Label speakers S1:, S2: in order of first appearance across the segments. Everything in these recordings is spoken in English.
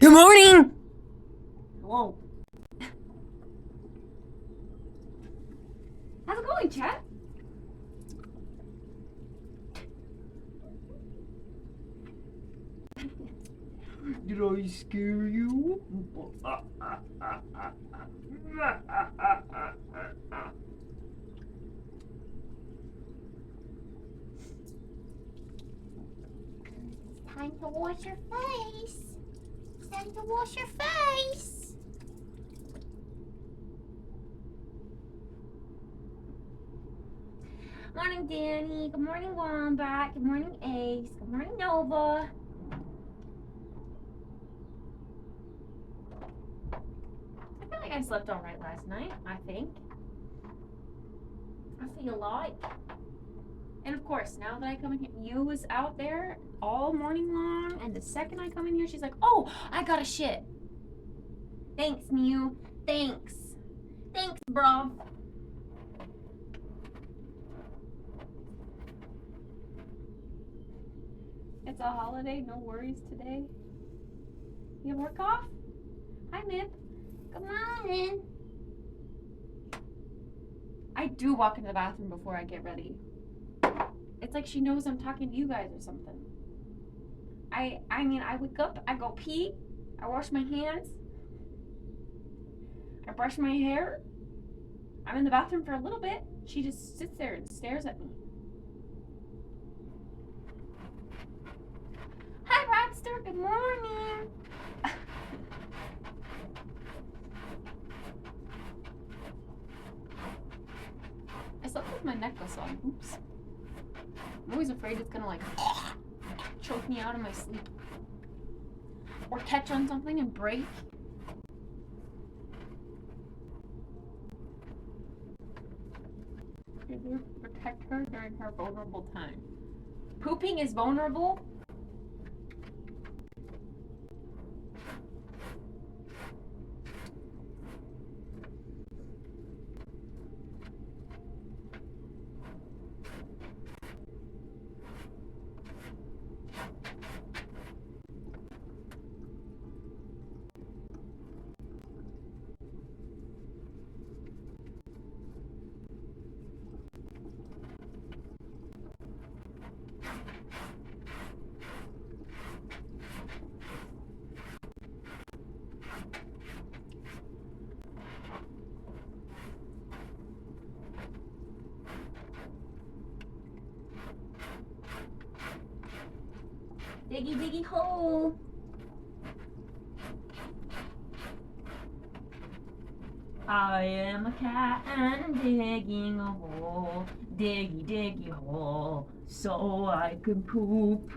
S1: Good morning!
S2: Hello. How's it going, Chat?
S1: Did I scare you?
S2: It's time to wash your face. It's time to wash your face. Morning, Danny. Good morning, Wombat. Good morning, Ace. Good morning, Nova. I feel like I slept all right last night, I think. I feel like. And of course, now that I come in here, you was out there all morning long, and the second I come in here, she's like, oh, I got a shit. Thanks, Mew. Thanks. Thanks, bro. It's a holiday, no worries today. You work off? Hi, Mip. Good morning. I do walk into the bathroom before I get ready. It's like she knows I'm talking to you guys or something. I mean, I wake up, I go pee, I wash my hands, I brush my hair. I'm in the bathroom for a little bit. She just sits there and stares at me. Hi, Rodster. Good morning. I slept with my necklace on. Oops. I'm always afraid it's gonna like choke me out of my sleep. Or catch on something and break. Protect her during her vulnerable time. Pooping is vulnerable? Diggy, diggy, hole. I am a cat and I'm digging a hole. Diggy, diggy, hole. So I can poop.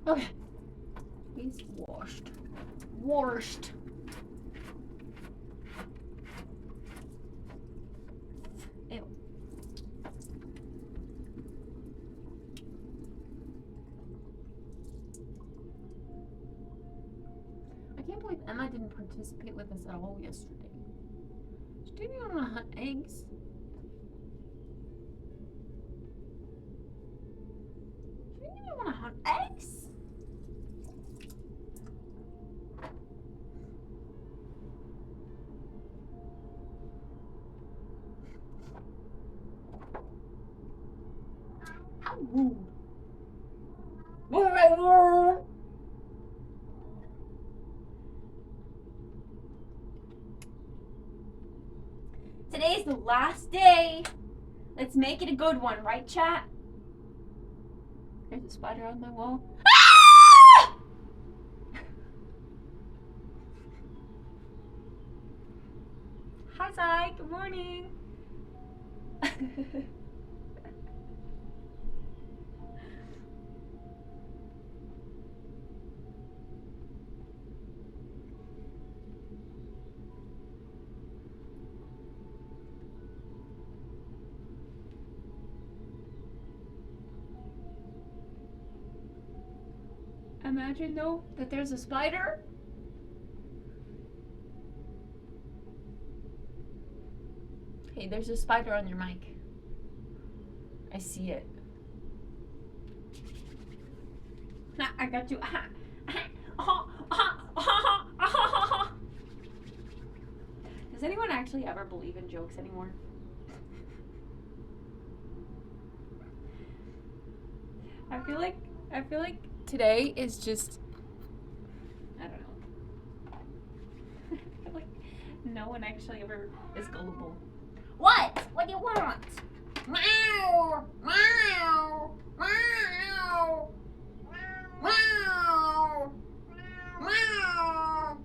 S2: Okay. He's washed. Washed. Ew. I can't believe Emma didn't participate with us at all yesterday. She didn't even want to hunt eggs. She didn't even want to hunt eggs. How rude. Today's the last day. Let's make it a good one, right, chat? There's a spider on my wall. Ah! Hi, Zai. Good morning. Imagine though that there's a spider. Hey, there's a spider on your mic. I see it. I got you. Does anyone actually ever believe in jokes anymore? I feel like today is just, I don't know. I feel like no one actually ever is gullible. What? What do you want? Meow! Meow! Meow! Meow! Meow!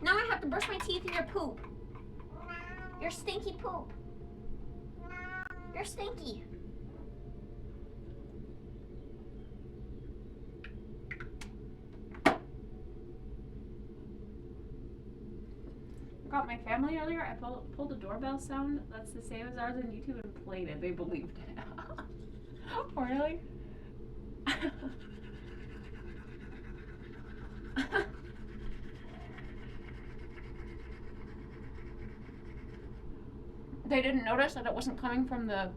S2: Now I have to brush my teeth in your poop. Your stinky poop. You're stinky. Got my family earlier. I pulled the doorbell sound that's the same as ours on YouTube and played it. They believed it. Really? They didn't notice that it wasn't coming from the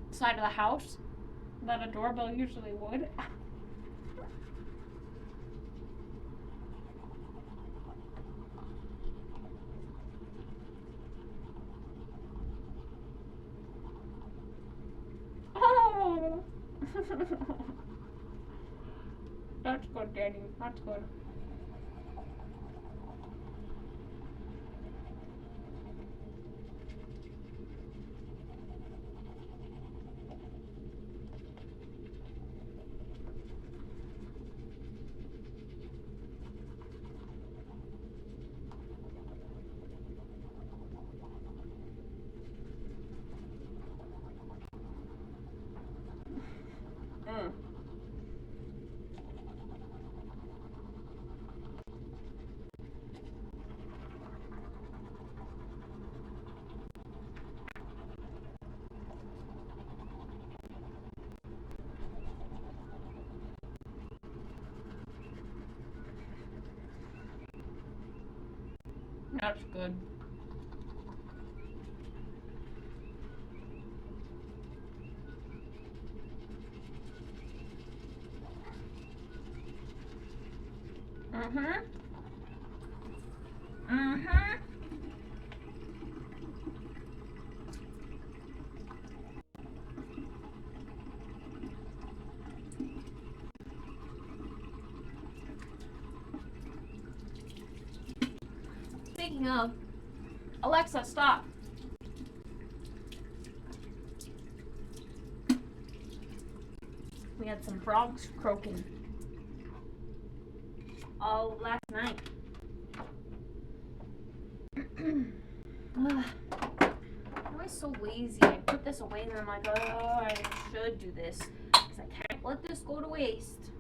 S2: side of the house that a doorbell usually would. Oh. That's good, Daddy. That's good. That's good. Mm-hmm. Mm-hmm. Speaking of, Alexa, stop. We had some frogs croaking all last night. I'm always so lazy. I put this away and I'm like, oh, I should do this because I can't let this go to waste.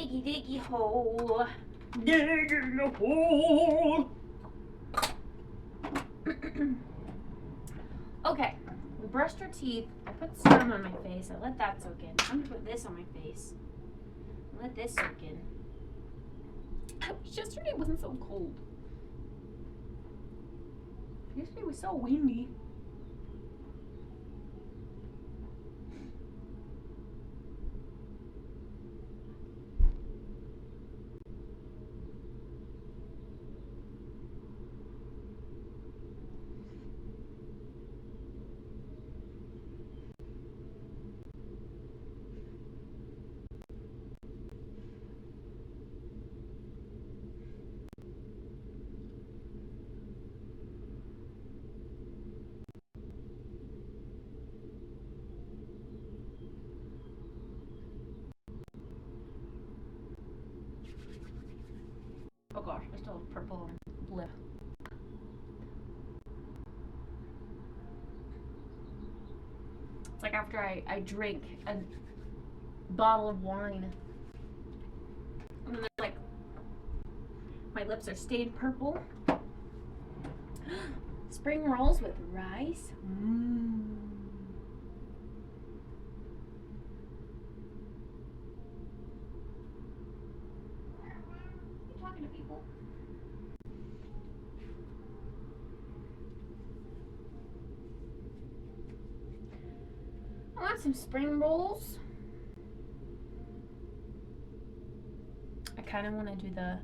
S2: Diggy, diggy hole.
S1: Digging a hole.
S2: Okay, we brushed our teeth. I put serum on my face. I let that soak in. I'm gonna put this on my face. Let this soak in. I wish yesterday wasn't so cold. Yesterday was so windy. Oh gosh, I still have purple lip. It's like after I drink a bottle of wine. And then like my lips are stained purple. Spring rolls with rice. You talking to people? I want some spring rolls. I kind of want to do the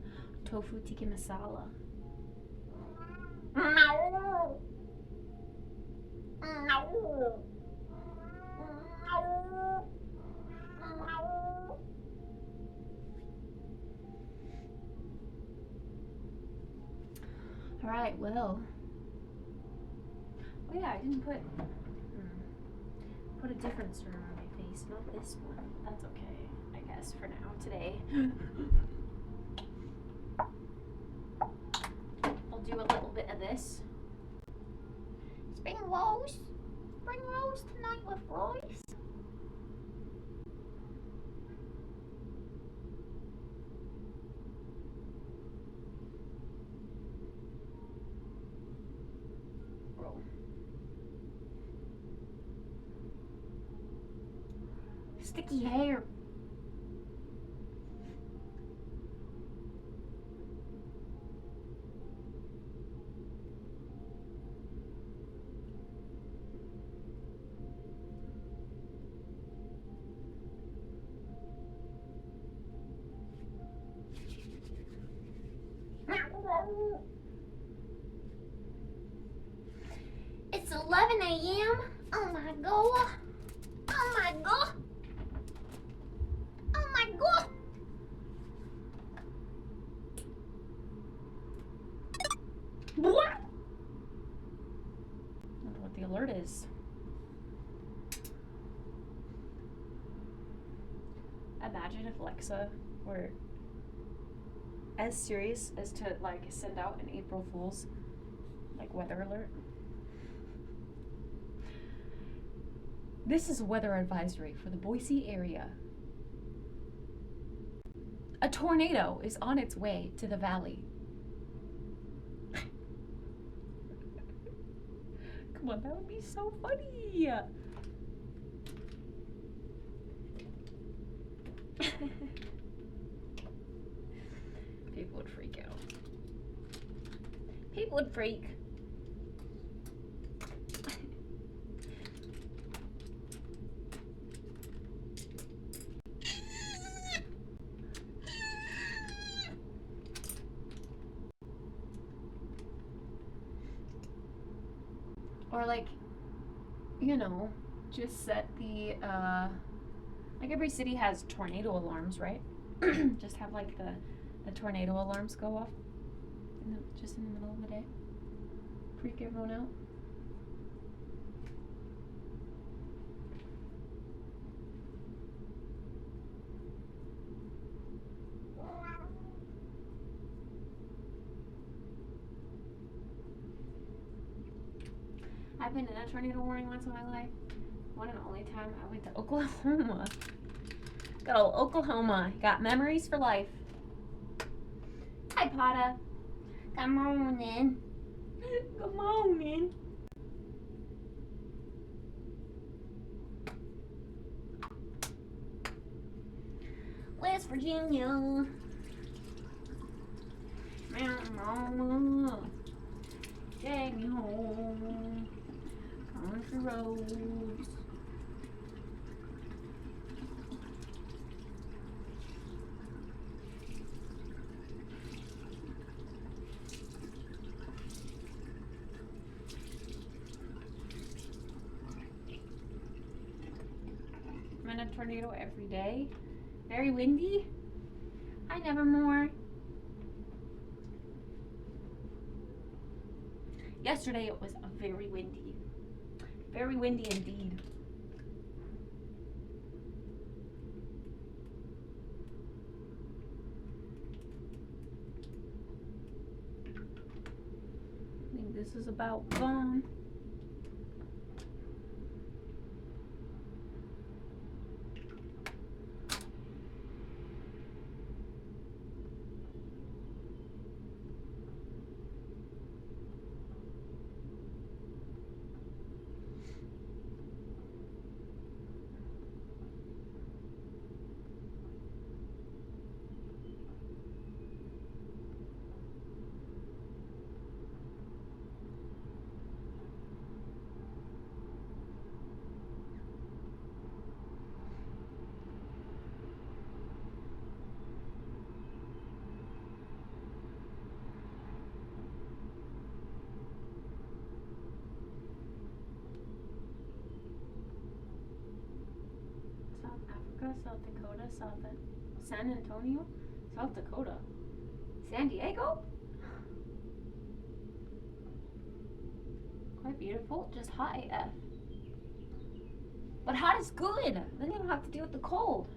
S2: tofu tikka masala. No. No. All right, well. Oh yeah, I didn't put a different serum on my face, not this one. That's okay, I guess, for now, today. I'll do a little bit of this. Spring rolls tonight with rice. Roll. Sticky hair. It's 11 a.m. Oh my god. Oh my god. Oh my god. What? I don't know what the alert is. Imagine if Alexa were as serious as to like send out an April Fool's like weather alert. This is a weather advisory for the Boise area. A tornado is on its way to the valley. Come on, that would be so funny. People would freak out. People would freak. Or like, you know, just set the, like every city has tornado alarms, right? Just have like the tornado alarms go off just in the middle of the day. Freak everyone out. I've been in a tornado warning once in my life. One and only time I went to Oklahoma. Good old Oklahoma. Got memories for life. Hi, Potta. Good morning. Good morning. West Virginia. Mountain Mama. Take me home. Country roads. I'm in a tornado every day. Very windy. Hi, Nevermore. Yesterday it was very windy. Very windy indeed. I think this is about gone. South Africa, South Dakota, San Antonio, South Dakota, San Diego. Quite beautiful, just hot AF. But hot is good. Then you don't have to deal with the cold.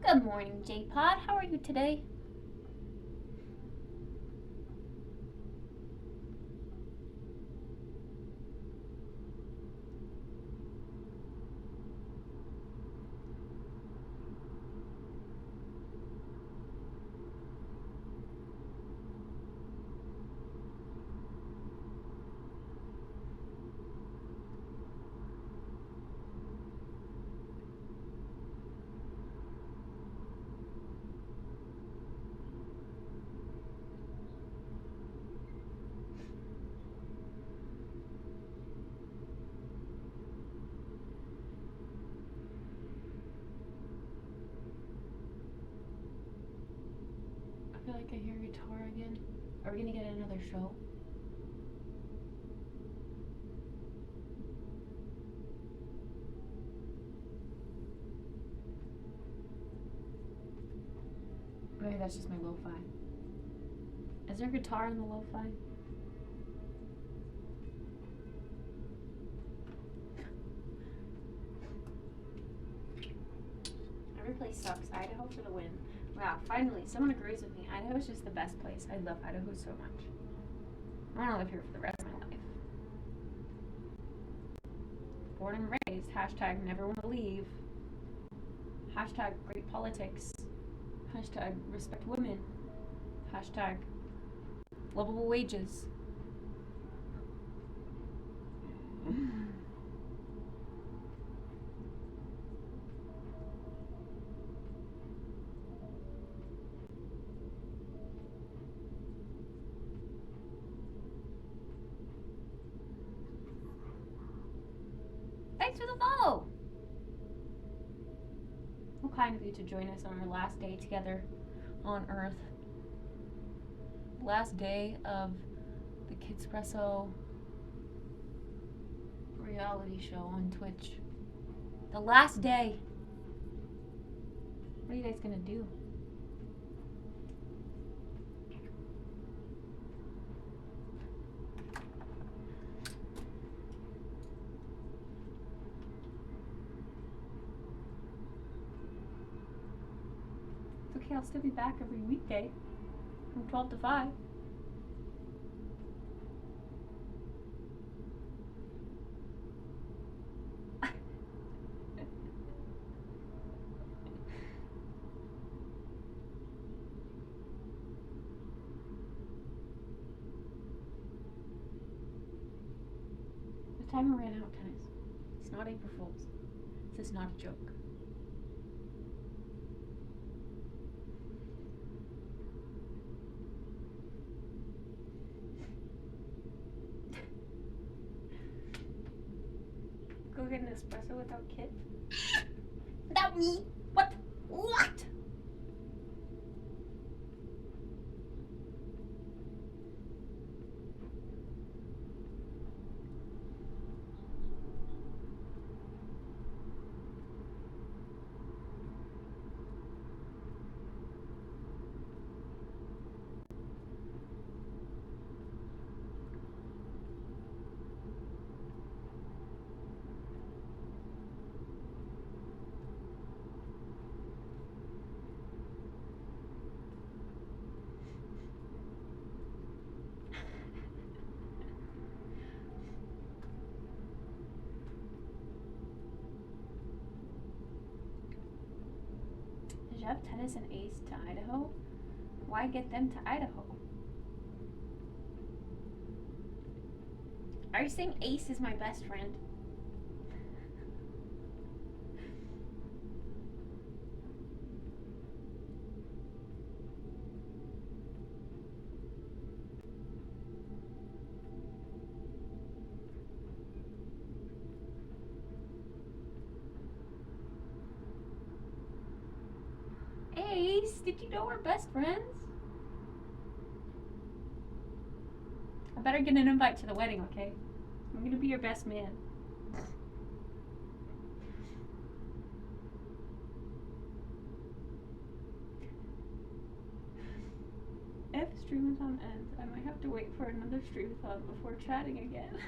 S2: Good morning, J-Pod. How are you today? I feel like I hear guitar again. Are we gonna get another show? Maybe that's just my lo-fi. Is there guitar in the lo-fi? Every place sucks. Idaho for the win. Wow, finally, someone agrees with me. Idaho is just the best place. I love Idaho so much. I want to live here for the rest of my life. Born and raised. Hashtag never want to leave. Hashtag great politics. Hashtag respect women. Hashtag lovable wages. Thanks for the follow! How kind of you to join us on our last day together on Earth. Last day of the Kittspresso reality show on Twitch. The last day. What are you guys gonna do? Okay, I'll still be back every weekday from 12 to 5. timer ran out, tennis. It's not April Fool's. This is not a joke. Go get an espresso without Kit. Without me? What? What? Did you have tennis and Ace to Idaho? Why get them to Idaho? Are you saying Ace is my best friend? Ace, did you know we're best friends? I better get an invite to the wedding, okay? I'm gonna be your best man. If Stream-A-thon ends, I might have to wait for another Stream-A-thon before chatting again.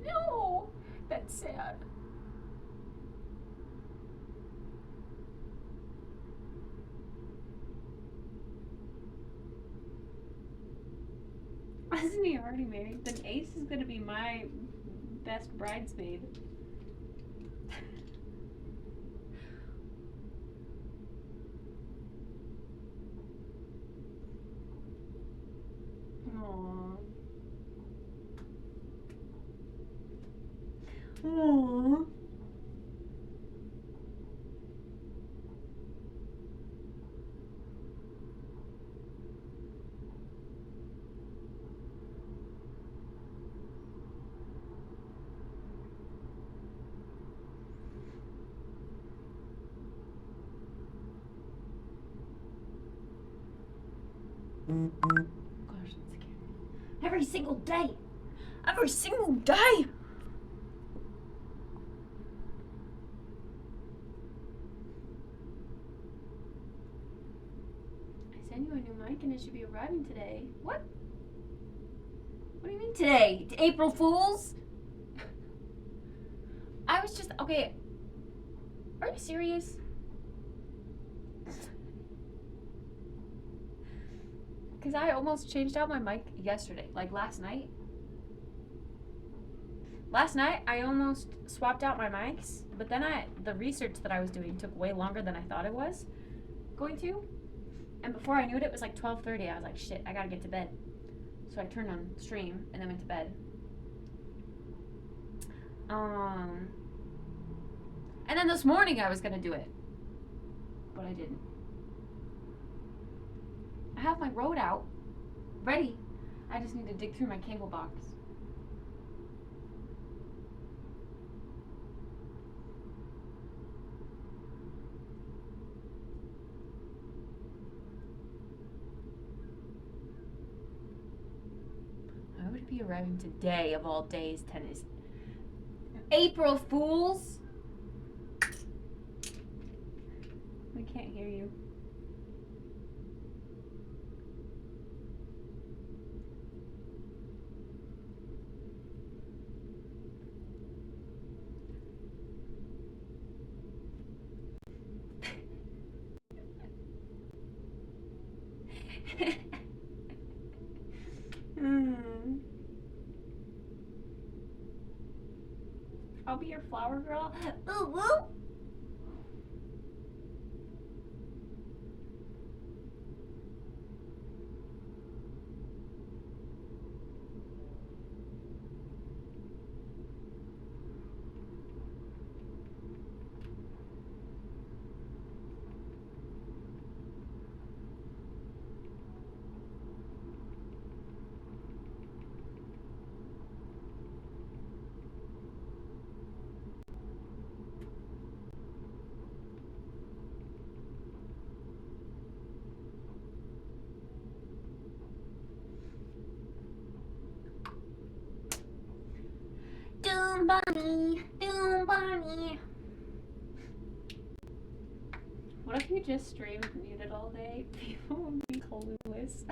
S2: No! That's sad. Isn't he already married? Then Ace is gonna be my best bridesmaid. Aww. Aww. Gosh, that's scary. Every single day! Every single day! I sent you a new mic and it should be arriving today. What? What do you mean today? April Fools? I was just, okay. Are you serious? Because I almost changed out my mic yesterday, like last night. Last night, I almost swapped out my mics, but then the research that I was doing took way longer than I thought it was going to. And before I knew it, it was like 12:30. I was like, shit, I gotta get to bed. So I turned on stream and then went to bed. And then this morning I was gonna do it, but I didn't. I have my road out, ready. I just need to dig through my cable box. Why would it be arriving today of all days, tennis? April Fools! We can't hear you. I'll be your flower girl. Ooh, woo. could just stream muted all day, people would be clueless.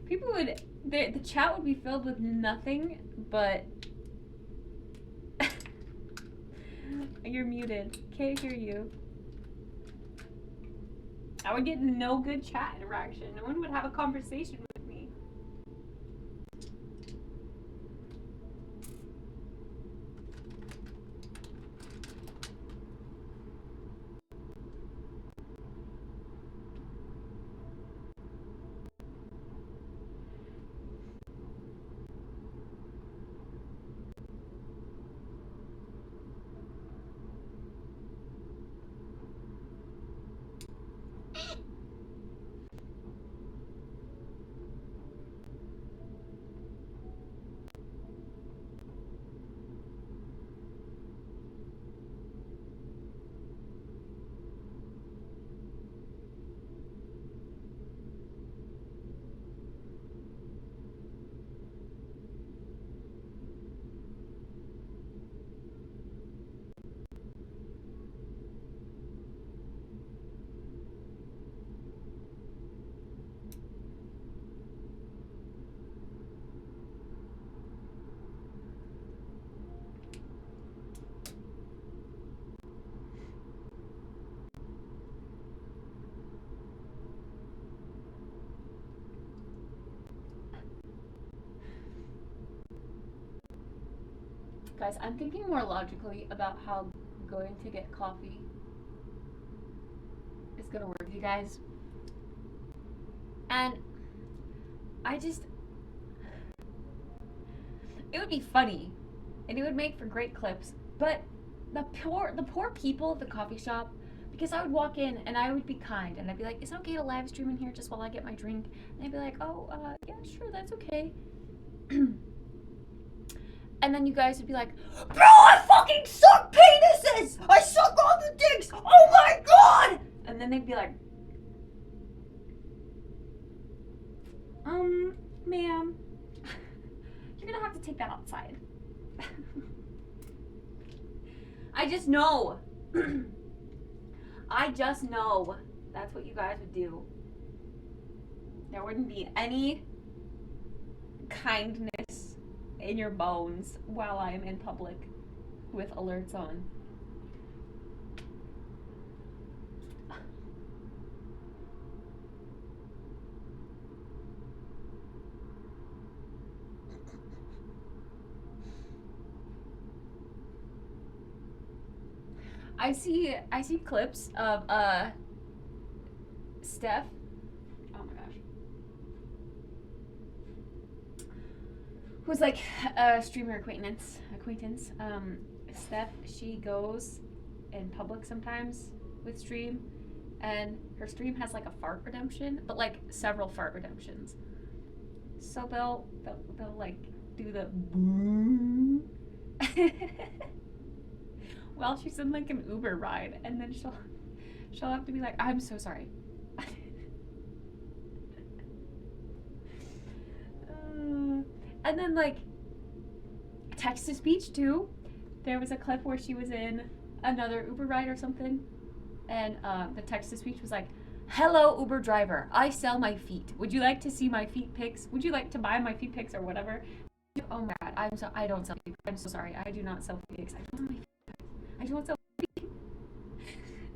S2: People would, the chat would be filled with nothing but you're muted. Can't hear you. I would get no good chat interaction. No one would have a conversation with me. Guys, I'm thinking more logically about how going to get coffee is gonna work, you guys. And it would be funny and it would make for great clips, but the poor people at the coffee shop, because I would walk in and I would be kind and I'd be like, is it okay to live stream in here just while I get my drink? And they'd be like, oh, yeah, sure, that's okay. And then you guys would be like, bro, I fucking suck penises! I suck all the dicks! Oh my god! And then they'd be like, ma'am, you're gonna have to take that outside. I just know. I just know that's what you guys would do. There wouldn't be any kindness in your bones while I am in public with alerts on. I see clips of Steph. Oh my gosh. Who's like a streamer acquaintance. Steph, she goes in public sometimes with stream, and her stream has like a fart redemption, but like several fart redemptions. So they'll like do the boom while she's in like an Uber ride, and then she'll have to be like, I'm so sorry. And then like text to speech too. There was a clip where she was in another Uber ride or something, and the text to speech was like, hello Uber driver, I sell my feet. Would you like to see my feet pics? Would you like to buy my feet pics or whatever? Oh my god, I don't sell feet. I'm so sorry. I do not sell feet pics. I don't sell feet.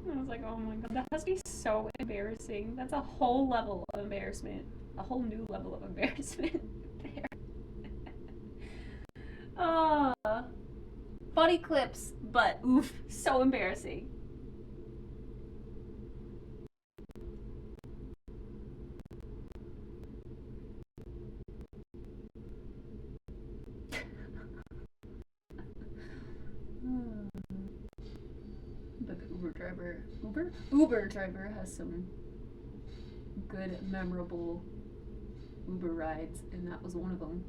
S2: And I was like, oh my god, that has to be so embarrassing. That's a whole level of embarrassment. A whole new level of embarrassment there. Funny clips, but oof, so embarrassing. But the Uber driver has some good, memorable Uber rides, and that was one of them.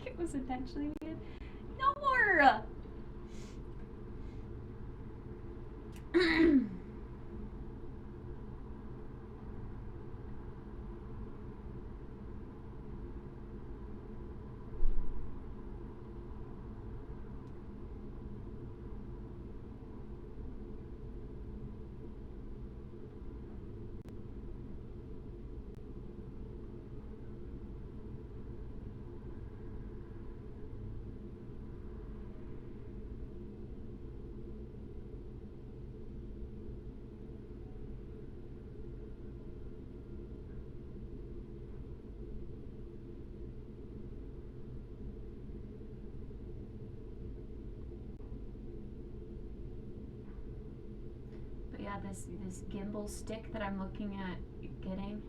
S2: It was intentionally weird. No more! this gimbal stick that I'm looking at getting,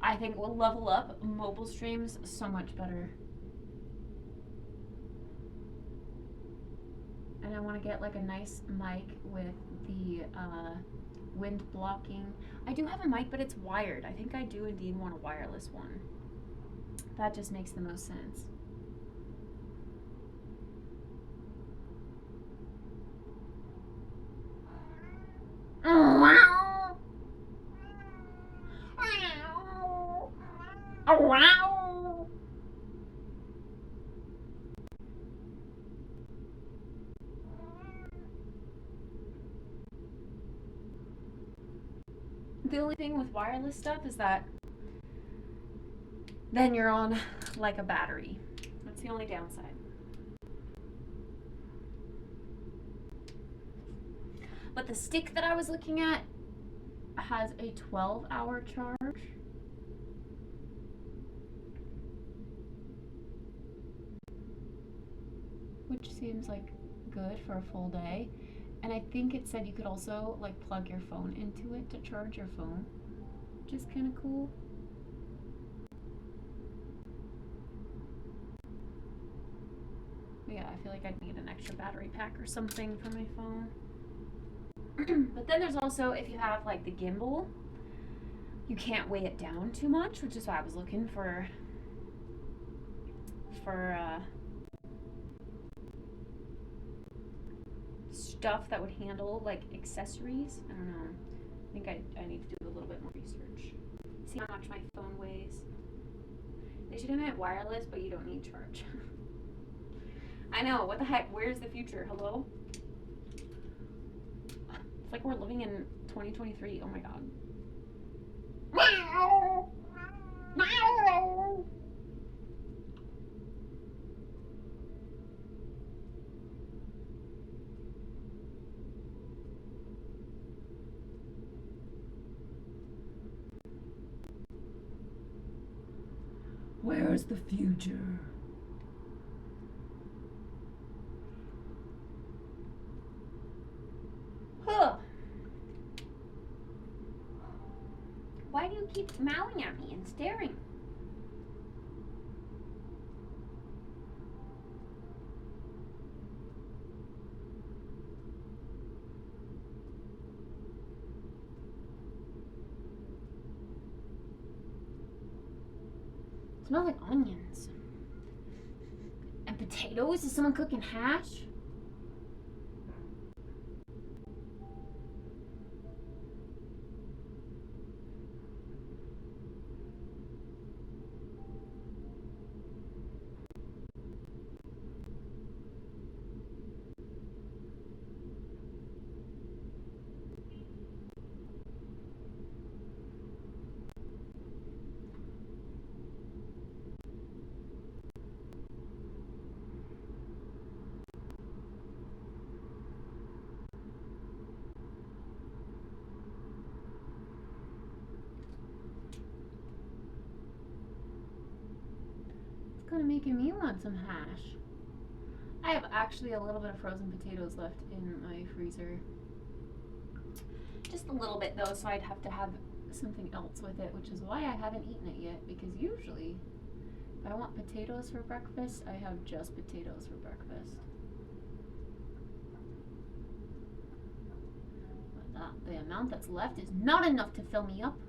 S2: I think will level up mobile streams so much better. And I want to get like a nice mic with the wind blocking. I do have a mic, but it's wired. I think I do indeed want a wireless one. That just makes the most sense. The only thing with wireless stuff is that then you're on like a battery. That's the only downside. But the stick that I was looking at has a 12-hour charge. Which seems like good for a full day. And I think it said you could also like plug your phone into it to charge your phone, which is kind of cool. But yeah, I feel like I'd need an extra battery pack or something for my phone. But then there's also, if you have like the gimbal, you can't weigh it down too much, which is why I was looking for stuff that would handle like accessories. I don't know. I think I need to do a little bit more research. See how much my phone weighs. They should have meant wireless, but you don't need charge. I know, what the heck? Where's the future? Hello? It's like we're living in 2023. Oh my god. Meow! Meow! Where's the future? Huh. Why do you keep mowing at me and staring? It smells like onions. And potatoes? Is someone cooking hash? Kind of making me want some hash. I have actually a little bit of frozen potatoes left in my freezer. Just a little bit though, so I'd have to have something else with it, which is why I haven't eaten it yet, because usually if I want potatoes for breakfast, I have just potatoes for breakfast. But the amount that's left is not enough to fill me up.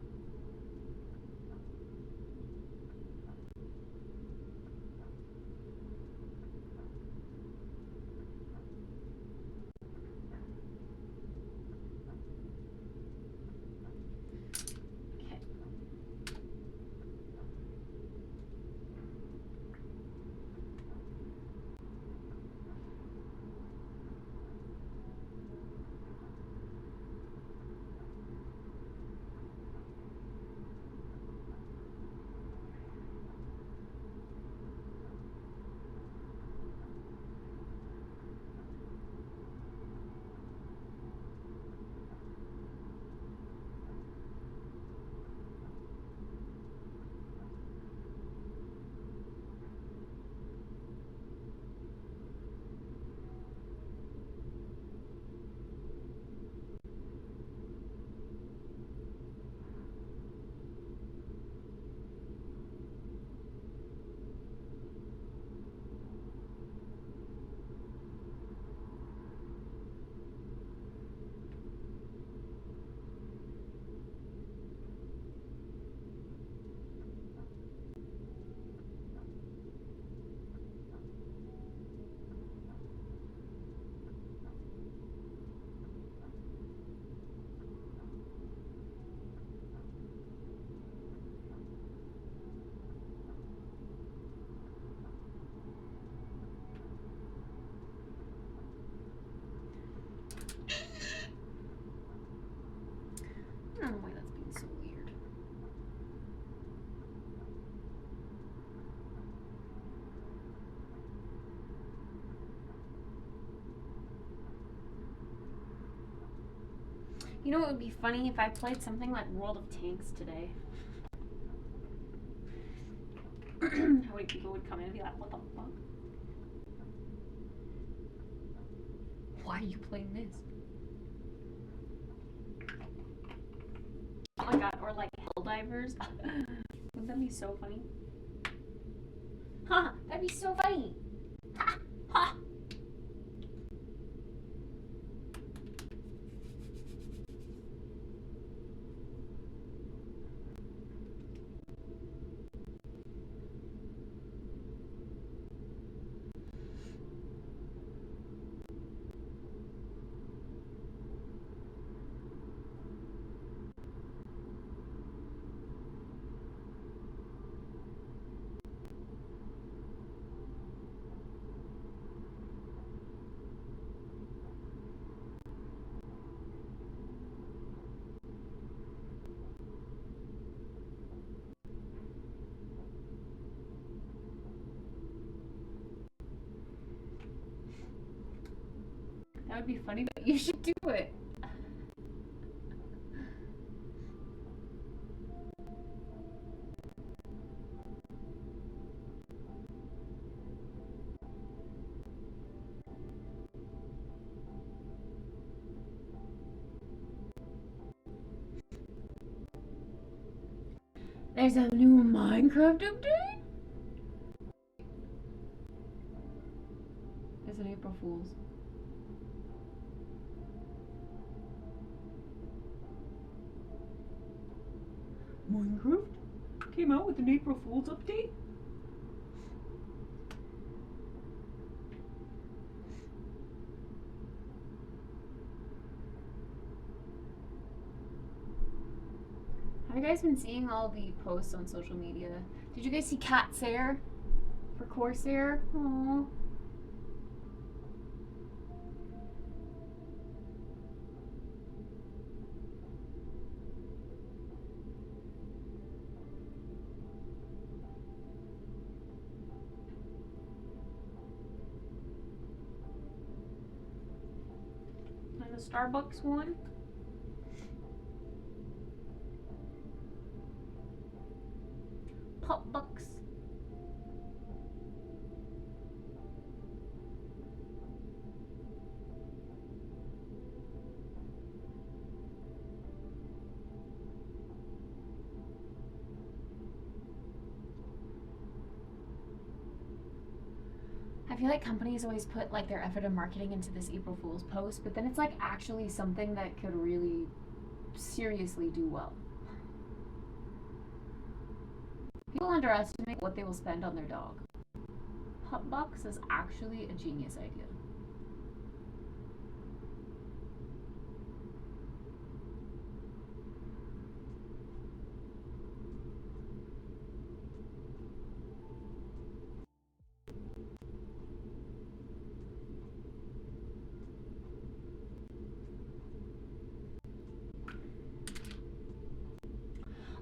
S2: I don't know why that's being so weird. You know what would be funny if I played something like World of Tanks today? How many people would come in and be like, what the fuck? Why are you playing this? Oh my god, or like Helldivers. Wouldn't that be so funny? Ha! That'd be so funny! Ha! Ha! That would be funny, but you should do it. There's a new Minecraft update? It's an April Fool's.
S1: Minecraft came out with an April Fool's update?
S2: Have you guys been seeing all the posts on social media? Did you guys see Catsair for Corsair? Aww. And the Starbucks one? Pop bucks. I feel like companies always put like their effort and marketing into this April Fool's post, but then it's like actually something that could really seriously do well. People underestimate what they will spend on their dog. Pupbox is actually a genius idea.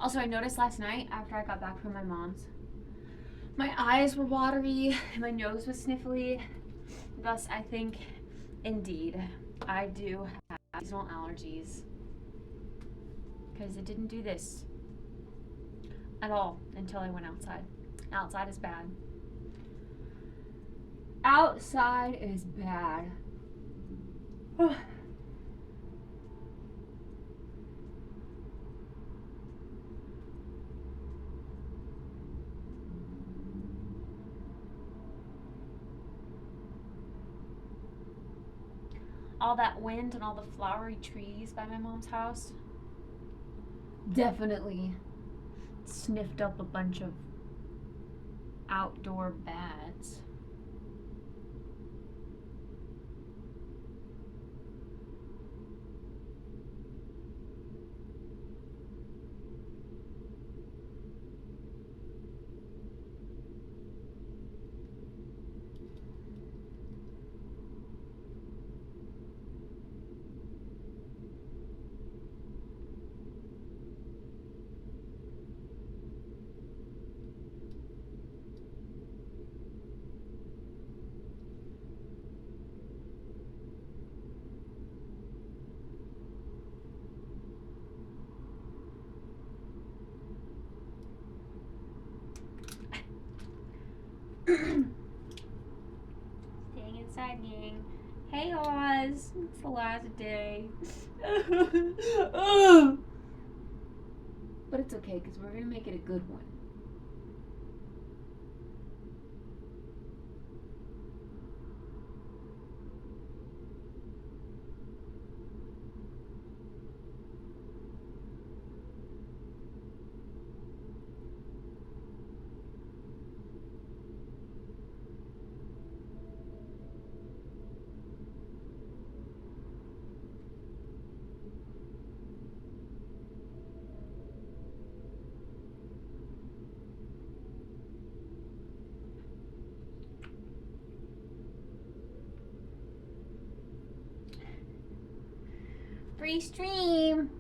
S2: Also, I noticed last night after I got back from my mom's, my eyes were watery, my nose was sniffly. Thus, I think, indeed, I do have seasonal allergies. Because it didn't do this at all until I went outside. Outside is bad. Outside is bad. All that wind and all the flowery trees by my mom's house definitely sniffed up a bunch of outdoor bats. inside, gang. Hey, Oz. It's the last day. But it's okay, because we're going to make it a good one. Free stream.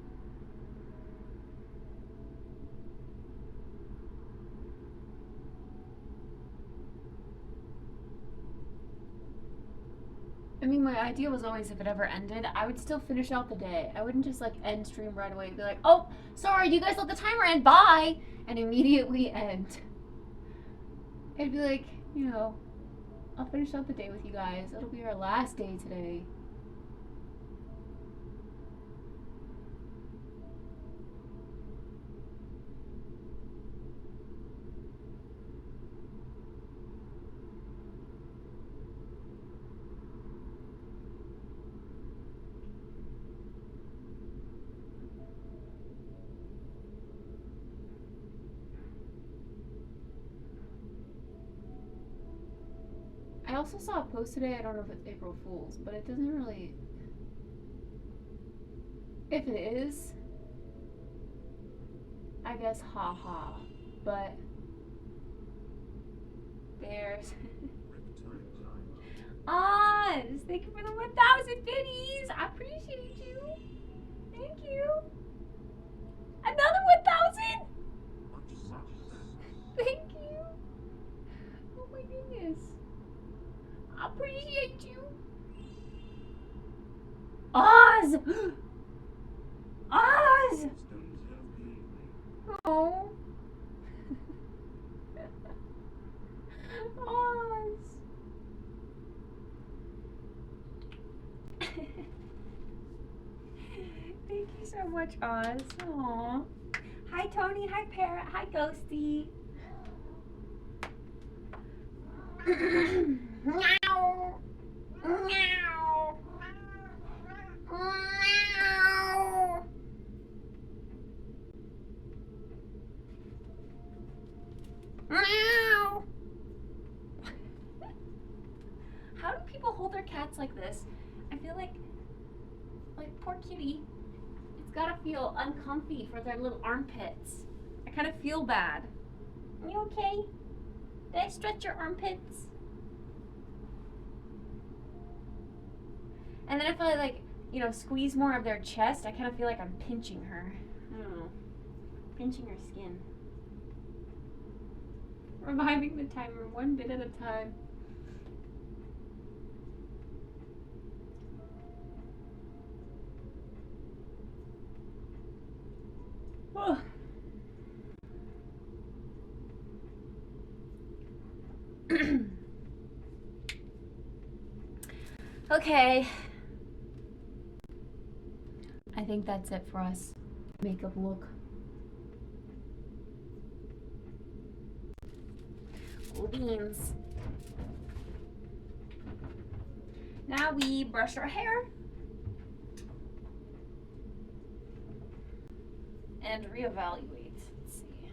S2: I mean, my idea was always if it ever ended, I would still finish out the day. I wouldn't just like end stream right away and be like, oh, sorry, you guys let the timer end, bye, and immediately end. It'd be like, you know, I'll finish out the day with you guys. It'll be our last day today. I also saw a post today, I don't know if it's April Fool's, but it doesn't really... If it is, I guess haha, but there's... Oz! Thank you for the 1,000 biddies! I appreciate you! Thank you! Another 1,000! Thank you! Oh my goodness. I appreciate you. Oz! Oz! Oh. Oz. Thank you so much, Oz. Aww. Hi, Tony. Hi, Parrot. Hi, Ghosty. Meow. Meow. Meow. Meow. How do people hold their cats like this? I feel like poor kitty. It's gotta feel uncomfy for their little armpits. I kind of feel bad. Are you okay? Did I stretch your armpits? And then if I like, you know, squeeze more of their chest, I kind of feel like I'm pinching her. I don't know. Pinching her skin. Reviving the timer one bit at a time. Oh. Okay. I think that's it for us. Makeup look. Cool beans. Now we brush our hair and reevaluate. Let's see.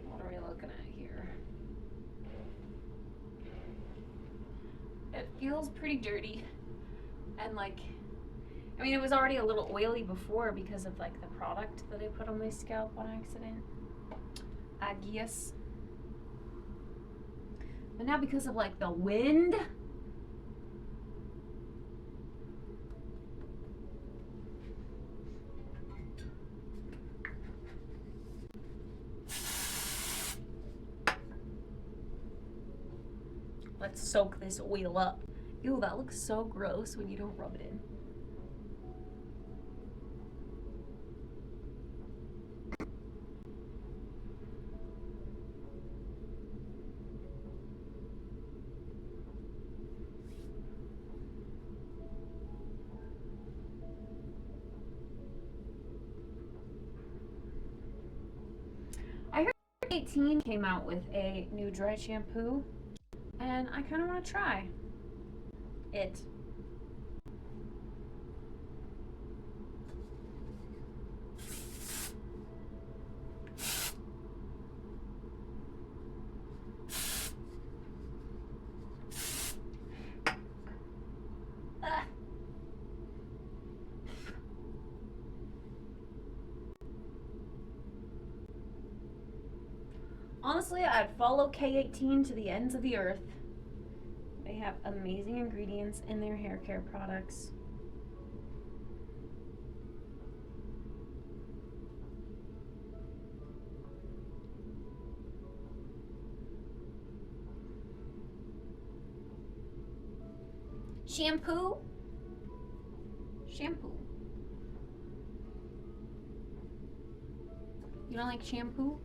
S2: What are we looking at here? It feels pretty dirty and like, I mean, it was already a little oily before because of like the product that I put on my scalp on accident, I guess. But now because of like the wind, let's soak this oil up. Ew, that looks so gross when you don't rub it in. K18 came out with a new dry shampoo, and I kind of want to try it. Honestly, I'd follow K18 to the ends of the earth. They have amazing ingredients in their hair care products. Shampoo? Shampoo. You don't like shampoo?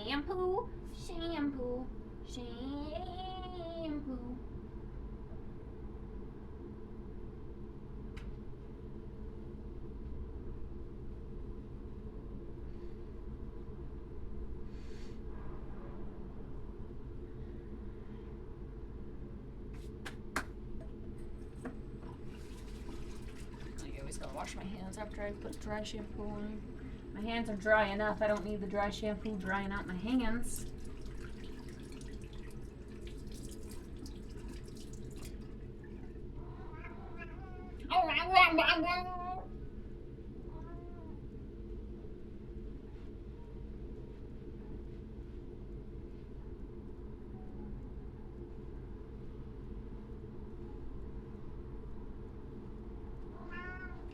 S2: Shampoo, shampoo, shampoo. I always gotta wash my hands after I put dry shampoo on. My hands are dry enough. I don't need the dry shampoo drying out my hands.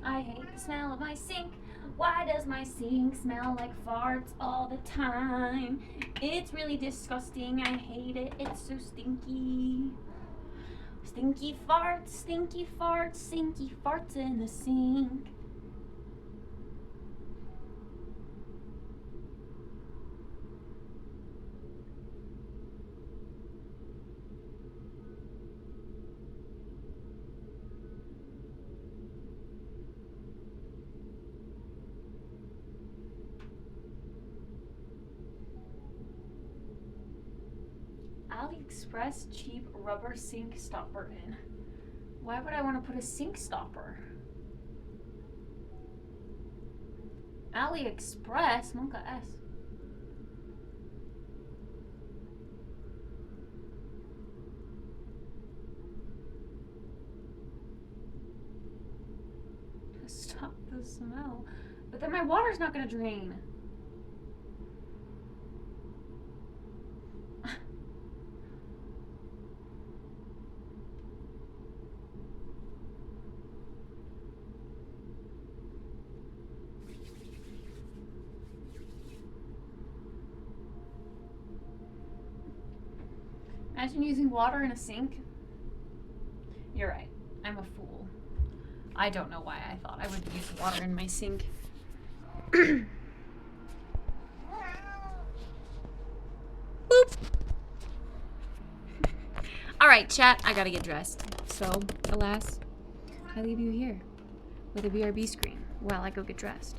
S2: I hate the smell of my sink. Why does my sink smell like farts all the time? It's really disgusting. I hate it. It's so stinky. Stinky farts, stinky farts, stinky farts in the sink. AliExpress cheap rubber sink stopper in. Why would I want to put a sink stopper? AliExpress, Monka S. To stop the smell. But then my water's not going to drain. Imagine using water in a sink. You're right. I'm a fool. I don't know why I thought I would use water in my sink. Boop. All right, chat. I gotta get dressed. So, alas, I leave you here with a BRB screen while I go get dressed.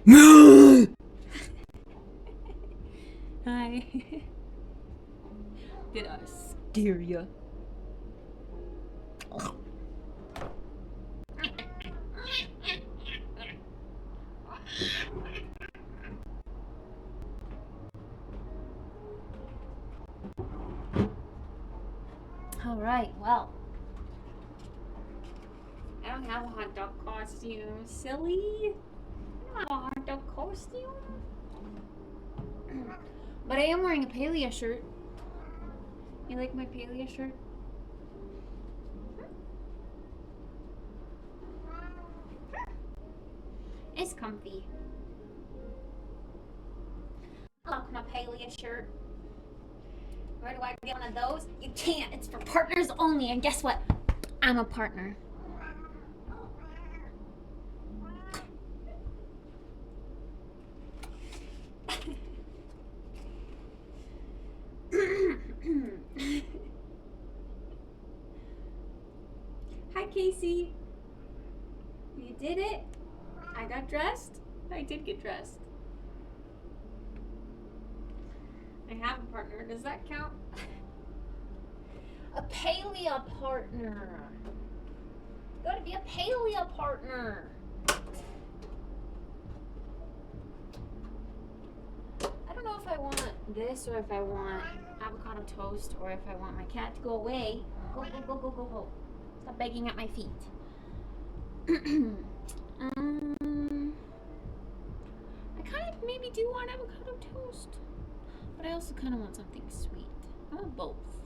S2: Hi. Did I scare ya? Alright, well. I don't have a hot dog costume, silly. I don't have a hot dog costume. But I am wearing a paleo shirt. You like my paleo shirt? It's comfy. I like my paleo shirt. Where do I get one of those? You can't. It's for partners only. And guess what? I'm a partner. Hi, Casey. You did it. I got dressed. I did get dressed. I have a partner. Does that count? A paleo partner. Gotta be a paleo partner. I don't know if I want this or if I want avocado toast or if I want my cat to go away. Go, go, go, go, go, go. Stop begging at my feet. I kind of maybe do want avocado toast. But I also kind of want something sweet. I want both.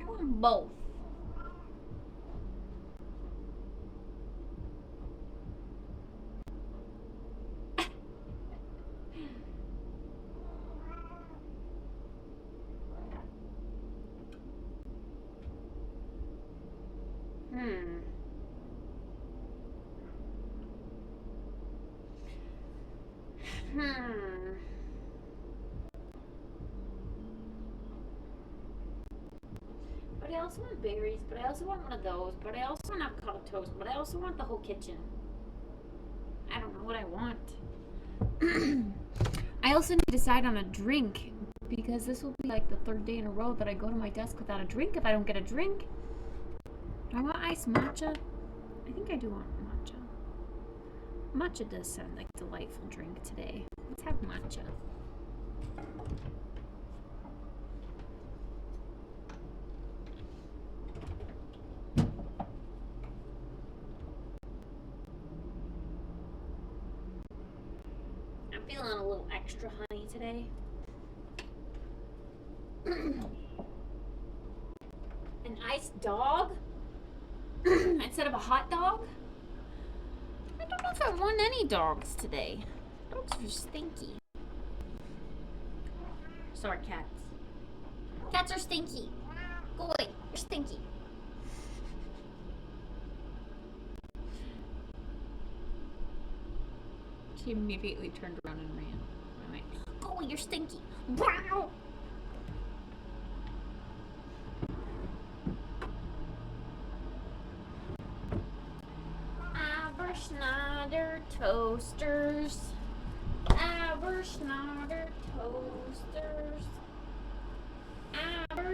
S2: I want both. But I also want berries, but I also want one of those, but I also want avocado toast, but I also want the whole kitchen. I don't know what I want. I also need to decide on a drink, because this will be like the third day in a row that I go to my desk without a drink if I don't get a drink. Do I want iced matcha? I think I do want matcha. Matcha does sound like a delightful drink today. Let's have matcha. I'm feeling a little extra honey today. An iced dog? Instead of a hot dog? I don't know if I want any dogs today. Dogs are stinky. Sorry, cats. Cats are stinky. Go away. You're stinky. She immediately turned around and ran. I'm like, go away. You're stinky. Schneider toasters. Schneider toasters.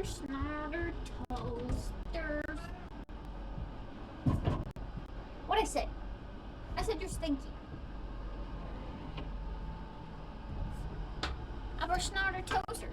S2: Schneider toasters. What'd I say? I said you're stinky. Schneider toasters.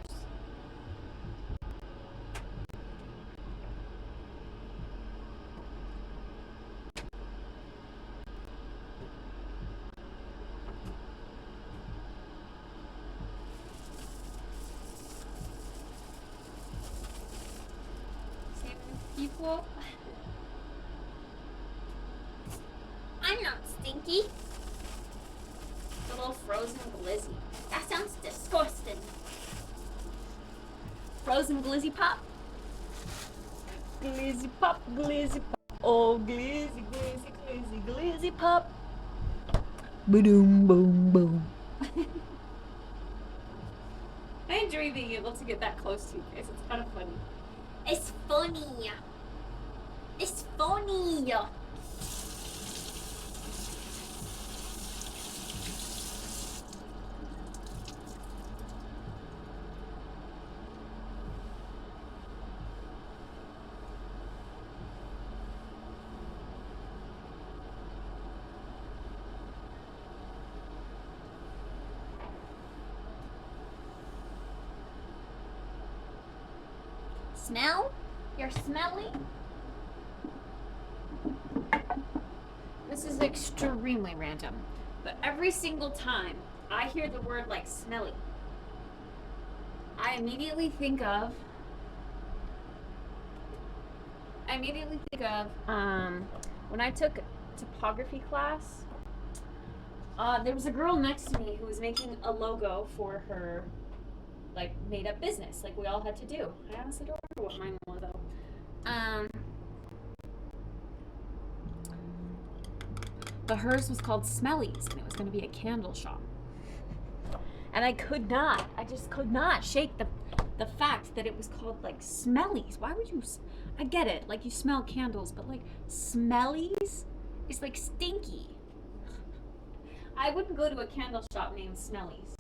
S2: People, I'm not stinky. A little frozen glizzy. That sounds disgusting. Frozen glizzy pop. Glizzy pop, glizzy pop. Oh, glizzy, glizzy, glizzy, glizzy pop. Boom, boom, boom. I enjoy being able to get that close to you guys. It's kind of funny. It's funny. It's funny. smell? You're smelly? This is extremely random, but every single time I hear the word like smelly, I immediately think of when I took topography class, there was a girl next to me who was making a logo for her like made up business, like we all had to do. I honestly don't remember what mine was though. But hers was called Smellies, and it was going to be a candle shop. And I just could not shake the fact that it was called like Smellies. Why would you? I get it, like you smell candles, but like Smellies is like stinky. I wouldn't go to a candle shop named Smellies.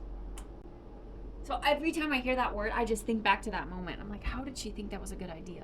S2: So every time I hear that word, I just think back to that moment. I'm like, how did she think that was a good idea?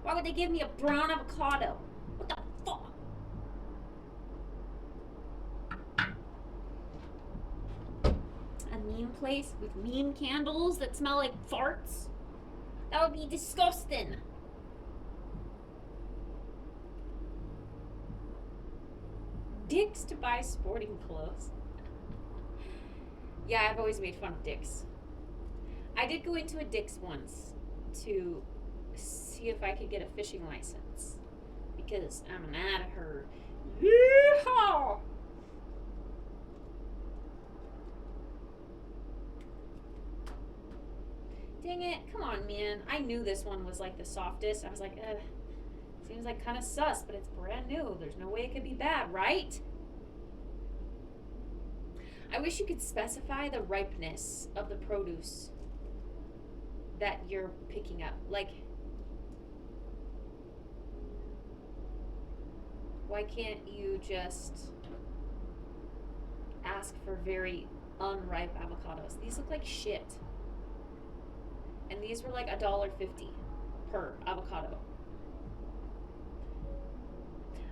S2: Why would they give me a brown avocado? What the fuck? A mean place with mean candles that smell like farts? That would be disgusting. Dick's to buy sporting clothes. Yeah, I've always made fun of Dick's. I did go into a Dick's once to see if I could get a fishing license because I'm an amateur. Yeehaw! Dang it, come on, man. I knew this one was like the softest. I was like, seems like kind of sus, but it's brand new. There's no way it could be bad, right? I wish you could specify the ripeness of the produce that you're picking up. Like, why can't you just ask for very unripe avocados? These look like shit. And these were like $1.50 per avocado.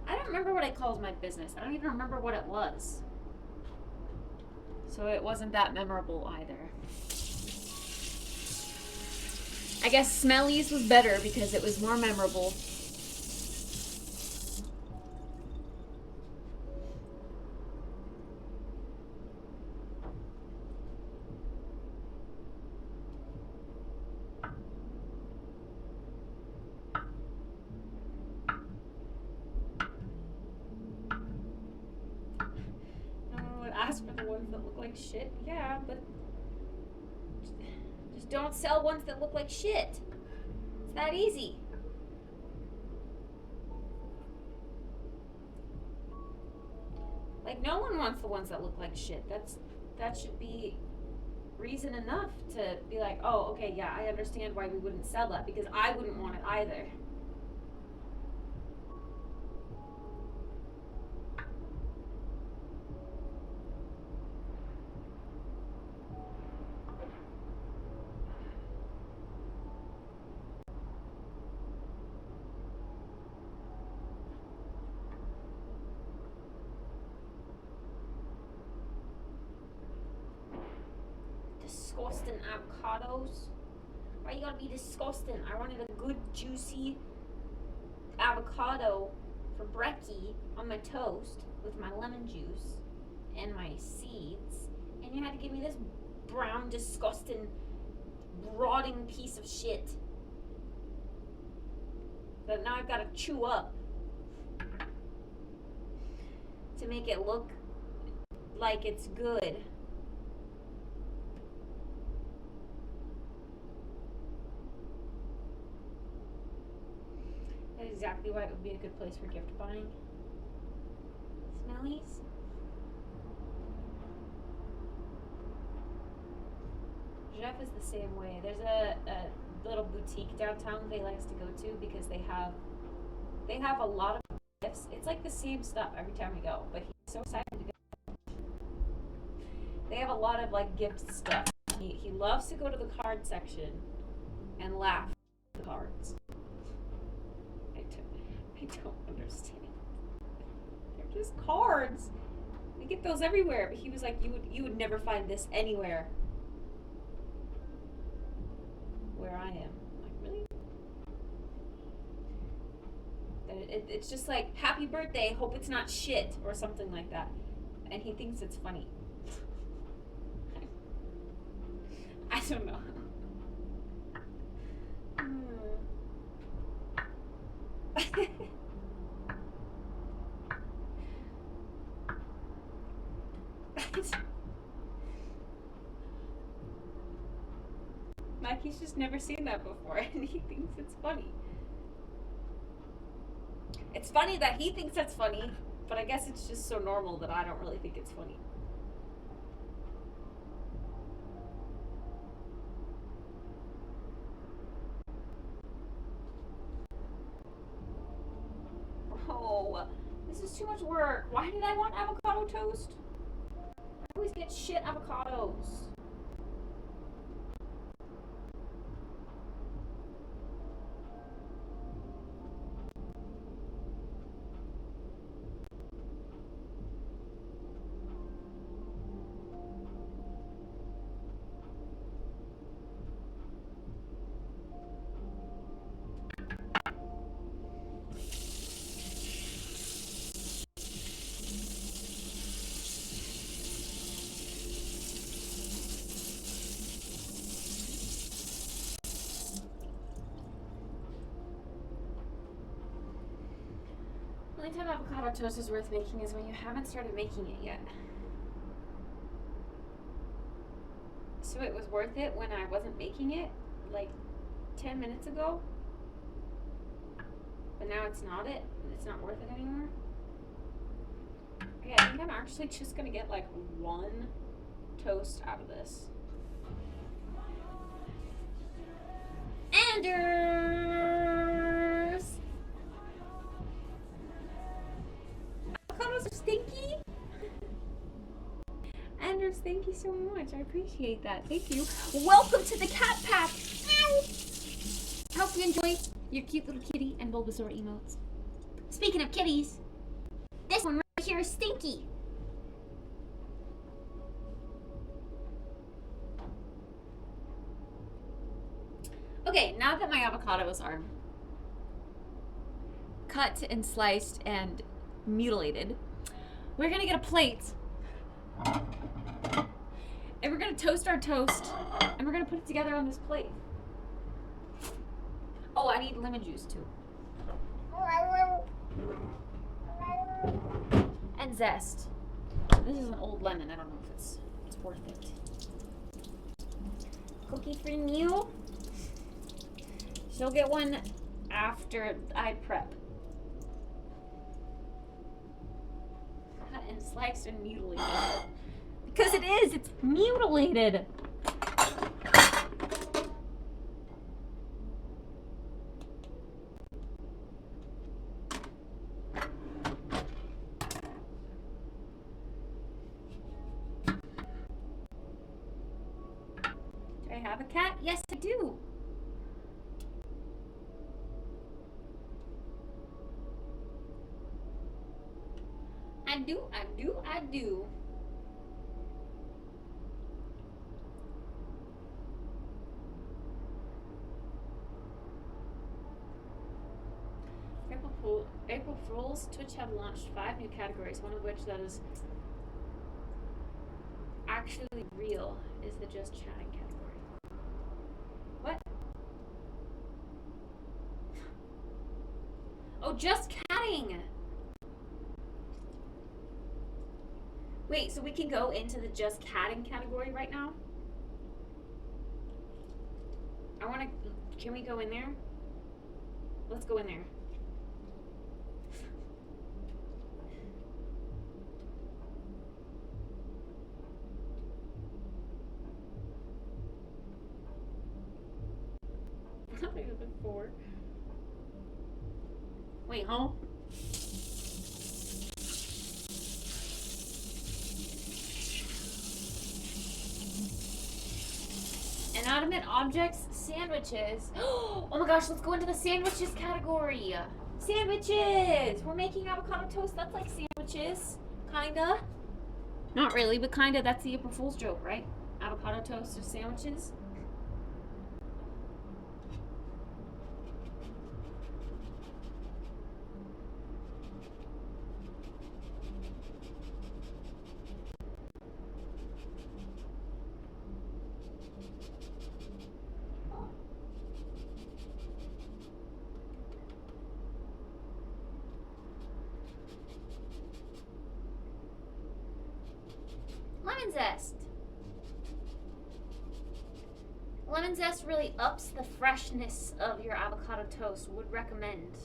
S2: I don't remember what I called my business. I don't even remember what it was. So it wasn't that memorable either. I guess Smellies was better because it was more memorable. Ask for the ones that look like shit. Yeah, but just don't sell ones that look like shit. It's that easy. Like, no one wants the ones that look like shit. That should be reason enough to be like, oh, okay, yeah, I understand why we wouldn't sell that, because I wouldn't want it either. Disgusting avocados. Why you gotta be disgusting? I wanted a good juicy avocado for brekkie on my toast with my lemon juice and my seeds, and you had to give me this brown, disgusting, rotting piece of shit that now I've gotta chew up to make it look like it's good. That's exactly why it would be a good place for gift buying. Smellies? Jeff is the same way. There's a little boutique downtown that he likes to go to because they have They have a lot of gifts. It's like the same stuff every time we go, but he's so excited to go. They have a lot of like gift stuff. He loves to go to the card section and laugh at the cards. I don't understand. They're just cards. We get those everywhere, but he was like, you would never find this anywhere where I am. I'm like, really? It's just like, happy birthday, hope it's not shit, or something like that. And he thinks it's funny. I don't know. Like, he's just never seen that before, and he thinks it's funny. It's funny that he thinks that's funny, but I guess it's just so normal that I don't really think it's funny. Oh, this is too much work. Why did I want avocado toast? I always get shit avocados. The only time avocado toast is worth making is when you haven't started making it yet. So it was worth it when I wasn't making it, like 10 minutes ago. But now it's not it. It's not worth it anymore. Okay, I think I'm actually just gonna get like one toast out of this. Anders! Avocados are stinky? Anders, thank you so much. I appreciate that. Thank you. Welcome to the cat pack. Ow! Hope you enjoy your cute little kitty and Bulbasaur emotes. Speaking of kitties, this one right here is Stinky. Okay, now that my avocados are cut and sliced and mutilated, we're gonna get a plate and we're gonna toast our toast and we're gonna put it together on this plate. Oh, I need lemon juice too. And zest. This is an old lemon. I don't know if it's worth it. Cookie for you. She'll get one after I prep. Cut and sliced and mutilated. Because it is! It's mutilated! Do I have a cat? Yes, I do! I do. April Fools, Twitch have launched 5 new categories, one of which that is actually real is the just chatting category. What? Oh, just catting! Wait, so we can go into the just catting category right now? Can we go in there? Let's go in there. Before. Wait, huh? Inanimate objects, sandwiches. Oh my gosh, let's go into the sandwiches category. Sandwiches! We're making avocado toast. That's like sandwiches. Kinda. Not really, but kinda. That's the April Fool's joke, right? Avocado toast or sandwiches. Lemon zest. Lemon zest really ups the freshness of your avocado toast. Would recommend.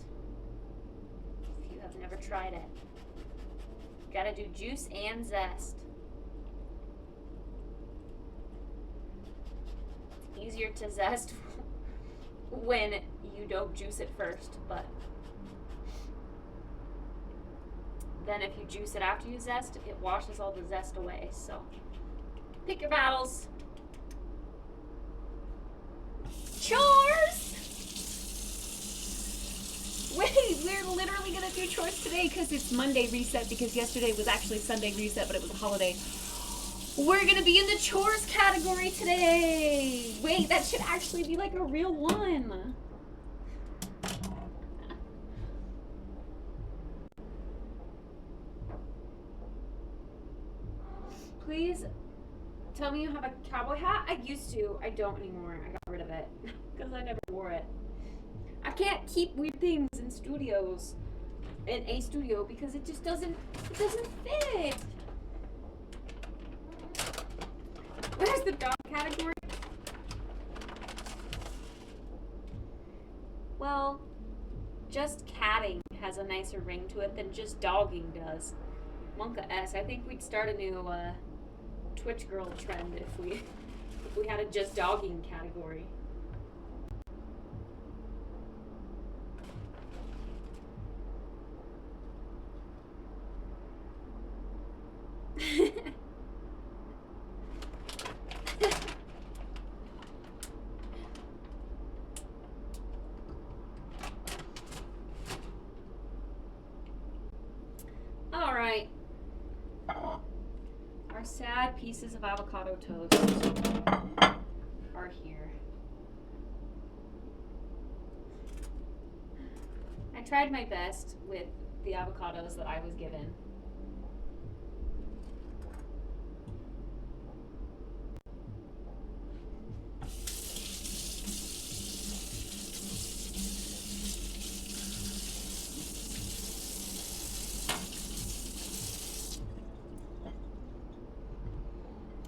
S2: If you have never tried it. Gotta do juice and zest. It's easier to zest when you don't juice it first, but then if you juice it after you zest, it washes all the zest away. So pick your battles. Chores! Wait, we're literally gonna do chores today because it's Monday reset, because yesterday was actually Sunday reset, but it was a holiday. We're gonna be in the chores category today. Wait, that should actually be like a real one. Please tell me you have a cowboy hat. I used to. I don't anymore. I got rid of it because I never wore it. I can't keep weird things in studios, in a studio, because it just doesn't fit. Where's the dog category? Well, just catting has a nicer ring to it than just dogging does. Monka S. I think we'd start a new Twitch girl trend if we had a just dogging category. All right. Our sad pieces of avocado toast are here. I tried my best with the avocados that I was given.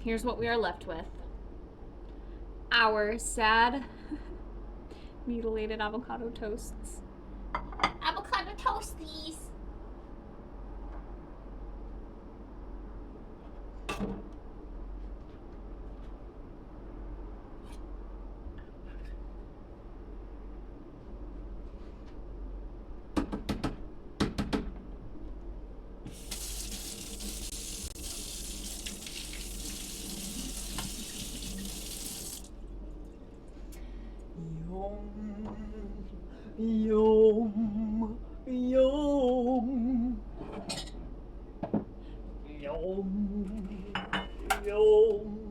S2: Here's what we are left with. Our sad, mutilated avocado toasts. Avocado toasties!
S1: Yum, yum, yum, yum,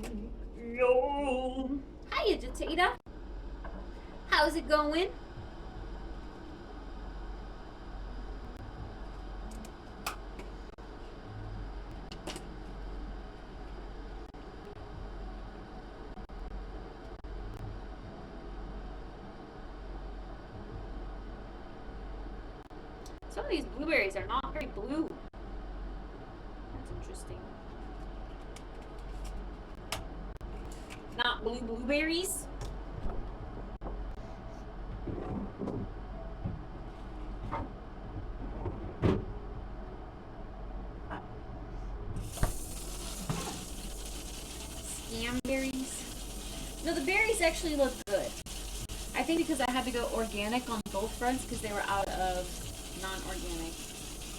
S1: yum.
S2: Hiya, Jatita. How's it going? Some of these blueberries are not very blue. That's interesting. Not blue blueberries? Scam berries? No, the berries actually look good. I think because I had to go organic on both fronts because they were out of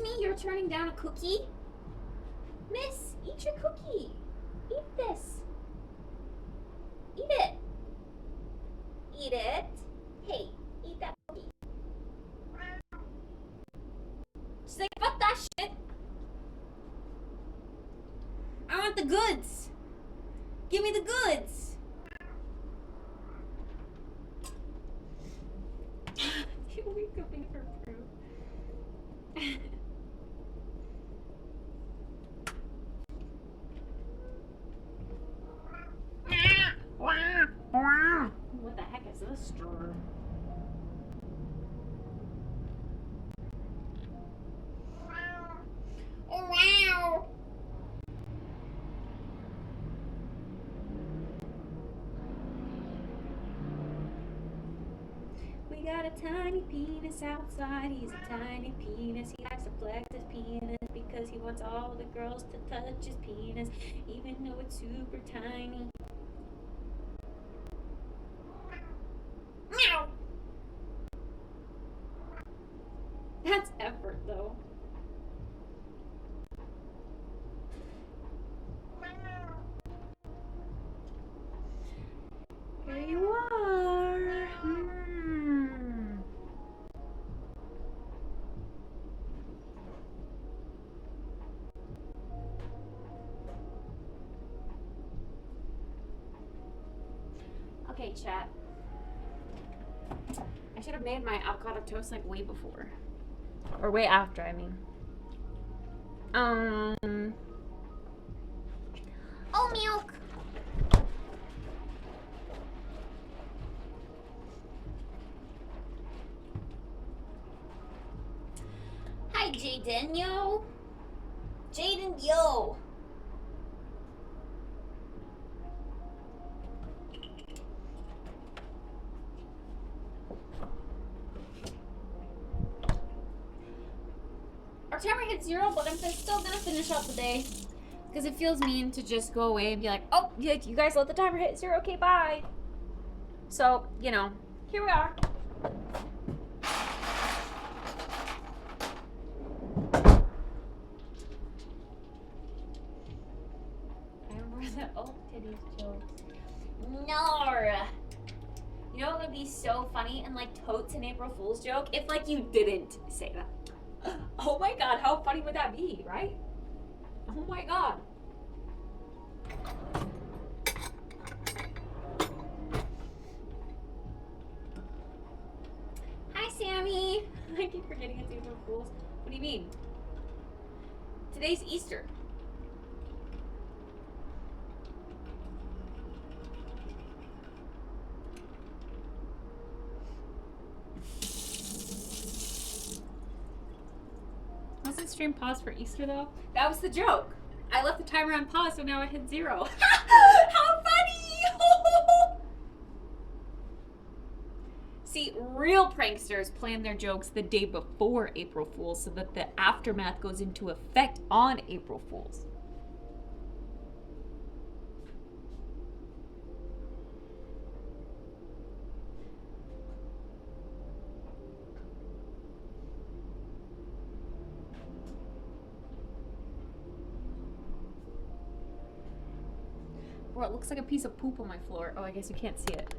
S2: Excuse me, you're turning down a cookie? Miss, eat your cookie. Eat this. Eat it. Eat it. Hey, eat that cookie. She's like, fuck that shit. I want the goods. Give me the goods. You wake up in her proof. What the heck is this store? Wow. We got a tiny penis outside. He's a tiny penis. He likes to flex his penis because he wants all the girls to touch his penis, even though it's super tiny. Meow. That's effort, though. Here you are. Okay, chat. I should have made my avocado toast like way before. Or way after, I mean. Oh, milk. Hi, Jaden, yo. Jaden, yo. Our timer hit 0, but I'm still gonna finish out the day. Because it feels mean to just go away and be like, oh, yeah, you guys let the timer hit 0, okay, bye. So, you know, here we are. I remember that old titties joke. No. You know what would be so funny and like totes an April Fool's joke? If like you didn't say that. Oh my god, how funny would that be, right? Oh my god. Hi, Sammy. I keep forgetting it's April Fool's. What do you mean? Today's Easter. Wasn't stream paused for Easter though? That was the joke. I left the timer on pause, so now it hit 0. How funny! See, real pranksters plan their jokes the day before April Fool's so that the aftermath goes into effect on April Fool's. Bro, it looks like a piece of poop on my floor. Oh, I guess you can't see it.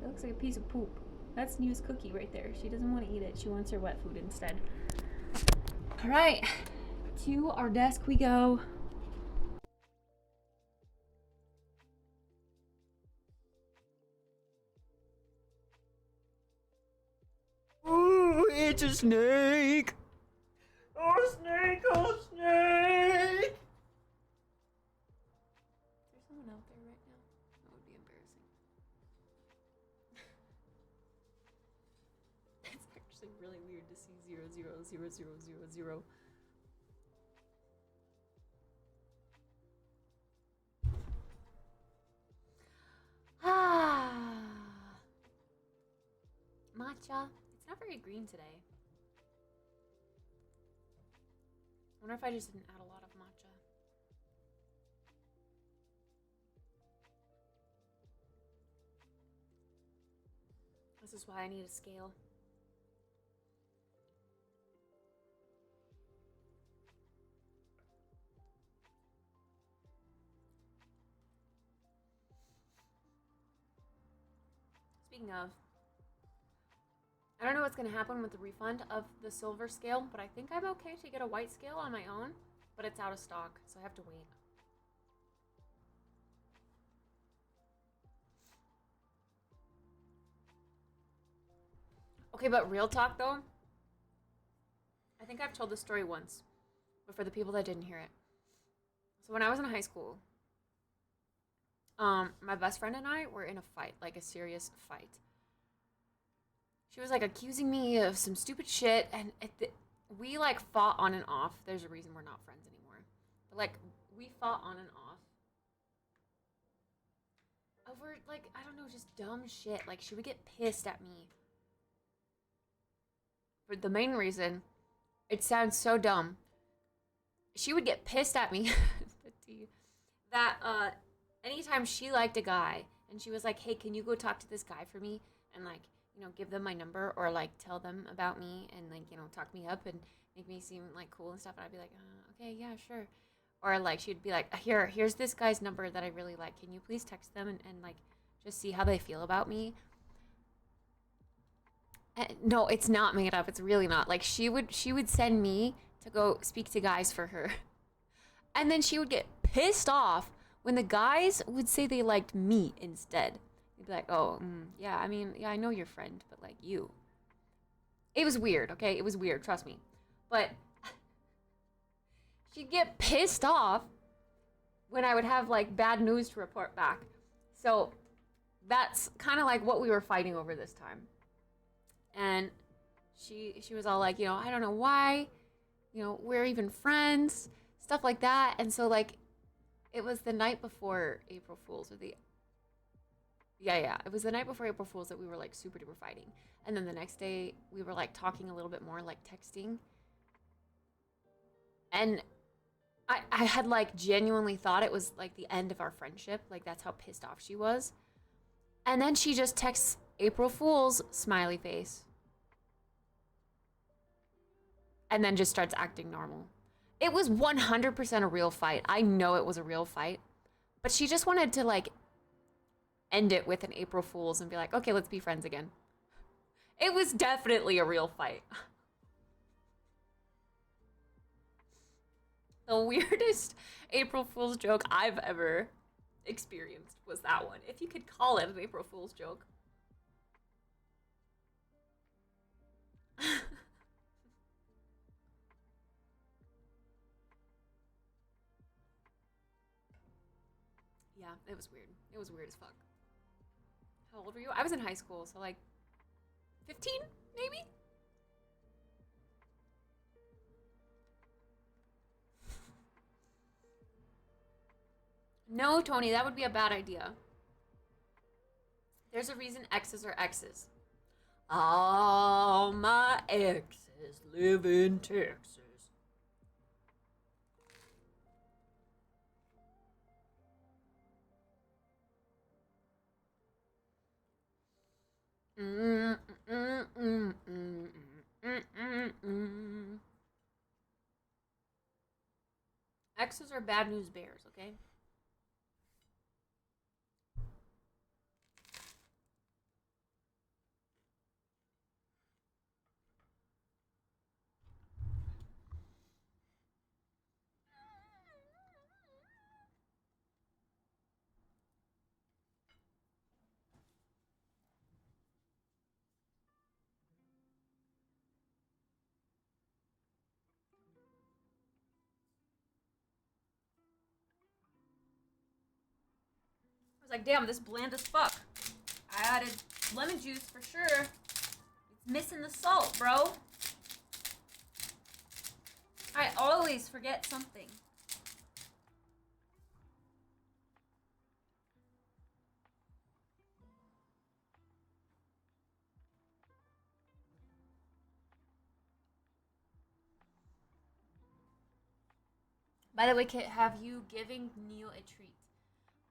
S2: It looks like a piece of poop. That's New's cookie right there. She doesn't want to eat it. She wants her wet food instead. All right, to our desk we go.
S3: Ooh, it's a snake! Oh, snake! Oh, snake!
S2: Is there someone out there right now? That would be embarrassing. It's actually really weird to see 0, 0, 0, 0, 0, 0. Ah. Matcha. It's not very green today. I wonder if I just didn't add a lot of matcha. This is why I need a scale. Speaking of, I don't know what's gonna happen with the refund of the silver scale, but I think I'm okay to get a white scale on my own, but it's out of stock, so I have to wait. Okay, but real talk though, I think I've told this story once, but for the people that didn't hear it. So when I was in high school, my best friend and I were in a fight, like a serious fight. She was like accusing me of some stupid shit, and we like fought on and off. There's a reason we're not friends anymore. But like we fought on and off over like, I don't know, just dumb shit. Like she would get pissed at me. For the main reason, it sounds so dumb. She would get pissed at me that anytime she liked a guy and she was like, hey, can you go talk to this guy for me and like, you know, give them my number or like tell them about me and like, you know, talk me up and make me seem like cool and stuff. And I'd be like, okay, yeah, sure. Or like she'd be like, here's this guy's number that I really like. Can you please text them and like just see how they feel about me? No, it's not made up. It's really not. Like she would send me to go speak to guys for her. And then she would get pissed off when the guys would say they liked me instead. They'd be like, oh, yeah, I mean, yeah, I know your friend, but like you. It was weird, okay? It was weird, trust me. But she'd get pissed off when I would have like bad news to report back. So that's kind of like what we were fighting over this time. And she was all like, you know, I don't know why, you know, we're even friends, stuff like that. And so like, it was the night before April Fool's, or it was the night before April Fool's that we were like super duper fighting. And then the next day we were like talking a little bit more, like texting. And I had like genuinely thought it was like the end of our friendship. Like that's how pissed off she was. And then she just texts April Fool's smiley face. And then just starts acting normal. It was 100% a real fight. I know it was a real fight. But she just wanted to like end it with an April Fool's and be like, okay, let's be friends again. It was definitely a real fight. The weirdest April Fool's joke I've ever experienced was that one. If you could call it an April Fool's joke. Yeah, it was weird. It was weird as fuck. How old were you? I was in high school, so like 15, maybe? No, Tony, that would be a bad idea. There's a reason exes are exes. All my exes live in Texas. Exes are bad news bears, okay? I was like, damn, this bland as fuck. I added lemon juice for sure. It's missing the salt, bro. I always forget something. By the way, Kit, have you given Neil a treat?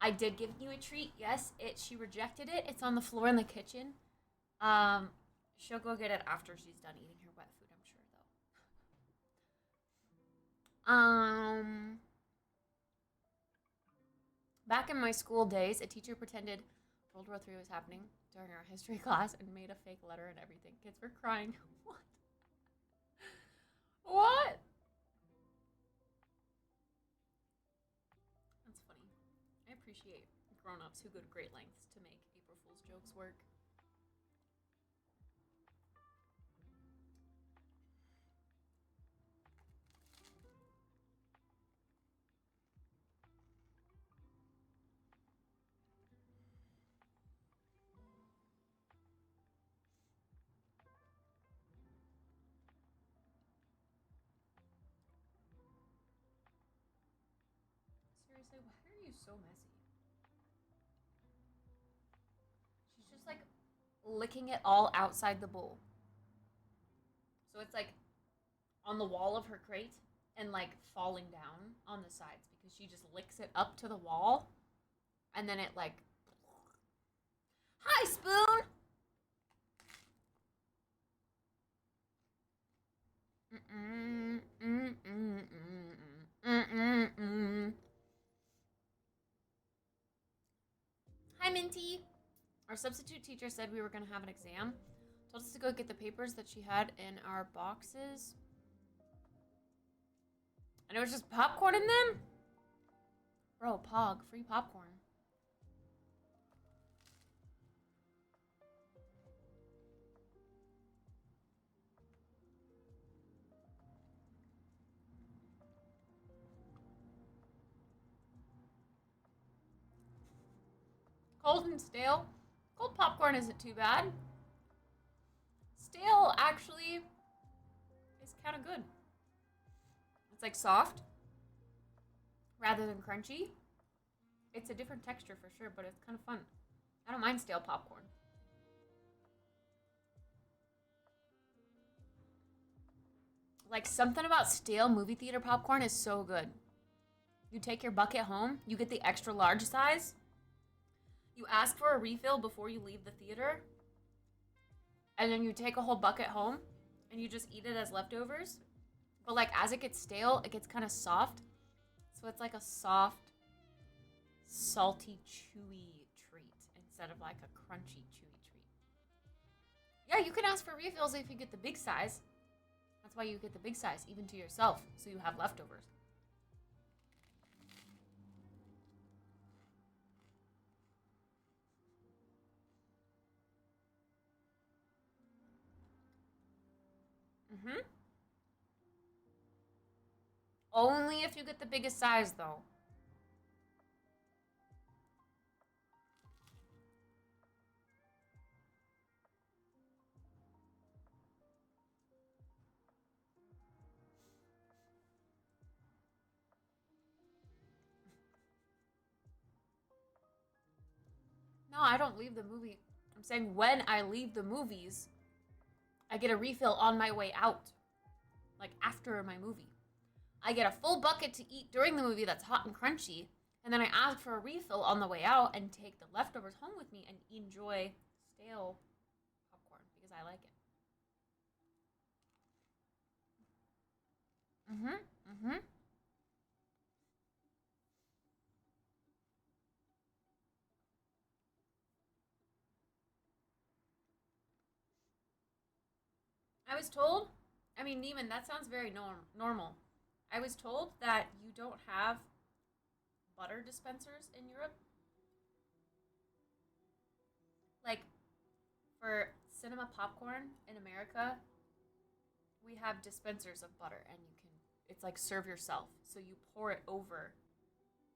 S2: I did give you a treat. Yes, she rejected it. It's on the floor in the kitchen. She'll go get it after she's done eating her wet food, I'm sure, though. Back in my school days, a teacher pretended World War III was happening during our history class and made a fake letter and everything. Kids were crying. What? What? That's funny. I appreciate grown-ups who go to great lengths to make April Fool's jokes work. Seriously, why are you so messy? She's just like licking it all outside the bowl. So it's like on the wall of her crate and like falling down on the sides because she just licks it up to the wall and then it like, hi, spoon! Hi, Minty. Our substitute teacher said we were going to have an exam. Told us to go get the papers that she had in our boxes. And it was just popcorn in them? Bro, Pog, free popcorn. Cold and stale. Cold popcorn isn't too bad. Stale actually is kind of good. It's like soft rather than crunchy. It's a different texture for sure, but it's kind of fun. I don't mind stale popcorn. Like something about stale movie theater popcorn is so good. You take your bucket home, you get the extra large size. You ask for a refill before you leave the theater. And then you take a whole bucket home and you just eat it as leftovers. But like as it gets stale, it gets kind of soft. So it's like a soft, salty, chewy treat instead of like a crunchy, chewy treat. Yeah, you can ask for refills if you get the big size. That's why you get the big size, even to yourself, so you have leftovers. Only if you get the biggest size, though. No, I don't leave the movie. I'm saying when I leave the movies, I get a refill on my way out. Like after my movie. I get a full bucket to eat during the movie that's hot and crunchy, and then I ask for a refill on the way out and take the leftovers home with me and enjoy stale popcorn because I like it. I was told, I mean, Neiman, that sounds very normal. I was told that you don't have butter dispensers in Europe. Like, for cinema popcorn in America, we have dispensers of butter, and you can, it's like serve yourself. So you pour it over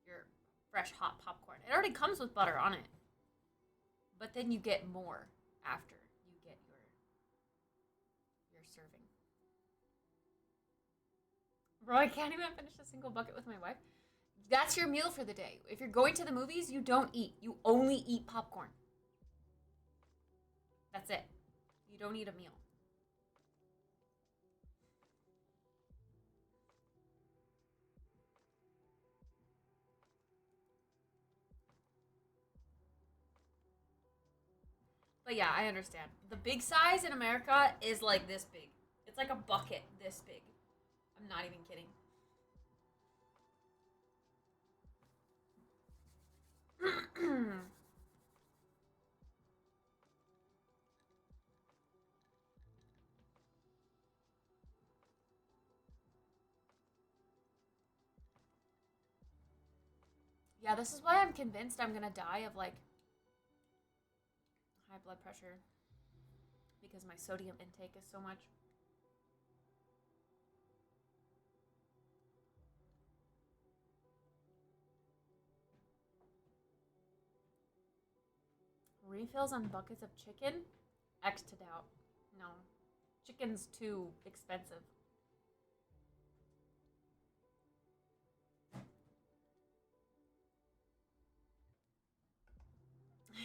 S2: your fresh hot popcorn. It already comes with butter on it. But then you get more after you get your serving. Bro, I can't even finish a single bucket with my wife. That's your meal for the day. If you're going to the movies, you don't eat. You only eat popcorn. That's it. You don't eat a meal. But yeah, I understand. The big size in America is like this big. It's like a bucket this big. I'm not even kidding. Yeah, this is why I'm convinced I'm gonna die of like high blood pressure because my sodium intake is so much. Refills on buckets of chicken? X to doubt. No. Chicken's too expensive.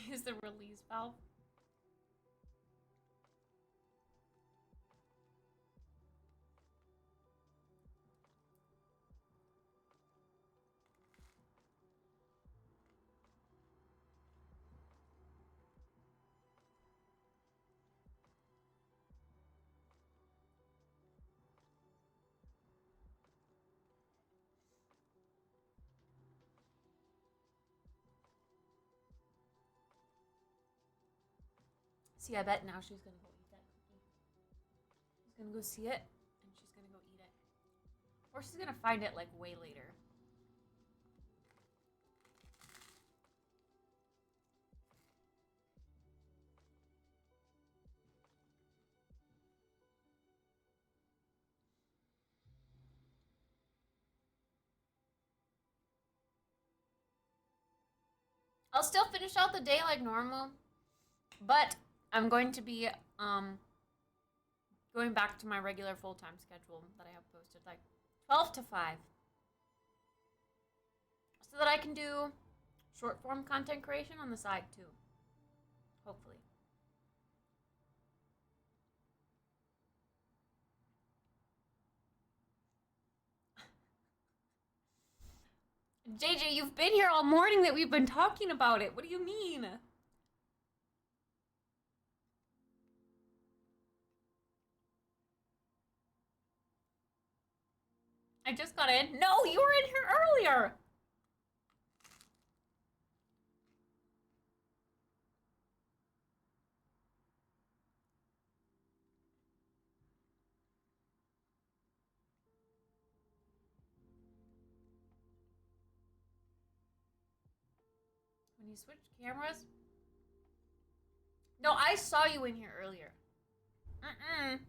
S2: Use the release valve. See, I bet now she's gonna go eat that cookie. She's gonna go see it, and she's gonna go eat it. Or she's gonna find it, like, way later. I'll still finish out the day like normal, but I'm going to be going back to my regular full-time schedule that I have posted, like 12 to 5. So that I can do short-form content creation on the side too. Hopefully. JJ, you've been here all morning that we've been talking about it. What do you mean? I just got in. No, you were in here earlier. When you switch cameras? No, I saw you in here earlier. Mm-mm.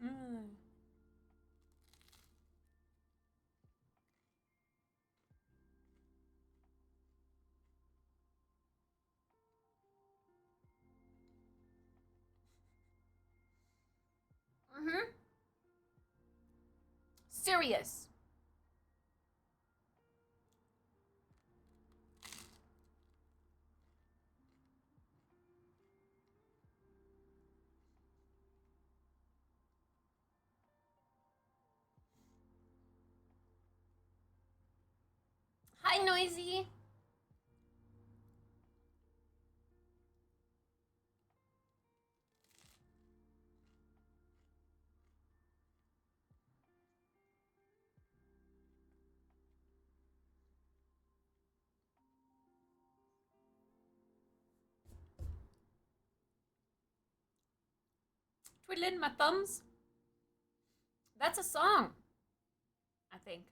S2: Mm. Mm-hmm. Serious. Hi, Noisy. Twiddling my thumbs. That's a song, I think,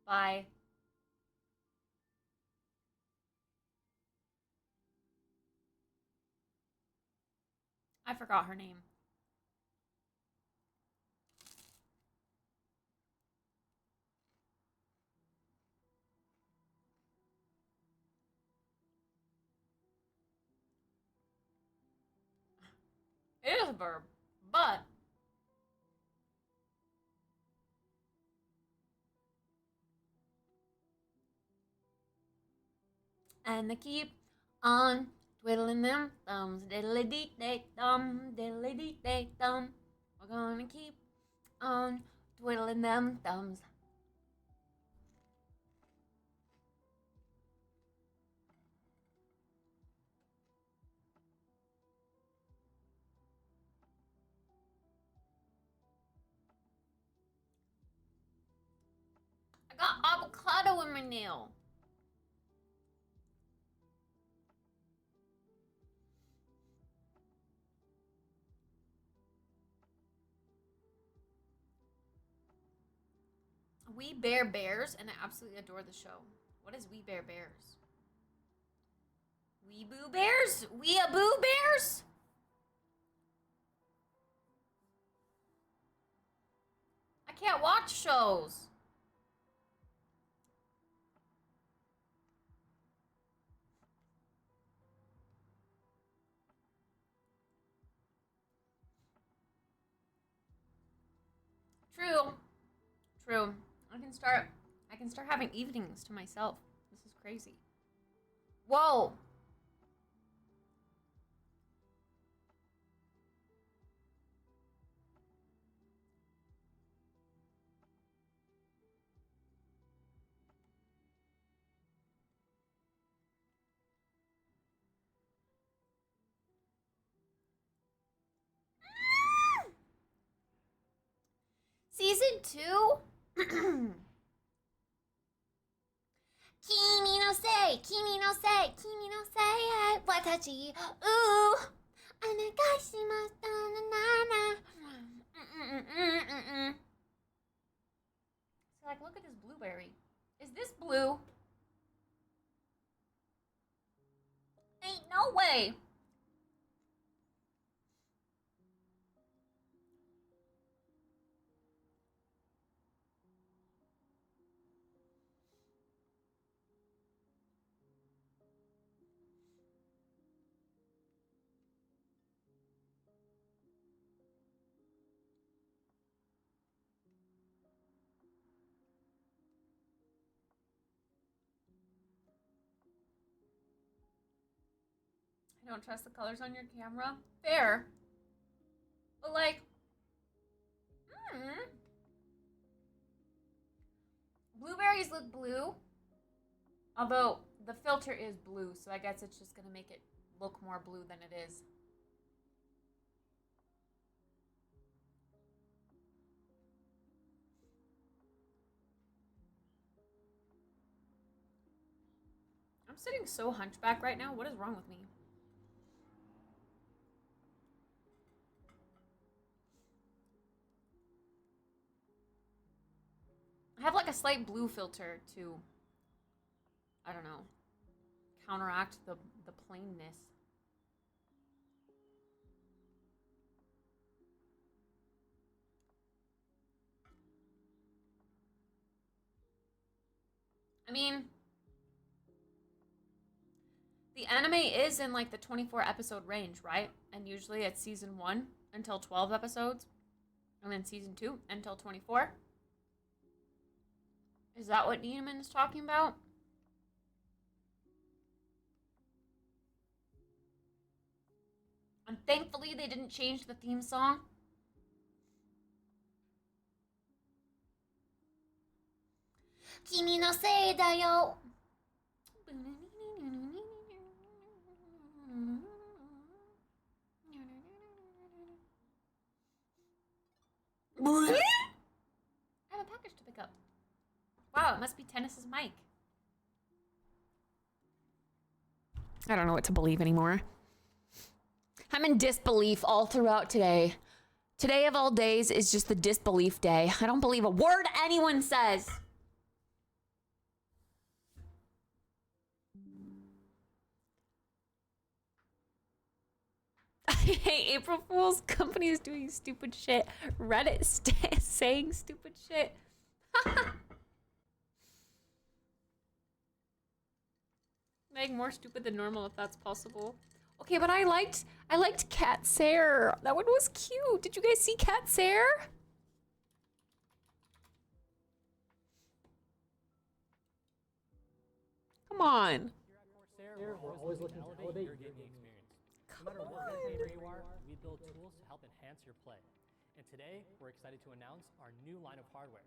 S2: by I forgot her name. It is a verb, but and they keep on twiddling them thumbs, diddly dee day thumb, diddly dee day thumb. We're gonna keep on twiddling them thumbs. I got avocado in my nail. We Bear Bears, and I absolutely adore the show. What is We Bear Bears? We Boo Bears? We a Boo Bears? I can't watch shows. True. True. I can start having evenings to myself. This is crazy. Whoa. Season 2? Kimi no sei, kimi no sei, kimi no sei, watashi, ooh, onegaishimashita, na na. So like, look at this blueberry. Is this blue? Ain't no way. I don't trust the colors on your camera. Fair. But like, blueberries look blue. Although the filter is blue, so I guess it's just gonna make it look more blue than it is. I'm sitting so hunchback right now. What is wrong with me? I have like a slight blue filter to, I don't know, counteract the plainness. I mean, the anime is in like the 24 episode range, right? And usually it's season 1 until 12 episodes, and then season 2 until 24. Is that what Neiman is talking about? And thankfully they didn't change the theme song. Kimi no sei da yo. I have a package to pick up. Wow, it must be Tennis's mic. I don't know what to believe anymore. I'm in disbelief all throughout today. Today of all days is just the disbelief day. I don't believe a word anyone says. I hate April Fools. Companies doing stupid shit. Reddit saying stupid shit. Make more stupid than normal if that's possible.
S4: Okay, but I liked Cat's hair. That one was cute. Did you guys see Cat's hair? Come on.
S5: We're always looking to elevate your gaming experience. No matter what kind of gamer you are, we build tools to help enhance your play. And today, we're excited to announce our new line of hardware.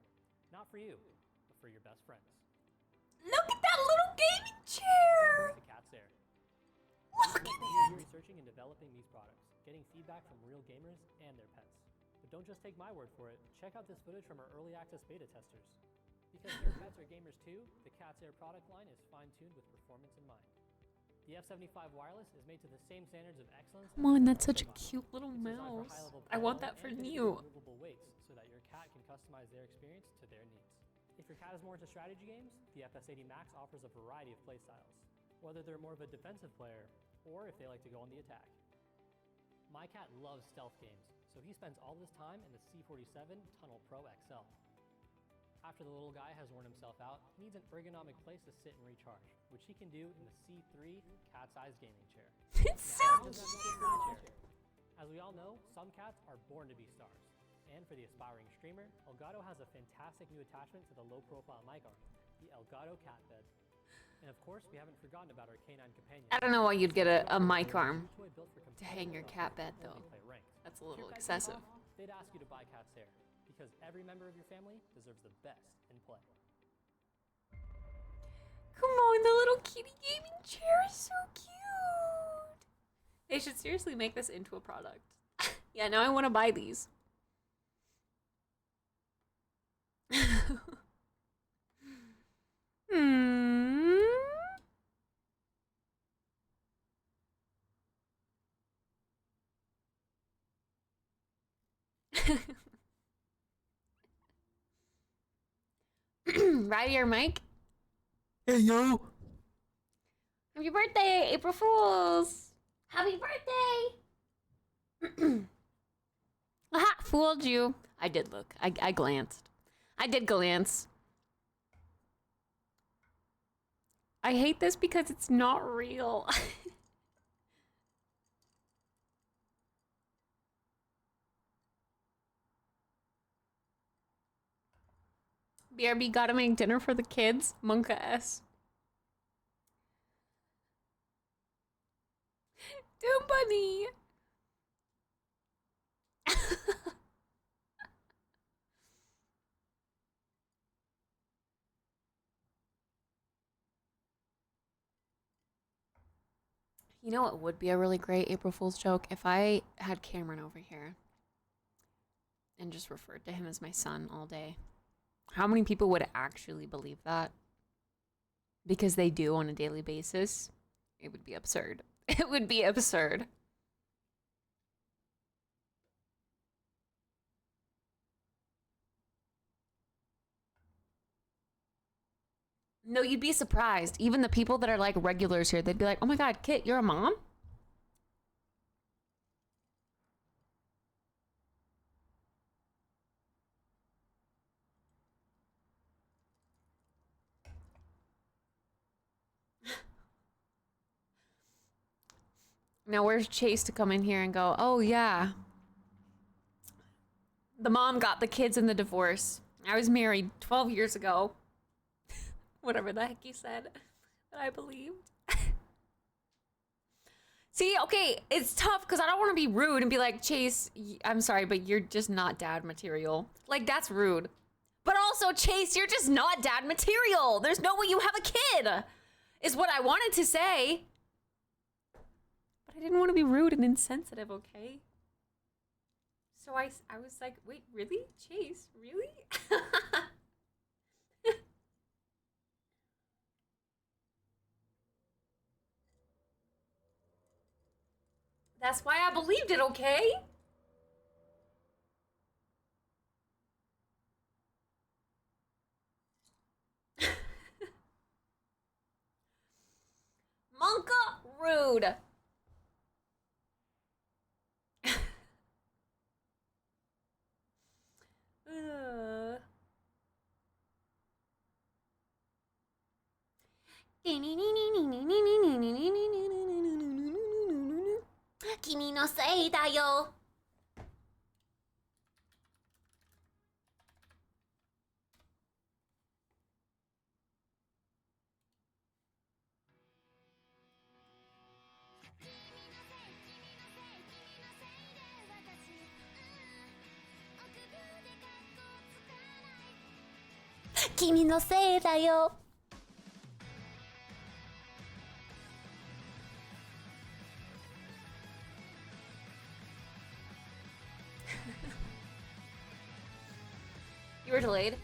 S5: Not for you, but for your best friends.
S4: Look at that little gaming chair.
S5: The Cat's Air.
S4: Look at it.
S5: Researching and developing these products, getting feedback from real gamers and their pets. But don't just take my word for it. Check out this footage from our early access beta testers. Because your pets are gamers too, the Cat's Air product line is fine-tuned with performance in mind. The F75 wireless is made to the same standards of excellence.
S4: Come on, that's such a cute little mouse. I want that for Newt.
S5: Movable weights so that your cat can customize their experience to their needs. If your cat is more into strategy games, the FS80 Max offers a variety of playstyles, whether they're more of a defensive player or if they like to go on the attack. My cat loves stealth games, so he spends all his time in the C47 Tunnel Pro XL. After the little guy has worn himself out, he needs an ergonomic place to sit and recharge, which he can do in the C3 cat-sized gaming chair.
S4: It's so cute.
S5: As we all know, some cats are born to be stars. And for the aspiring streamer, Elgato has a fantastic new attachment to the low-profile mic arm, the Elgato Cat Bed. And of course, we haven't forgotten about our canine companion.
S4: I don't know why you'd get a mic arm to hang your cat bed though. That's a little excessive.
S5: They'd ask you to buy Cat's Hair, because every member of your family deserves the best in play.
S4: Come on, the little kitty gaming chair is so cute. They should seriously make this into a product. Yeah, now I want to buy these. Right here, Mike.
S3: Hey, yo!
S4: Happy birthday, April Fools! Happy birthday! Aha, fooled you. I did look. I glanced. I did glance. I hate this because it's not real. BRB gotta make dinner for the kids. Monka S. Doom Bunny! You know what would be a really great April Fool's joke? If I had Cameron over here and just referred to him as my son all day. How many people would actually believe that? Because they do on a daily basis. It would be absurd. It would be absurd. No, you'd be surprised. Even the people that are like regulars here, they'd be like, oh my God, Kit, you're a mom? Now where's Chase to come in here and go, oh yeah. The mom got the kids in the divorce. I was married 12 years ago. Whatever the heck he said that I believed. See, okay, it's tough because I don't want to be rude and be like, Chase, I'm sorry, but you're just not dad material. Like, that's rude. But also, Chase, you're just not dad material. There's no way you have a kid, is what I wanted to say. But I didn't want to be rude and insensitive, okay? So I was like, wait, really? Chase, really? That's why I believed it, okay? Monka, rude. Kimi no sei da yo. Kimi no sei da yo. You were delayed.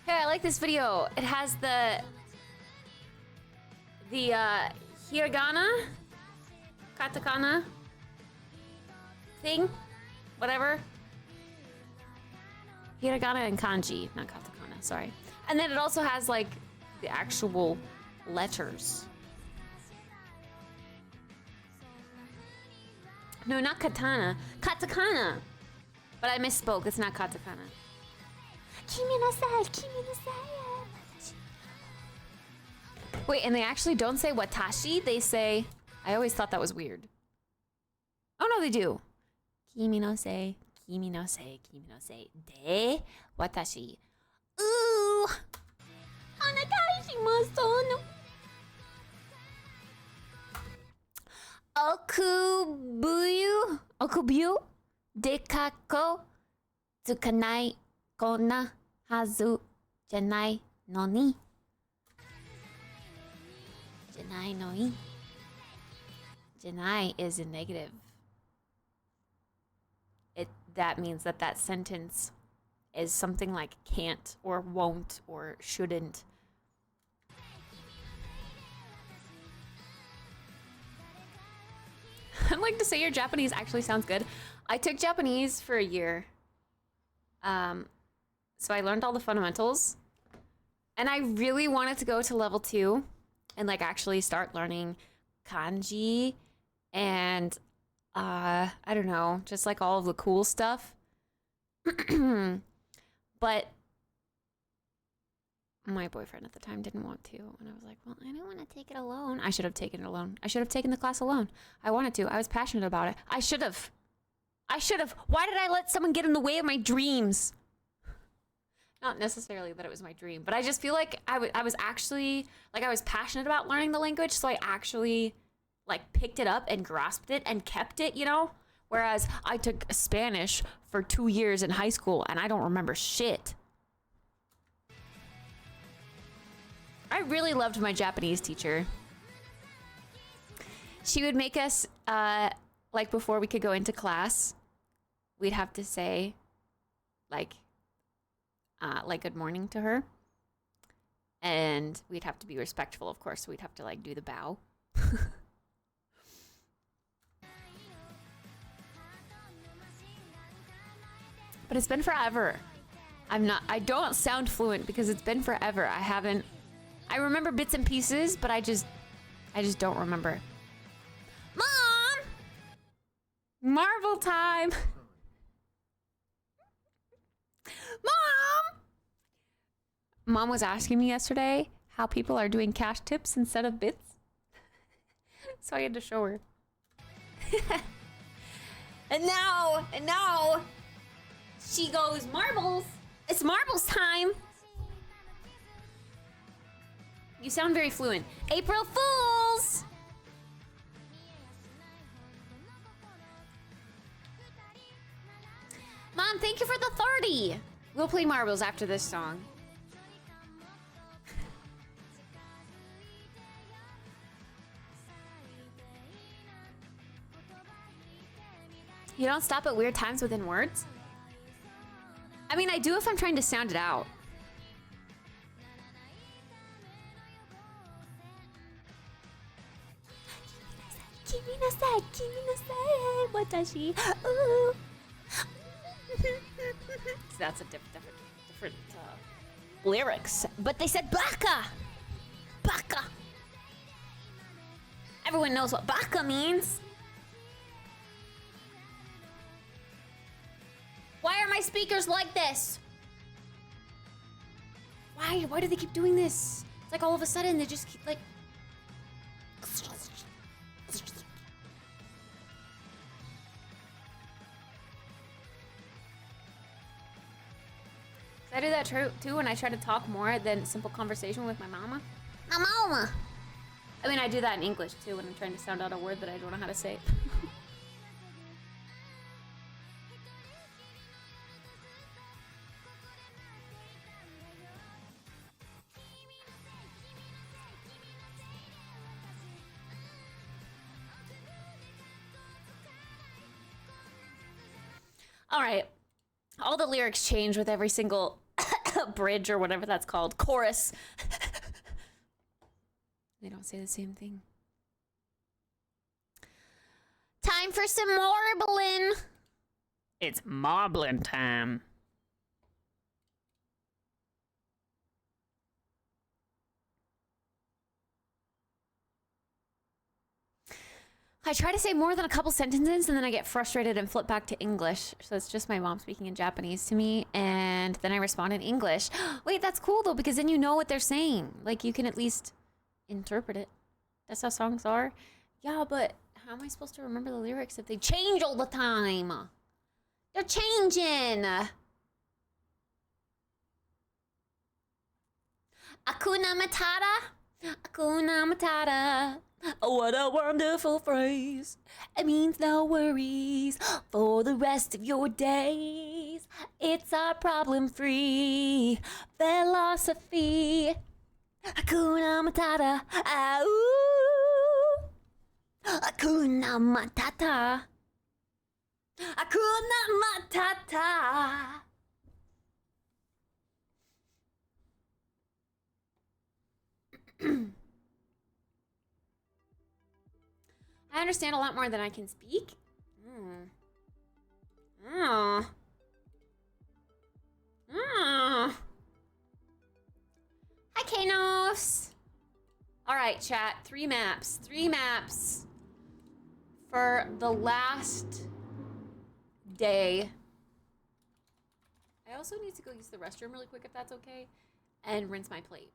S4: Hey, I like this video. It has the hiragana, katakana thing, whatever. Hiragana and kanji, not katakana, sorry. And then it also has like the actual letters. No, not katana, katakana. But I misspoke, it's not katakana. Kimi no sai, kimi no sai. Wait, and they actually don't say watashi, they say... I always thought that was weird. Oh no, they do. Kimi no sei, kimi no sei, kimi no sei. De watashi. Ooh! Onagai shimasu no. Okubuyu dekako tsukanai kona hazu janai no ni. Janai no i. Janai is a negative. That means that sentence is something like can't or won't or shouldn't. I'd like to say your Japanese actually sounds good. I took Japanese for a year. So I learned all the fundamentals. And I really wanted to go to level 2 and like actually start learning kanji and I don't know, just like all of the cool stuff. But my boyfriend at the time didn't want to. And I was like, well, I don't want to take it alone. I should have taken it alone. I should have taken the class alone. I wanted to. I was passionate about it. I should have. Why did I let someone get in the way of my dreams? Not necessarily that it was my dream, but I just feel like I was actually, like I was passionate about learning the language. So I actually like picked it up and grasped it and kept it, you know? Whereas I took Spanish for 2 years in high school and I don't remember shit. I really loved my Japanese teacher. She would make us, like before we could go into class, we'd have to say like good morning to her. And we'd have to be respectful, of course. So we'd have to like do the bow. But it's been forever. I don't sound fluent because it's been forever. I remember bits and pieces, but I just don't remember. Mom! Marvel time! Mom! Mom was asking me yesterday how people are doing cash tips instead of bits. So I had to show her. And now, she goes, marbles! It's marbles time! You sound very fluent. April Fools! Mom, thank you for the 30! We'll play marbles after this song. You don't stop at weird times within words? I mean, I do if I'm trying to sound it out. Watashi. Ooh. So that's a different lyrics. But they said baka! Baka! Everyone knows what baka means. Why are my speakers like this? Why? Why do they keep doing this? It's like all of a sudden they just keep like. I do that too when I try to talk more than simple conversation with my mama. My mama. I mean, I do that in English too when I'm trying to sound out a word that I don't know how to say. All right. All the lyrics change with every single bridge or whatever that's called. Chorus. They don't say the same thing. Time for some marbling. It's marbling time. I try to say more than a couple sentences and then I get frustrated and flip back to English. So it's just my mom speaking in Japanese to me and then I respond in English. Wait, that's cool though because then you know what they're saying. Like you can at least interpret it. That's how songs are. Yeah, but how am I supposed to remember the lyrics if they change all the time? They're changing. Hakuna Matata. Hakuna Matata. Oh, what a wonderful phrase. It means no worries for the rest of your days. It's our problem-free philosophy. Hakuna Matata. Ow. Hakuna Matata. Hakuna Matata. I understand a lot more than I can speak. Hi, Kanos. All right, chat. 3 maps. 3 maps for the last day. I also need to go use the restroom really quick, if that's okay, and rinse my plate.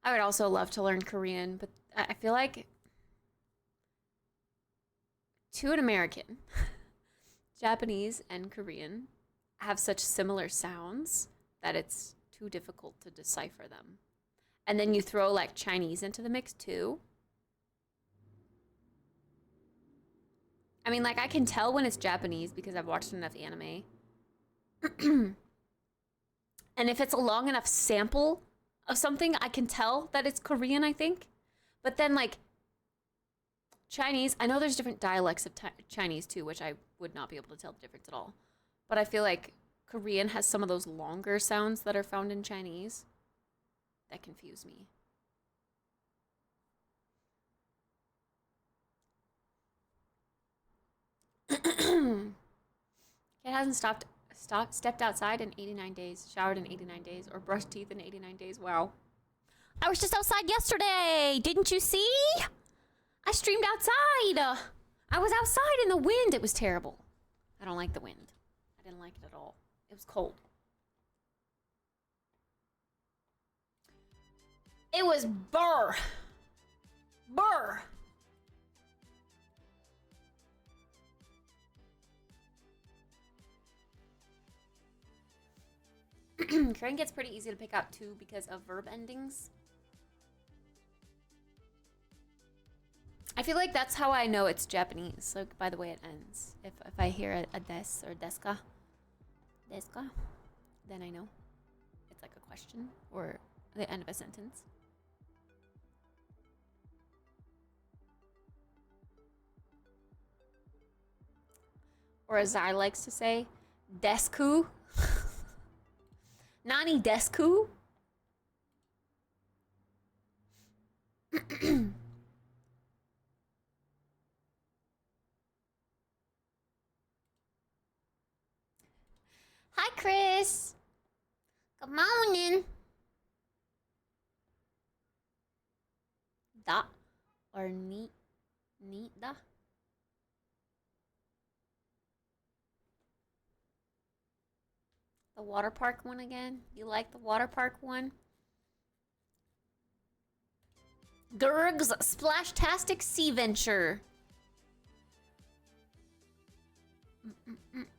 S4: I would also love to learn Korean, but I feel like to an American, Japanese and Korean have such similar sounds that it's too difficult to decipher them. And then you throw like Chinese into the mix too. I mean, like I can tell when it's Japanese because I've watched enough anime. And if it's a long enough sample of something, I can tell that it's Korean, I think. But then, like, Chinese, I know there's different dialects of Chinese, too, which I would not be able to tell the difference at all. But I feel like Korean has some of those longer sounds that are found in Chinese that confuse me. It hasn't stepped outside in 89 days, showered in 89 days, or brushed teeth in 89 days. Wow. I was just outside yesterday. Didn't you see? I streamed outside. I was outside in the wind. It was terrible. I don't like the wind. I didn't like it at all. It was cold. It was burr. Burr. Korean gets pretty easy to pick out too because of verb endings. I feel like that's how I know it's Japanese, like by the way it ends. If I hear a des or deska, then I know it's like a question or the end of a sentence. Or as I likes to say, desku. Nani desku? Hi, Chris. Good morning. Da or ni da. The water park one again? You like the water park one? Gurg's Splashtastic Sea Venture.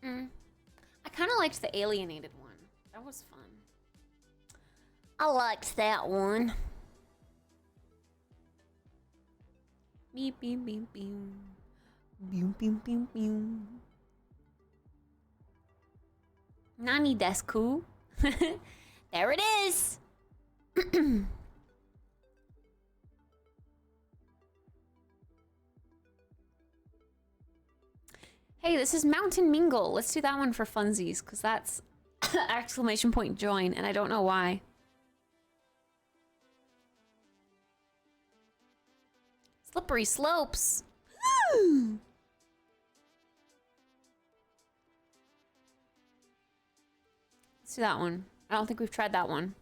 S4: I kind of liked the alienated one. That was fun. I liked that one. Beep, beep, beep, beep. Beep, beep, beep, beep. Nani desu? There it is. Hey, this is Mountain Mingle. Let's do that one for funsies, because that's exclamation point join, and I don't know why. Slippery slopes. Let's do that one. I don't think we've tried that one.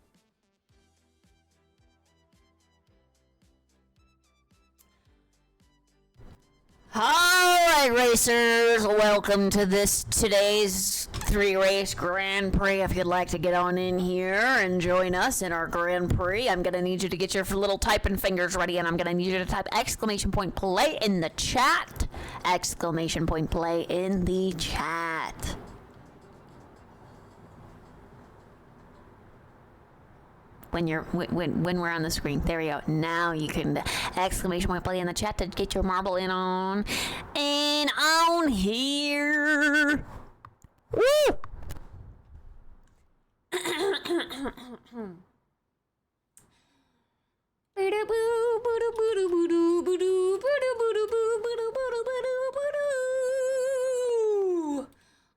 S4: Alright, racers, welcome to today's 3-race Grand Prix. If you'd like to get on in here and join us in our Grand Prix, I'm gonna need you to get your little typing fingers ready, and I'm gonna need you to type exclamation point play in the chat. Exclamation point play in the chat. When we're on the screen. There we go. Now you can exclamation point play in the chat to get your marble in on. And on here. Woo!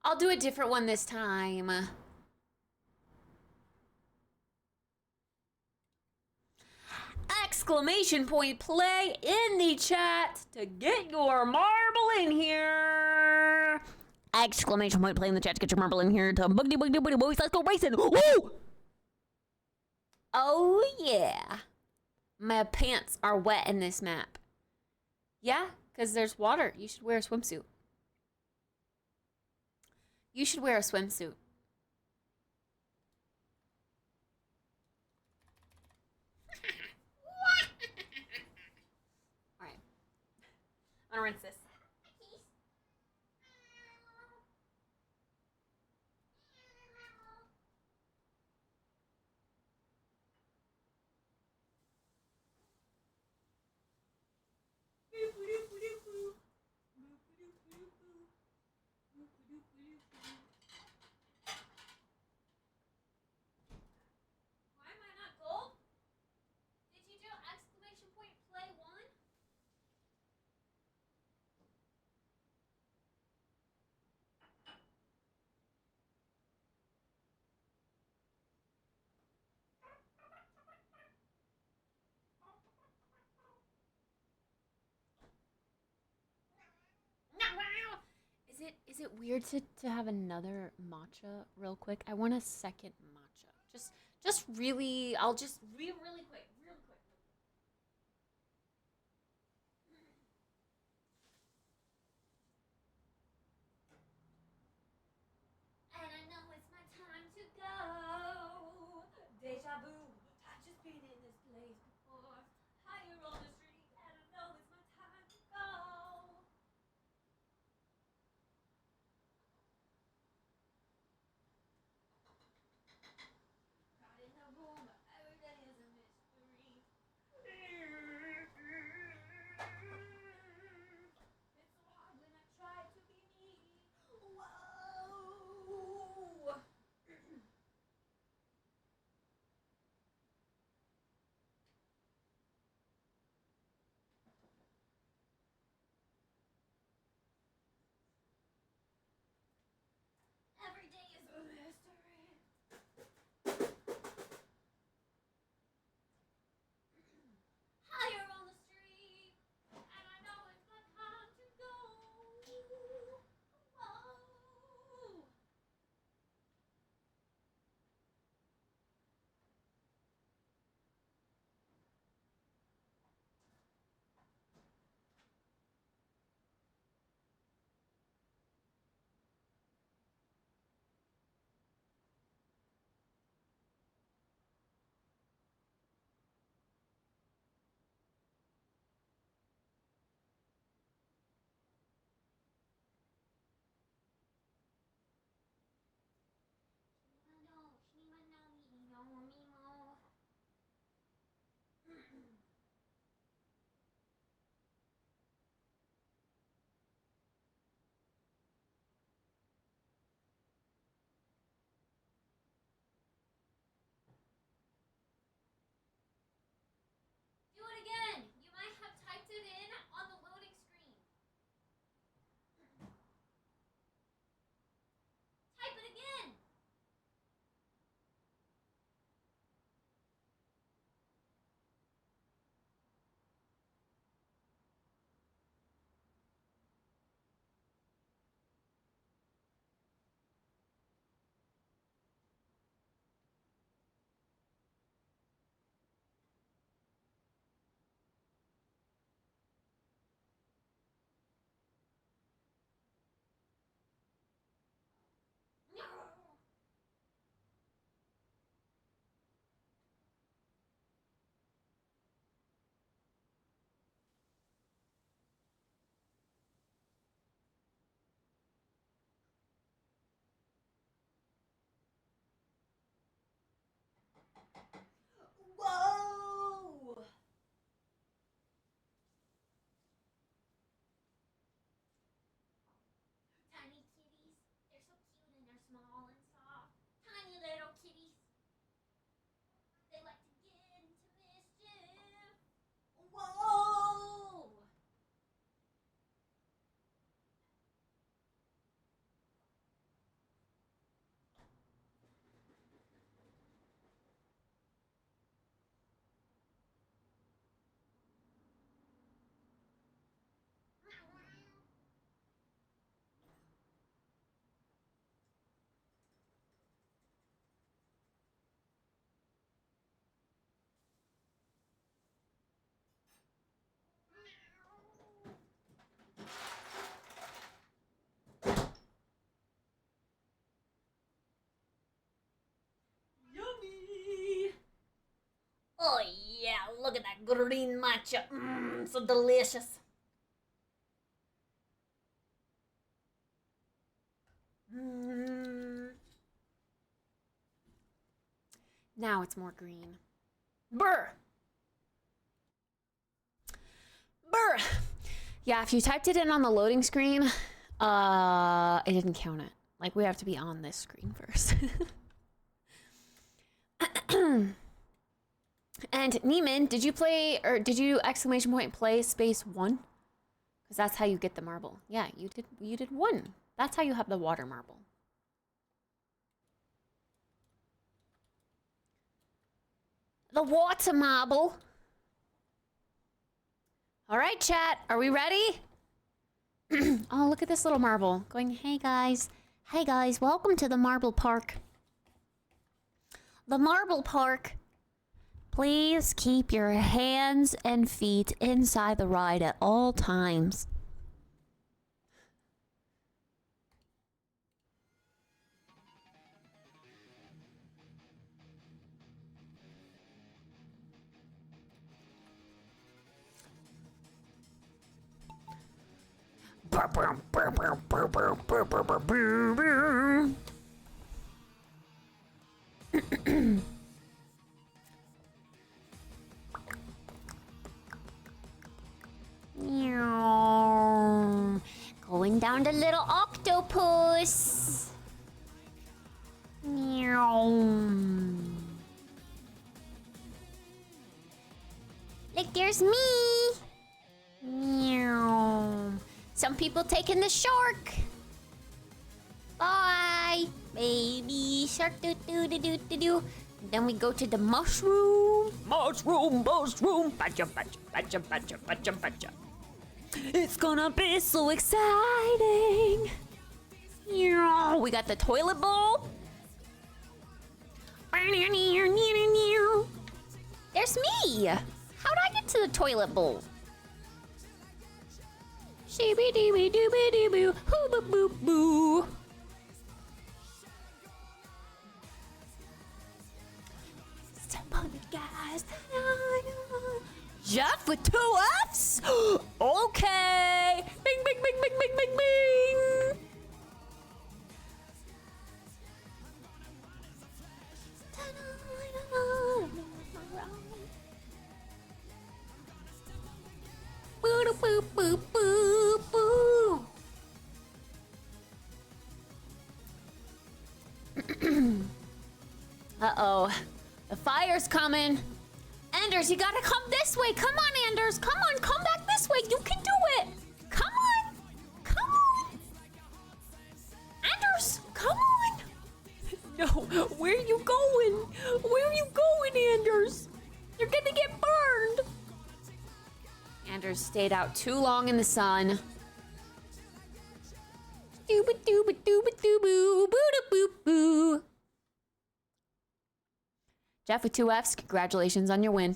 S4: I'll do a different one this time. Exclamation point play in the chat to get your marble in here. Exclamation point play in the chat to get your marble in here to boogity boogity boogity boys. Let's go racing. Woo! Oh yeah. My pants are wet in this map. Yeah, because there's water. You should wear a swimsuit. You should wear a swimsuit. I'm gonna rinse this. Why am I not gold? Did you do exclamation point play one? Is it weird to have another matcha real quick? I want a second matcha. Just really, I'll just really quick. And I know it's my time to go. Deja vu. I've just been in this place before. Higher on the street, and I know it's my time to go. Got in the room, every day is a mystery. look at that green matcha. Mmm, so delicious. Mmm. Now it's more green. Brr. Brr. Yeah, if you typed it in on the loading screen, it didn't count it. Like, we have to be on this screen first. And Neiman, did you play, or did you exclamation point play space 1? Because that's how you get the marble. Yeah, you did 1. That's how you have the water marble. The water marble. All right, chat, are we ready? Oh, look at this little marble going, hey guys, welcome to the marble park. The marble park. Please keep your hands and feet inside the ride at all times. Going down the little octopus. Look, there's me. Some people taking the shark. Bye, baby shark. Do do do do do do. Then we go to the mushroom. Mushroom. Bacha, bacha, bacha, bacha, bacha, bacha. It's gonna be so exciting. We got the toilet bowl. There's me. How'd I get to the toilet bowl? Sheeby dooby dooby doo hoo boo boo boo. Step on it, guys. Jeff with 2 Fs? Okay. Bing, bing, bing, bing, bing, bing, bing. Boo, boo, boo, boo, boo. Uh-oh. The fire's coming. Anders, you gotta come this way. Come on, Anders. Come on, come back this way. You can do it. Come on. Come on. Anders, come on. No, where are you going? Where are you going, Anders? You're gonna get burned. Anders stayed out too long in the sun. Dooba dooba dooba doo boo boo boo. Jeff with 2 Fs, congratulations on your win.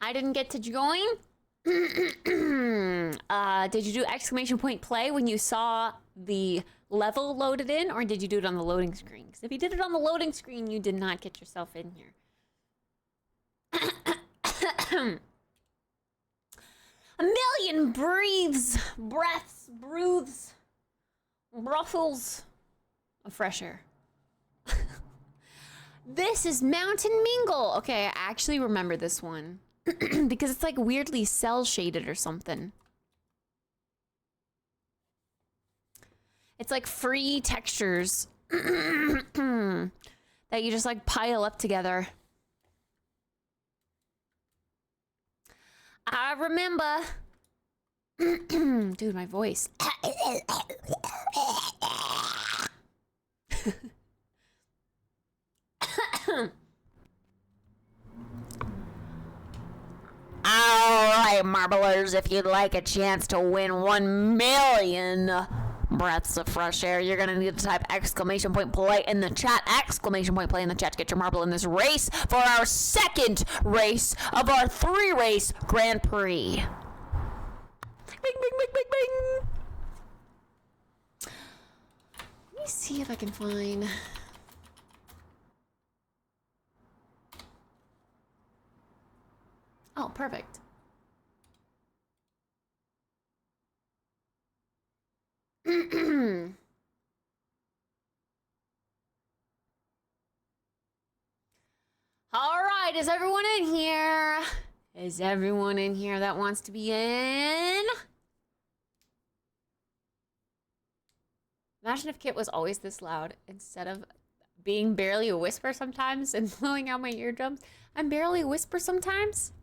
S4: I didn't get to join. Did you do exclamation point play when you saw the level loaded in, or did you do it on the loading screen? Because if you did it on the loading screen, you did not get yourself in here. A million breaths brothels of fresh air. This is Mountain Mingle. Okay, I actually remember this one because it's like weirdly cell shaded or something. It's like free textures that you just like pile up together. I remember. Dude, my voice. Alright, marblers, if you'd like a chance to win 1 million breaths of fresh air, you're gonna need to type exclamation point play in the chat. Exclamation point play in the chat to get your marble in this race for our second race of our 3-race Grand Prix. Bing, bing, bing, bing, bing. Let me see if I can find... right, is everyone in here? Is everyone in here that wants to be in? Imagine if Kit was always this loud instead of being barely a whisper sometimes and blowing out my eardrums. I'm barely a whisper sometimes.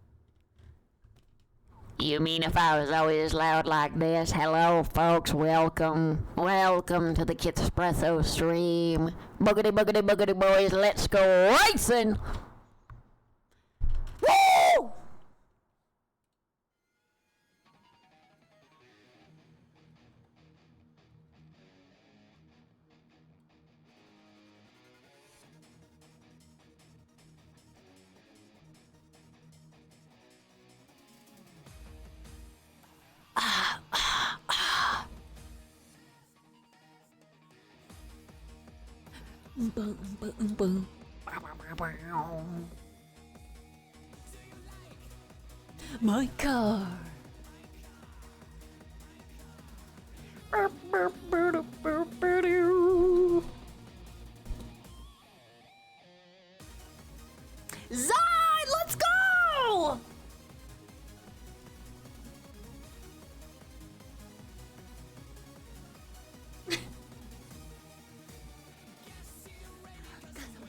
S4: You mean if I was always loud like this? Hello, folks. Welcome. Welcome to the Kittspresso stream. Boogity, boogity, boogity, boys. Let's go racing. Woo! Boom, boom, boom. My car. Zai, let's go!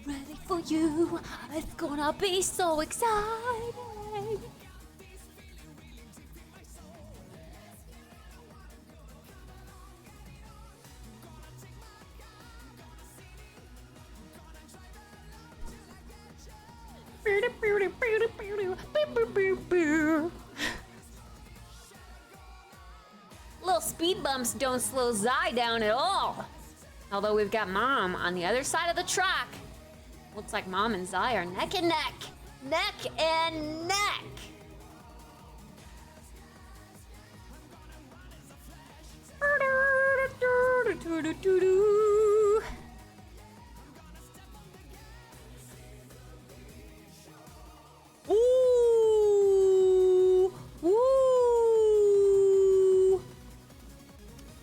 S4: Ready for you. It's gonna be so exciting. Little speed bumps don't slow Zai down at all. Although we've got Mom on the other side of the track. Looks like Mom and Zai are neck and neck. Neck and neck. Ooh. Woo.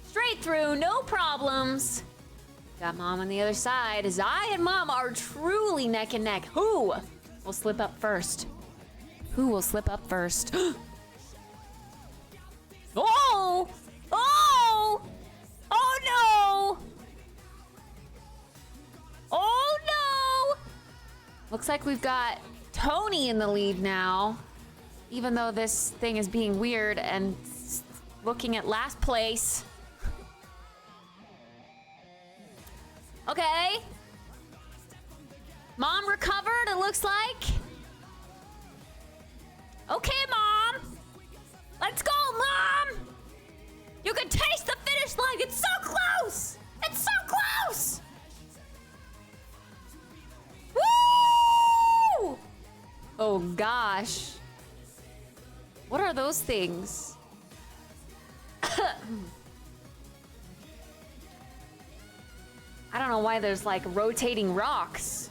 S4: Straight through, no problems. Got Mom on the other side. Zai and Mom are truly neck and neck. Who will slip up first? Who will slip up first? Oh! Oh! Oh no! Oh no! Looks like we've got Tony in the lead now. Even though this thing is being weird and looking at last place. Okay. Mom recovered, it looks like. Okay, Mom. Let's go, Mom. You can taste the finish line. It's so close. It's so close. Woo! Oh, gosh. What are those things? I don't know why there's like rotating rocks.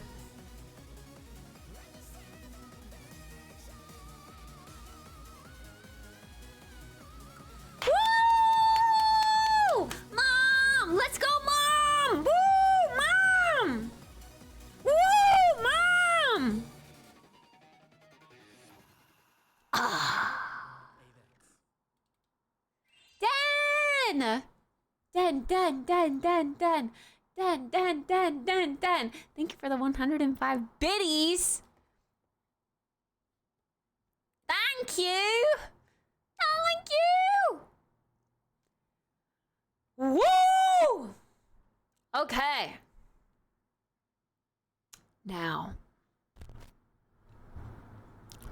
S4: Woo! Mom! Let's go, Mom! Woo! Mom! Woo! Mom! Ah. Dan! Dan. Dan. Thank you for the 105 biddies. Thank you. Thank you. Woo! Okay. Now,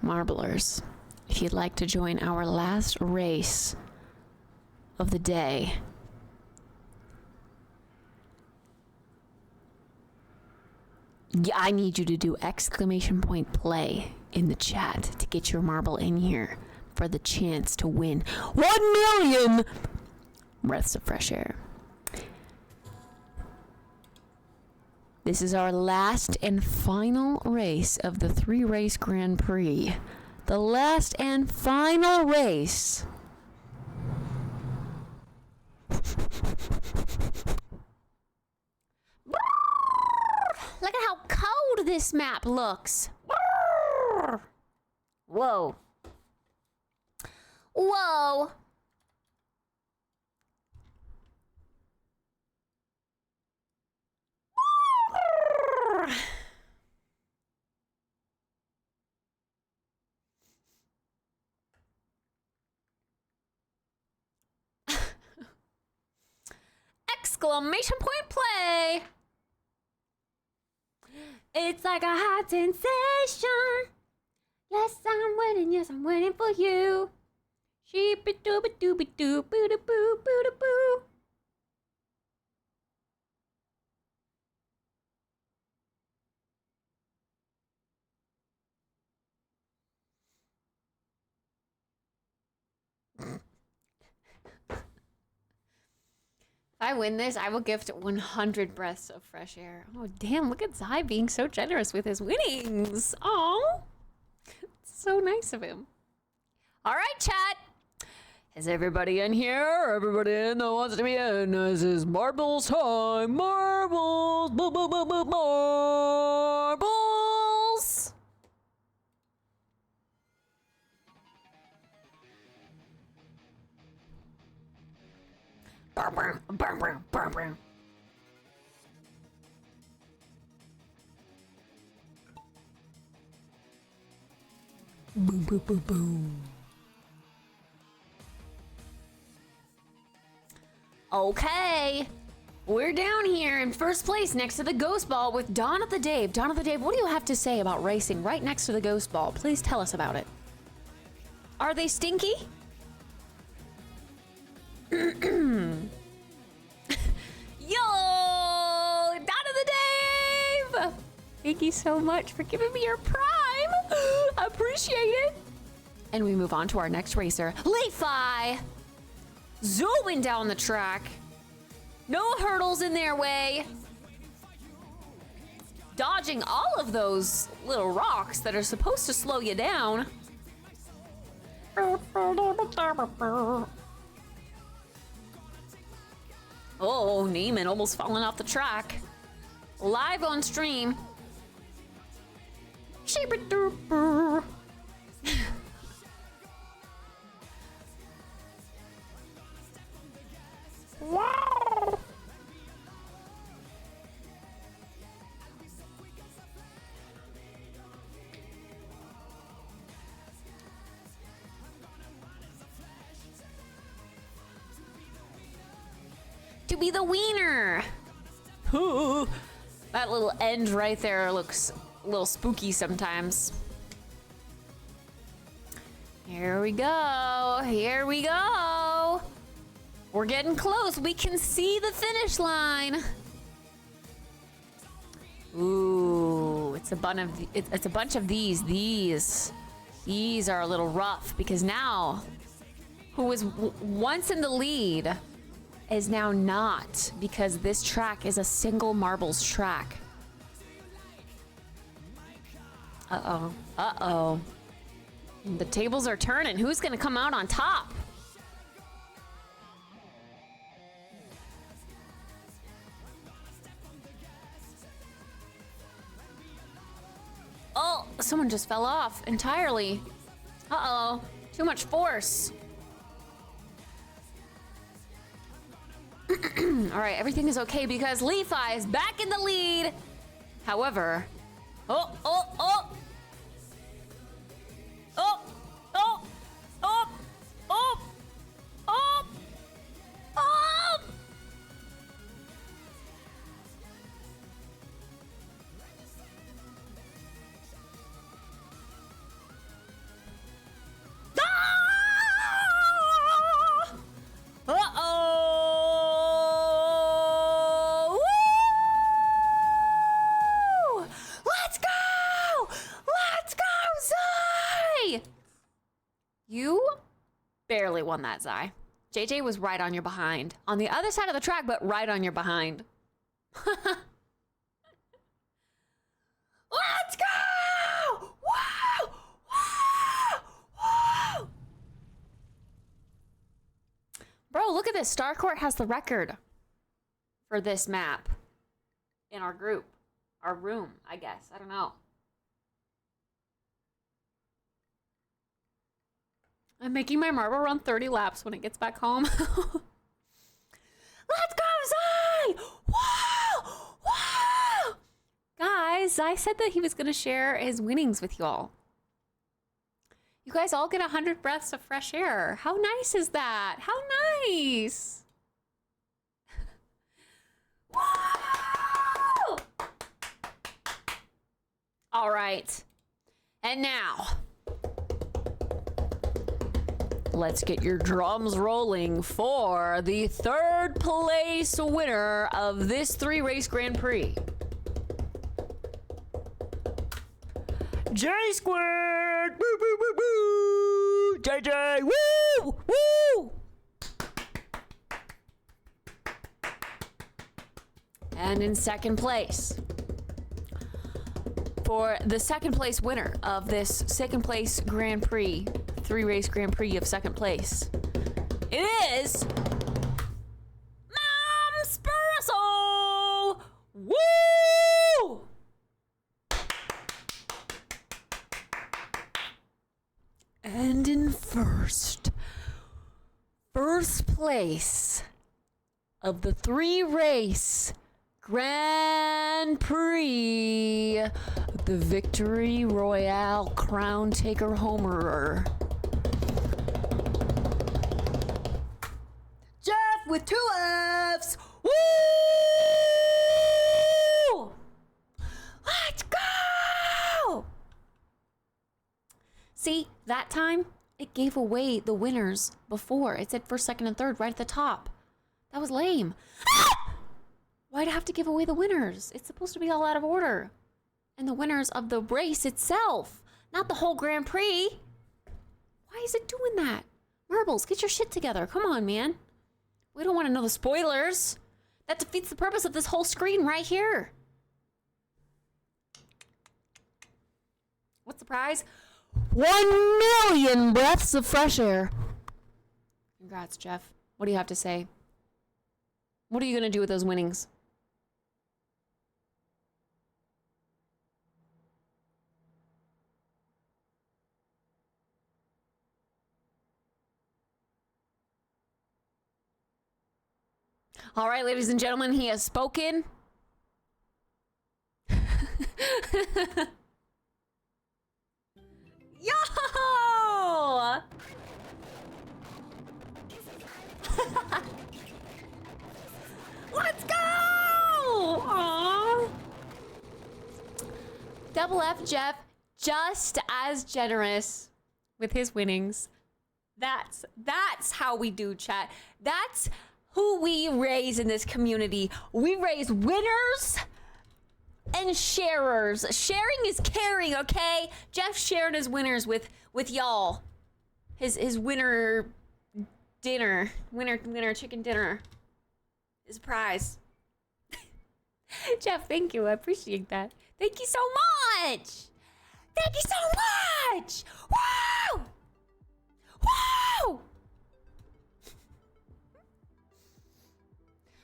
S4: Marblers, if you'd like to join our last race of the day, I need you to do !play in the chat to get your marble in here for the chance to win 1 million breaths of fresh air. This is our last and final race of the 3-race Grand Prix. The last and final race. Look at how cold this map looks. Whoa. Whoa. Exclamation point play. It's like a hot sensation. Yes, I'm waiting. Yes, I'm waiting for you. Sheepy dooby dooby doo boo da boo boo da boo. If I win this, I will gift 100 breaths of fresh air. Oh, damn, look at Zai being so generous with his winnings. Oh, so nice of him. All right, chat. Is everybody in here? Everybody in that wants to be in. This is marbles time. Marbles. Boo, boo, boo, boo, marbles. Boom, boom, boom, boom. Okay. We're down here in first place next to the ghost ball with Dawn of the Dave. Dawn of the Dave, what do you have to say about racing right next to the ghost ball? Please tell us about it. Are they stinky? Yo! Dawn of the Dave! Thank you so much for giving me your prime. Appreciate it. And we move on to our next racer, Leafy. Zooming down the track. No hurdles in their way. Dodging all of those little rocks that are supposed to slow you down. Oh, Neiman almost falling off the track. Live on stream. Wow. To be the wiener. Ooh, that little end right there looks a little spooky sometimes. Here we go. Here we go. We're getting close. We can see the finish line. Ooh, it's a bunch of these. These are a little rough because now, who was once in the lead, is now not, because this track is a single marbles track. Uh-oh. Uh-oh. The tables are turning. Who's gonna come out on top? Oh, someone just fell off entirely. Uh-oh. Too much force. All right, everything is okay because Leafy is back in the lead. However, oh, oh, oh. Oh, oh, oh, oh, oh, oh. Uh-oh! Woo! Let's go! Let's go, Zai! You barely won that, Zai. JJ was right on your behind. On the other side of the track, but right on your behind. Let's go! Woo! Woo! Woo! Bro, look at this. Starcourt has the record for this map in our group. Our room, I guess. I don't know. I'm making my marble run 30 laps when it gets back home. Let's go, Zai! Whoa! Whoa! Guys, Zai said that he was going to share his winnings with y'all. You guys all get 100 breaths of fresh air. How nice is that? How nice! Whoa! All right. And now, let's get your drums rolling for the third place winner of this 3-race Grand Prix. J squared! Woo, woo, woo, woo! JJ! Woo! Woo! And in second place, for the second place winner of this second place Grand Prix, 3-race Grand Prix of second place, it is Kittspresso! Woo! And in first place of the 3-race Grand Prix, the Victory Royale Crown Taker Homerer, Jeff with 2 Fs. Woo! Let's go! See, that time it gave away the winners before. It said first, second, and third right at the top. That was lame. Ah! Why'd I have to give away the winners? It's supposed to be all out of order. And the winners of the race itself, not the whole Grand Prix. Why is it doing that? Marbles, get your shit together. Come on, man. We don't want to know the spoilers. That defeats the purpose of this whole screen right here. What's the prize? 1 million breaths of fresh air. Congrats, Jeff. What do you have to say? What are you going to do with those winnings? All right, ladies and gentlemen, he has spoken. Yo! Let's go! Aww. Double F Jeff, just as generous with his winnings. That's how we do, chat. That's who we raise in this community. We raise winners and sharers. Sharing is caring, okay? Jeff sharing his winners with y'all. His winner dinner. Winner chicken dinner. His prize. Jeff, thank you. I appreciate that. Thank you so much. Thank you so much. Woo! Woo!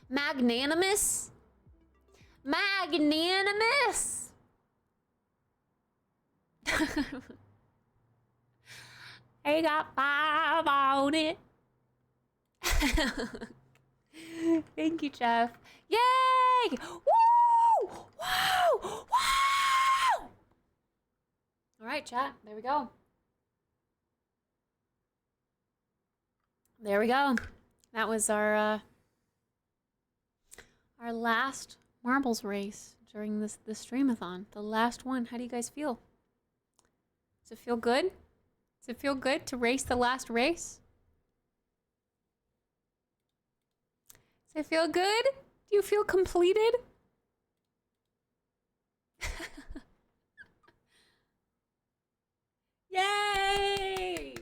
S4: Magnanimous. Magnanimous. I got 5 on it. Thank you, Jeff. Yay! Woo! Woo! Woo! All right, chat. There we go. There we go. That was our last marbles race during this stream-a-thon. The last one. How do you guys feel? Does it feel good? Does it feel good to race the last race? Does it feel good? Do you feel completed? Yay!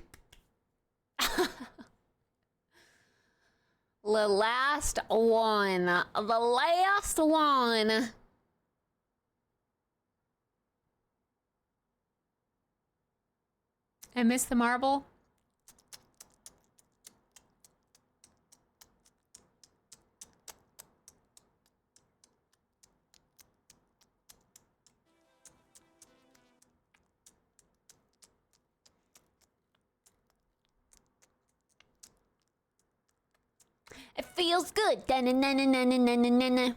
S4: The last one. The last one. I missed the marble. feels good. Da-na-na-na-na-na-na-na.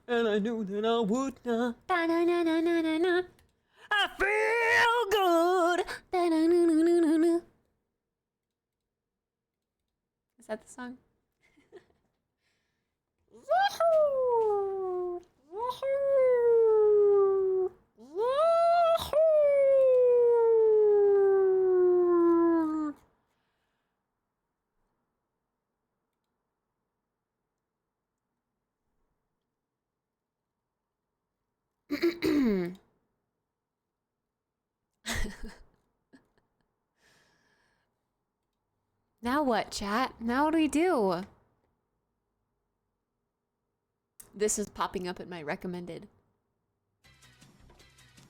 S4: And I knew that I would not. Da-na-na-na-na-na-na. I feel good. Da-na-na-na-na-na. Is that the song? Woohoo! Woohoo! Woohoo! Now what, chat? Now what do we do? This is popping up in my recommended.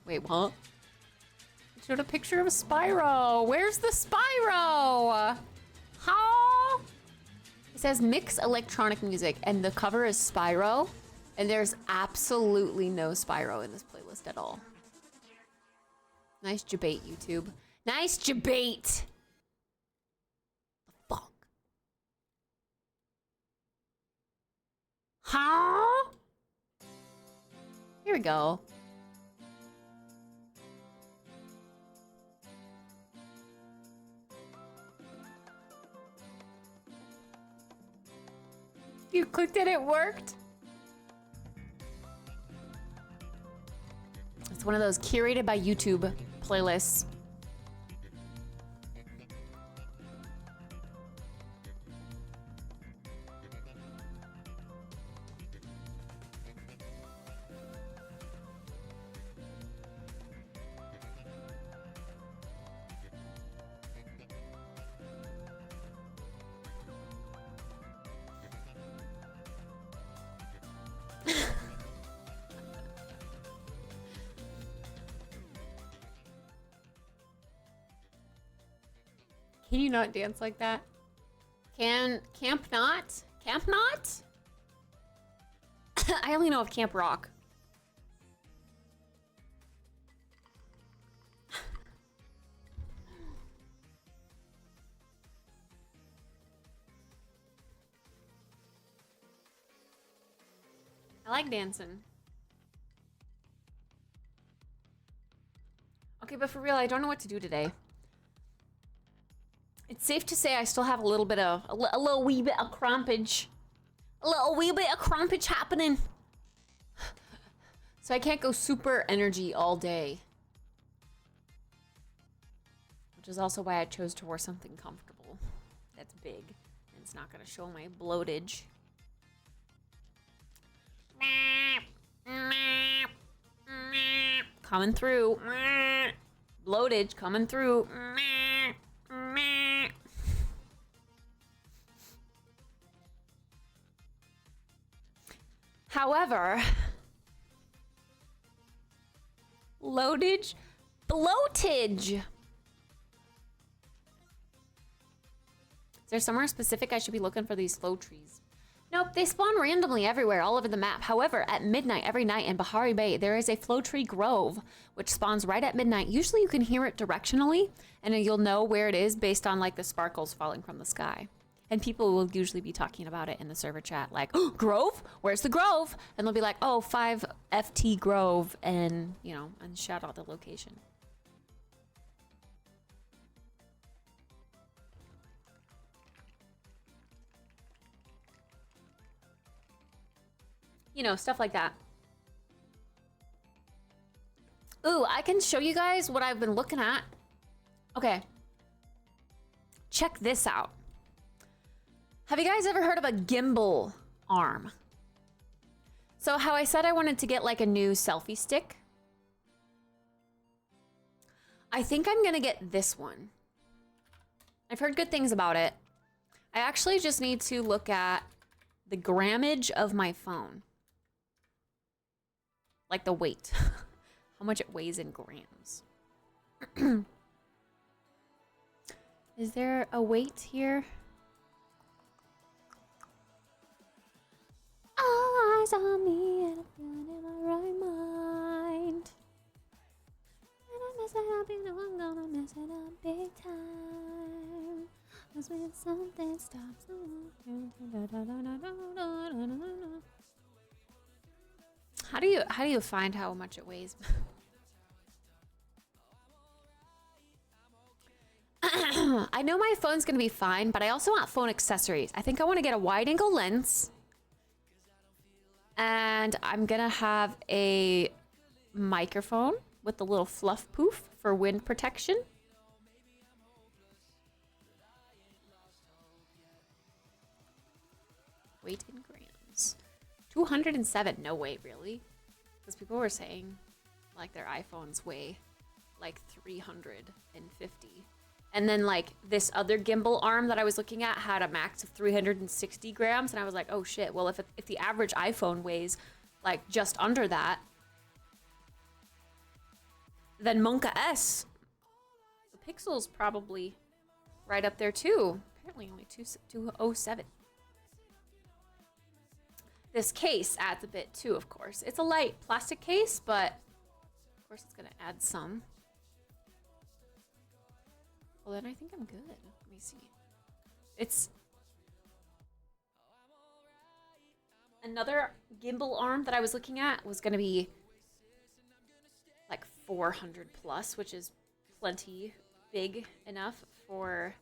S4: Wait, what? It showed a picture of Spyro. Where's the Spyro? How? It says mix electronic music, and the cover is Spyro, and there's absolutely no Spyro in this playlist at all. Nice debate, YouTube. Nice debate. The fuck? Huh? Here we go. You clicked it, it worked? It's one of those curated by YouTube playlists. Can you not dance like that? Camp not? Camp not? I only know of Camp Rock. I like dancing. Okay, but for real, I don't know what to do today. It's safe to say I still have a little bit of, a little wee bit of crampage. A little wee bit of crampage happening. So I can't go super energy all day. Which is also why I chose to wear something comfortable. That's big. And it's not gonna show my bloatage. Coming through. Bloatage coming through. However, bloatage. Is there somewhere specific I should be looking for these flow trees? Nope, they spawn randomly everywhere, all over the map. However, at midnight every night in Bahari Bay, there is a flow tree grove, which spawns right at midnight. Usually you can hear it directionally, and you'll know where it is based on like the sparkles falling from the sky. And people will usually be talking about it in the server chat, like, oh, Grove? Where's the Grove? And they'll be like, oh, 5 FT Grove, and, you know, and shout out the location. You know, stuff like that. Ooh, I can show you guys what I've been looking at. Okay. Check this out. Have you guys ever heard of a gimbal arm? So how I said I wanted to get like a new selfie stick. I think I'm gonna get this one. I've heard good things about it. I actually just need to look at the grammage of my phone. Like the weight. How much it weighs in grams. Is there a weight here? All eyes on me and I'm feeling in my right mind. And I mess it up, you know I'm gonna mess it up big time. Something stops. How do you find how much it weighs? I know my phone's gonna be fine, but I also want phone accessories. I think I want to get a wide angle lens. And I'm gonna have a microphone with the little fluff poof for wind protection. Weight in grams. 207. No way, really? Because people were saying like their iPhones weigh like 350. And then like this other gimbal arm that I was looking at had a max of 360 grams. And I was like, oh shit, well if the average iPhone weighs like just under that, then Monka S, the Pixel's probably right up there too. Apparently only 207. This case adds a bit too, of course. It's a light plastic case, but of course it's gonna add some. Well, then I think I'm good. Let me see. It's another gimbal arm that I was looking at was gonna be like 400 plus, which is plenty big enough for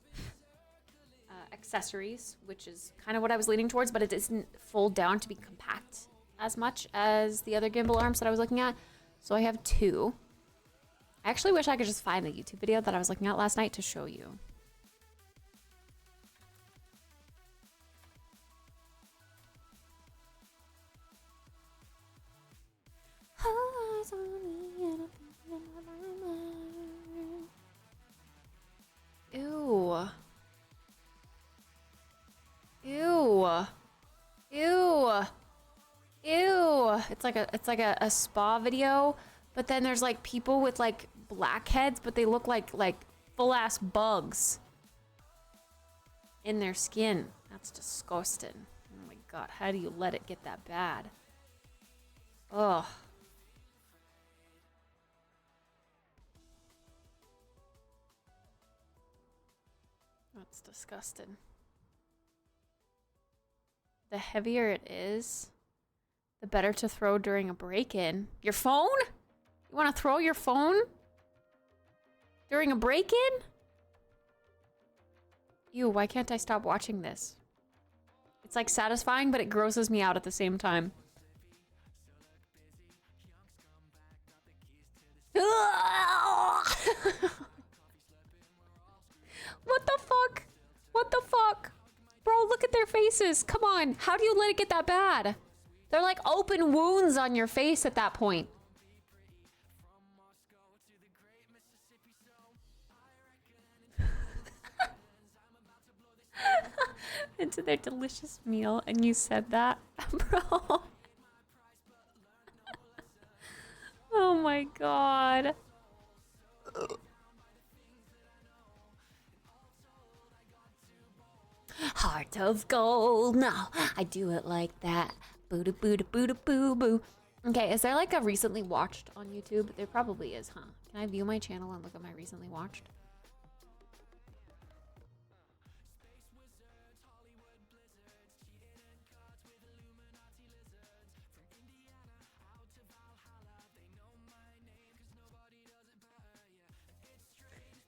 S4: accessories, which is kind of what I was leaning towards, but it doesn't fold down to be compact as much as the other gimbal arms that I was looking at. So I have two. I actually wish I could just find the YouTube video that I was looking at last night to show you. Ew. Ew. Ew. Ew. It's like a spa video, but then there's like people with like black heads, but they look like full ass bugs in their skin. That's disgusting. Oh my god, how do you let it get that bad? Ugh. That's disgusting. The heavier it is, the better to throw during a break-in. Your phone? You want to throw your phone during a break-in? Ew, why can't I stop watching this? It's like satisfying, but it grosses me out at the same time. What the fuck? What the fuck? Bro, look at their faces. Come on. How do you let it get that bad? They're like open wounds on your face at that point. Into their delicious meal, and you said that? Bro. Oh my god. Heart of gold. No, I do it like that. Boo da boo da boo da boo boo. Okay, is there like a recently watched on YouTube? There probably is, huh? Can I view my channel and look at my recently watched?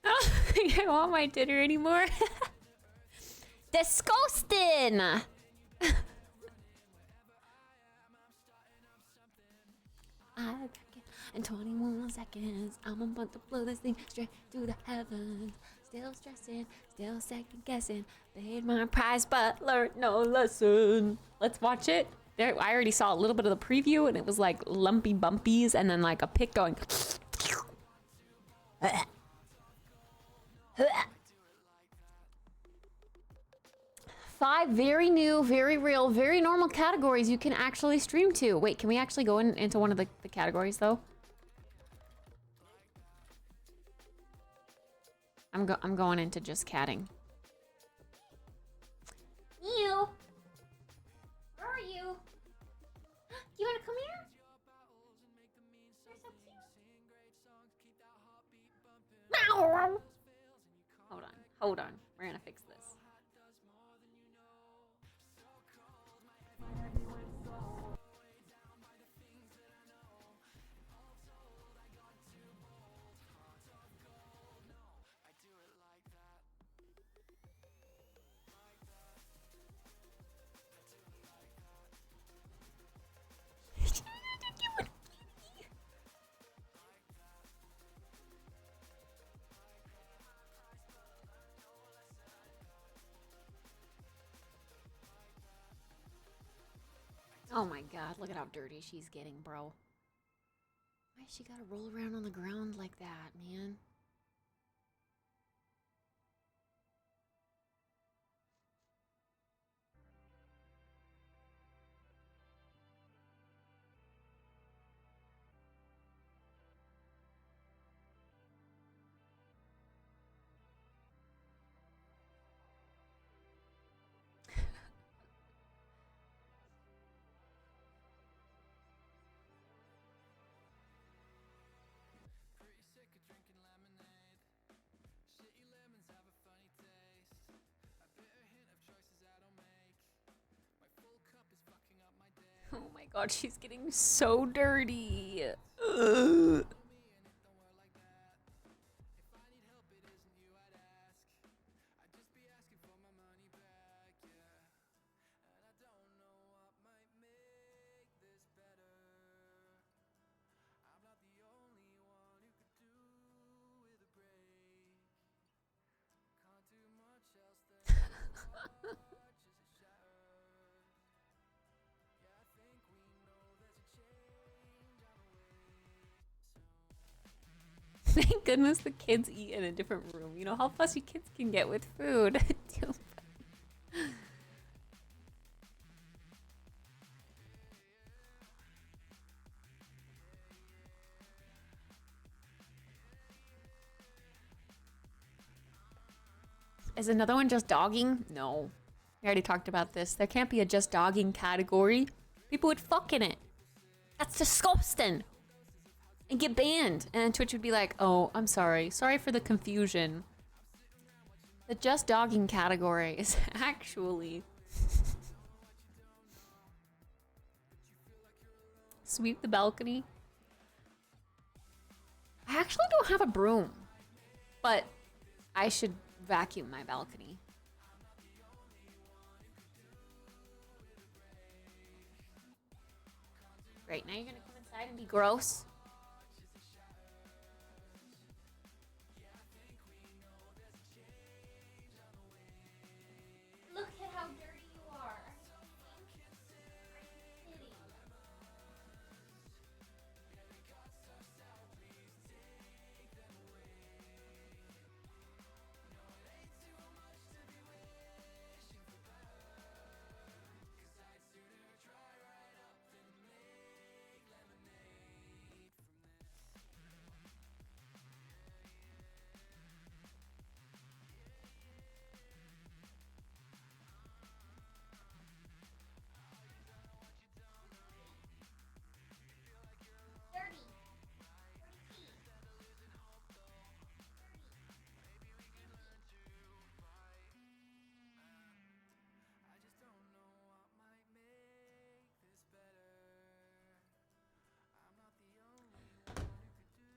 S4: I don't want my dinner anymore. Disgusting! In 21 seconds, I'm about to blow this thing straight to the heavens. Still stressing, still second guessing. Paid my price, but learned no lesson. Let's watch it. There, I already saw a little bit of the preview, and it was like lumpy bumpies, and then like a pig going. 5 very new, very real, very normal categories you can actually stream to. Wait, can we actually go into one of the categories though? I'm going into just catting. Ew. Where are you? You wanna come here? You're so cute. Hold on. We're gonna fix this. Oh my god, look at how dirty she's getting, bro. Why she gotta roll around on the ground like that, man? Oh my god, she's getting so dirty. Ugh. Thank goodness the kids eat in a different room. You know how fussy kids can get with food. Is another one just dogging? No. We already talked about this. There can't be a just dogging category. People would fuck in it. That's disgusting. And get banned. And then Twitch would be like, oh, I'm sorry. Sorry for the confusion. The just dogging category is actually... Sweep the balcony. I actually don't have a broom. But I should vacuum my balcony. Great, now you're gonna come inside and be gross? Look at how dirty you are.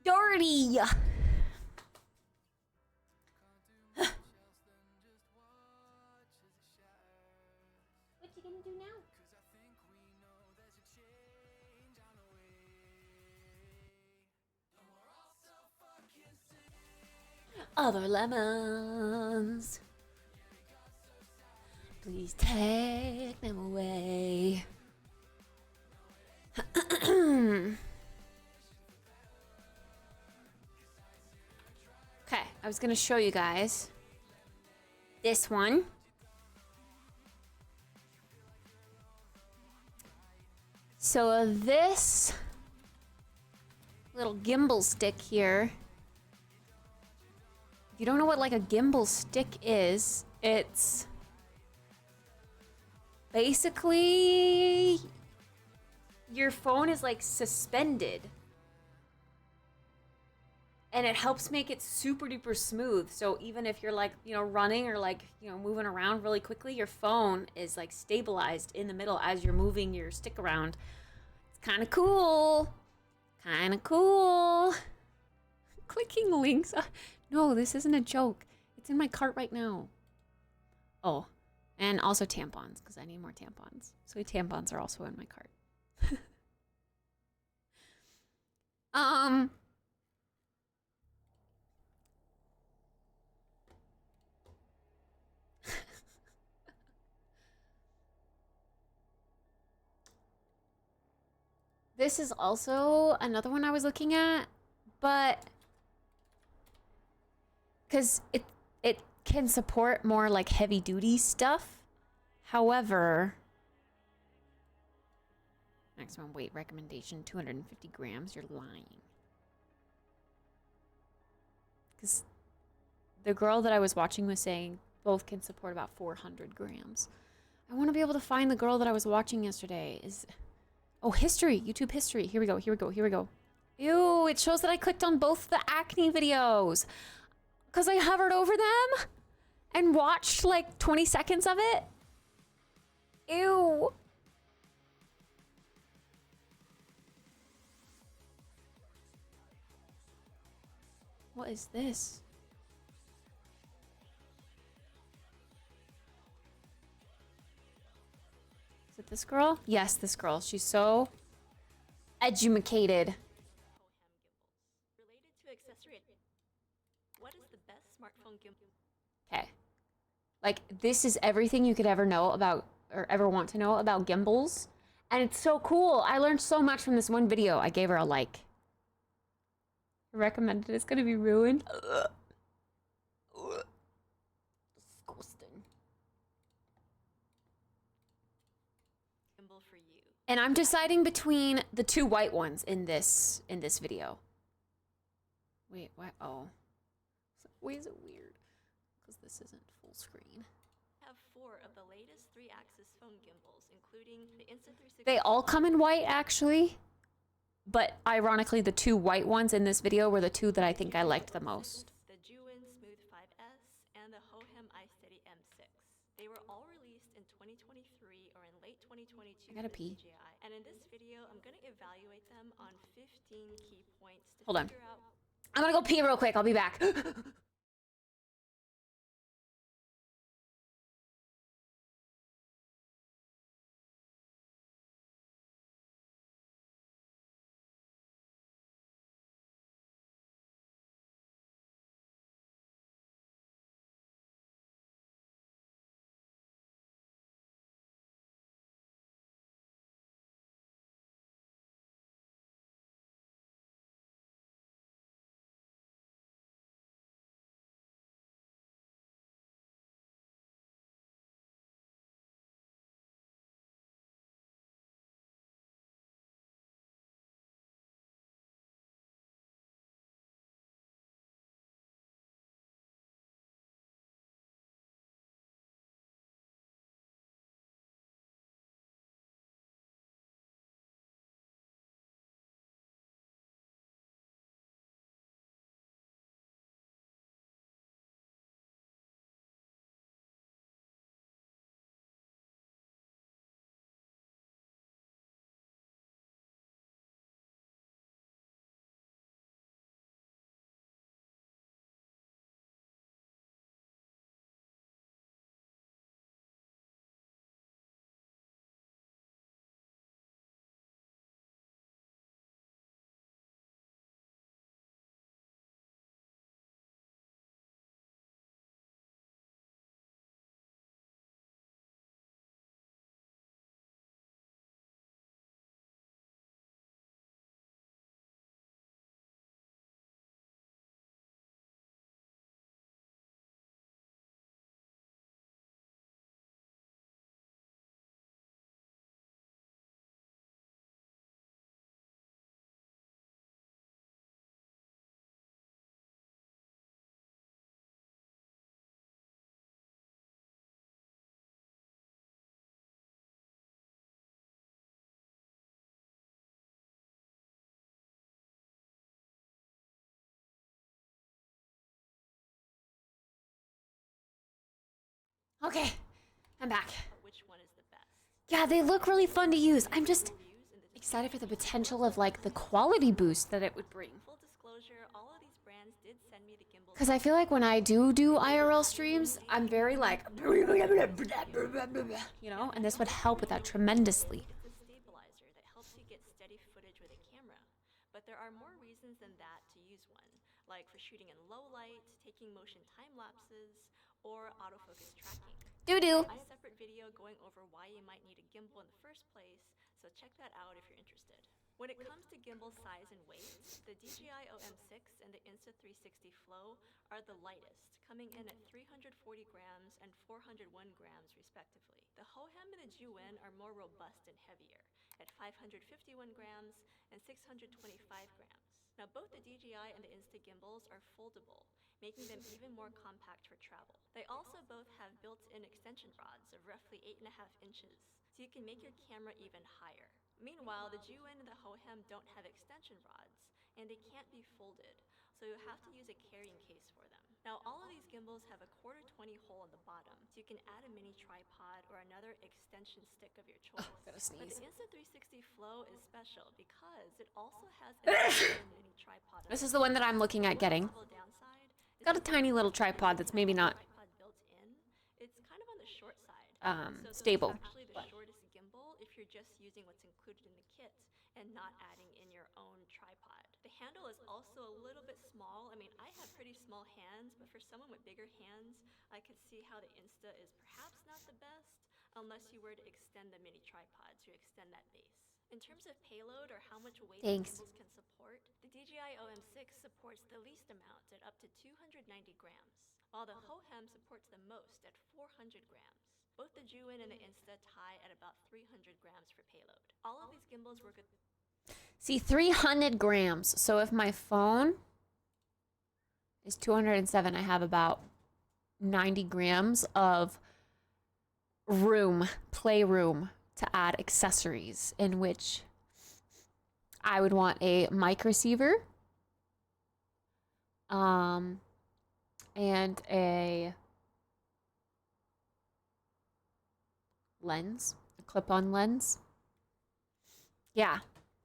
S4: Dirty! What you gonna do now? Other lemons. Please take them away. Okay, I was gonna show you guys this one. So this little gimbal stick here, if you don't know what like a gimbal stick is, it's basically your phone is like suspended. And it helps make it super duper smooth. So even if you're like, you know, running or like, you know, moving around really quickly, your phone is like stabilized in the middle as you're moving your stick around. It's kind of cool. Kind of cool. Clicking links. No, this isn't a joke. It's in my cart right now. Oh, and also tampons because I need more tampons. So tampons are also in my cart. This is also another one I was looking at, but because it can support more like heavy duty stuff. However, maximum weight recommendation 250 grams. You're lying. Because the girl that I was watching was saying both can support about 400 grams. I want to be able to find the girl that I was watching yesterday. Oh, history, YouTube history. Here we go, here we go, here we go. Ew, it shows that I clicked on both the acne videos. Because I hovered over them and watched like 20 seconds of it. Ew. What is this? Is it this girl? Yes, this girl. She's so educated.
S6: Related to accessory. What is the best smartphone gimbal?
S4: Okay. Like, this is everything you could ever know about, or ever want to know about gimbals. And it's so cool. I learned so much from this one video. I gave her a like. I recommended it's gonna be ruined. Disgusting.
S6: Gimbal for you.
S4: And I'm deciding between the two white ones in this video. Wait, what? Oh. Why is it weird? Because this isn't full screen.
S6: I have 4 of the latest 3-axis phone gimbals, including the Insta360.
S4: They all come in white, actually. But ironically, the two white ones in this video were the two that I think I liked the most.
S6: The Juin Smooth 5S and the Hohem iSteady M6. They were all released in 2023 or in late 2022.
S4: I gotta
S6: for the
S4: pee.
S6: DJI. And in this video, I'm going to evaluate them on 15 key points to
S4: Hold on.
S6: figure out.
S4: I'm gonna go pee real quick. I'll be back. Okay, I'm back.
S6: Which one is the best?
S4: Yeah, they look really fun to use. I'm just excited for the potential of like the quality boost that it would bring.
S6: Full disclosure, all of these brands did send me the gimbal.
S4: Because I feel like when I do IRL streams, I'm very like, you know, and this would help with that tremendously.
S6: It's a stabilizer that helps you get steady footage with a camera. But there are more reasons than that to use one, like for shooting in low light, taking motion time lapses, or autofocus tracking.
S4: Doo-doo.
S6: I have a separate video going over why you might need a gimbal in the first place, so check that out if you're interested. When it comes to gimbal size and weight, the DJI OM6 and the Insta360 Flow are the lightest, coming in at 340 grams and 401 grams respectively. The Hohem and the Juwen are more robust and heavier, at 551 grams and 625 grams. Now both the DJI and the Insta gimbals are foldable, making them even more compact for travel. They also both have built-in extension rods of roughly 8.5 inches, so you can make your camera even higher. Meanwhile, the Juwen and the Hohem don't have extension rods, and they can't be folded, so you'll have to use a carrying case for them. Now, all of these gimbals have a 1/4-20 hole on the bottom, so you can add a mini tripod or another extension stick of your choice.
S4: Gotta
S6: But
S4: sneeze.
S6: the Insta360 Flow is special because it also has a mini tripod.
S4: This is the one that I'm looking at getting.
S6: Possible downside is
S4: Got a
S6: because
S4: tiny little
S6: it
S4: tripod that's maybe not
S6: tripod built in. It's kind of on the short side. So
S4: stable.
S6: it's actually the shortest gimbal if you're just using what's included in the kit and not adding in your own tripod. The handle is also a little bit small. I mean, I have pretty small hands, but for someone with bigger hands, I could see how the Insta is perhaps not the best unless you were to extend the mini tripod to extend that base. In terms of payload or how much weight the
S4: Thanks.
S6: gimbals can support, the DJI OM6 supports the least amount at up to 290 grams, while the Hohem supports the most at 400 grams. Both the Juwen and the Insta tie at about 300 grams for payload. All of these gimbals work with
S4: See, 300 grams. So if my phone is 207, I have about 90 grams of playroom to add accessories, in which I would want a mic receiver, and a lens, a clip-on lens. Yeah.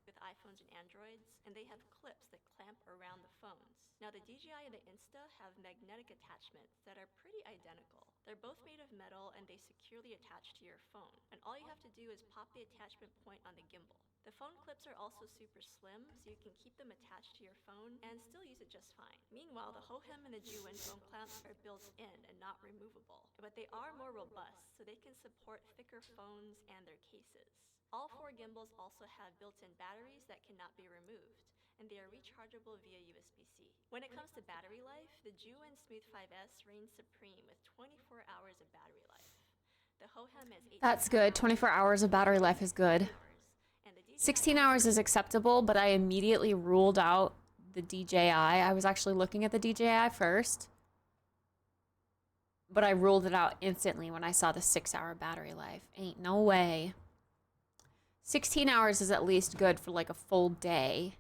S6: with iPhones and Androids, and they have clips that clamp around the phones. Now the DJI and the Insta have magnetic attachments that are pretty identical. They're both made of metal and they securely attach to your phone. And all you have to do is pop the attachment point on the gimbal. The phone clips are also super slim, so you can keep them attached to your phone and still use it just fine. Meanwhile, the Hohem and the Juwen phone clamps are built in and not removable, but they are more robust, so they can support thicker phones and their cases. All 4 gimbals also have built-in batteries that cannot be removed, and they are rechargeable via USB-C. When it comes to battery life, the Juwen Smooth 5S reigns supreme with 24 hours of battery life. The Hohem has 18
S4: That's good. 24 hours of battery life is good.
S6: and the DJI
S4: 16 hours is acceptable, but I immediately ruled out the DJI. I was actually looking at the DJI first, but I ruled it out instantly when I saw the 6-hour battery life. Ain't no way. 16 hours is at least good for like a full day.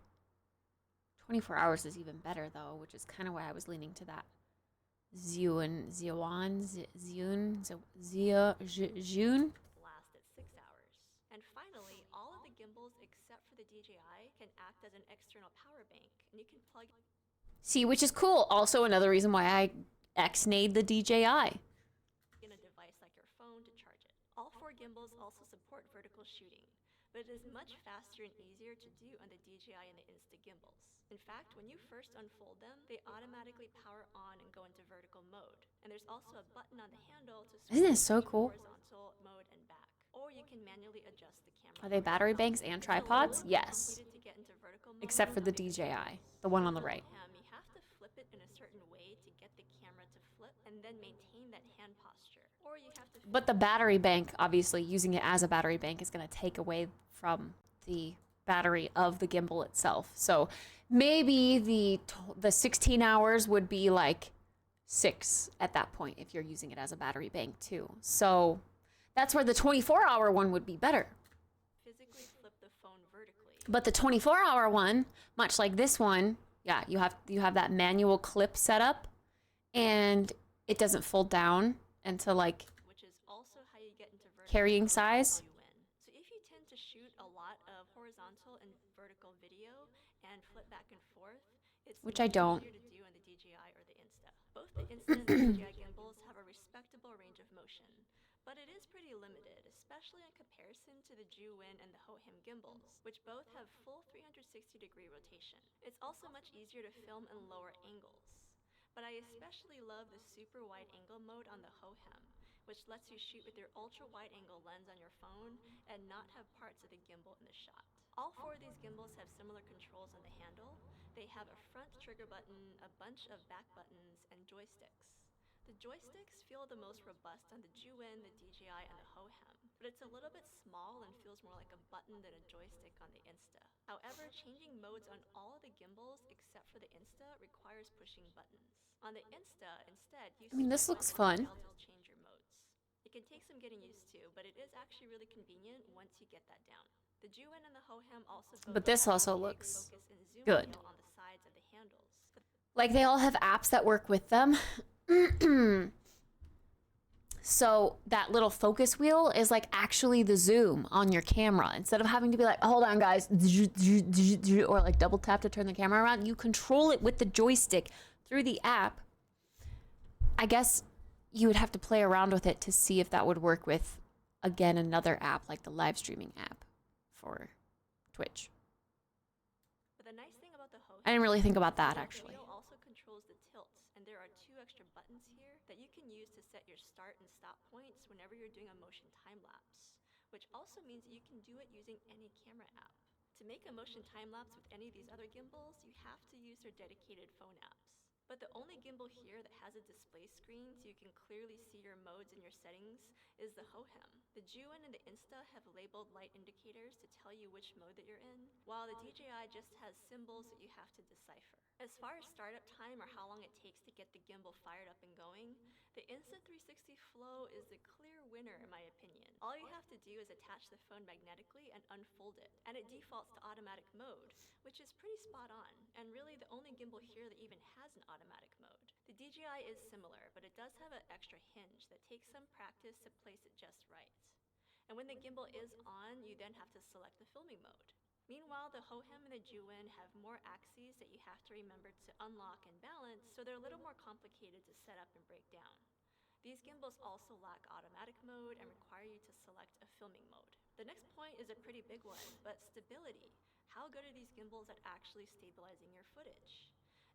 S4: 24 hours is even better though, which is kind of why I was leaning to that. June.
S6: blast at 6 hours. And finally, all of the gimbals except for the DJI can act as an external power bank, and you can plug
S4: See, which is cool. Also another reason why I X-nayed the DJI.
S6: in a device like your phone to charge it. All 4 gimbals also support vertical shooting, but it is much faster and easier to do on the DJI and the Insta gimbals. In fact, when you first unfold them, they automatically power on and go into vertical mode. And there's also a button on the handle to switch
S4: Isn't it so
S6: between
S4: cool?
S6: horizontal mode and back. Or you can manually adjust the camera.
S4: Are they battery banks and tripods? Yes.
S6: To get into vertical mode
S4: Except for
S6: on
S4: the DJI, the one on the right.
S6: You have to flip it in a certain way to get the camera to flip and then maintain that hand posture. Or you have to
S4: But the battery bank, obviously, using it as a battery bank is going to take away from the battery of the gimbal itself. So maybe the 16 hours would be like 6 at that point if you're using it as a battery bank too. So that's where the 24-hour one would be better.
S6: physically flip the phone vertically.
S4: But the 24-hour one, much like this one, yeah, you have that manual clip set up, and it doesn't fold down into like
S6: Which is also how you get into vertical
S4: carrying
S6: mode
S4: size.
S6: while you win. So if you tend to shoot a lot of horizontal and vertical video and flip back and forth, it's
S4: Which I
S6: much
S4: don't.
S6: easier to do on the DJI or the Insta. Both the Insta and the DJI gimbals have a respectable range of motion, but it is pretty limited, especially in comparison to the Juwen and the Hohem gimbals, which both have full 360-degree rotation. It's also much easier to film in lower angles. But I especially love the super wide angle mode on the Hohem, which lets you shoot with your ultra-wide-angle lens on your phone and not have parts of the gimbal in the shot. All 4 of these gimbals have similar controls on the handle. They have a front trigger button, a bunch of back buttons, and joysticks. The joysticks feel the most robust on the Juwin, the DJI, and the Hohem, but it's a little bit small and feels more like a button than a joystick on the Insta. However, changing modes on all of the gimbals except for the Insta requires pushing buttons. On the Insta, instead, you
S4: this
S6: swipe
S4: looks
S6: on the
S4: fun.
S6: dial to change your modes. It can take some getting used to, but it is actually really convenient once you get that down. The Juwin and the Hohem also
S4: But this
S6: both
S4: also
S6: have a big
S4: looks
S6: focus and zoom
S4: good.
S6: wheel on the sides of the handles.
S4: Like, they all have apps that work with them. So that little focus wheel is like actually the zoom on your camera. Instead of having to be like, hold on guys, or like double tap to turn the camera around, you control it with the joystick through the app. I guess you would have to play around with it to see if that would work with, again, another app like the live streaming app for Twitch.
S6: But the nice thing about the Hohem
S4: I didn't really think about that
S6: the
S4: actually.
S6: wheel also controls the tilts, and there are 2 extra buttons here that you can use to set your start and stop points whenever you're doing a motion time lapse, which also means that you can do it using any camera app. To make a motion time lapse with any of these other gimbals, you have to use their dedicated phone apps. But the only gimbal here that has a display screen so you can clearly see your modes and your settings is the Hohem. The Juwin and the Insta have labeled light indicators to tell you which mode that you're in, while the DJI just has symbols that you have to decipher. As far as startup time or how long it takes to get the gimbal fired up and going, the Insta360 Flow is the clear winner in my opinion. All you have to do is attach the phone magnetically and unfold it, and it defaults to automatic mode, which is pretty spot on, and really the only gimbal here that even has an automatic mode. The DJI is similar, but it does have an extra hinge that takes some practice to place it just right. And when the gimbal is on, you then have to select the filming mode. Meanwhile, the Hohem and the Juwin have more axes that you have to remember to unlock and balance, so they're a little more complicated to set up and break down. These gimbals also lack automatic mode and require you to select a filming mode. The next point is a pretty big one, but stability. How good are these gimbals at actually stabilizing your footage?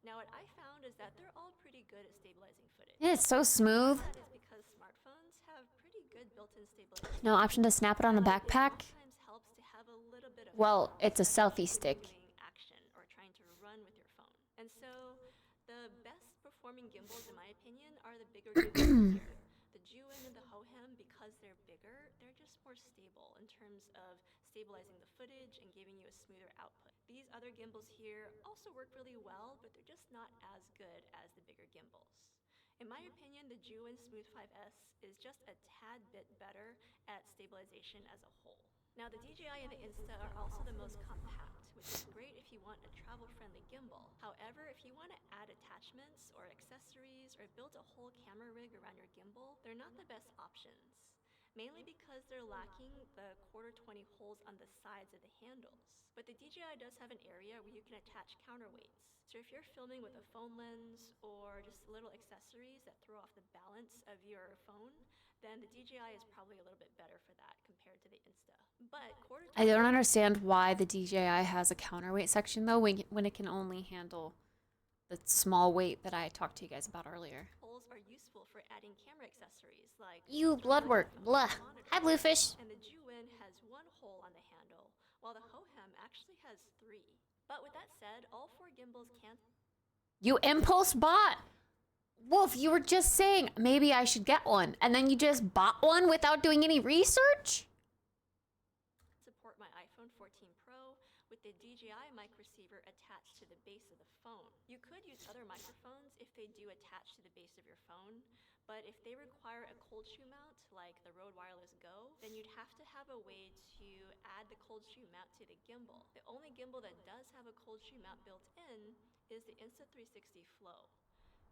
S6: Now, what I found is that they're all pretty good at stabilizing footage.
S4: Yeah, it's so smooth.
S6: That is because smartphones have pretty good built-in stabilization.
S4: No option to snap it on a
S6: But
S4: backpack.
S6: It sometimes helps to have a little bit of
S4: Well,
S6: help,
S4: it's a
S6: especially
S4: selfie
S6: when
S4: stick.
S6: doing action or trying to run with your phone. And so, the best performing gimbals, in my opinion, are the bigger gimbals here. The Juwin and the Hohem, because they're bigger, they're just more stable in terms of stabilizing the footage and giving you a smoother output. These other gimbals here also work really well, but they're just not as good as the bigger gimbals. In my opinion, the Juwin Smooth 5S is just a tad bit better at stabilization as a whole. Now, the DJI and the Insta are also the most compact, which is great if you want a travel-friendly gimbal. However, if you want to add attachments or accessories or build a whole camera rig around your gimbal, they're not the best options, mainly because they're lacking the 1/4-20 holes on the sides of the handles. But the DJI does have an area where you can attach counterweights. So if you're filming with a phone lens or just little accessories that throw off the balance of your phone, then the DJI is probably a little bit better for that compared to the Insta. But
S4: I don't understand why the DJI has a counterweight section though when it can only handle the small weight that I talked to you guys about earlier.
S6: holes are useful for adding camera accessories like
S4: You blood work. Blah. Hi, Bluefish.
S6: And the Juwin has 1 hole on the handle, while the Hohem actually has 3. But with that said, all 4 gimbals can
S4: You impulse bought. Wolf, you were just saying maybe I should get one, and then you just bought one without doing any research?
S6: support my iPhone 14 Pro with the DJI mic receiver attached to the base of the phone. You could use other microphones if they do attach to the base of your phone, but if they require a cold shoe mount like the Rode Wireless Go, then you'd have to have a way to add the cold shoe mount to the gimbal. The only gimbal that does have a cold shoe mount built in is the Insta360 Flow.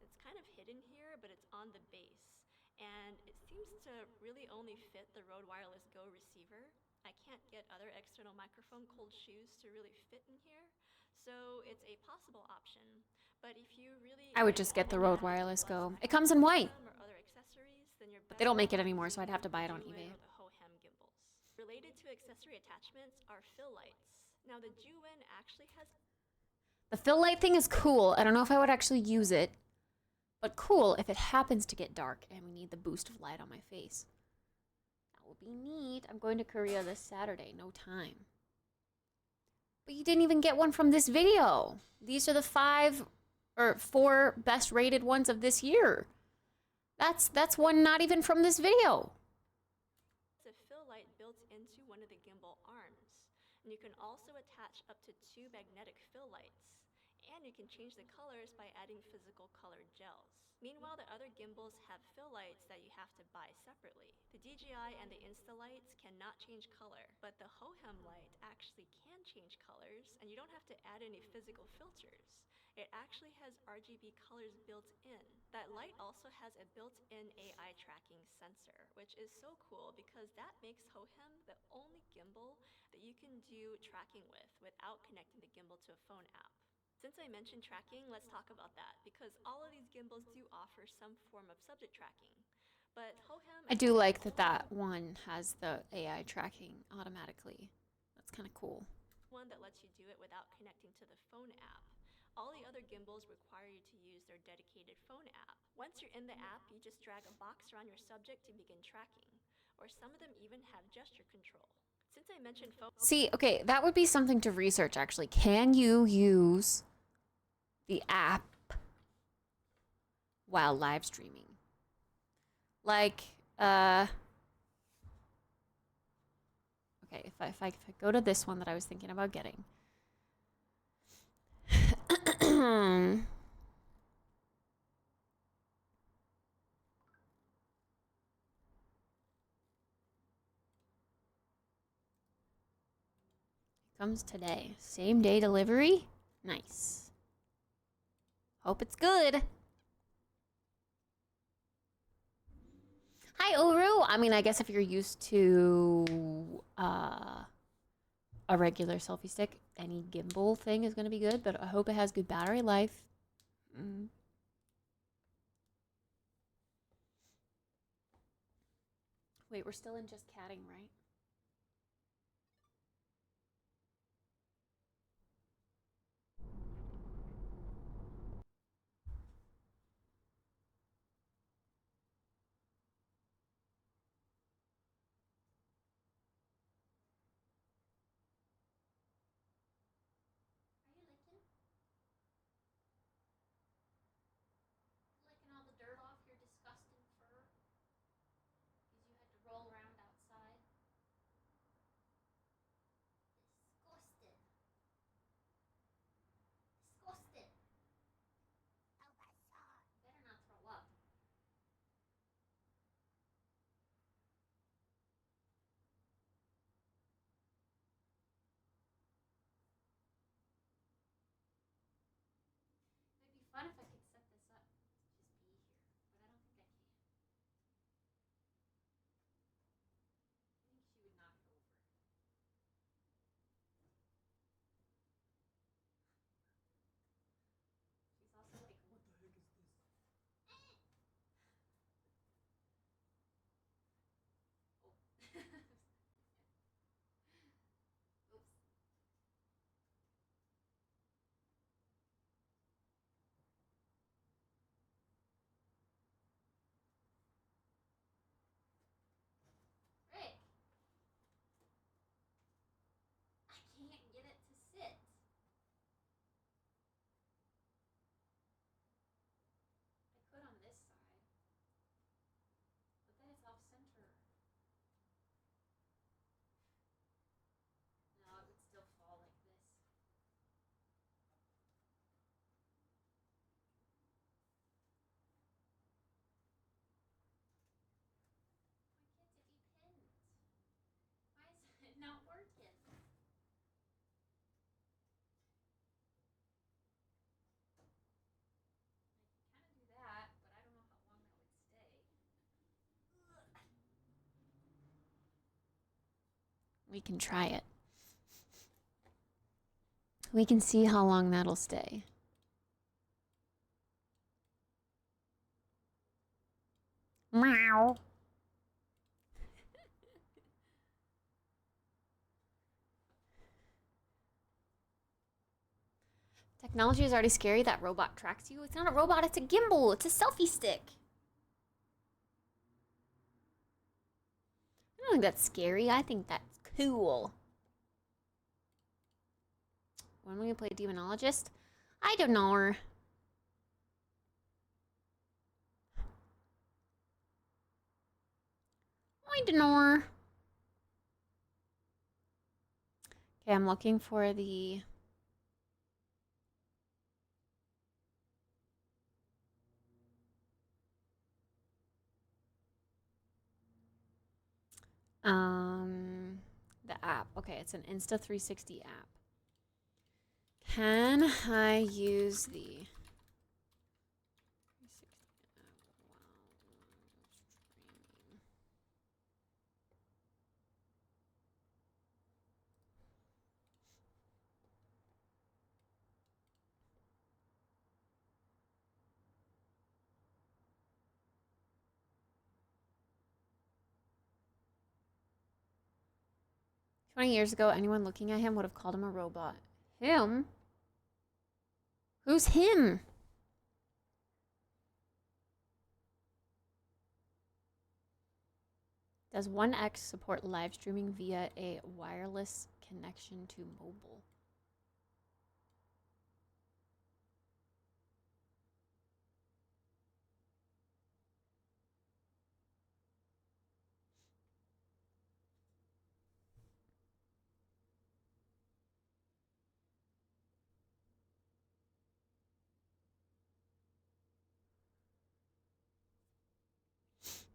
S6: It's kind of hidden here, but it's on the base, and it seems to really only fit the Rode Wireless Go receiver. I can't get other external microphone cold shoes to really fit in here, so it's a possible option. But if you really
S4: I would just get the Rode Wireless Go. It comes in white.
S6: Or other accessories, then you're
S4: But they don't make it anymore, so I'd have to buy it on
S6: Juwin
S4: eBay.
S6: or the Hohem gimbals. Related to accessory attachments are fill lights. Now the Juwin actually has
S4: The fill light thing is cool. I don't know if I would actually use it, But cool if it happens to get dark and we need the boost of light on my face. That would be neat. I'm going to Korea this Saturday. No time. But you didn't even get one from this video. These are the 5 or 4 best rated ones of this year. That's one not even from this video.
S6: It's a fill light built into one of the gimbal arms. And you can also attach up to 2 magnetic fill lights. And you can change the colors by adding physical colored gels. Meanwhile, the other gimbals have fill lights that you have to buy separately. The DJI and the Insta lights cannot change color, but the Hohem light actually can change colors, and you don't have to add any physical filters. It actually has RGB colors built in. That light also has a built-in AI tracking sensor, which is so cool because that makes Hohem the only gimbal that you can do tracking with without connecting the gimbal to a phone app. Since I mentioned tracking, let's talk about that, because all of these gimbals do offer some form of subject tracking. But Hohem
S4: I do like that that one has the AI tracking automatically. That's kind of cool.
S6: one that lets you do it without connecting to the phone app. All the other gimbals require you to use their dedicated phone app. Once you're in the app, you just drag a box around your subject to begin tracking, or some of them even have gesture control. Since I mentioned
S4: See, okay, that would be something to research actually. Can you use the app while live streaming? Like, okay, if I go to this one that I was thinking about getting. Comes today. Same day delivery? Nice. Hope it's good. Hi, Uru. I mean, I guess if you're used to a regular selfie stick, any gimbal thing is going to be good, but I hope it has good battery life. Wait, we're still in just catting, right? Are you licking? Licking all the dirt off your disgusting fur? Because you had to roll around outside? Disgusting. Disgusting. Oh my god. Better not throw up. It'd be fun if I could set this up to just be here, but I don't think I can. I think she would knock it over. She's also like, what the heck is this? Oh. Oops. Rick! I can't get it to sit. I could on this side, but then it's off center. No, it would still fall like this. Why can't it be pinned? Why is it not working? I can kind of do that, but I don't know how long that would stay. We can try it. We can see how long that'll stay. Meow. Technology is already scary. That robot tracks you. It's not a robot, it's a gimbal. It's a selfie stick. I don't think that's scary. I think that's cool. When will you play Demonologist? I don't know. I don't know. Okay, I'm looking for the... the app. Okay, it's an Insta360 app. Can I use the 360 app while streaming? 20 years ago, anyone looking at him would have called him a robot. Him? Who's him? Does One X support live streaming via a wireless connection to mobile?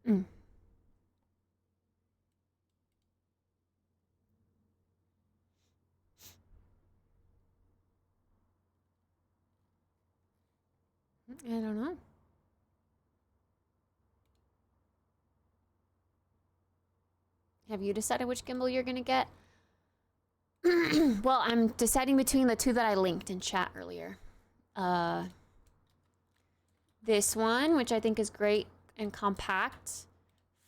S4: Mm. I don't know. Have you decided which gimbal you're gonna get? Well, I'm deciding between the two that I linked in chat earlier. This one, which I think is great and compact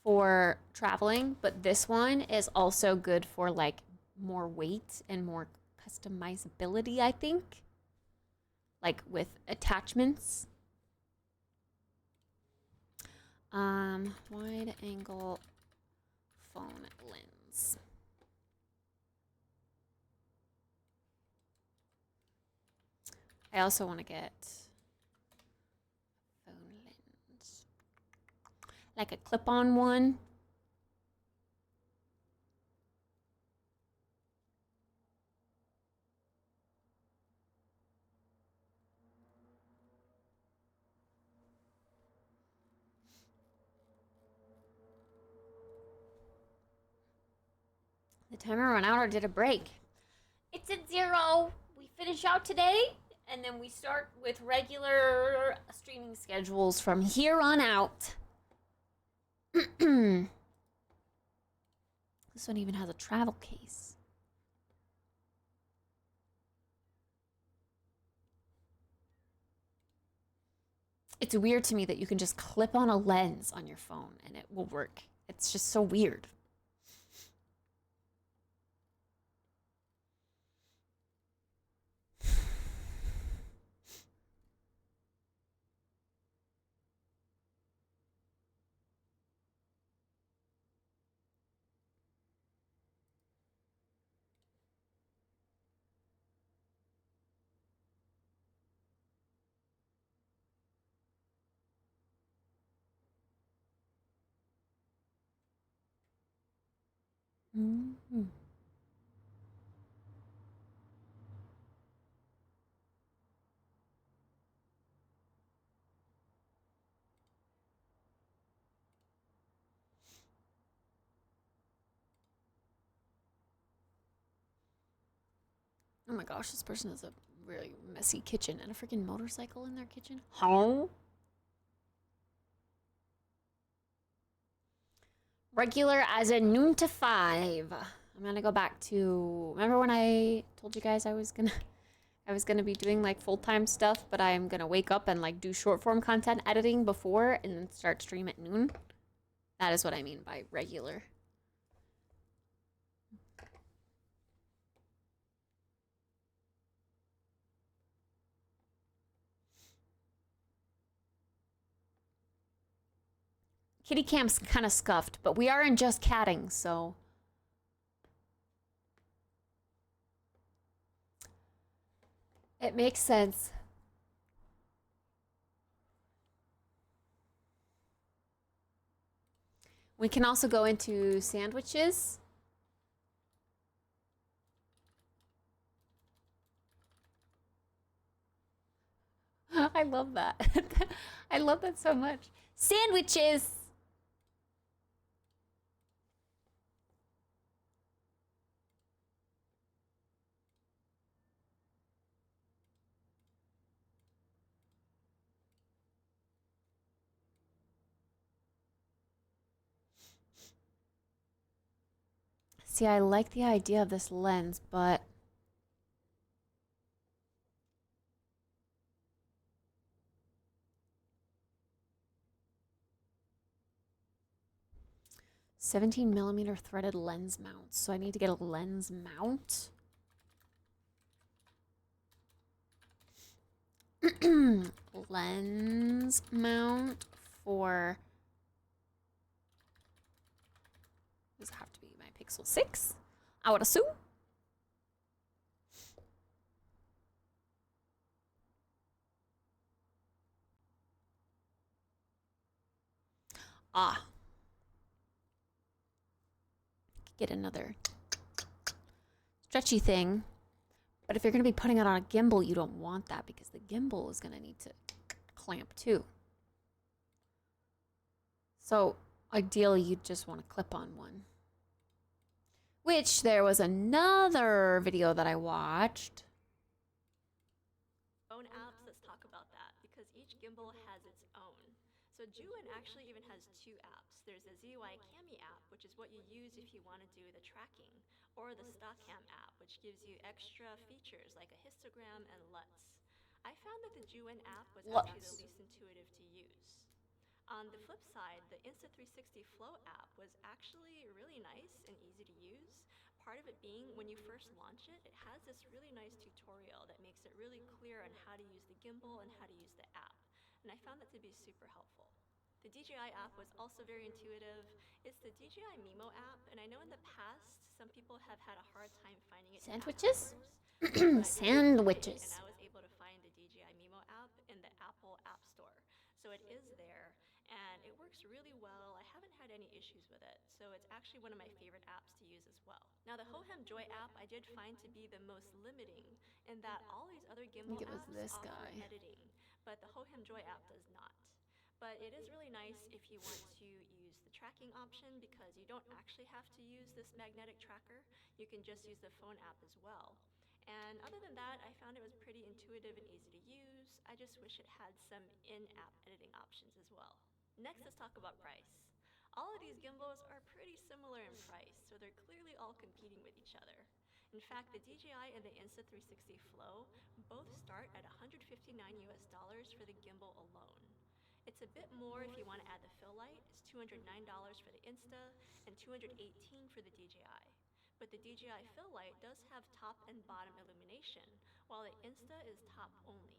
S4: for traveling, but this one is also good for like more weight and more customizability, I think. Like with attachments. Wide angle phone lens. I also want to get phone lens. Like a clip-on one. The timer ran out or did a break? It's at 0. We finish out today, and then we start with regular streaming schedules from here on out. This one even has a travel case. It's weird to me that you can just clip on a lens on your phone and it will work. It's just so weird. Mm-hmm. Oh my gosh, this person has a really messy kitchen and a freaking motorcycle in their kitchen. Huh? Regular as in noon to 5. I'm gonna go back to, remember when I told you guys I was gonna be doing like full-time stuff, but I'm gonna wake up and like do short form content editing before and then start stream at noon? That is what I mean by regular. Kitty cam's kind of scuffed, but we are in just catting, so. It makes sense. We can also go into sandwiches. I love that. I love that so much. Sandwiches! See, I like the idea of this lens, but $17mm threaded lens mount. So I need to get a lens mount. Lens mount for. Does it have to be my Pixel 6? I would assume. Ah. Get another stretchy thing. But if you're going to be putting it on a gimbal, you don't want that because the gimbal is going to need to clamp too. So ideally, you'd just want to clip on one. Which there was another video that I watched.
S6: Own apps, let's talk about that because each gimbal has its own. So Juin actually even has two apps. There's the ZUI Cami app, which is what you use if you want to do the tracking, or the StockCam app, which gives you extra features like a histogram and LUTs. I found that the Juin app was actually the least intuitive to use. On the flip side, the Insta360 Flow app was actually really nice and easy to use. Part of it being when you first launch it, it has this really nice tutorial that makes it really clear on how to use the gimbal and how to use the app. And I found that to be super helpful. The DJI app was also very intuitive. It's the DJI Mimo app, and I know in the past some people have had a hard time finding it.
S4: Sandwiches?
S6: Sandwiches. And I was able to find the DJI Mimo app in the Apple App Store. So it is there, and it works really well. I haven't had any issues with it, so it's actually one of my favorite apps to use as well. Now the Hohem Joy app I did find to be the most limiting in that all these other gimbal apps offer editing, but the Hohem Joy app does not. But it is really nice if you want to use the tracking option because you don't actually have to use this magnetic tracker. You can just use the phone app as well. And other than that, I found it was pretty intuitive and easy to use. I just wish it had some in-app editing options as well. Next, let's talk about price. All of these gimbals are pretty similar in price, so they're clearly all competing with each other. In fact, the DJI and the Insta360 Flow both start at $159 for the gimbal alone. It's a bit more if you want to add the fill light. It's $209 for the Insta and $218 for the DJI. But the DJI fill light does have top and bottom illumination, while the Insta is top only.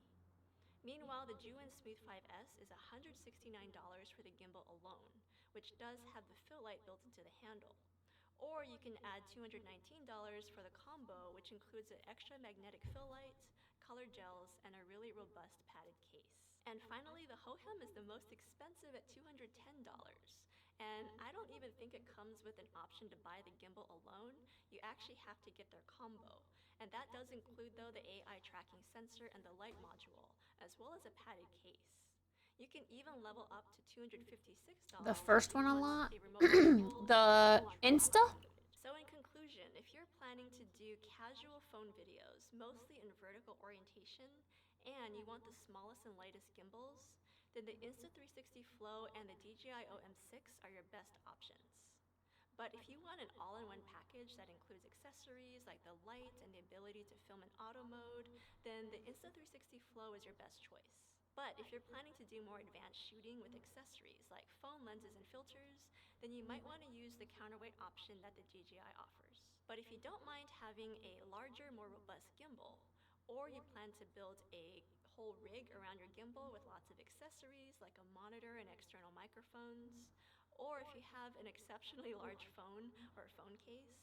S6: Meanwhile, the Juin Smooth 5S is $169 for the gimbal alone, which does have the fill light built into the handle. Or you can add $219 for the combo, which includes an extra magnetic fill light, colored gels, and a really robust padded case. And finally, the Hohem is the most expensive at $210. And I don't even think it comes with an option to buy the gimbal alone. You actually have to get their combo. And that does include, though, the AI tracking sensor and the light module, as well as a padded case. You can even level up to $256.
S4: The first one a lot. The Insta?
S6: So in conclusion, if you're planning to do casual phone videos, mostly in vertical orientation, and you want the smallest and lightest gimbals, then the Insta360 Flow and the DJI OM6 are your best options. But if you want an all-in-one package that includes accessories like the light and the ability to film in auto mode, then the Insta360 Flow is your best choice. But if you're planning to do more advanced shooting with accessories like phone lenses and filters, then you might want to use the counterweight option that the DJI offers. But if you don't mind having a larger, more robust gimbal, or you plan to build a whole rig around your gimbal with lots of accessories like a monitor and external microphones, Or if you have an exceptionally large phone or phone case,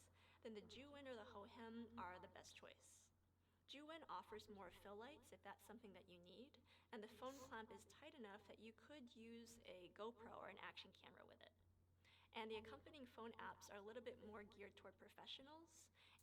S6: then the Juwin or the Hohem are the best choice. Juwin offers more fill lights if that's something that you need, and the phone clamp is tight enough that you could use a GoPro or an action camera with it. And the accompanying phone apps are a little bit more geared toward professionals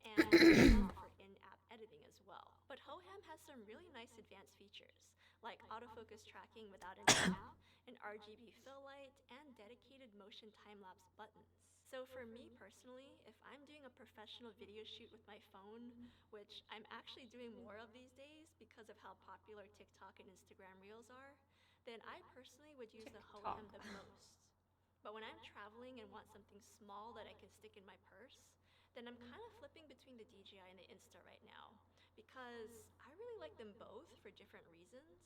S6: and offer in-app editing as well. But Hohem has some really nice advanced features, like autofocus tracking without an app, an RGB fill light, and dedicated motion time-lapse buttons. So for me personally, if I'm doing a professional video shoot with my phone, which I'm actually doing more of these days because of how popular TikTok and Instagram Reels are, then I personally would use the Hohem the most. But when I'm traveling and want something small that I can stick in my purse, then I'm kind of flipping between the DJI and the Insta right now, because I really like them both for different reasons,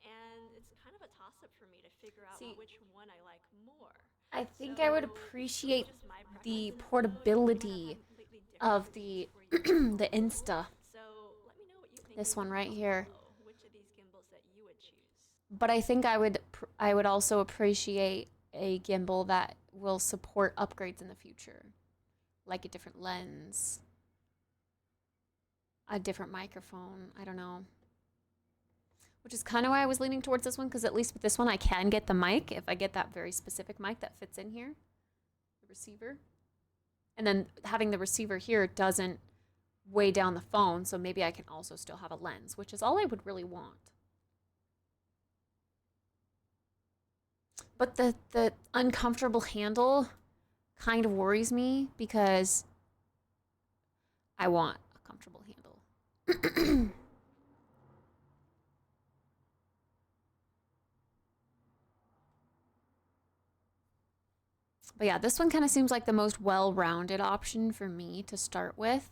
S6: and it's kind of a toss-up for me to figure out which one I like more.
S4: I think I would appreciate the portability of the the Insta.
S6: So let me know what you think.
S4: This one right here.
S6: Which of these gimbals that you would choose?
S4: But I think I would also appreciate a gimbal that will support upgrades in the future, like a different lens, a different microphone. I don't know. Which is kind of why I was leaning towards this one, because at least with this one I can get the mic if I get that very specific mic that fits in here, the receiver. And then having the receiver here doesn't weigh down the phone, so maybe I can also still have a lens, which is all I would really want. But the uncomfortable handle kind of worries me, because I want a comfortable handle. But yeah, this one kind of seems like the most well-rounded option for me to start with.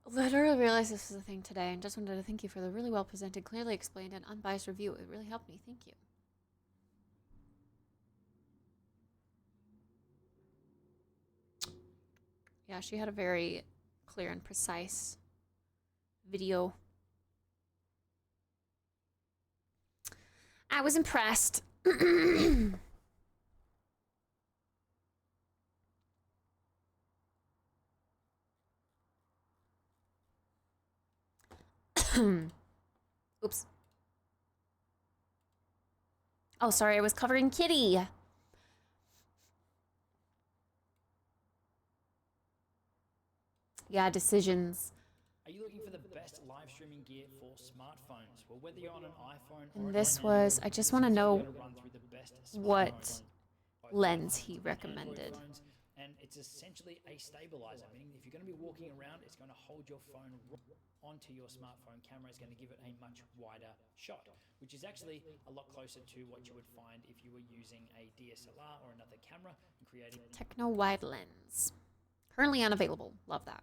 S4: Literally realized this was a thing today and just wanted to thank you for the really well presented, clearly explained, and unbiased review. It really helped me. Thank you. Yeah, she had a very clear and precise video. I was impressed. Oops. Oh, sorry, I was covering Kitty. Yeah, decisions.
S7: Are you looking for the best live streaming gear for smartphones? Well, whether you're on an iPhone or
S4: And
S7: an
S4: this
S7: Android,
S4: was, I just want to know
S7: you're gonna run through the best
S4: what
S7: smartphones, both
S4: lens
S7: iPhones
S4: he
S7: and
S4: recommended.
S7: Android phones, and it's essentially a stabilizer, meaning if you're going to be walking around, it's going to hold your phone onto your smartphone camera. It's going to give it a much wider shot, which is actually a lot closer to what you would find if you were using a DSLR or another camera and creating
S4: Techno wide lens. Currently unavailable. Love that.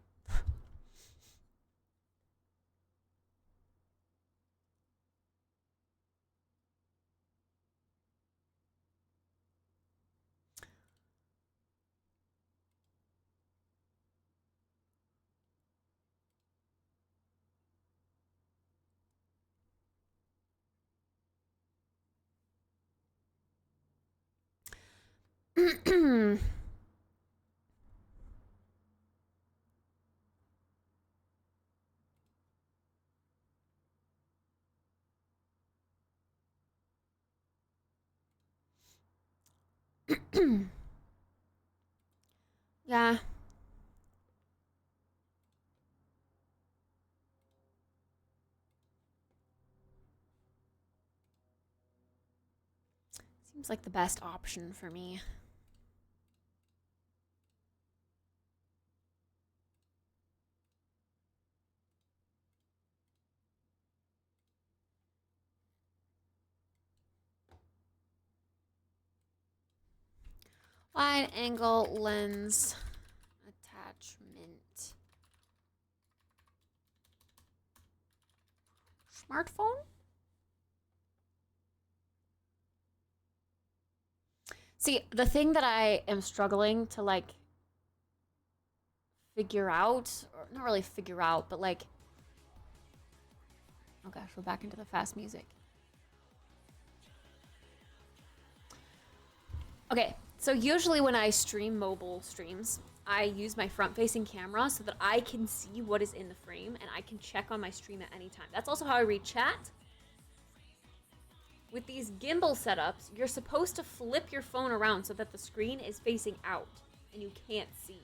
S4: Yeah. Seems like the best option for me. Wide angle lens attachment. Smartphone? See, the thing that I am struggling to like figure out, or not really figure out, but like Oh gosh, we're back into the fast music. Okay, so usually when I stream mobile streams, I use my front-facing camera so that I can see what is in the frame and I can check on my stream at any time. That's also how I read chat. With these gimbal setups, you're supposed to flip your phone around so that the screen is facing out and you can't see.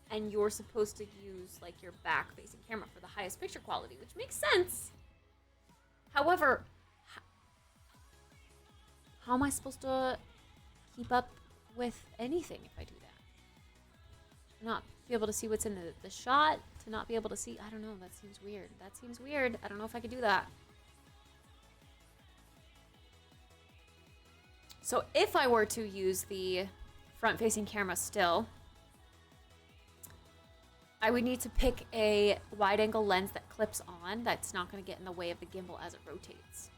S4: And you're supposed to use like your back-facing camera for the highest picture quality, which makes sense. However, how am I supposed to keep up with anything if I do that? Not be able to see what's in the shot, to not be able to see, I don't know, that seems weird. That seems weird. I don't know if I could do that. So if I were to use the front-facing camera still, I would need to pick a wide-angle lens that clips on that's not going to get in the way of the gimbal as it rotates.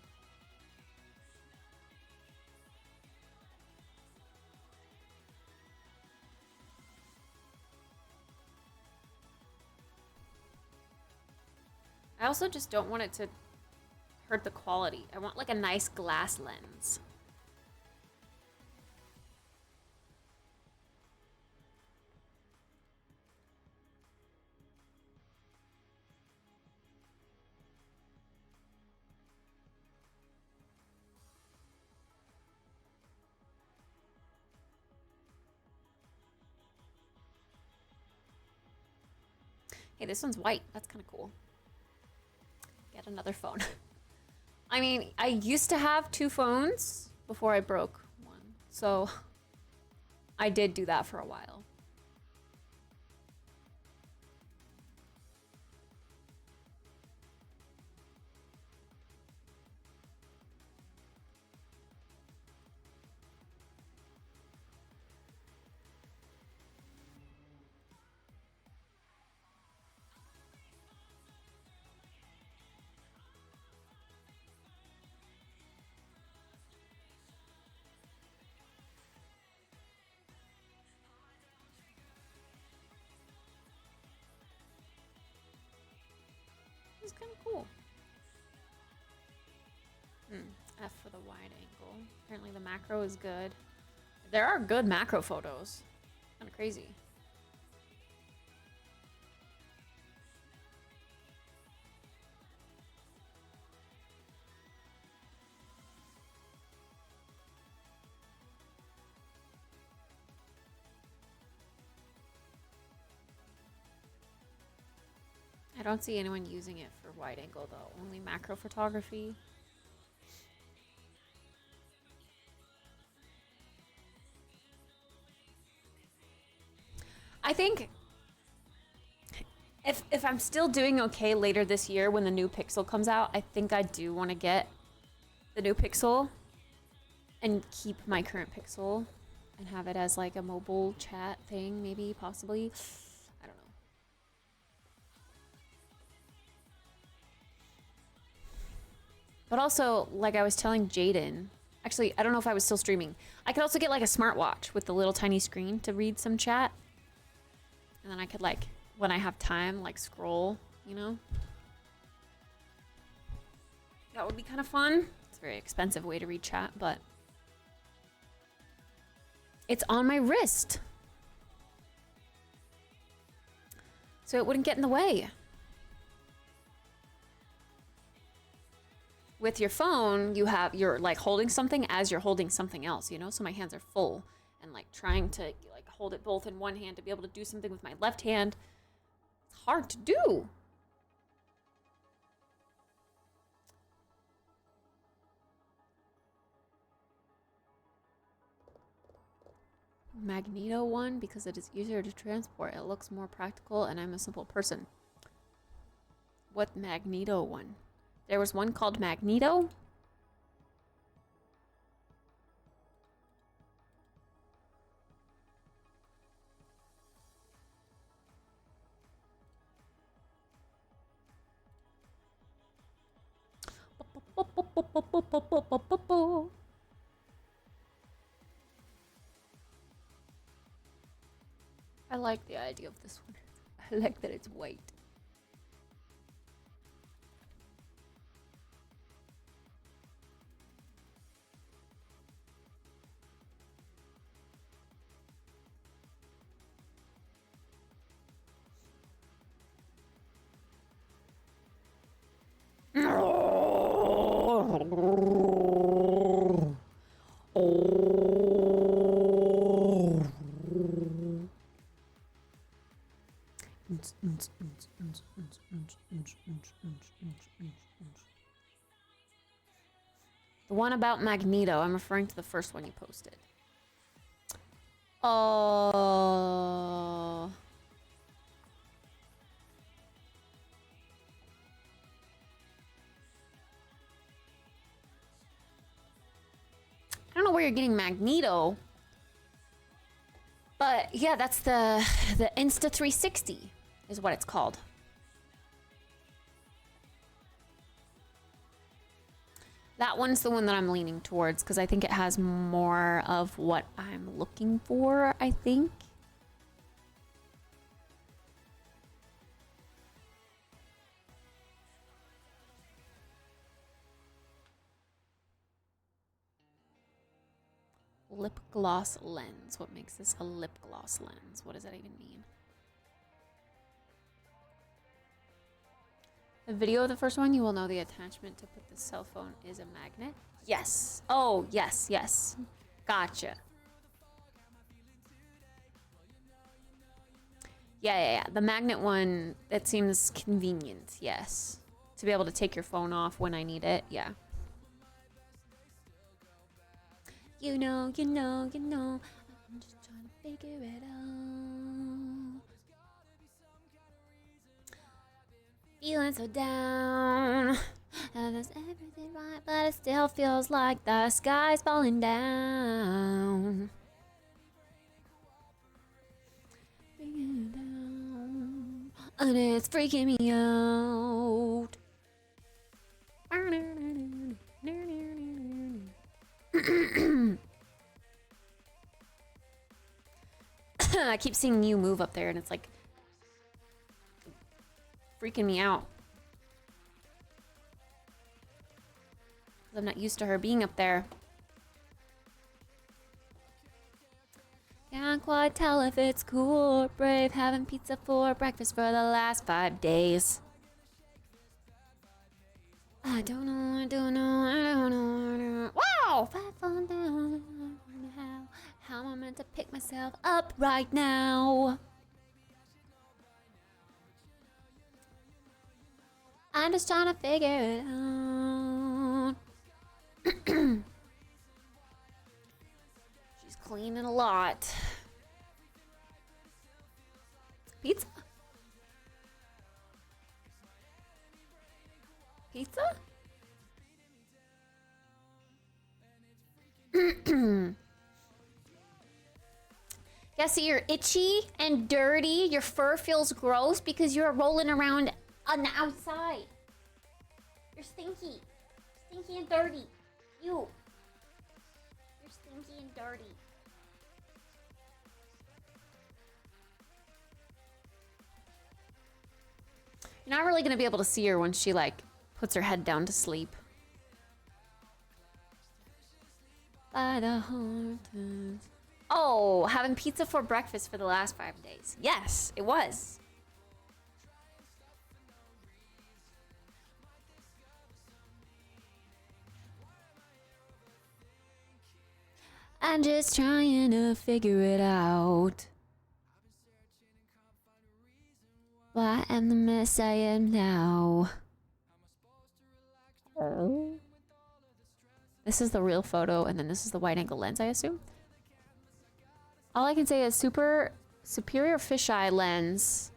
S4: I also just don't want it to hurt the quality. I want like a nice glass lens. Hey, this one's white. That's kind of cool. Get another phone. I mean, I used to have 2 phones before I broke one. So I did do that for a while. It's kind of cool. F for the wide angle. Apparently the macro is good. There are good macro photos. Kind of crazy. I don't see anyone using it for wide angle though, only macro photography. I think if I'm still doing okay later this year when the new Pixel comes out, I think I do want to get the new Pixel and keep my current Pixel and have it as like a mobile chat thing, maybe, possibly. I don't know. But also, like I was telling Jaden, actually, I don't know if I was still streaming. I could also get like a smartwatch with the little tiny screen to read some chat. And then I could like, when I have time, like scroll, you know? That would be kind of fun. It's a very expensive way to read chat, but it's on my wrist. So it wouldn't get in the way. With your phone, you're like holding something as you're holding something else, you know? So my hands are full and like trying to like hold it both in one hand to be able to do something with my left hand. It's hard to do. Magneto one because it is easier to transport. It looks more practical and I'm a simple person. What Magneto one? There was one called Magneto. I like the idea of this one. I like that it's white. The one about Magneto. I'm referring to the first one you posted. Oh. I don't know where you're getting Magneto. But yeah, that's the Insta 360 is what it's called. That one's the one that I'm leaning towards because I think it has more of what I'm looking for, I think. Lip gloss lens. What makes this a lip gloss lens? What does that even mean? The video of the first one, you will know the attachment to put the cell phone is a magnet. Yes. Oh, yes, yes. Gotcha. Yeah. The magnet one, it seems convenient, yes. To be able to take your phone off when I need it, yeah. You know. I'm just trying to figure it out. Feeling so down. There's everything right, but it still feels like the sky's falling down. Freaking down. And it's freaking me out. I keep seeing you move up there and it's like freaking me out. I'm not used to her being up there. Can't quite tell if it's cool or brave having pizza for breakfast for the last 5 days. I don't know. Wow! 5 on down. How am I meant to pick myself up right now? I'm just trying to figure it out. She's cleaning a lot. Pizza? Pizza? Yeah, so you're itchy and dirty. Your fur feels gross because you're rolling around on the outside. You're stinky. Stinky and dirty. You're stinky and dirty. You're not really gonna be able to see her when she like puts her head down to sleep. By the Hortons. Oh, having pizza for breakfast for the last 5 days. Yes, it was. I'm just trying to figure it out. Why am the mess I am now? Oh. This is the real photo, and then this is the wide angle lens, I assume. All I can say is superior fisheye lens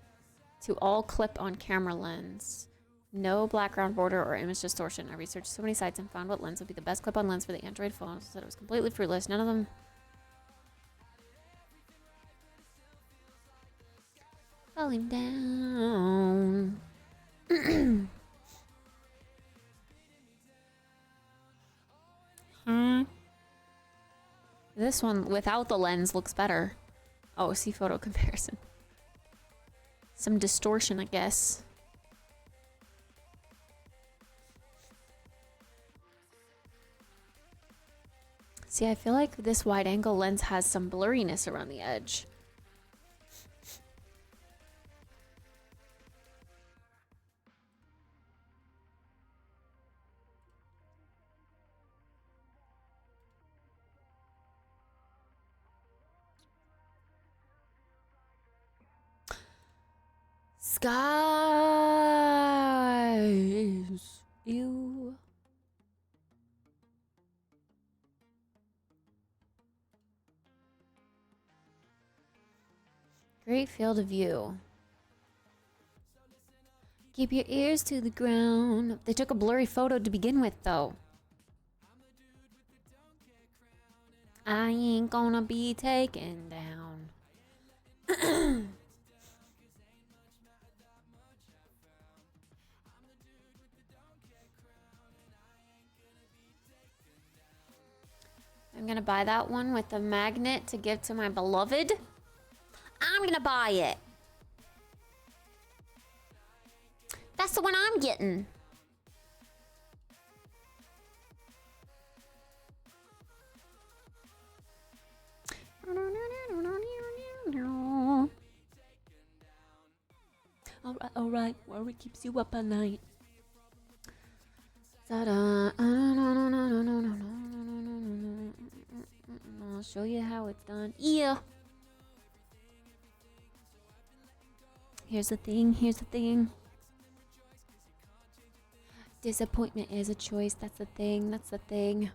S4: to all clip on camera lens. No background border or image distortion. I researched so many sites and found what lens would be the best clip-on lens for the Android phone. Said it was completely fruitless. None of them. Falling down. This one without the lens looks better. Oh, see photo comparison. Some distortion, I guess. See, I feel like this wide angle lens has some blurriness around the edge. Skies. Ew. Great field of view. Keep your ears to the ground. They took a blurry photo to begin with, though. I ain't gonna be taken down. I'm gonna buy that one with the magnet to give to my beloved. I'm gonna buy it. That's the one I'm getting. Alright, worry keeps you up at night. I'll show you how it's done. Yeah. Here's the thing, here's the thing. Disappointment is a choice, that's the thing, that's the thing.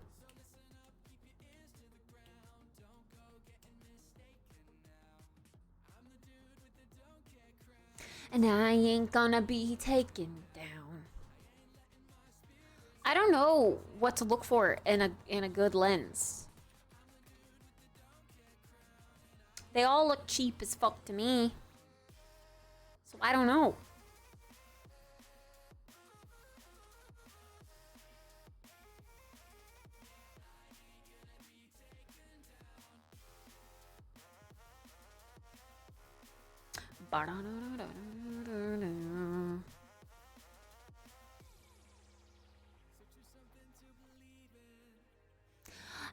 S4: And I ain't gonna be taken down. I don't know what to look for in a good lens. They all look cheap as fuck to me. So I don't know.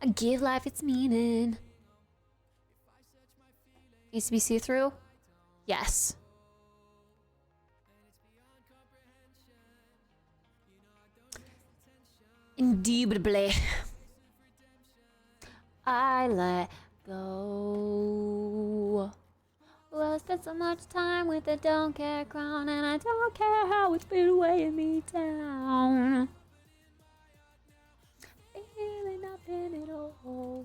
S4: I give life its meaning. Needs to be see-through? Yes. Indubitably. I let go. Well, I spent so much time with the don't care crown, and I don't care how it's been weighing me down. Feeling nothing at all.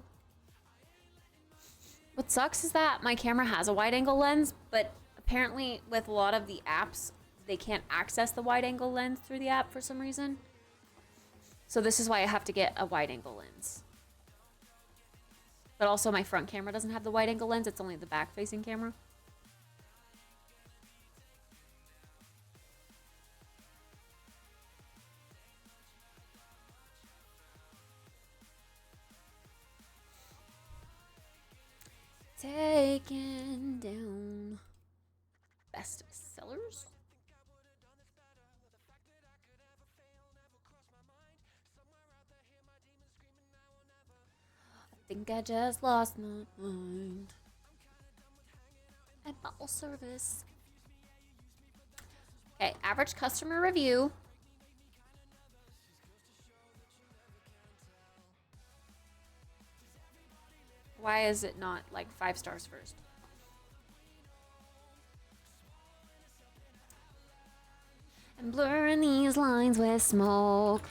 S4: What sucks is that my camera has a wide-angle lens, but apparently with a lot of the apps, they can't access the wide-angle lens through the app for some reason. So this is why I have to get a wide-angle lens. But also my front camera doesn't have the wide-angle lens, it's only the back-facing camera. Taken down. Best sellers? I think I just lost my mind. At bottle service. Okay, average customer review. Why is it not like 5 stars first? I'm blurring these lines with smoke.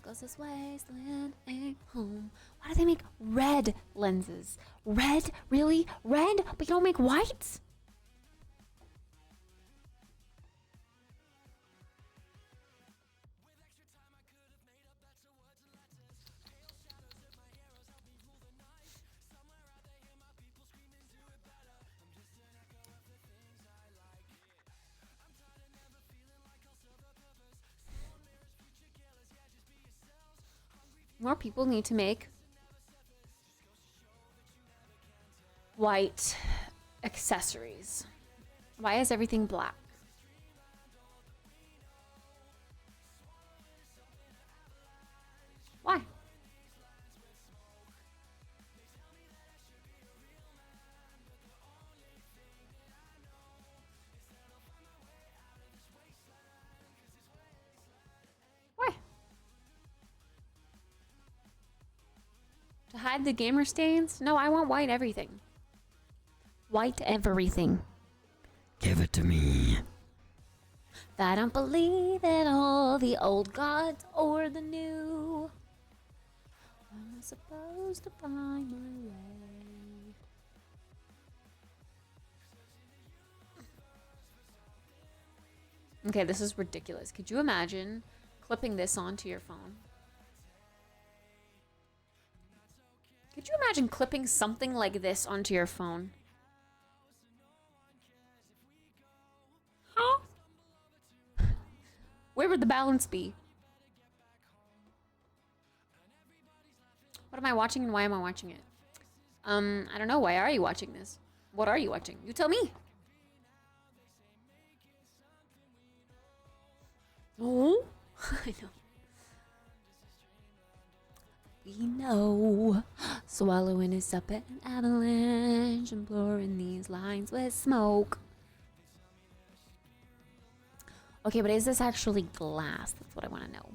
S4: Goes this wasteland ain't home. Why do they make red lenses? Red? Really? Red? But you don't make white? More people need to make white accessories. Why is everything black? Why? Why? To hide the gamer stains? No, I want white everything. White everything.
S3: Give it to me.
S4: I don't believe in all the old gods or the new. I'm supposed to find my way. Okay, this is ridiculous. Could you imagine clipping this onto your phone? Could you imagine clipping something like this onto your phone? Huh? Where would the balance be? What am I watching and why am I watching it? I don't know. Why are you watching this? What are you watching? You tell me. Oh, I know. We know. Swallowing is up at an avalanche and blurring these lines with smoke. Okay, but is this actually glass? That's what I want to know.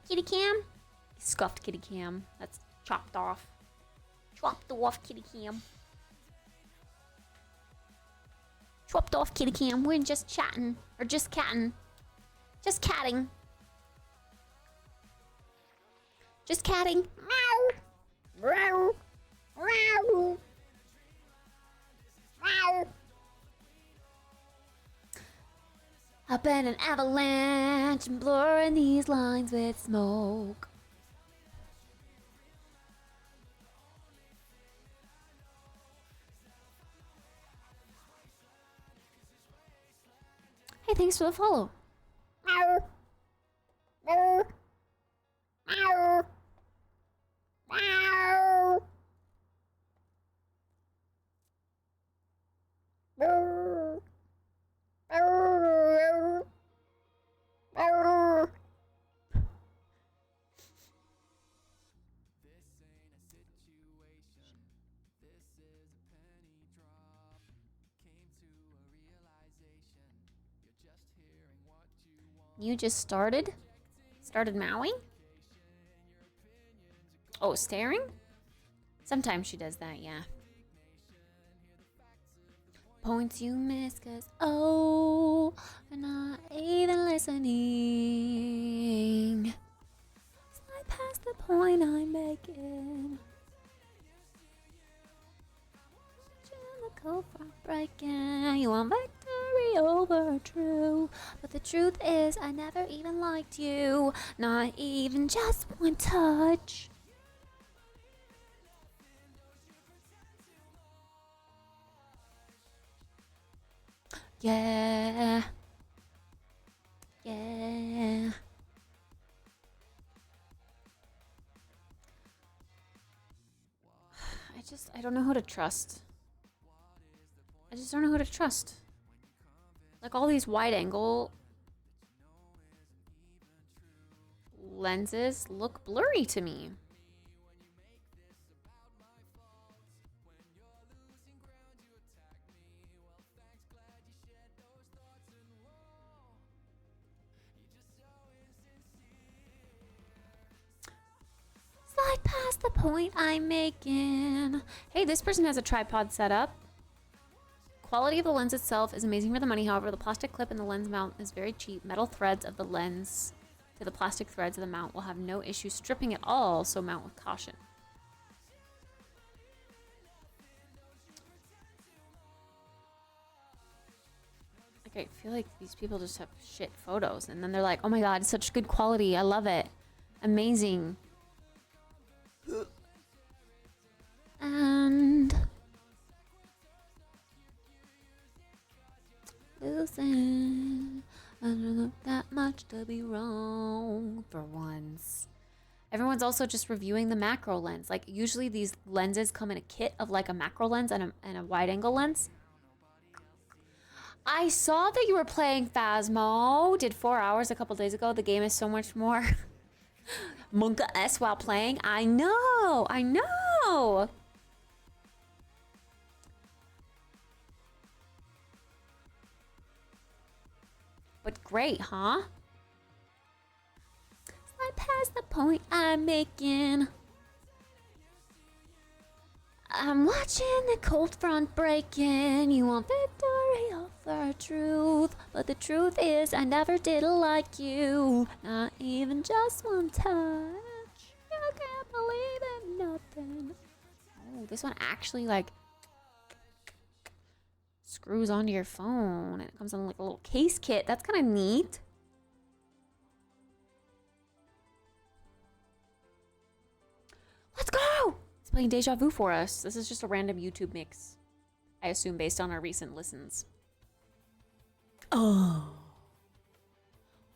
S4: Kitty cam? Scuffed kitty cam. That's chopped off. Chopped off kitty cam. Chopped off kitty cam. We're just chatting. Or just catting. Just catting. Just catting. Meow. Meow. Meow. Meow. Up in an avalanche and blurring these lines with smoke. Hey, thanks for the follow. Meow. Meow. Meow. Meow. Meow. Meow. Meow. You just started? Started mowing? Oh, staring? Sometimes she does that, yeah. Points you miss cause, oh, you're not even listening. Slide past the point I'm making. The code for breaking. You want victory over true. But the truth is, I never even liked you. Not even just one touch. Yeah. Yeah. I don't know who to trust. I just don't know who to trust. Like all these wide angle lenses look blurry to me. Slide past the point I'm making. Hey, this person has a tripod set up. Quality of the lens itself is amazing for the money. However, the plastic clip in the lens mount is very cheap. Metal threads of the lens to the plastic threads of the mount will have no issue stripping at all, so mount with caution. Like, I feel like these people just have shit photos, and then they're like, oh my god, it's such good quality. I love it. Amazing. And losing. I don't look that much to be wrong for once. Everyone's also just reviewing the macro lens. Like usually these lenses come in a kit of like a macro lens and a wide angle lens. I saw that you were playing Phasmo. Did 4 hours a couple days ago. The game is so much more Monka S while playing. I know. I know. But great, huh? Slide past the point I'm making. I'm watching the cold front breaking. You want victory over truth, but the truth is I never did like you, not even just one touch. I can't believe in nothing. Oh, this one actually like screws onto your phone, and it comes in like a little case kit. That's kind of neat. Let's go! It's playing Deja Vu for us. This is just a random YouTube mix, I assume based on our recent listens. Oh.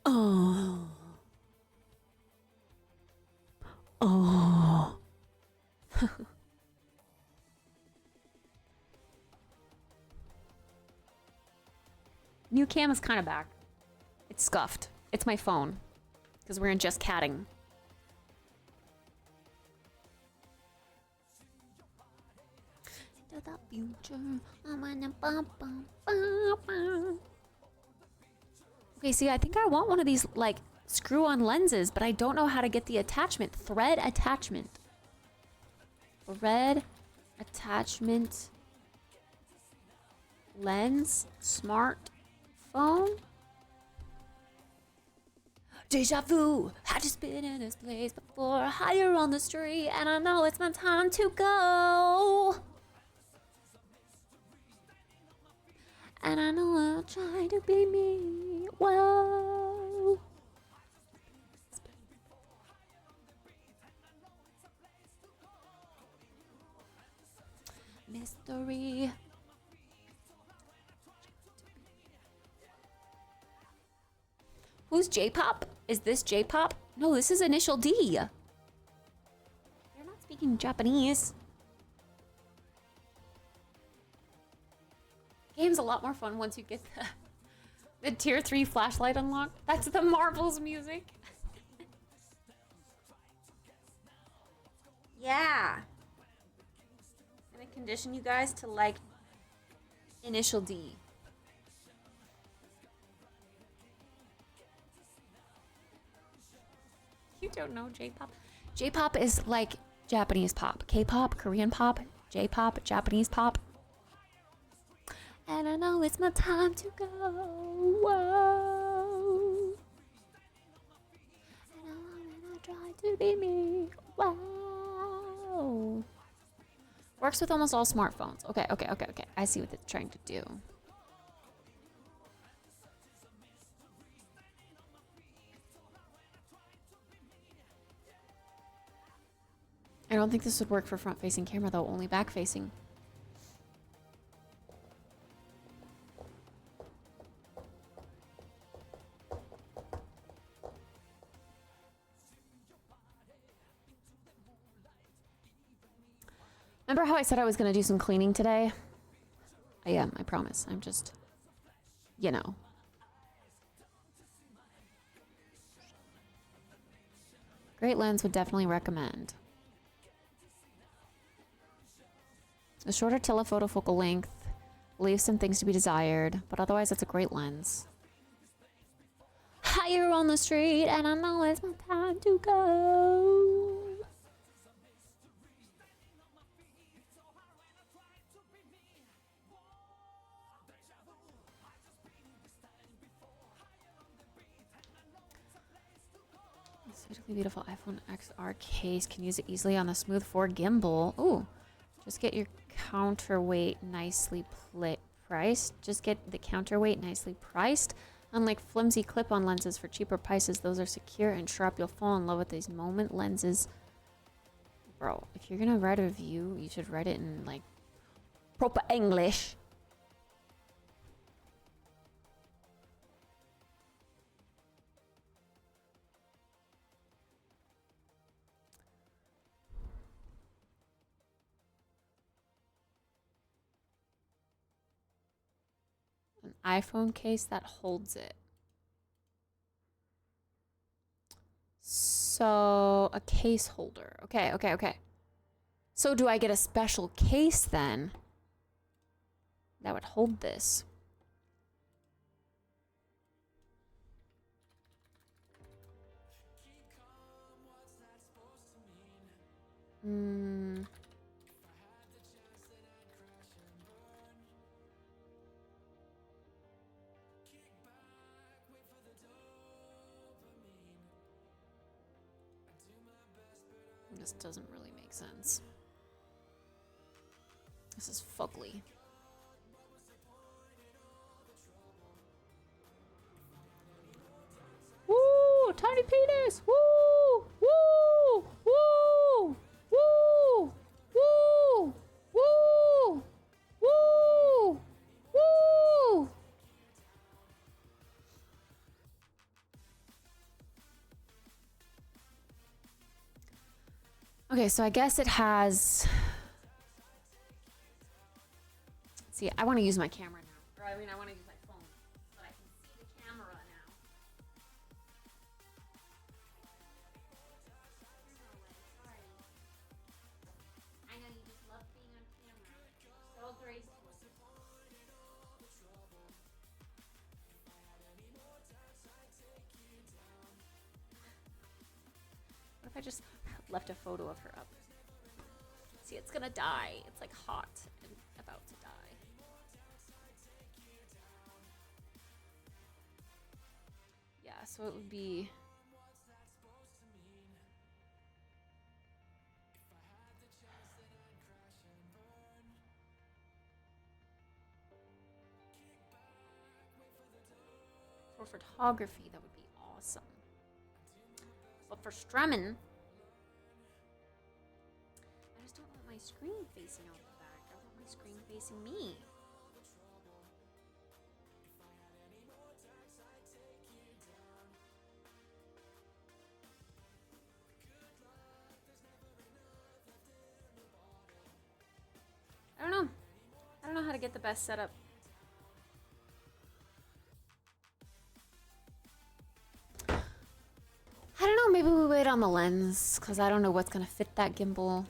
S4: Oh. Oh. New cam is kind of back. It's scuffed. It's my phone. Because we're in just catting. To the future. Okay, see, I think I want one of these, like, screw-on lenses, but I don't know how to get the attachment. Thread attachment. Thread attachment. Lens. Smartphone. Deja vu. Had just been in this place before. Higher on the street, and I know it's my time to go. And I know I'll try to be me. Whoa. Mystery. Who's J-pop? Is this J-pop? No, this is Initial D. They're not speaking Japanese. Game's a lot more fun once you get the tier 3 flashlight unlocked. That's the Marvel's music. Yeah. I'm gonna condition you guys to like Initial D. You don't know J-pop? J-pop is like Japanese pop. K-pop, Korean pop, J-pop, Japanese pop. And I know it's my time to go. Whoa. And I try to be me. Wow. Works with almost all smartphones. Okay. I see what it's trying to do. I don't think this would work for front-facing camera though, only back-facing. Remember how I said I was going to do some cleaning today? I am, I promise. I'm just, you know. Great lens, would definitely recommend. A shorter telephoto focal length leaves some things to be desired, but otherwise it's a great lens. Higher on the street, and I know it's my time to go. Beautifully beautiful iPhone XR case. Can use it easily on the Smooth 4 gimbal. Ooh. Just get your counterweight nicely priced. Just get the counterweight nicely priced. Unlike flimsy clip-on lenses for cheaper prices, those are secure and sharp. You'll fall in love with these moment lenses. Bro, if you're gonna write a review, you should write it in, like, proper English. An iPhone case that holds it. So, a case holder. Okay. So do I get a special case then that would hold this? This doesn't really make sense. This is fugly. Woo! Tiny penis! Woo! Woo! Woo! Woo! Woo! Woo! Woo! Woo! Okay, so I guess it has... See, I want to use my camera now. Or I mean, I want to use my phone. But I can see the camera now. I know you just love being on camera. So graceful. What if I just left a photo of her up? See, it's gonna die. It's like hot and about to die. Yeah, so it would be... For photography, that would be awesome. But for strumming, I just don't want my screen facing out the back. I want my screen facing me. I don't know. I don't know how to get the best setup. I don't know, maybe we wait on the lens, because I don't know what's going to fit that gimbal.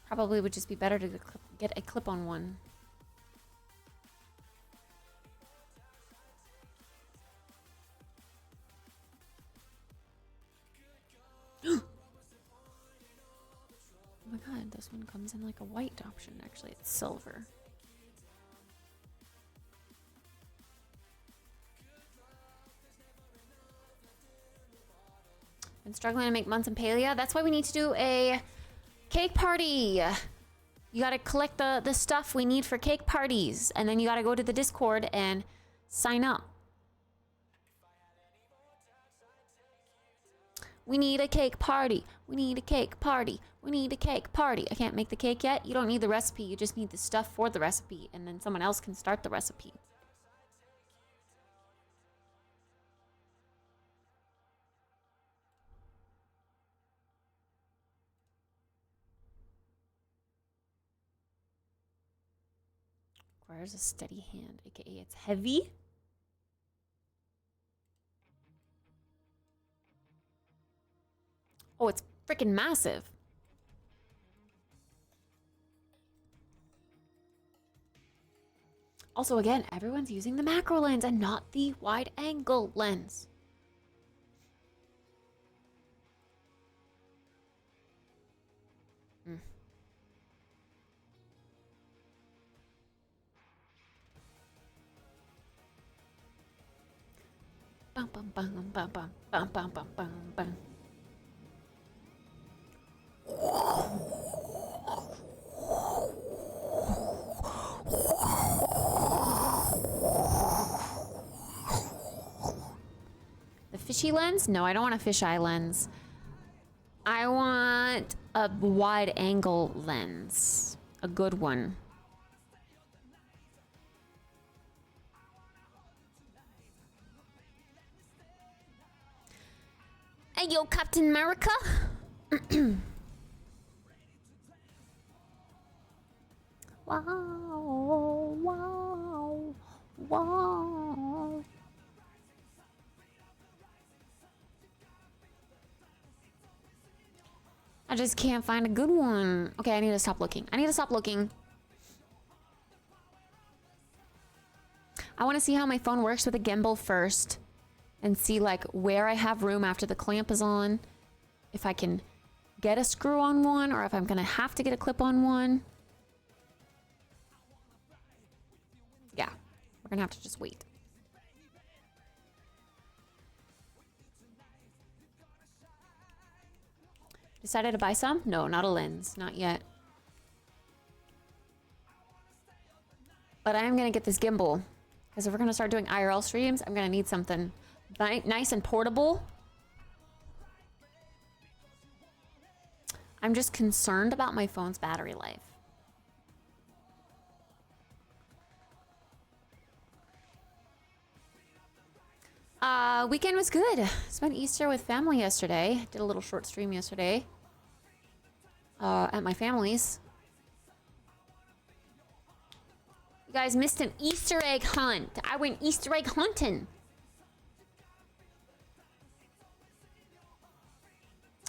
S4: Probably would just be better to get a clip-on one. Oh my god, this one comes in like a white option. Actually, it's silver. Been struggling to make Montepalia. That's why we need to do a cake party. You gotta collect the stuff we need for cake parties, and then you gotta go to the Discord and sign up. We need a cake party. We need a cake party. We need a cake party. I can't make the cake yet. You don't need the recipe. You just need the stuff for the recipe, and then someone else can start the recipe. Requires a steady hand, aka it's heavy. Oh, it's freaking massive. Also, again, everyone's using the macro lens and not the wide angle lens. Bum, bum, bum, bum, bum, bum, bum, bum, bum, bum. The fishy lens? No, I don't want a fisheye lens. I want a wide angle lens. A good one. Hey, yo, Captain America. Wow, wow, wow. I just can't find a good one. Okay, I need to stop looking. I need to stop looking. I want to see how my phone works with a gimbal first. And see like where I have room after the clamp is on. If I can get a screw on one or if I'm gonna have to get a clip on one. Yeah, we're gonna have to just wait. Decided to buy some? No, not a lens. Not yet. But I am gonna get this gimbal. Because if we're gonna start doing IRL streams, I'm gonna need something nice and portable. I'm just concerned about my phone's battery life. Weekend was good. Spent Easter with family yesterday. Did a little short stream yesterday. At my family's. You guys missed an Easter egg hunt. I went Easter egg hunting.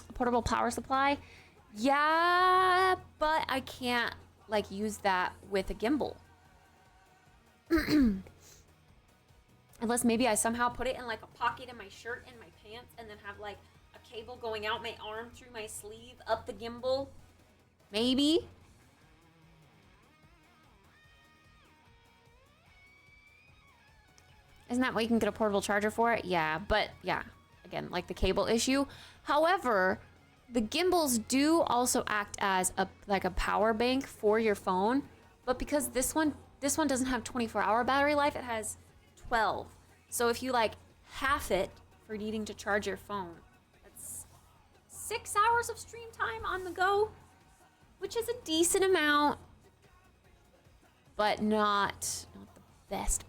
S4: A portable power supply? Yeah, but I can't, like, use that with a gimbal. Unless maybe I somehow put it in like a pocket in my shirt and my pants and then have like a cable going out my arm through my sleeve up the gimbal. Maybe. Isn't that what you can get a portable charger for it? Yeah, but yeah, again, like the cable issue. However, the gimbals do also act as a power bank for your phone, but because this one doesn't have 24-hour battery life, it has 12. So if you like half it for needing to charge your phone, that's 6 hours of stream time on the go, which is a decent amount, but not the best.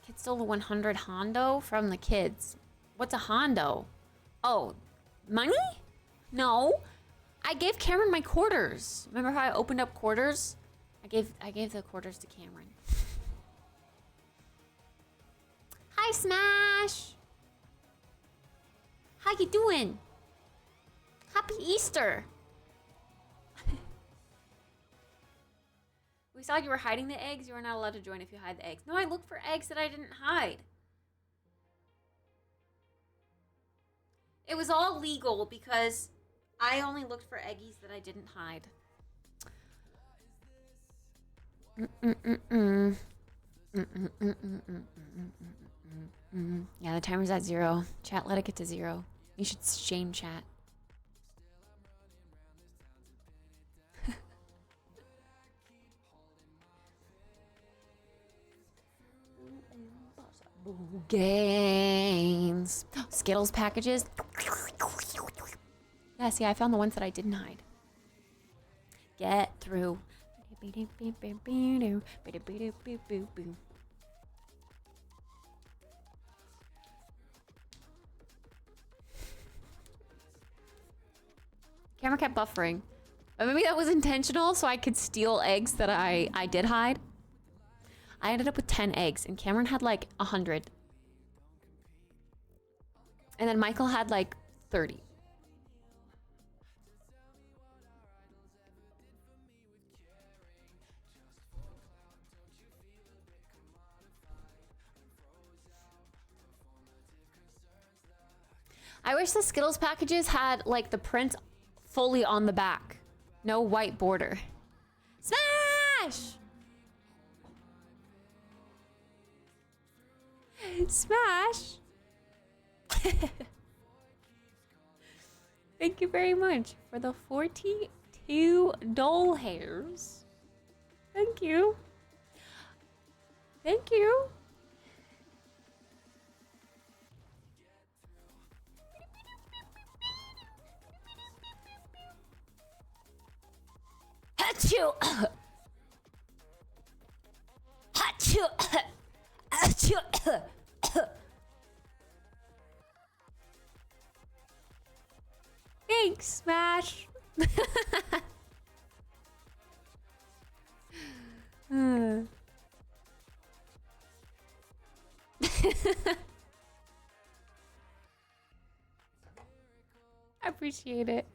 S4: Kids stole the 100 Hondo from the kids. What's a Hondo? Oh, money? No. I gave Cameron my quarters. Remember how I opened up quarters? I gave the quarters to Cameron. Hi, Smash. How you doing? Happy Easter. We saw you were hiding the eggs. You were not allowed to join if you hide the eggs. No, I looked for eggs that I didn't hide. It was all legal because I only looked for eggies that I didn't hide. Yeah, the timer's at 0. Chat, let it get to 0. You should shame chat. Gains. Skittles packages. Yeah, see, I found the ones that I didn't hide. Get through. Camera kept buffering. But maybe that was intentional so I could steal eggs that I did hide. I ended up with 10 eggs and Cameron had like 100. And then Michael had like 30. I wish the Skittles packages had like the print fully on the back. No white border. Smash! Smash! Thank you very much for the 42 doll hairs. Thank you. Thank you. Achoo! Achoo! Achoo! Thanks, Smash. I appreciate it.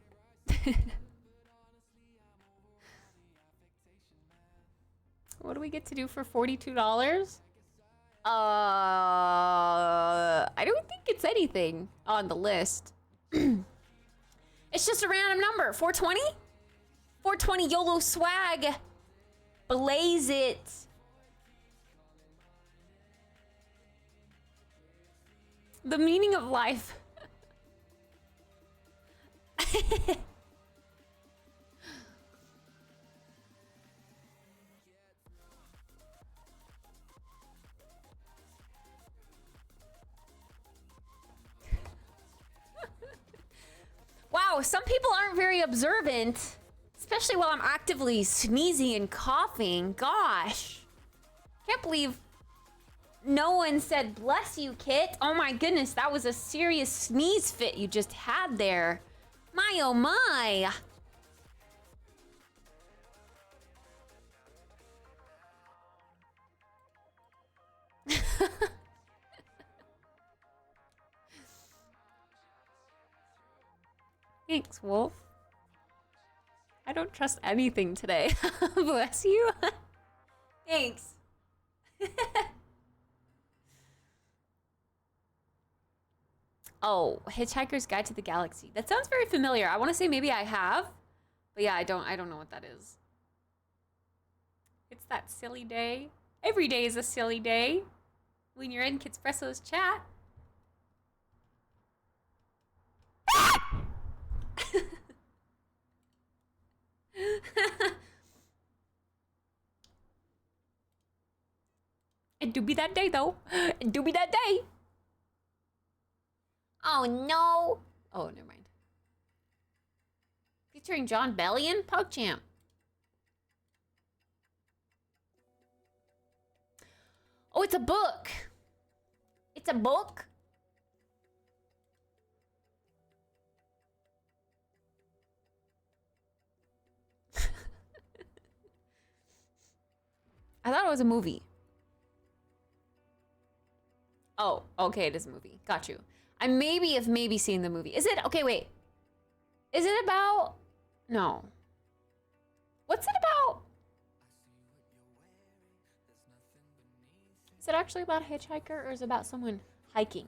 S4: What do we get to do for $42? I don't think it's anything on the list. It's just a random number. 420? 420 YOLO swag. Blaze it. The meaning of life. Wow, some people aren't very observant, especially while I'm actively sneezing and coughing. Gosh. Can't believe no one said bless you, Kit. Oh my goodness, that was a serious sneeze fit you just had there. My oh my. Thanks, Wolf. I don't trust anything today. Bless you. Thanks. Oh, Hitchhiker's Guide to the Galaxy. That sounds very familiar. I want to say maybe I have, but yeah, I don't know what that is. It's that silly day. Every day is a silly day when you're in Kittspresso's chat. It do be that day though. It do be that day. Oh no. Oh, never mind. Featuring John Bellion, PogChamp. Oh, it's a book. It's a book. I thought it was a movie. Oh, okay, it is a movie. Got you. I have maybe seen the movie. Is it? Okay, wait. Is it about? No. What's it about? Is it actually about a hitchhiker or is it about someone hiking?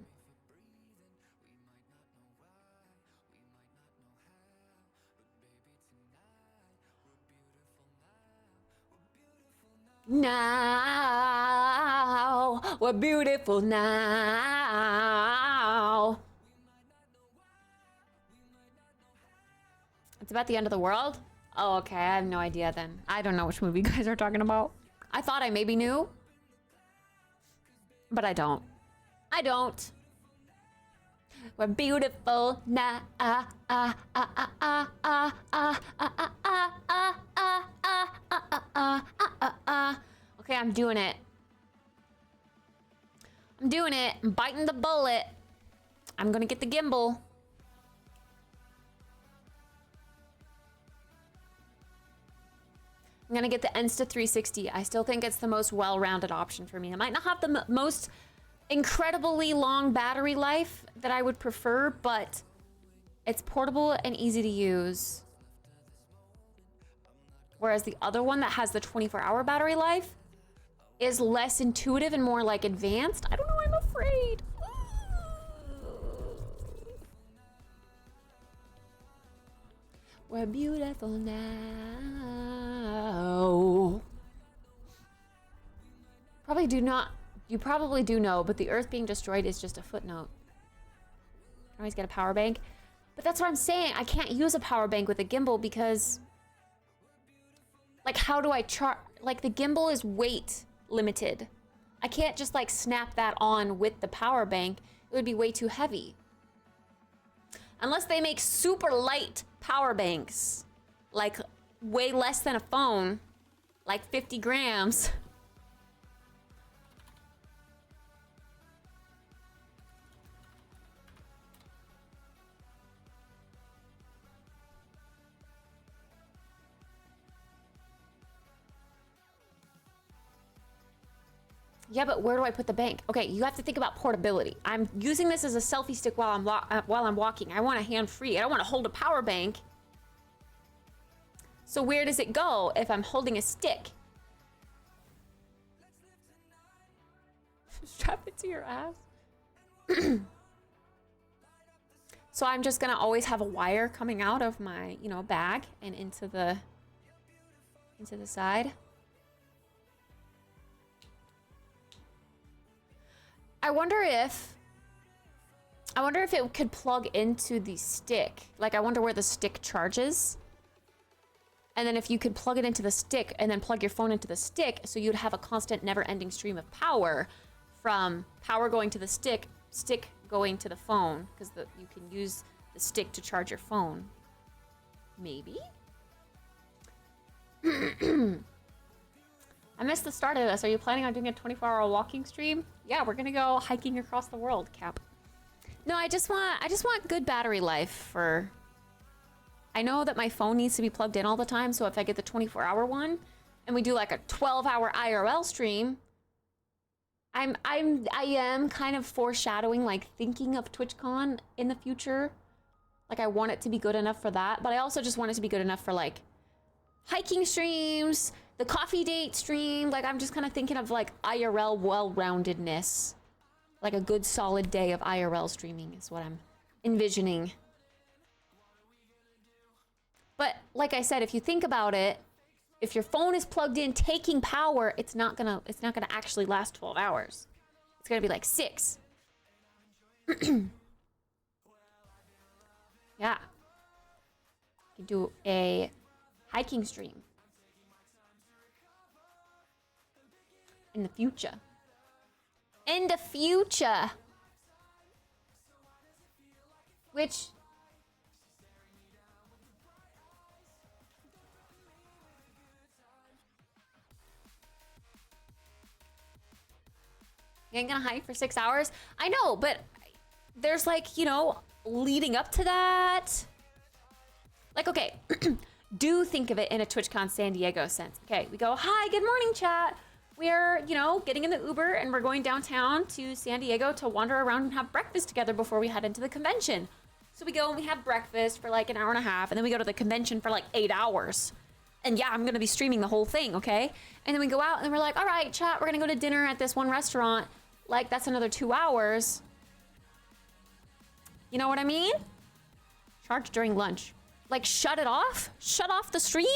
S4: Now we're beautiful now. It's about the end of the world? Oh, okay. I have no idea then. I don't know which movie you guys are talking about. I thought I maybe knew, but I don't. I don't. We're beautiful now. Okay, I'm doing it. I'm doing it. I'm biting the bullet. I'm gonna get the gimbal. I'm gonna get the Insta360. I still think it's the most well-rounded option for me. It might not have the most incredibly long battery life that I would prefer, but it's portable and easy to use. Whereas the other one that has the 24-hour battery life is less intuitive and more like advanced. I don't know, I'm afraid. We're beautiful now. You probably do know, but the Earth being destroyed is just a footnote. I always get a power bank. But that's what I'm saying. I can't use a power bank with a gimbal because, like, how do I like, the gimbal is weight limited. I can't just like snap that on with the power bank. It would be way too heavy. Unless they make super light power banks, like way less than a phone, like 50 grams. Yeah, but where do I put the bank? Okay, you have to think about portability. I'm using this as a selfie stick while I'm walking. I want a hand-free. I don't want to hold a power bank. So where does it go if I'm holding a stick? Strap it to your ass. So I'm just gonna always have a wire coming out of my, bag and into the side. I wonder if I wonder if it could plug into the stick. Like, I wonder where the stick charges. And then if you could plug it into the stick and then plug your phone into the stick, so you'd have a constant never-ending stream of power from power going to the stick going to the phone, because you can use the stick to charge your phone. Maybe? I missed the start of this. Are you planning on doing a 24-hour walking stream? Yeah, we're gonna go hiking across the world, Cap. No, I just want good battery life for... I know that my phone needs to be plugged in all the time, so if I get the 24-hour one and we do like a 12-hour IRL stream, I am kind of foreshadowing, like thinking of TwitchCon in the future. Like, I want it to be good enough for that, but I also just want it to be good enough for like hiking streams, the coffee date stream. Like, I'm just kind of thinking of like IRL well-roundedness. Like a good solid day of IRL streaming is what I'm envisioning. But like I said, if you think about it, if your phone is plugged in taking power, it's not gonna actually last 12 hours. It's gonna be like 6. Yeah. You can do a hiking stream in the future. In the future. Which... You ain't gonna hike for 6 hours? I know, but there's like, you know, leading up to that. Like, okay, do think of it in a TwitchCon San Diego sense. Okay, we go, hi, good morning, chat. We're, you know, getting in the Uber and we're going downtown to San Diego to wander around and have breakfast together before we head into the convention. So we go and we have breakfast for like an hour and a half, and then we go to the convention for like 8 hours. And yeah, I'm gonna be streaming the whole thing, okay? And then we go out and then we're like, all right, chat, we're gonna go to dinner at this one restaurant. Like, that's another 2 hours. You know what I mean? Charge during lunch. Like, shut it off? Shut off the stream?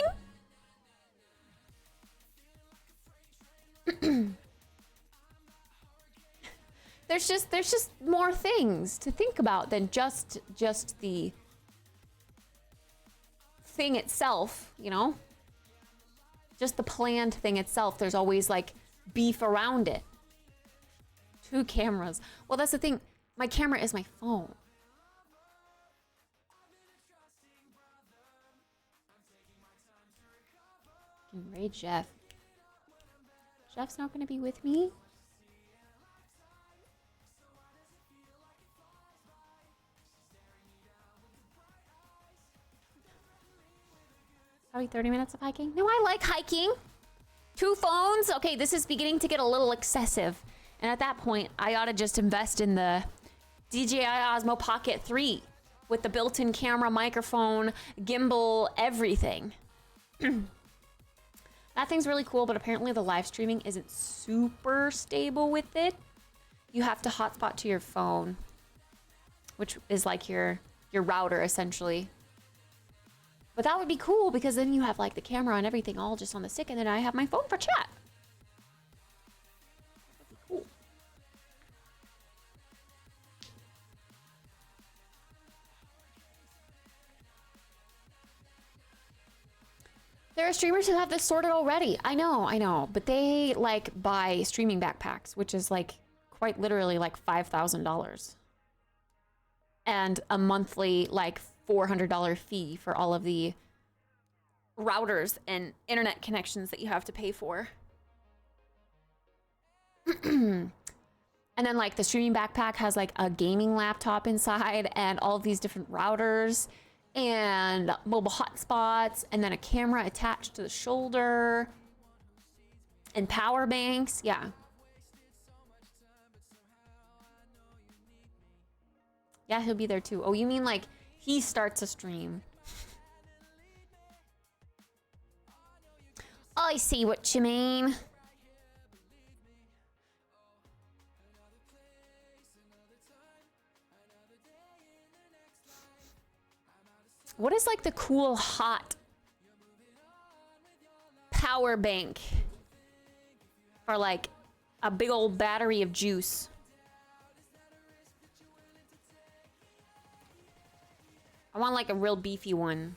S4: There's just more things to think about than just the thing itself, you know? Just the planned thing itself. There's always like beef around it. 2 cameras. Well, that's the thing. My camera is my phone. Raid Jeff. Jeff's not gonna be with me? Probably 30 minutes of hiking. No, I like hiking. 2 phones? Okay, this is beginning to get a little excessive. And at that point, I ought to just invest in the DJI Osmo Pocket 3 with the built-in camera, microphone, gimbal, everything. That thing's really cool, but apparently the live streaming isn't super stable with it. You have to hotspot to your phone, which is like your router essentially. But that would be cool because then you have like the camera and everything all just on the stick, and then I have my phone for chat. That'd be cool. There are streamers who have this sorted already. I know, but they like buy streaming backpacks, which is like quite literally like $5,000. And a monthly like $400 fee for all of the routers and internet connections that you have to pay for. And then like the streaming backpack has like a gaming laptop inside and all of these different routers and mobile hotspots, and then a camera attached to the shoulder and power banks. Yeah. Yeah, he'll be there too. Oh, you mean like he starts a stream? I see what you mean. What is like the cool hot power bank for like a big old battery of juice? I want like a real beefy one.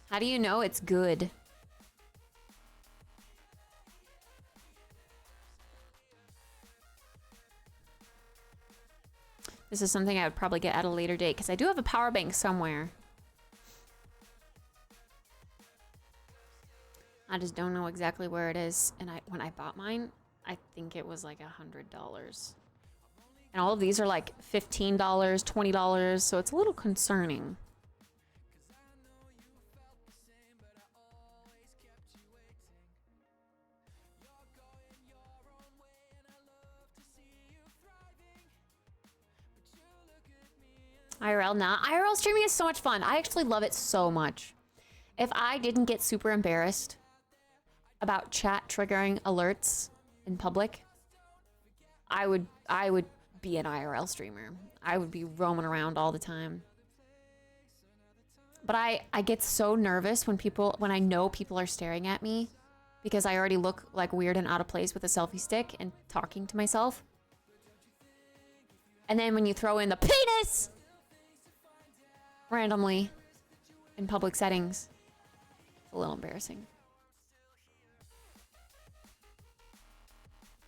S4: How do you know it's good? This is something I would probably get at a later date because I do have a power bank somewhere. I just don't know exactly where it is. And when I bought mine, I think it was like $100. And all of these are like $15, $20, so it's a little concerning. IRL, nah. IRL streaming is so much fun. I actually love it so much. If I didn't get super embarrassed about chat triggering alerts in public, I would be an IRL streamer. I would be roaming around all the time. But I get so nervous when I know people are staring at me because I already look like weird and out of place with a selfie stick and talking to myself. And then when you throw in the penis randomly in public settings, it's a little embarrassing.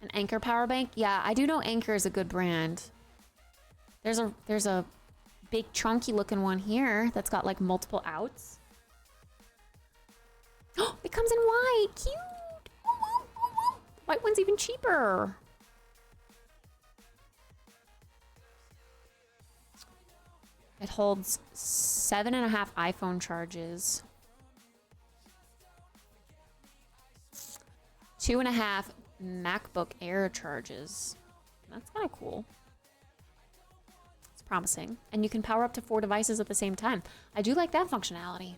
S4: An Anchor power bank? Yeah, I do know Anchor is a good brand. There's a big chunky looking one here that's got like multiple outs. Oh, it comes in white. Cute. Woo, woo, woo, woo. White one's even cheaper. It holds 7.5 iPhone charges. 2.5 MacBook Air charges. That's kind of cool. It's promising. And you can power up to 4 devices at the same time. I do like that functionality.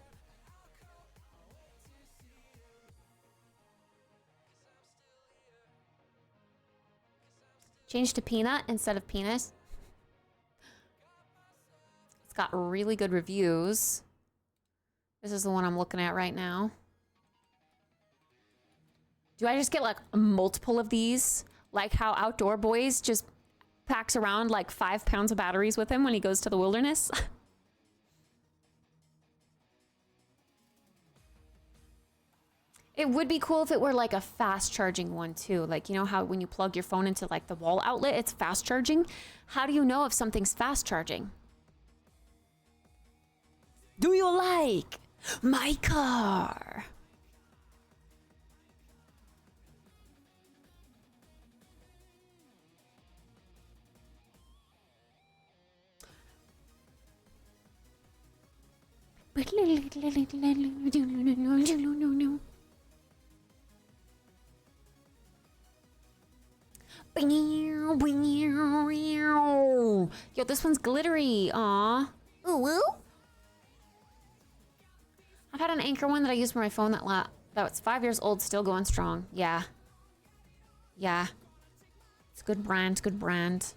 S4: Change to peanut instead of penis. It's got really good reviews. This is the one I'm looking at right now. Do I just get like a multiple of these? Like how Outdoor Boys just packs around like 5 pounds of batteries with him when he goes to the wilderness? It would be cool if it were like a fast charging one too. Like, you know how when you plug your phone into like the wall outlet, it's fast charging? How do you know if something's fast charging? Do you like my car? Yo, this one's glittery. Aw. Ooh, woo. I've had an Anchor one that I used for my phone that was 5 years old, still going strong. Yeah. Yeah. It's a good brand, good brand.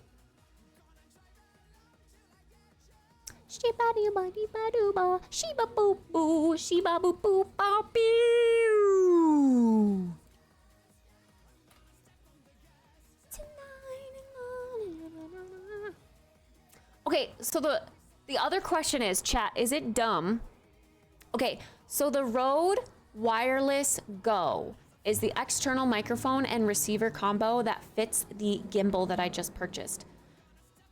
S4: Shiba dooba dooba dooba, shiba boo boo, shiba boo boo ba boo. Okay, so the other question is, chat, is it dumb? Okay, so the Rode Wireless Go is the external microphone and receiver combo that fits the gimbal that I just purchased.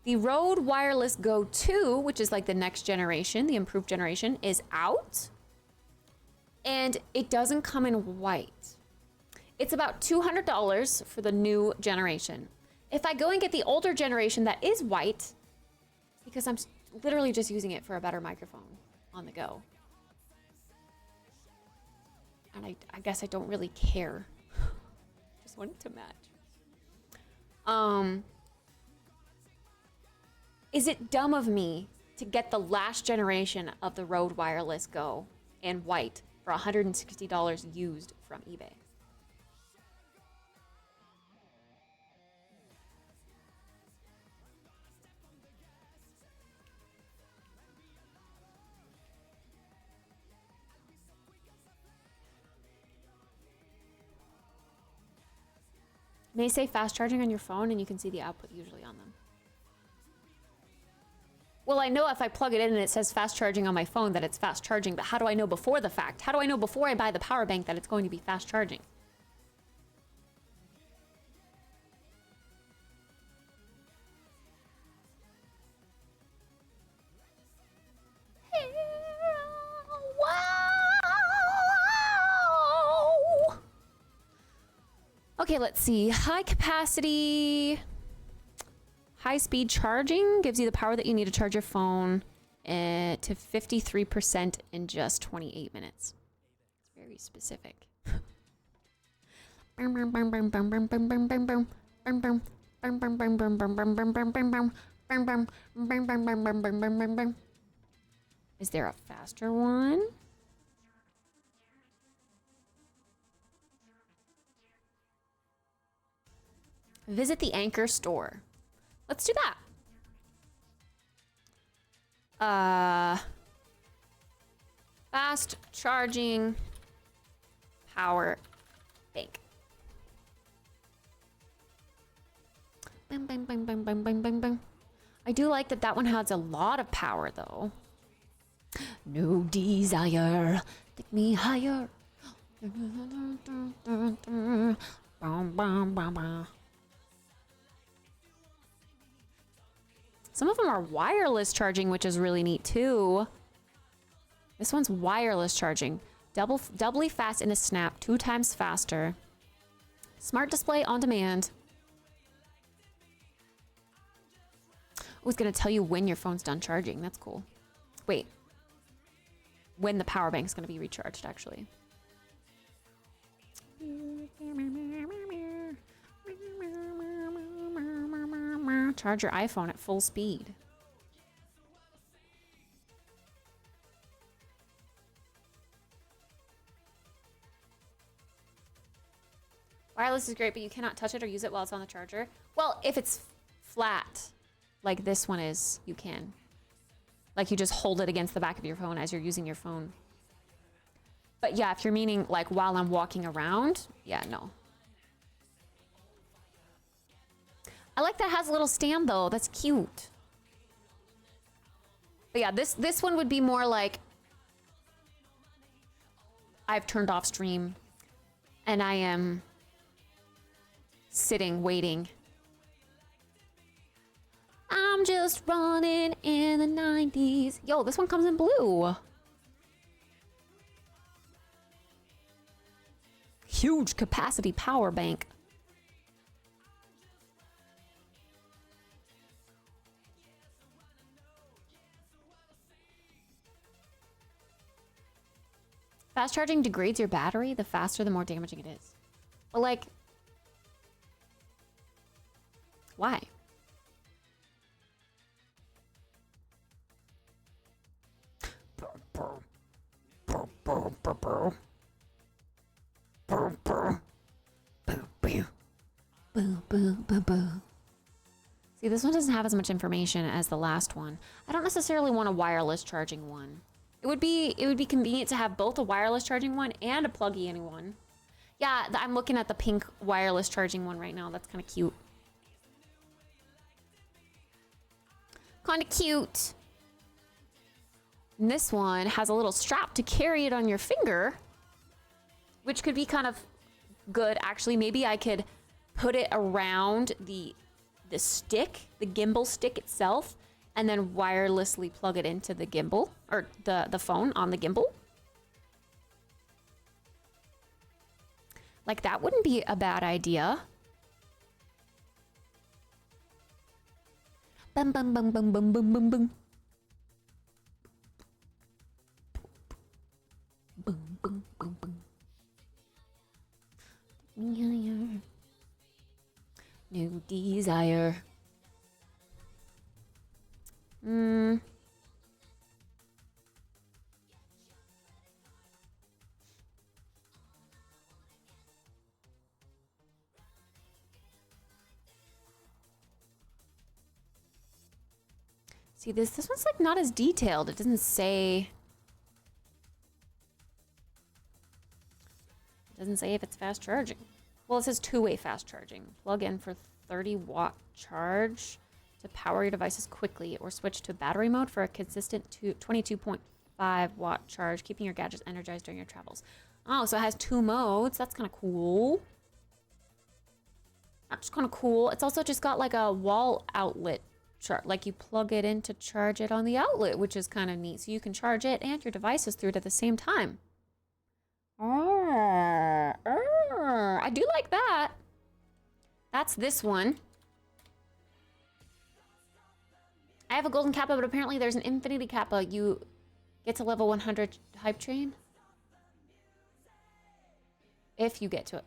S4: The Rode Wireless Go 2, which is like the next generation, the improved generation, is out. And it doesn't come in white. It's about $200 for the new generation. If I go and get the older generation that is white, because I'm literally just using it for a better microphone on the go. And I guess I don't really care. Just want it to match. Is it dumb of me to get the last generation of the Rode Wireless Go in white for $160 used from eBay? May say fast charging on your phone and you can see the output usually on them. Well, I know if I plug it in and it says fast charging on my phone that it's fast charging, but how do I know before the fact? How do I know before I buy the power bank that it's going to be fast charging? Wow. Okay, let's see. High capacity, high speed charging gives you the power that you need to charge your phone to 53% in just 28 minutes. It's very specific. Is there a faster one? Visit the Anchor store. Let's do that. Fast charging power bank. Bang, bang, bang, bang, bang, bang, bang, bang. I do like that that one has a lot of power though. No desire, take me higher. Some of them are wireless charging, which is really neat too. This one's wireless charging. Doubly fast in a snap, 2 times faster. Smart display on demand. Oh, it's gonna tell you when your phone's done charging. That's cool. Wait. When the power bank's gonna be recharged, actually. Charge your iPhone at full speed. Wireless is great, but you cannot touch it or use it while it's on the charger. Well, if it's flat, like this one is, you can. Like you just hold it against the back of your phone as you're using your phone. But yeah, if you're meaning like while I'm walking around, yeah, no. I like that it has a little stand though, that's cute. But yeah, this one would be more like I've turned off stream and I am sitting, waiting. I'm just running in the 90s. Yo, this one comes in blue. Huge capacity power bank. Fast charging degrades your battery. The faster, the more damaging it is. But like, why? See, this one doesn't have as much information as the last one. I don't necessarily want a wireless charging one. It would be convenient to have both a wireless charging one and a plug-in one. Yeah, I'm looking at the pink wireless charging one right now. That's kind of cute. Kind of cute. And this one has a little strap to carry it on your finger, which could be kind of good. Actually, maybe I could put it around the stick, the gimbal stick itself, and then wirelessly plug it into the gimbal, or the phone on the gimbal. Like that wouldn't be a bad idea. Bum bum bum bum bum bum bum bum. Boom boom boom boom. No desire. See, this one's like not as detailed. It doesn't say. It doesn't say if it's fast charging. Well, it says 2-way fast charging. Plug in for 30-watt charge. to power your devices quickly, or switch to battery mode for a consistent 22.5-watt charge, keeping your gadgets energized during your travels. Oh, so it has 2 modes. That's kind of cool. That's kind of cool. It's also just got like a wall outlet chart. Like you plug it in to charge it on the outlet, which is kind of neat. So you can charge it and your devices through it at the same time. I do like that. That's this one. I have a golden kappa, but apparently there's an infinity kappa. You get to level 100 hype train. If you get to it.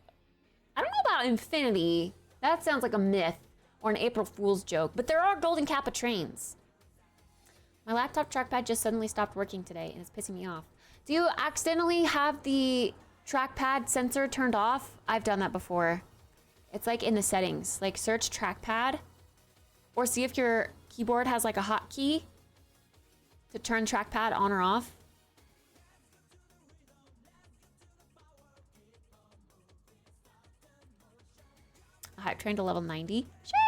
S4: I don't know about infinity. That sounds like a myth or an April Fool's joke, but there are golden kappa trains. My laptop trackpad just suddenly stopped working today and it's pissing me off. Do you accidentally have the trackpad sensor turned off? I've done that before. It's like in the settings, like search trackpad or see if your keyboard has like a hotkey to turn trackpad on or off. A hype train to level 90. Sheesh.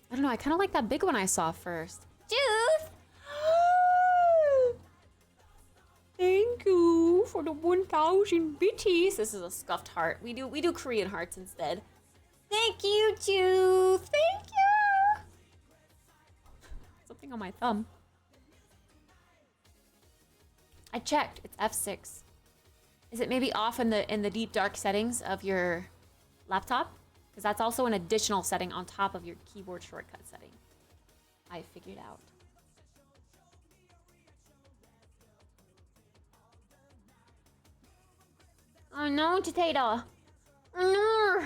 S4: I don't know, I kind of like that big one I saw first. Juice! Thank you for the 1,000 bitties. This is a scuffed heart. We do Korean hearts instead. Thank you, Juice. Thank you. Something on my thumb. I checked. It's F6. Is it maybe off in the deep dark settings of your laptop? Because that's also an additional setting on top of your keyboard shortcut setting. I figured out. Oh no, Tatata. Oh no.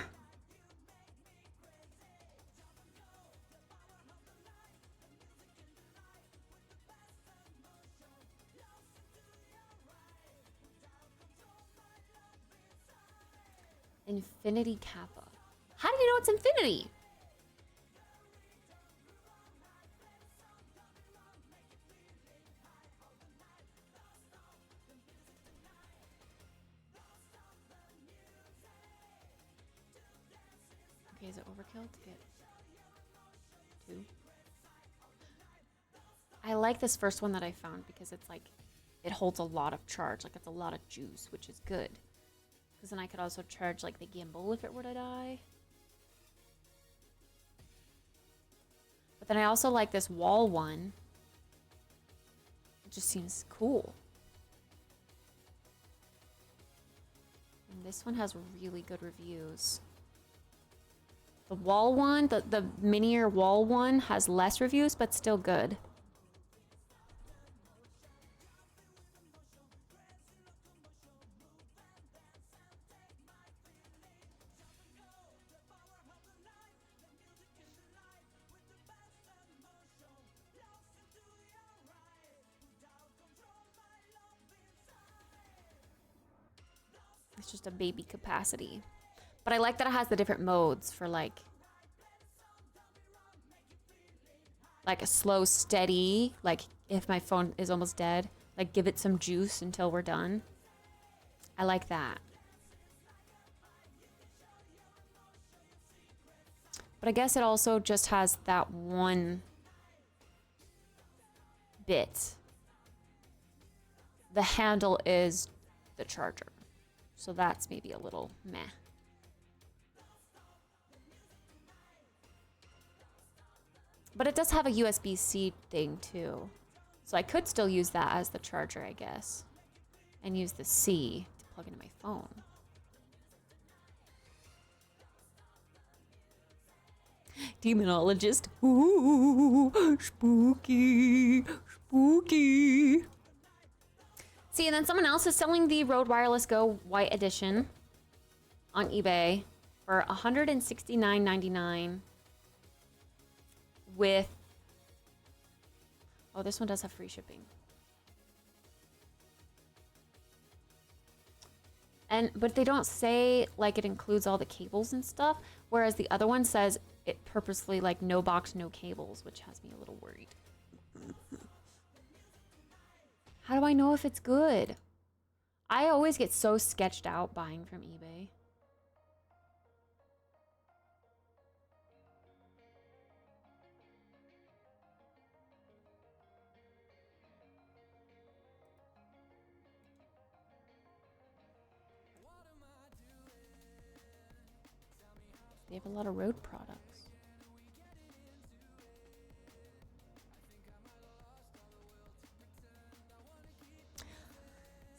S4: Infinity Kappa. How do you know it's infinity? Okay, is it overkill to get 2? I like this first one that I found because it's like, it holds a lot of charge. Like it's a lot of juice, which is good. Because then I could also charge like the gimbal if it were to die. But then I also like this wall one. It just seems cool. And this one has really good reviews. The wall one, the minier wall one has less reviews, but still good. It's just a baby capacity. But I like that it has the different modes for like a slow, steady, like if my phone is almost dead, like give it some juice until we're done. I like that. But I guess it also just has that one bit. The handle is the charger. So that's maybe a little meh. But it does have a USB-C thing too. So I could still use that as the charger, I guess. And use the C to plug into my phone. Demonologist. Ooh, spooky, spooky. See, and then someone else is selling the Rode Wireless Go White Edition on eBay for $169.99 with... Oh, this one does have free shipping. but they don't say like it includes all the cables and stuff, whereas the other one says it purposely like no box, no cables, which has me a little worried. How do I know if it's good? I always get so sketched out buying from eBay. They have a lot of road products.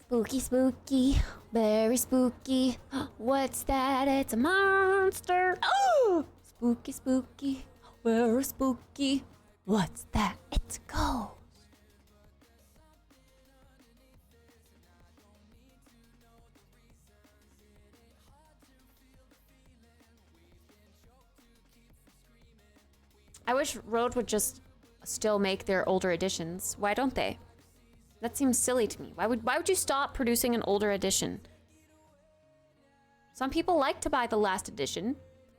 S4: Spooky, spooky, very spooky. What's that? It's a monster. Oh! Spooky, spooky, very spooky. What's that? It's a ghost. I wish Road would just still make their older editions. Why don't they? That seems silly to me. Why would you stop producing an older edition? Some people like to buy the last edition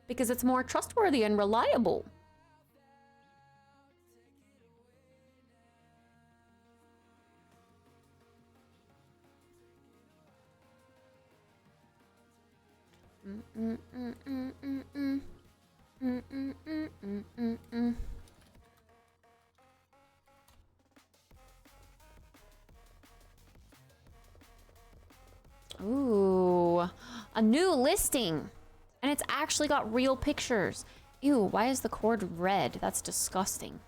S4: because it's more trustworthy and reliable. Ooh, a new listing. And it's actually got real pictures. Ew, why is the cord red? That's disgusting.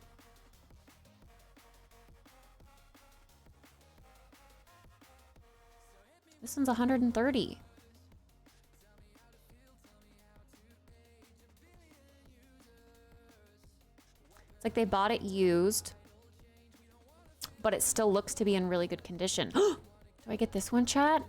S4: This one's 130. It's like they bought it used, but it still looks to be in really good condition. Do I get this one, chat?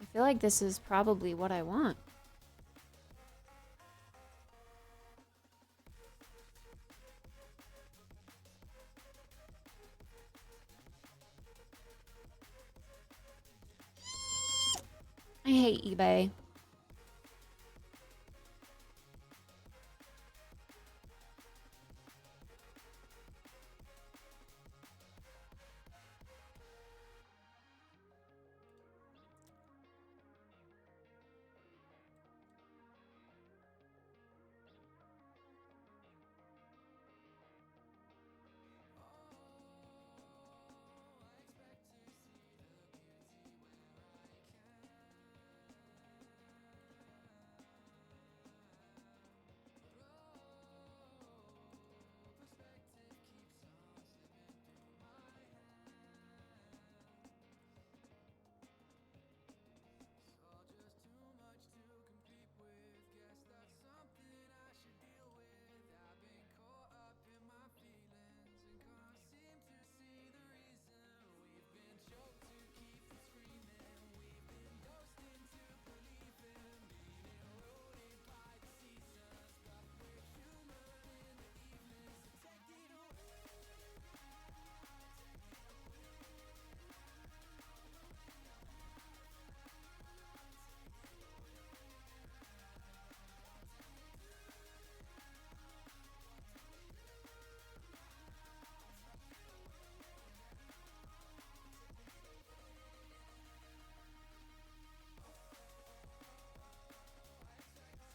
S4: I feel like this is probably what I want. I hate eBay.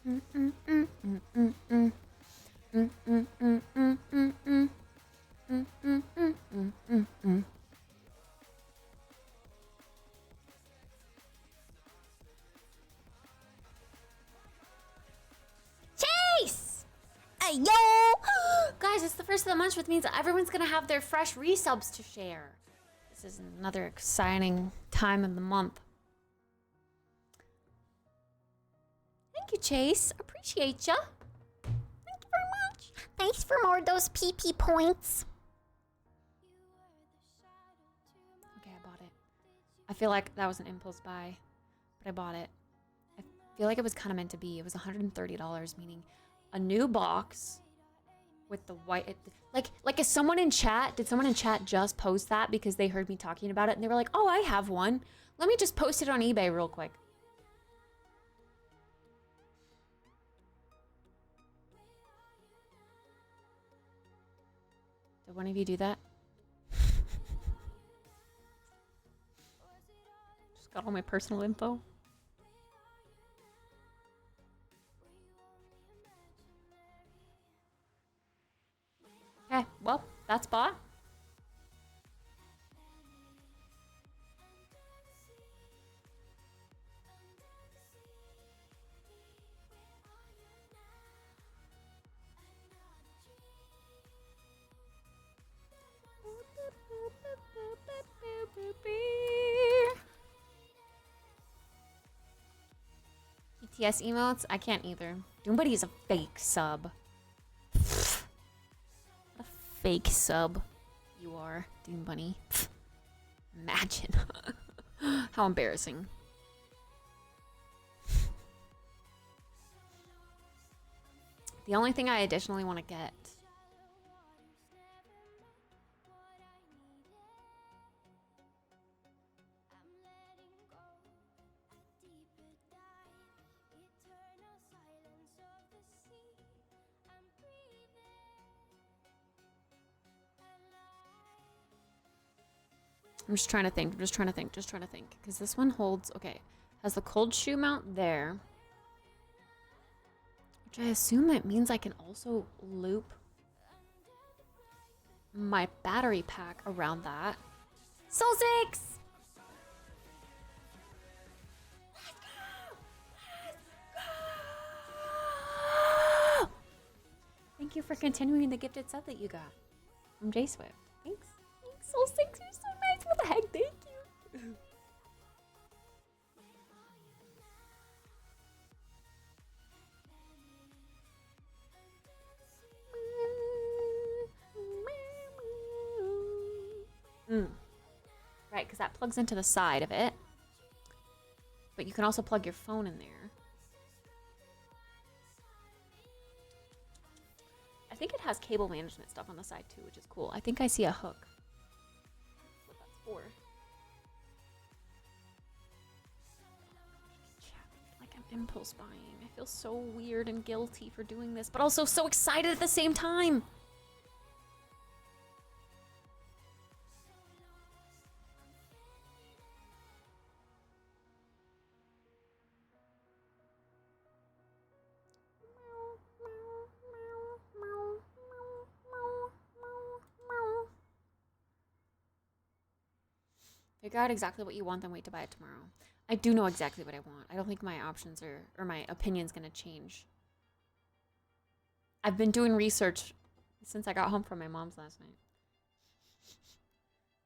S4: Chase! Hey, yo! Guys, it's the first of the month, which means everyone's gonna have their fresh resubs to share. This is another exciting time of the month. Thank you, Chase. Appreciate ya. Thank you very much. Thanks for more of those PP points. Okay, I bought it. I feel like that was an impulse buy, but I bought it. I feel like it was kind of meant to be. It was $130, meaning a new box with the white. Like is someone in chat? Did someone in chat just post that because they heard me talking about it and they were like, "Oh, I have one. Let me just post it on eBay real quick." Did one of you do that? Just got all my personal info. Okay, well, that's bought. BTS emotes? I can't either. Nobody is a fake sub. A fake sub. You are, Dune Bunny. Imagine. How embarrassing. The only thing I additionally want to get. I'm just trying to think. Just trying to think. Because this one holds, okay, has the cold shoe mount there. Which I assume that means I can also loop my battery pack around that. Soul 6! Thank you for continuing the gifted set that you got from J Swift. Thanks. Thanks, Soul 6, you're so nice. What the heck? Thank you. Right, because that plugs into the side of it. But you can also plug your phone in there. I think it has cable management stuff on the side too, which is cool. I think I see a hook. What that's for. Like I'm impulse buying. I feel so weird and guilty for doing this, but also so excited at the same time. Figure out exactly what you want, then wait to buy it tomorrow. I do know exactly what I want. I don't think my options are, or my opinion's gonna change. I've been doing research since I got home from my mom's last night.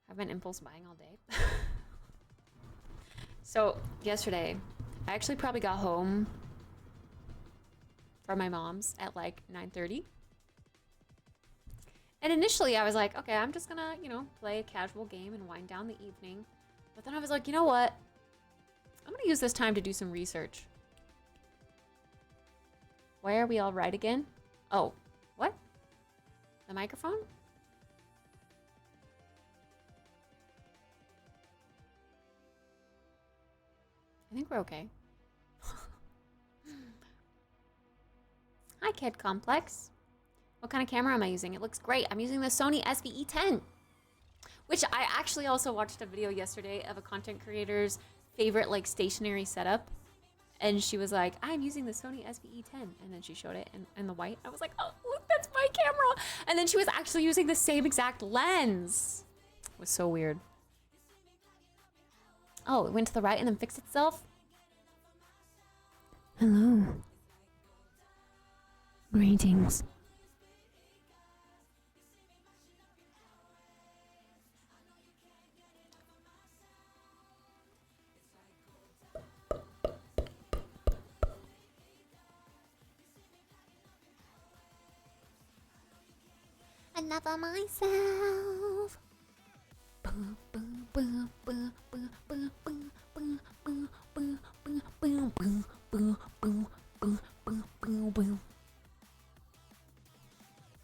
S4: I've been impulse buying all day. So, yesterday, I actually probably got home from my mom's at like 9:30. And initially I was like, okay, I'm just gonna, you know, play a casual game and wind down the evening. But then I was like, you know what? I'm gonna use this time to do some research. Why are we all right again? Oh, what? The microphone? I think we're okay. Hi, Kid Complex. What kind of camera am I using? It looks great. I'm using the Sony SVE10, which I actually also watched a video yesterday of a content creator's favorite like stationary setup. And she was like, I'm using the Sony SVE10. And then she showed it in the white. I was like, oh, look, that's my camera. And then she was actually using the same exact lens. It was so weird. Oh, it went to the right and then fixed itself? Hello. Greetings. Enough of myself.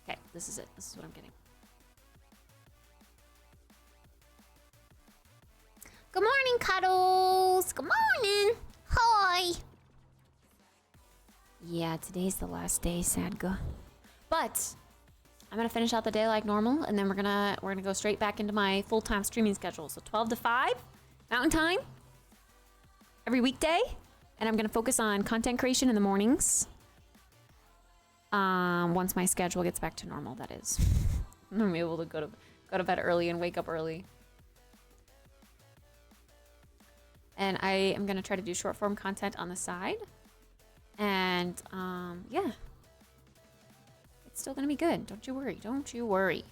S4: Okay, this is it. This is what I'm getting. Good morning, Cuddles. Good morning. Hi. Yeah, today's the last day, Sadga. But I'm gonna finish out the day like normal, and then we're gonna go straight back into my full-time streaming schedule. So 12 to 5, Mountain Time, every weekday, and I'm gonna focus on content creation in the mornings. Once my schedule gets back to normal, that is. I'm gonna be able to go to bed early and wake up early. And I am gonna try to do short form content on the side, and yeah. It's still gonna be good. Don't you worry. Don't you worry.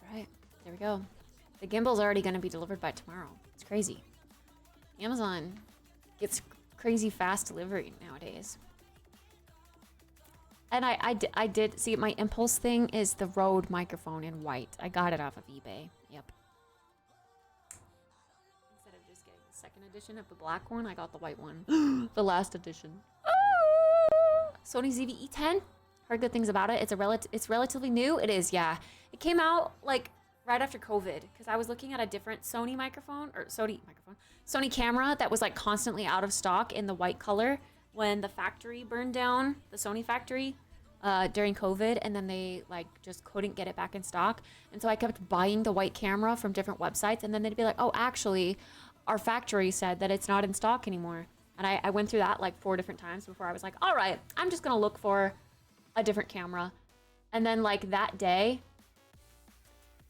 S4: All right, there we go. The gimbal's already gonna be delivered by tomorrow. It's crazy. Amazon gets crazy fast delivery nowadays. And I did see my impulse thing is the Rode microphone in white. I got it off of eBay. Yep. Instead of just getting the second edition of the black one, I got the white one. The last edition. Sony ZV-E10. Heard good things about it. It's relatively new. It is, yeah. It came out like right after COVID because I was looking at a different Sony camera that was like constantly out of stock in the white color. When the factory burned down, the Sony factory, during COVID, and then they like just couldn't get it back in stock. And so I kept buying the white camera from different websites, and then they'd be like, oh, actually, our factory said that it's not in stock anymore. And I went through that like 4 different times before I was like, all right, I'm just gonna look for a different camera. And then like that day,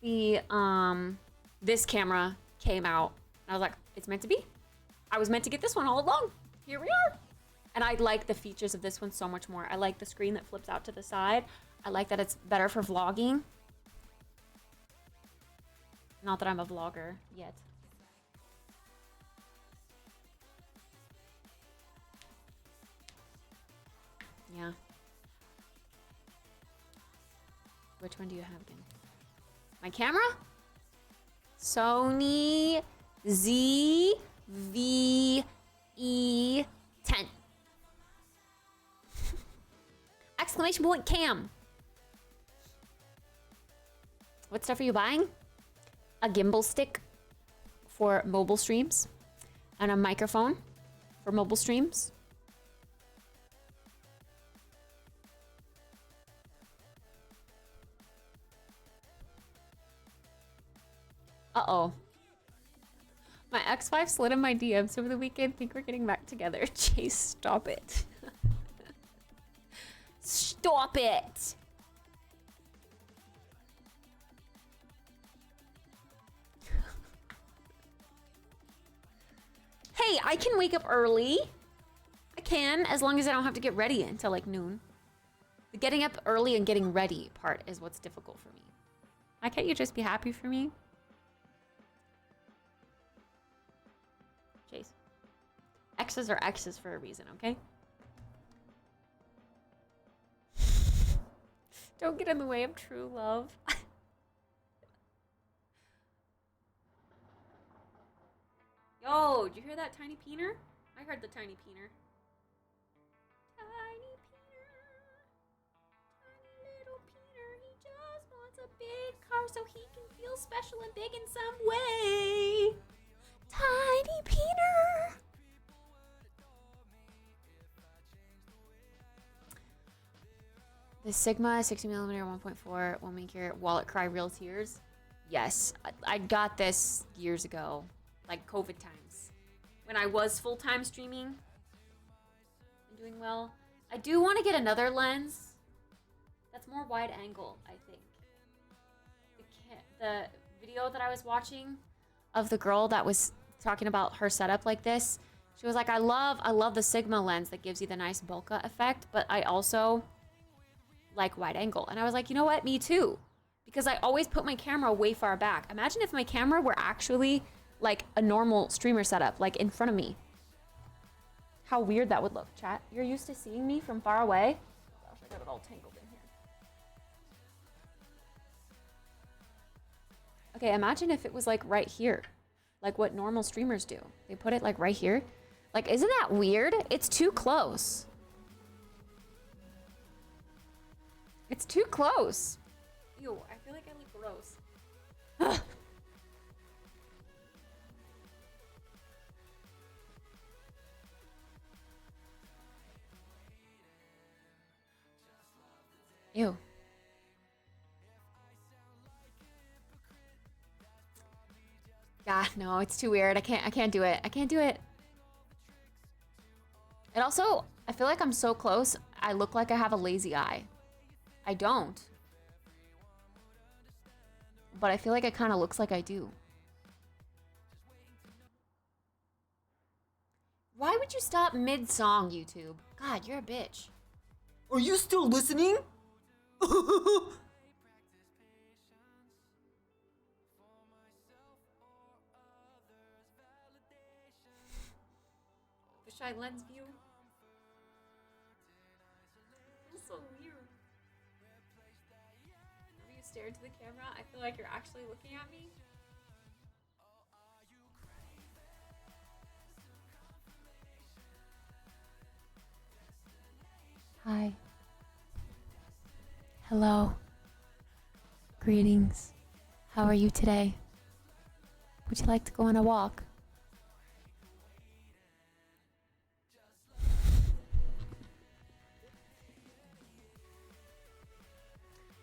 S4: the this camera came out. And I was like, it's meant to be. I was meant to get this one all along. Here we are. And I like the features of this one so much more. I like the screen that flips out to the side. I like that it's better for vlogging. Not that I'm a vlogger yet. Yeah. Which one do you have again? My camera? Sony ZV-E10. Exclamation point cam. What stuff are you buying? A gimbal stick for mobile streams and a microphone for mobile streams. Uh-oh. My X5 slid in my DMs over the weekend. Think we're getting back together. Chase, stop it. Stop it. Hey, I can wake up early. I can, as long as I don't have to get ready until like noon. The getting up early and getting ready part is what's difficult for me. Why can't you just be happy for me? Chase. X's are X's for a reason, okay? Don't get in the way of true love. Yo, did you hear that tiny peener? I heard the tiny peener. Tiny peener. Tiny little peener. He just wants a big car so he can feel special and big in some way. Tiny Peter. The Sigma 60mm 1.4 will make your wallet cry real tears. Yes, I got this years ago, like COVID times, when I was full-time streaming and doing well. I do want to get another lens that's more wide angle, I think. The video that I was watching of the girl that was talking about her setup like this, she was like, I love the Sigma lens that gives you the nice bokeh effect, but I also like wide angle. And I was like, you know what? Me too. Because I always put my camera way far back. Imagine if my camera were actually like a normal streamer setup, like in front of me. How weird that would look, chat. You're used to seeing me from far away? Gosh, I got it all tangled in here. Okay, imagine if it was like right here. Like what normal streamers do. They put it like right here. Like, isn't that weird? It's too close. It's too close. Ew, I feel like I look gross. Ew. Yeah, no, it's too weird. I can't do it. I can't do it. And also, I feel like I'm so close, I look like I have a lazy eye. I don't. But I feel like it kind of looks like I do. Why would you stop mid-song, YouTube? God, you're a bitch.
S3: Are you still listening?
S4: Fisheye lens view. It's so weird. Whenever you stare into the camera, I feel like you're actually looking at me. Hi. Hello. Greetings. How are you today? Would you like to go on a walk?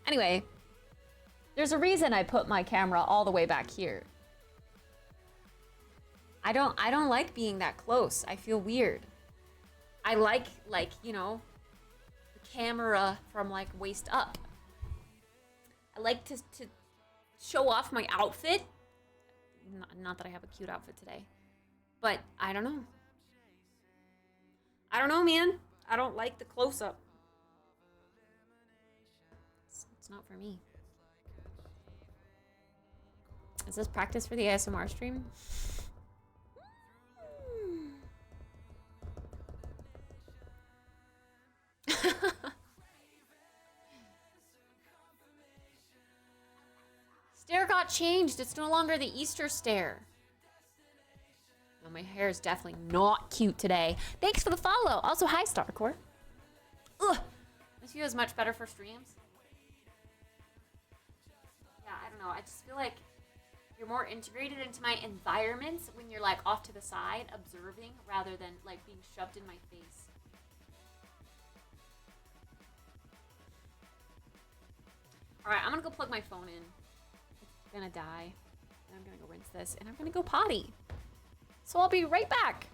S4: Anyway, there's a reason I put my camera all the way back here. I don't like being that close. I feel weird. I like, you know, the camera from like waist up. I like to show off my outfit. Not that I have a cute outfit today, but I don't know. I don't know, man. I don't like the close-up. It's not for me. Is this practice for the ASMR stream? Stare got changed. It's no longer the Easter stare. No, my hair is definitely not cute today. Thanks for the follow. Also, hi, Starcore. Ugh. This video is much better for streams. Yeah, I don't know. I just feel like you're more integrated into my environments when you're like off to the side observing rather than like being shoved in my face. All right, I'm gonna go plug my phone in. It's gonna die. And I'm gonna go rinse this and I'm gonna go potty. So I'll be right back.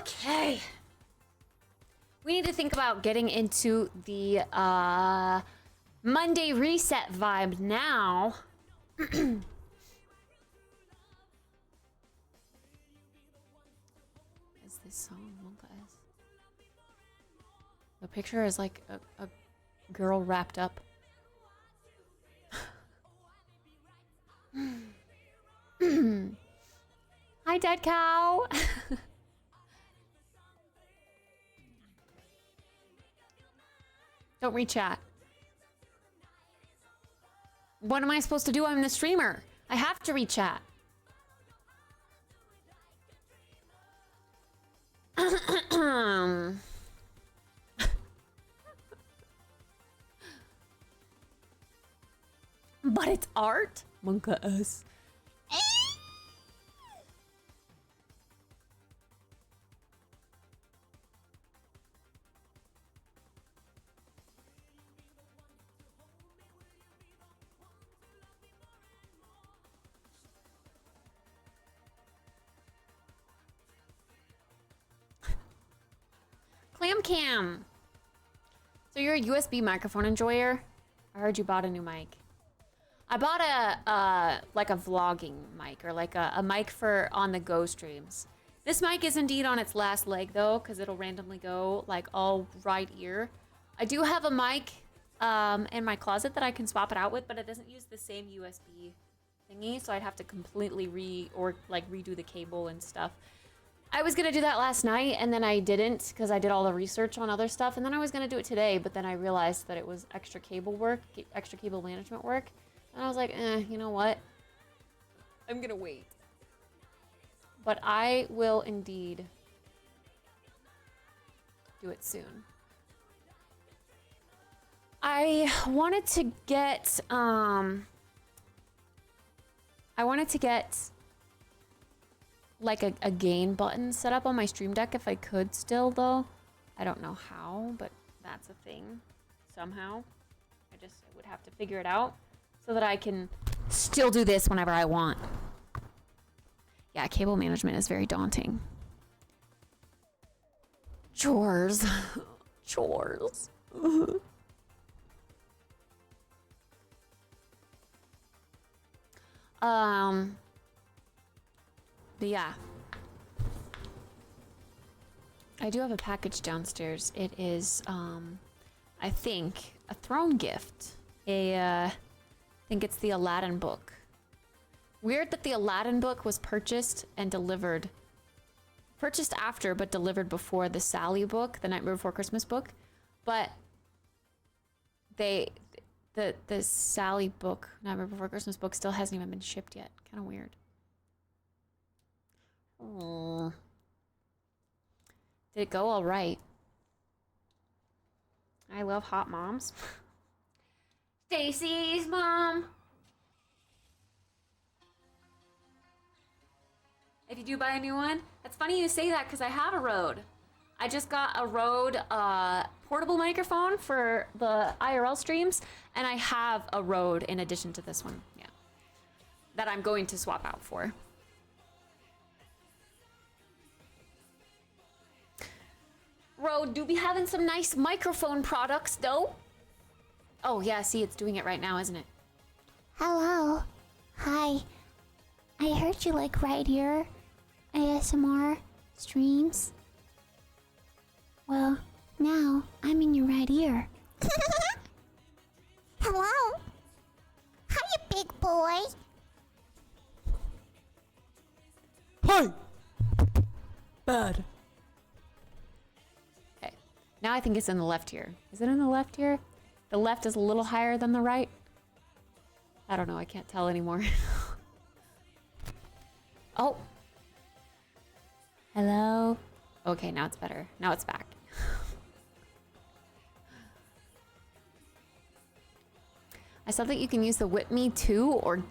S4: Okay. We need to think about getting into the Monday reset vibe now. Is this song Monka S? The picture is like a girl wrapped up. Hi, dead cow. Don't re-chat. What am I supposed to do? I'm the streamer. I have to re-chat. But it's art. Monka S. Clam cam. So you're a USB microphone enjoyer? I heard you bought a new mic. I bought a like a vlogging mic, or like a mic for on the go streams. This mic is indeed on its last leg though, because it'll randomly go like all right ear. I do have a mic in my closet that I can swap it out with, but it doesn't use the same USB thingy, so I'd have to completely redo the cable and stuff. I was gonna do that last night, and then I didn't because I did all the research on other stuff, and then I was gonna do it today, but then I realized that it was extra cable work, extra cable management work, and I was like, you know what? I'm gonna wait. But I will indeed do it soon. I wanted to get like a gain button set up on my Stream Deck if I could still though. I don't know how, but that's a thing somehow. I would have to figure it out so that I can still do this whenever I want. Yeah, cable management is very daunting. Chores. Chores. But yeah. I do have a package downstairs. It is, I think, a throne gift. I think it's the Aladdin book. Weird that the Aladdin book was purchased and delivered. Purchased after, but delivered before the Sally book, the Nightmare Before Christmas book. But the Sally book, Nightmare Before Christmas book, still hasn't even been shipped yet. Kind of weird. Oh. Did it go all right? I love hot moms. Stacy's mom. If you do buy a new one, that's funny you say that because I have a Rode. I just got a Rode portable microphone for the IRL streams, and I have a Rode in addition to this one. Yeah, that I'm going to swap out for. Rode do be having some nice microphone products though. Oh yeah, see, it's doing it right now, isn't it?
S8: Hello. Hi. I heard you like right here. ASMR streams. Well, now I'm in your right ear. Hello. Hiya, big boy.
S3: Hi! Bad.
S4: Okay. Now I think it's in the left ear. Is it in the left ear? The left is a little higher than the right. I don't know. I can't tell anymore. Oh. Hello. Okay, now it's better. Now it's back. I saw that you can use the whip me too or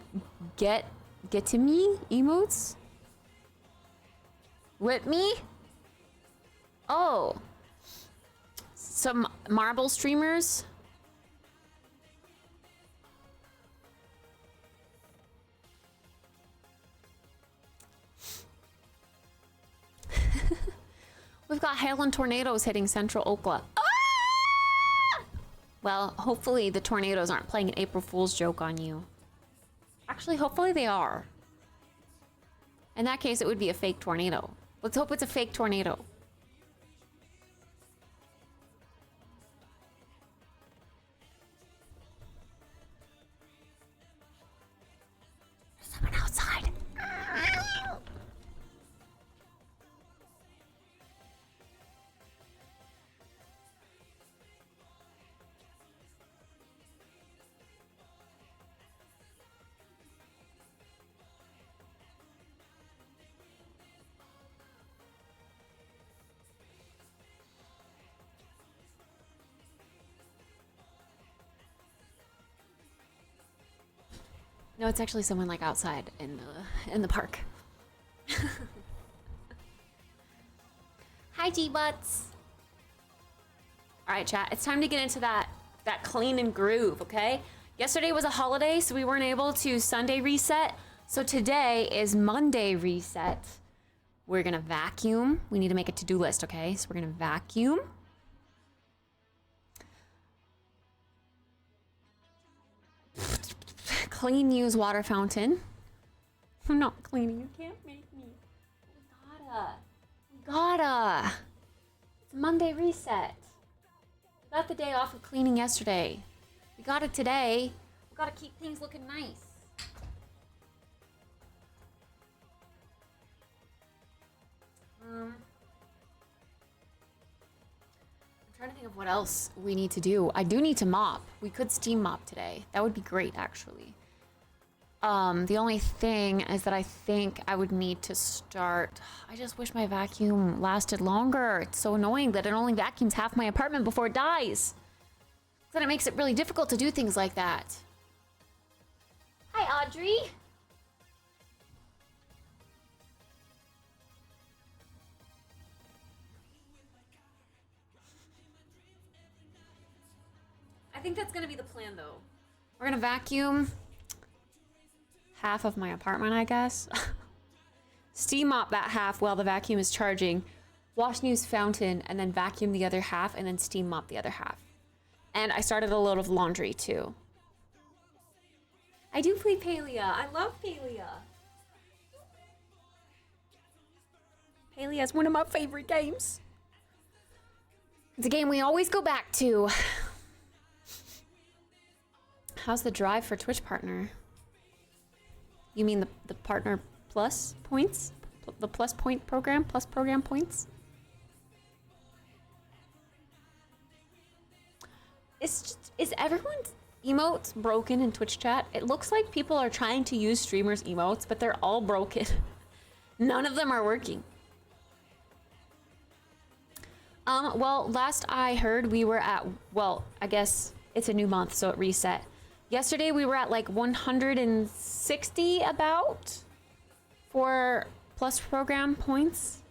S4: get to me emotes. Whip me? Oh. Some marble streamers. We've got hail and tornadoes hitting central Oklahoma. Ah! Well, hopefully the tornadoes aren't playing an April Fool's joke on you. Actually, hopefully they are. In that case, it would be a fake tornado. Let's hope it's a fake tornado.
S8: There's someone outside.
S4: No, it's actually someone like outside in the park. Hi, G-Butts. All right, chat. It's time to get into that clean and groove, okay? Yesterday was a holiday, so we weren't able to Sunday reset. So today is Monday reset. We're gonna vacuum. We need to make a to-do list, okay? So we're gonna vacuum. Clean use water fountain. I'm not cleaning. You can't make me. We gotta. It's Monday reset. We got the day off of cleaning yesterday. We got it today. We gotta keep things looking nice. I'm trying to think of what else we need to do. I do need to mop. We could steam mop today. That would be great, actually. The only thing is that I think I would need to start. I just wish my vacuum lasted longer. It's so annoying that it only vacuums half my apartment before it dies. Then it makes it really difficult to do things like that. Hi, Audrey. I think that's gonna be the plan, though. We're gonna vacuum half of my apartment, I guess. Steam mop that half while the vacuum is charging. Wash and use fountain, and then vacuum the other half, and then steam mop the other half. And I started a load of laundry, too. I do play Palia. I love Palia. Palia is one of my favorite games. It's a game we always go back to. How's the drive for Twitch partner? You mean the partner plus points? The plus point program? Plus program points? Is everyone's emotes broken in Twitch chat? It looks like people are trying to use streamers' emotes, but they're all broken. None of them are working. Well, last I heard we were at, well, I guess it's a new month, so it reset. Yesterday we were at like 160 about for plus program points.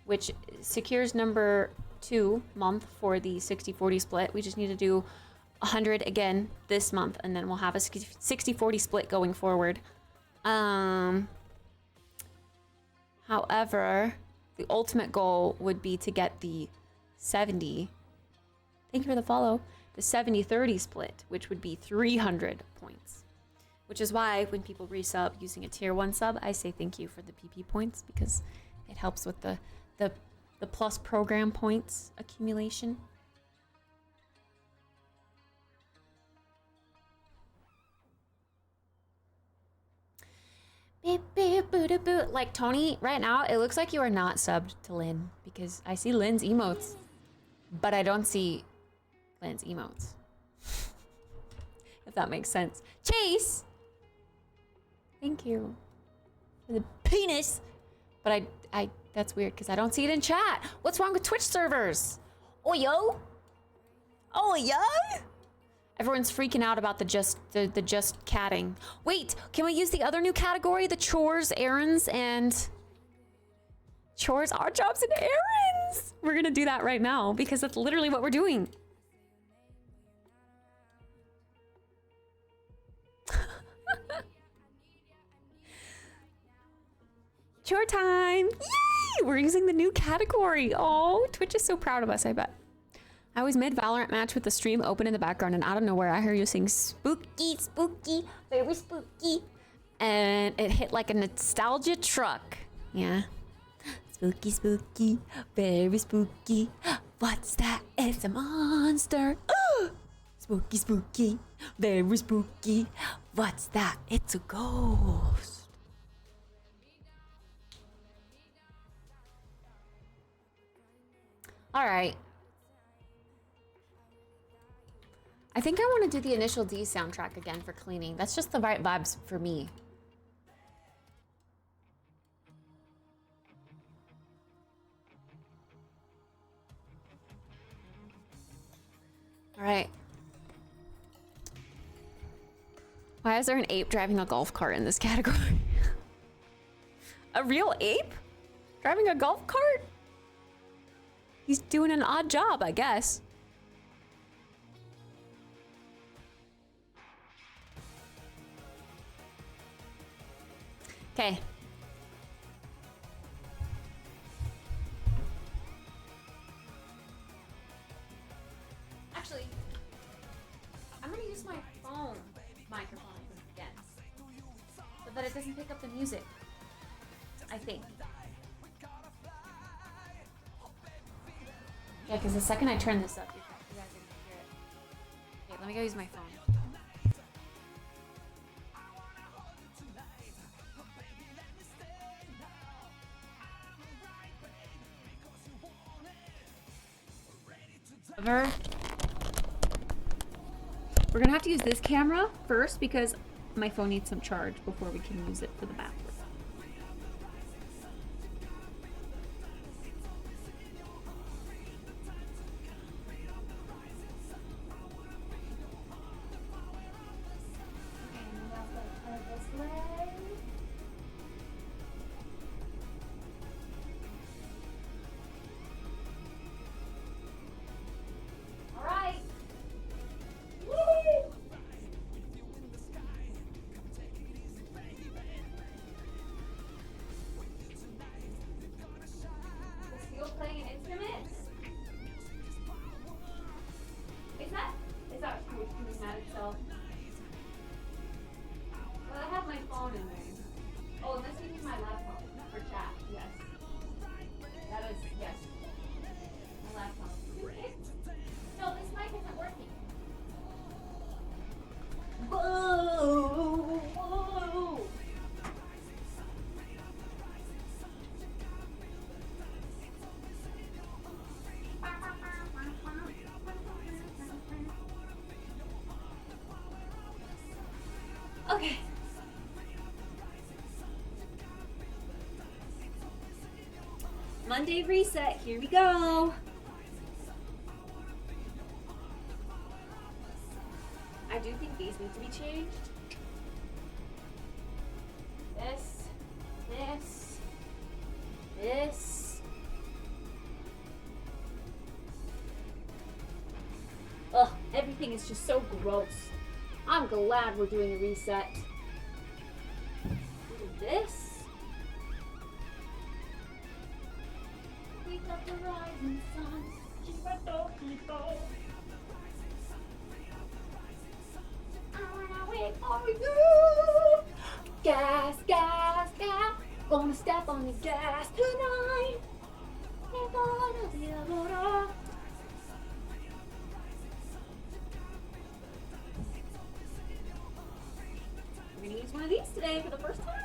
S4: Which secures number 2 month for the 60-40 split. We just need to do 100 again this month, and then we'll have a 60-40 split going forward. However, the ultimate goal would be to get the 70. Thank you for the follow. The 70-30 split, which would be 300 points. Which is why when people resub using a tier 1 sub, I say thank you for the PP points, because it helps with the plus program points accumulation. Beep, beep, boo, boo. Like, Tony, right now, it looks like you are not subbed to Lynn, because I see Lynn's emotes, but I don't see Lynn's emotes. If that makes sense. Chase! Thank you for the penis. But I that's weird because I don't see it in chat. What's wrong with Twitch servers? Oh yo? Oh yo? Everyone's freaking out about the just catting. Wait, can we use the other new category? The chores, errands, and chores, odd jobs, and errands. We're gonna do that right now because that's literally what we're doing. chore time. Yay! We're using the new category. Oh, Twitch is so proud of us, I bet. I was mid-Valorant match with the stream open in the background, and out of nowhere, I heard you sing spooky, spooky, very spooky. And it hit like a nostalgia truck. Yeah. Spooky, spooky, very spooky. What's that? It's a monster. Spooky, spooky, very spooky. What's that? It's a ghost. All right. I think I want to do the Initial D soundtrack again for cleaning. That's just the right vibes for me. All right. Why is there an ape driving a golf cart in this category? A real ape? Driving a golf cart? He's doing an odd job, I guess. Okay. Actually, I'm gonna use my phone microphone again, so that it doesn't pick up the music. I think. Yeah, because the second I turn this up, you guys are gonna hear it. Okay, let me go use my phone. We're gonna have to use this camera first because my phone needs some charge before we can use it for the bathroom. Okay. Monday reset, here we go. I do think these need to be changed. This. Ugh, everything is just so gross. I'm glad we're doing a reset. Do this. We got the rising sun. I wanna wait for you. Gas, gas, gas. Gonna step on the gas tonight. We're gonna be able to. We're gonna use one of these today for the first time.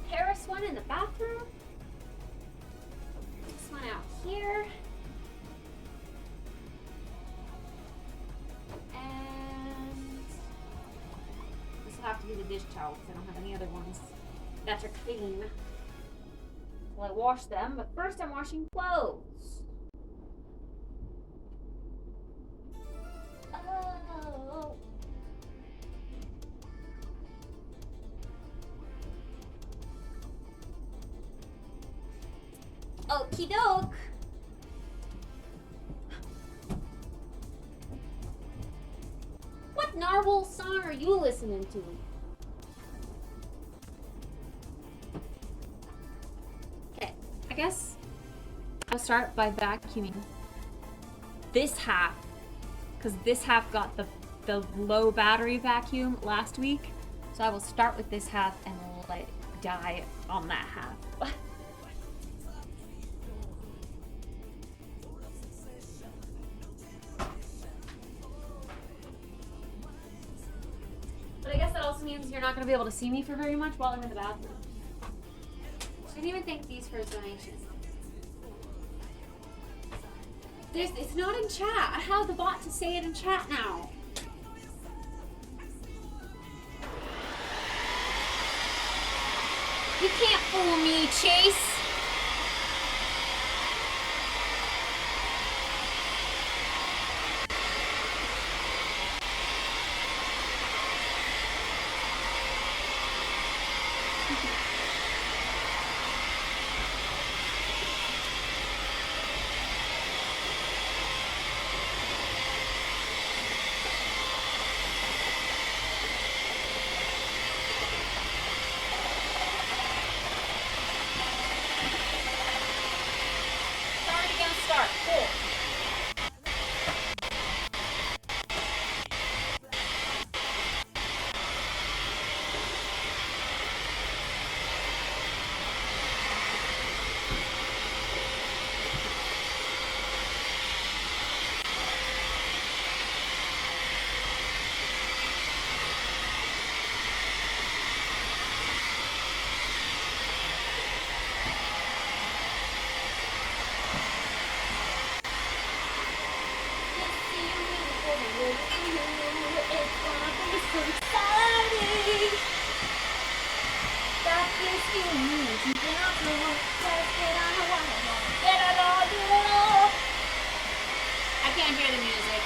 S4: Paris one in the bathroom. This one out here. And this will have to be the dish towel because I don't have any other ones that are clean. Well, I wash them, but first I'm washing clothes. Oh.
S2: Okie doke. What narwhal song are you listening to? Okay, I guess I'll start by vacuuming this half, because this half got the low battery vacuum last week. So I will start with this half and let it die on that half. But I guess that also means you're not going to be able to see me for very much while I'm in the bathroom. I didn't even thank these for his donation. It's not in chat. I have the bot to say it in chat now. You can't fool me, Chase. I can't hear the music.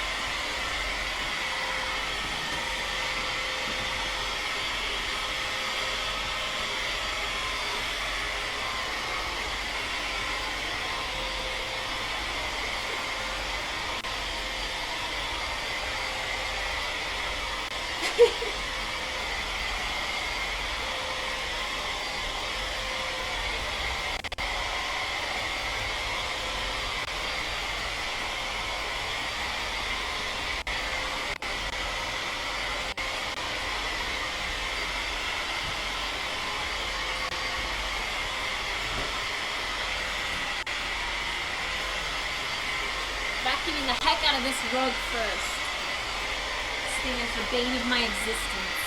S2: Vacuuming the heck out of this rug first. This thing is the bane of my existence.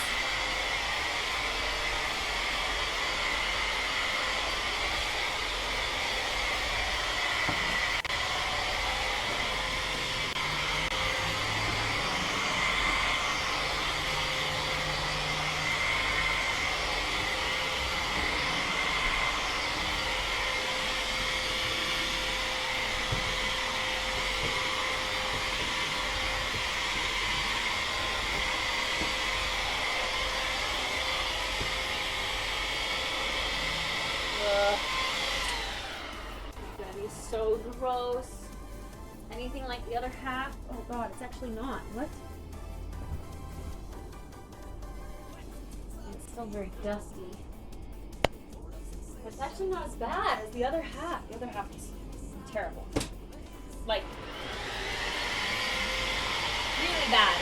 S2: That is so gross. Anything like the other half? Oh god, it's actually not. What? It's still very dusty. But it's actually not as bad as the other half. The other half is terrible. Like, really bad.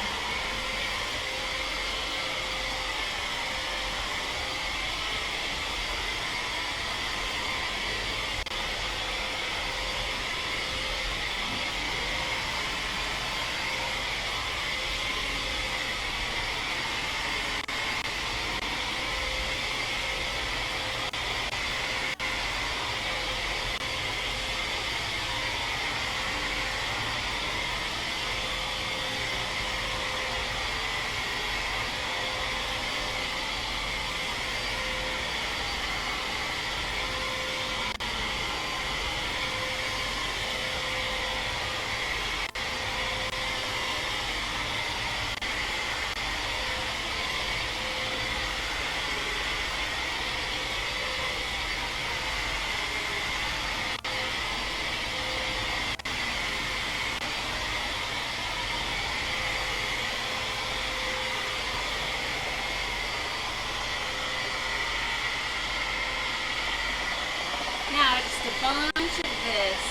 S4: a bunch of this.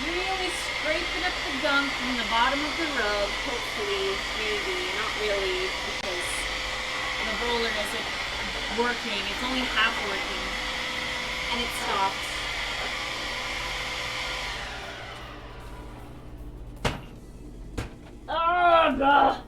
S4: Really scraping up the gunk from the bottom of the rug, hopefully, maybe, not really, because the roller isn't working. It's only half working. And it stopped. Oh, God.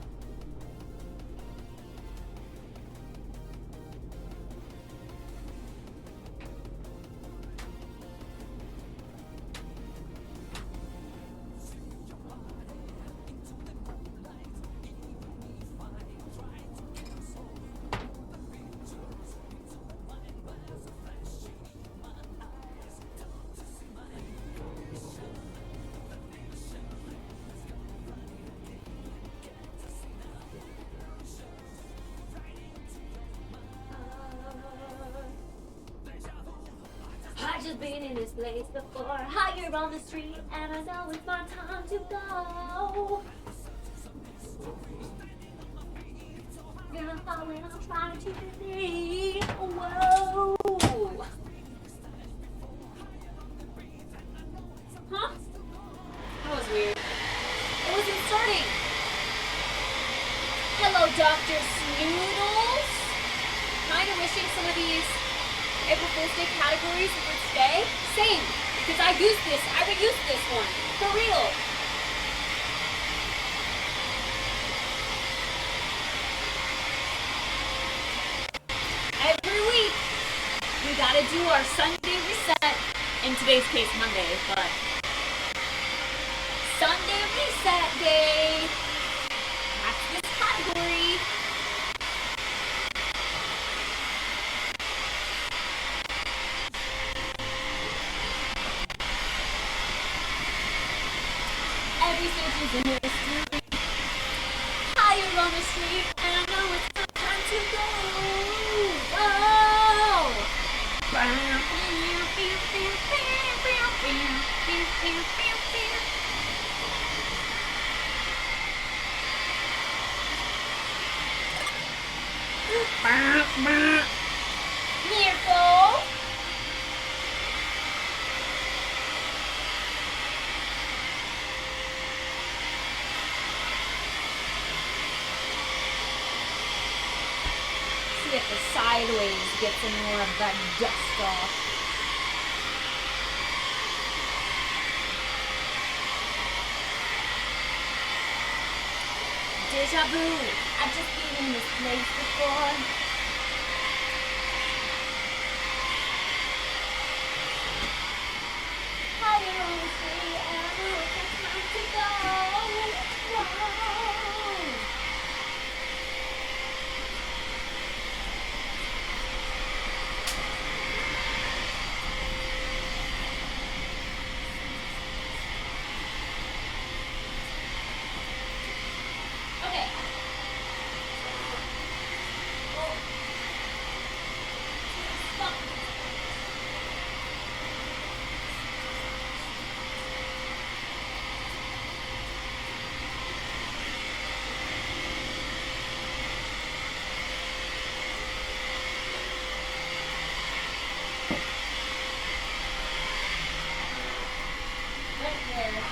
S8: I just been in this place before. Higher on the street, and I know it's my time to go. Girl, falling, I'm trying to believe. Whoa.
S4: Huh? That was weird. It wasn't starting. Hello, Dr. Snoodles. Kinda wishing some of these April Fool's Day categories would stay. Same, because I used this. I reused this one. For real. Every week, we gotta do our Sunday reset. In today's case, Monday, but Sunday reset day. That's this category. Every stage is in history. Higher on the street, and I know it's time to go. Whoa! Miracle! See if the sideways gets any more of that dust off. Deja vu. I've just been in this place before. Higher on the street, and I know it's time to go. Whoa. Okay. Oh. Stop. Right there.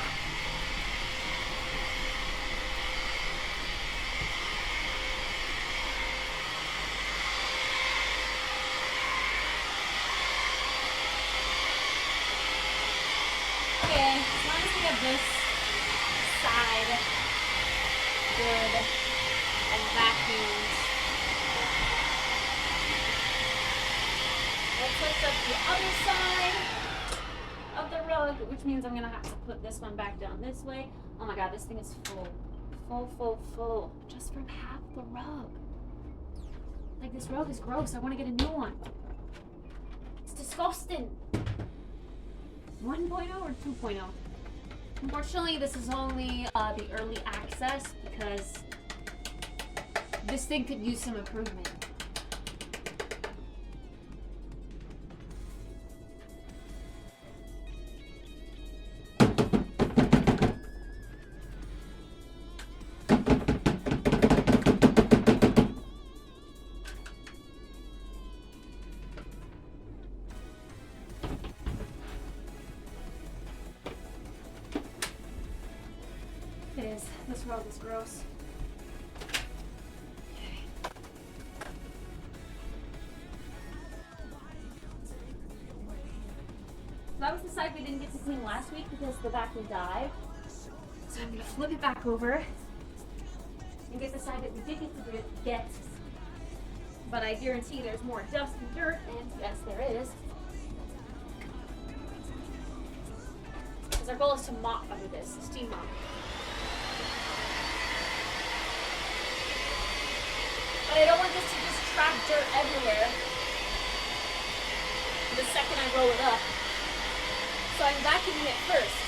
S4: Okay, as long as we have this side good and vacuumed. Let's lift up the other side of the rug, which means I'm gonna have to put this one back down this way. Oh my god, this thing is full. Full. Just from half the rug. Like, this rug is gross. I want to get a new one. It's disgusting. 1.0 or 2.0? Unfortunately, this is only the early access because this thing could use some improvement.
S2: is. This world is gross. So that was the side we didn't get to clean last week because the vacuum died. So I'm gonna flip it back over and get the side that we did get. But I guarantee there's more dust and dirt, and yes, there is. Because our goal is to mop under this, steam mop. But I don't want this to just trap dirt everywhere the second I roll it up. So I'm vacuuming it first.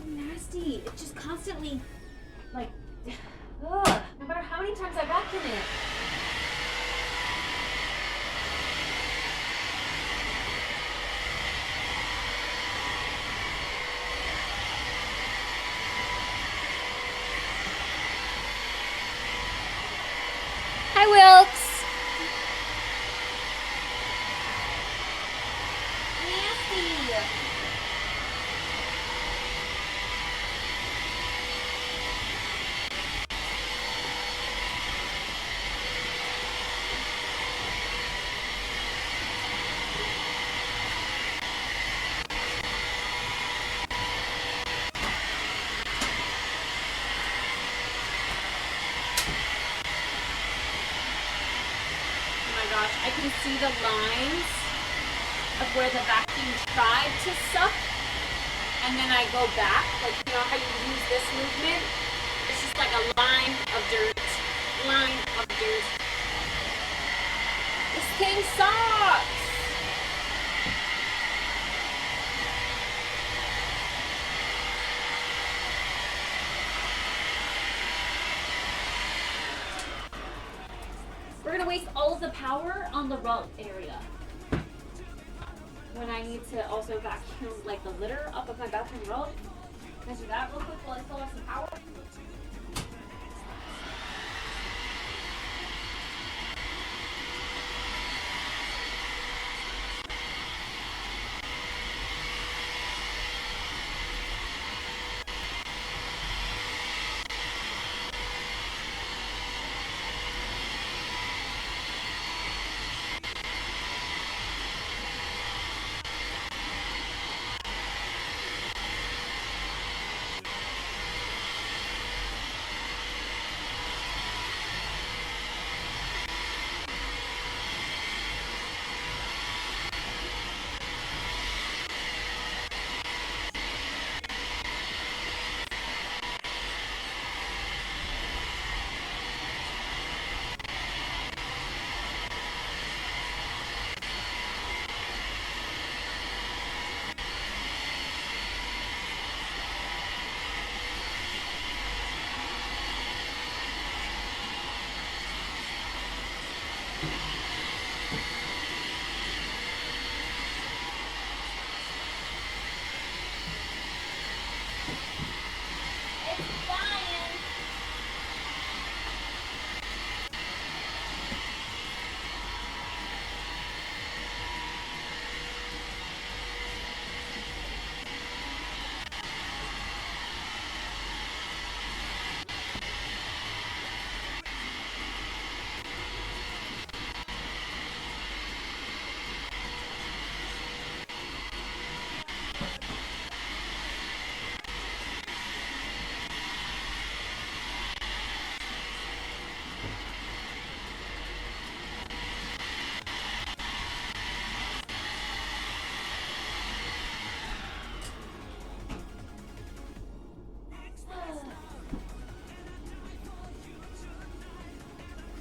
S2: Nasty. It just constantly, like, ugh, no matter how many times I vacuum it.
S4: Hi, Wilkes.
S2: Nasty. I can see the lines of where the vacuum tried to suck, and then I go back, like, you know how you use this movement? It's just like a line of dirt, line of dirt. This thing sucks! waste all of the power on the rug area. When I need to also vacuum like the litter up of my bathroom rug. Can I do that real quick while I still have some power?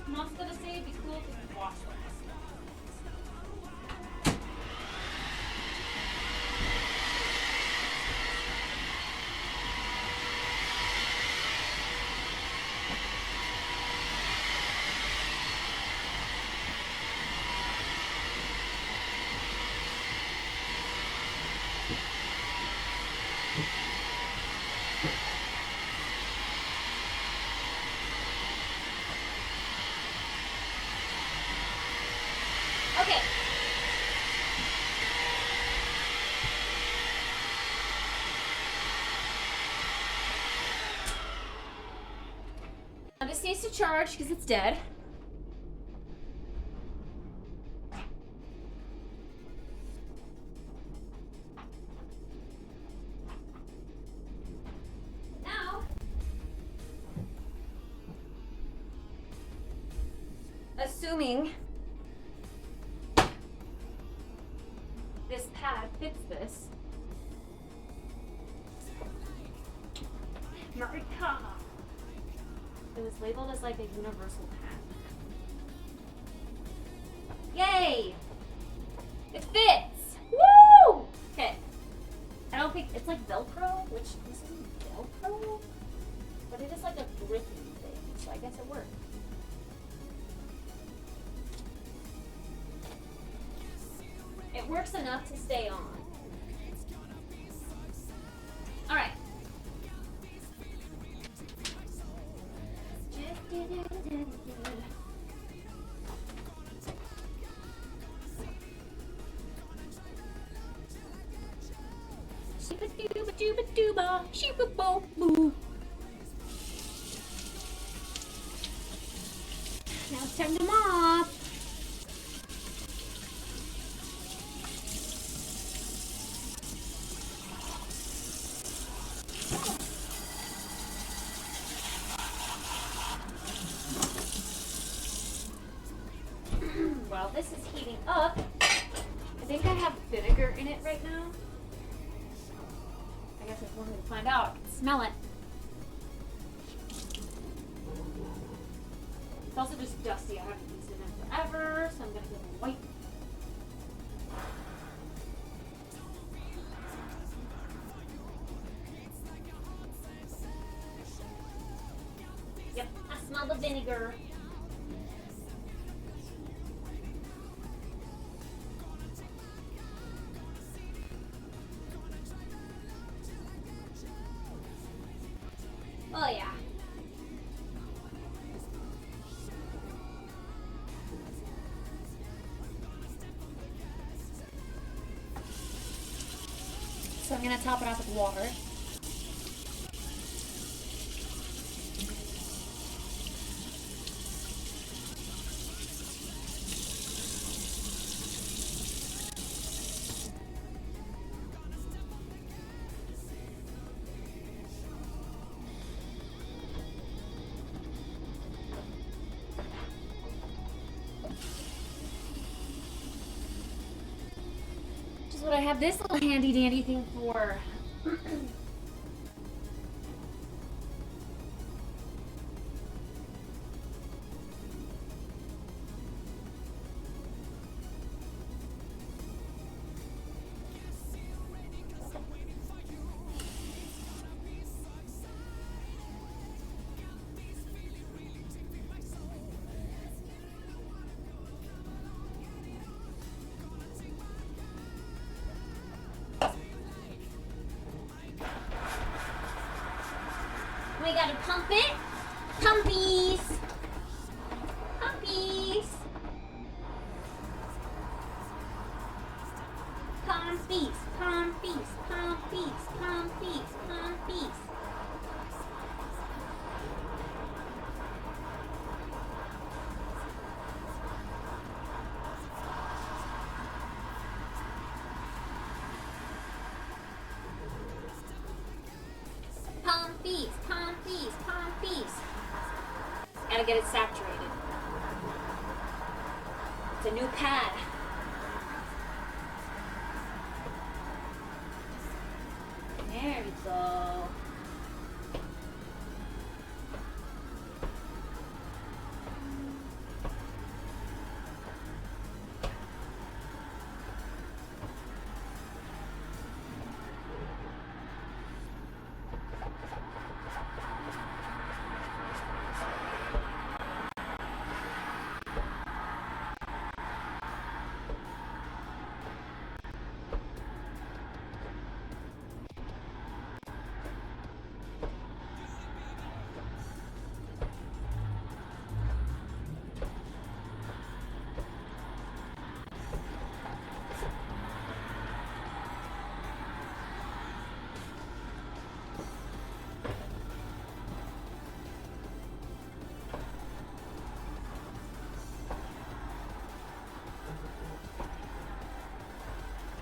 S2: Mom's gonna say it'd be cool if we could wash this. Okay. Now this needs to charge because it's dead. Now, assuming this pad fits this. America! It was labeled as like a universal pad. Yay! It fits! Woo! Okay. I don't think it's like Velcro, which this isn't Velcro, but it is like a grippy thing, so I guess it worked. It works enough to stay on. All right. Sheep-a-dooba-dooba-dooba, sheep-a-bo-boo. Now it's time to mop. While this is heating up, I think I have vinegar in it right now. I guess if wanted to find out, I can smell it. It's also just dusty. I haven't used it in forever, so I'm gonna give it a wipe. Yep, I smell the vinegar.
S8: Oh yeah.
S2: So I'm gonna top it off with water. Which is what I have this little handy dandy thing for.
S8: We gotta pump it. Pumpies. Pumpies. Pumpies. Pumpies. Pumpies. Pumpies. Pumpies. Pumpies. Pumpies. Pumpies.
S2: Gotta get it saturated. It's a new pad. There we go.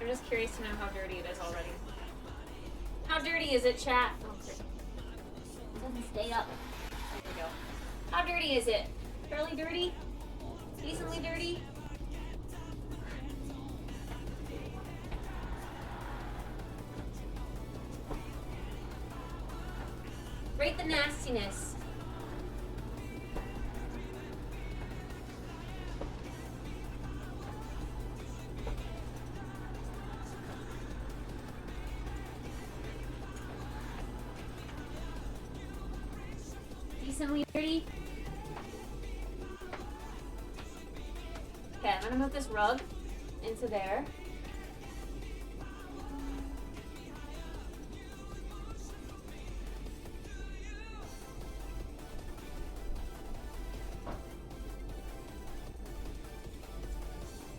S2: I'm just curious to know how dirty it is already. How dirty is it, chat? Oh, okay.
S8: It doesn't stay up.
S2: There we go. How dirty is it? Fairly dirty? Decently dirty? Rate the nastiness. Decently dirty. Okay, I'm gonna move this rug into there.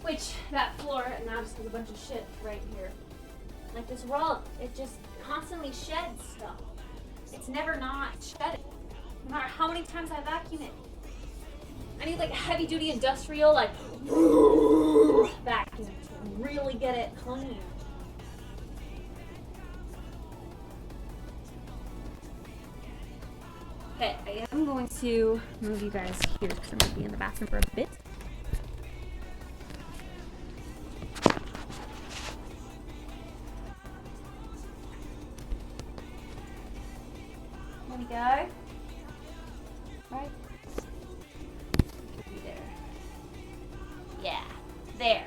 S2: Which, that floor now just has a bunch of shit right here. Like this rug, it just constantly sheds stuff. It's never not shedding. No matter how many times I vacuum it. I need like heavy duty industrial, like vacuum to really get it clean. Okay, I am going to move you guys here because I'm going to be in the bathroom for a bit. There we go. Right? There. Yeah, there.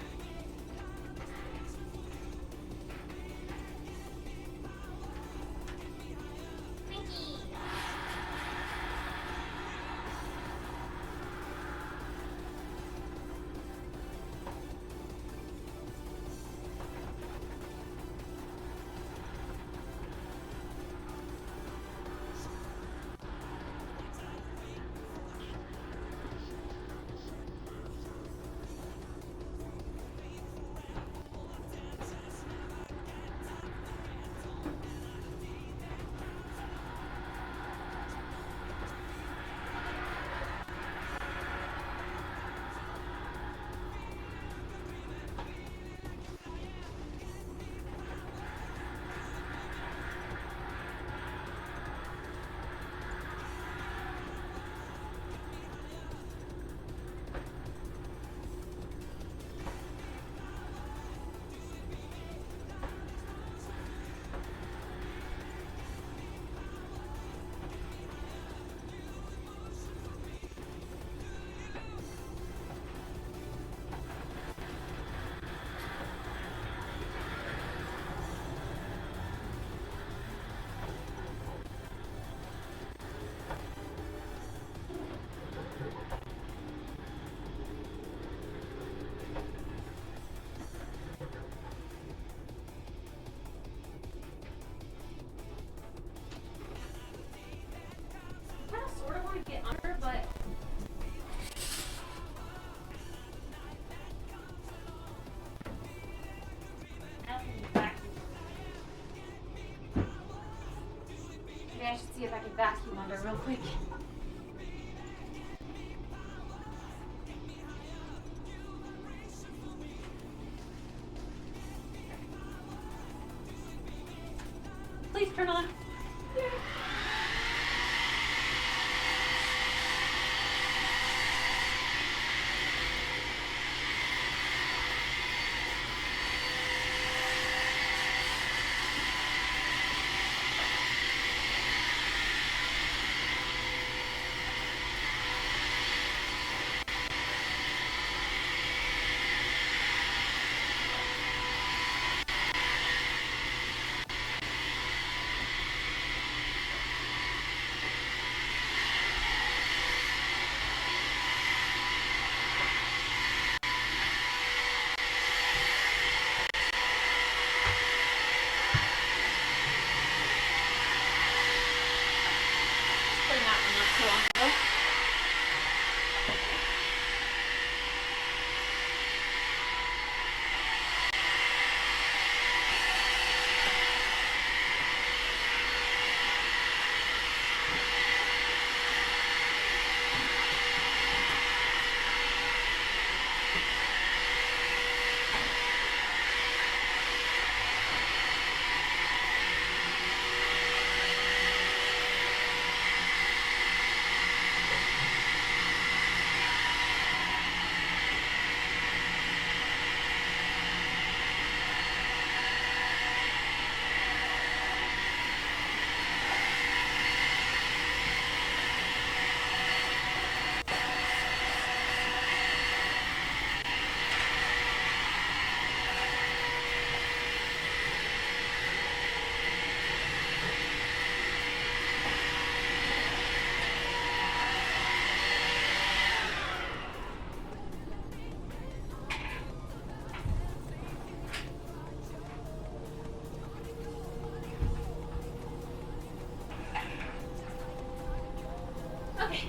S2: I should see if I can vacuum under real quick. Please turn on. Putting that one not too long ago. Okay.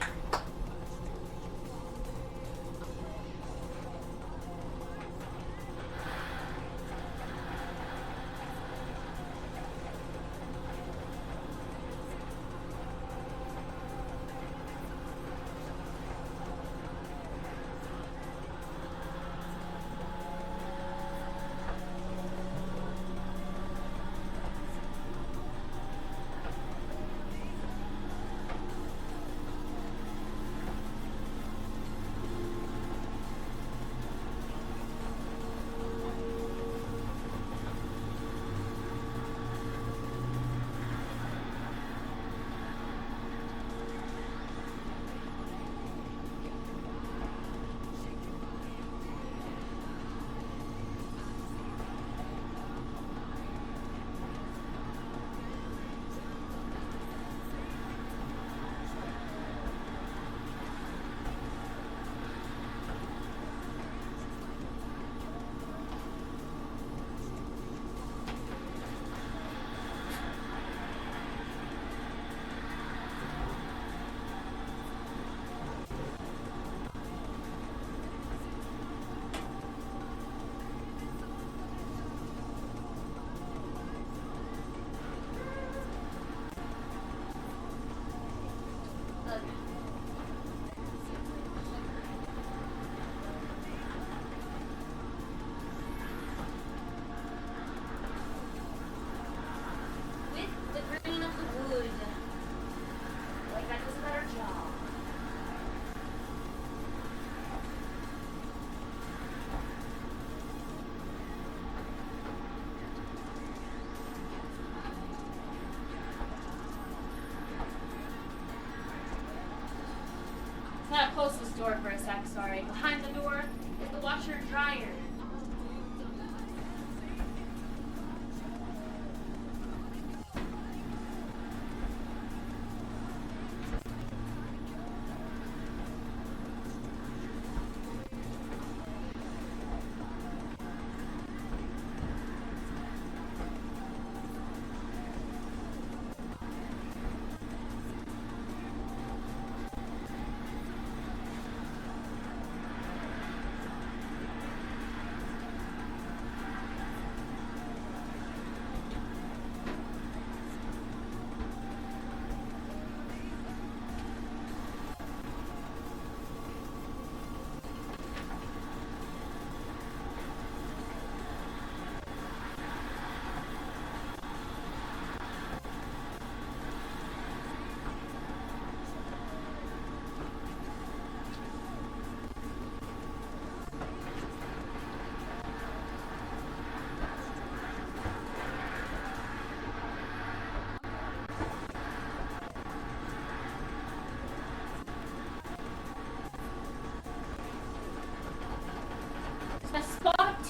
S2: With the green of the wood. Like that does a better job. I gotta close this door for a sec, sorry. Behind the door is the washer and dryer.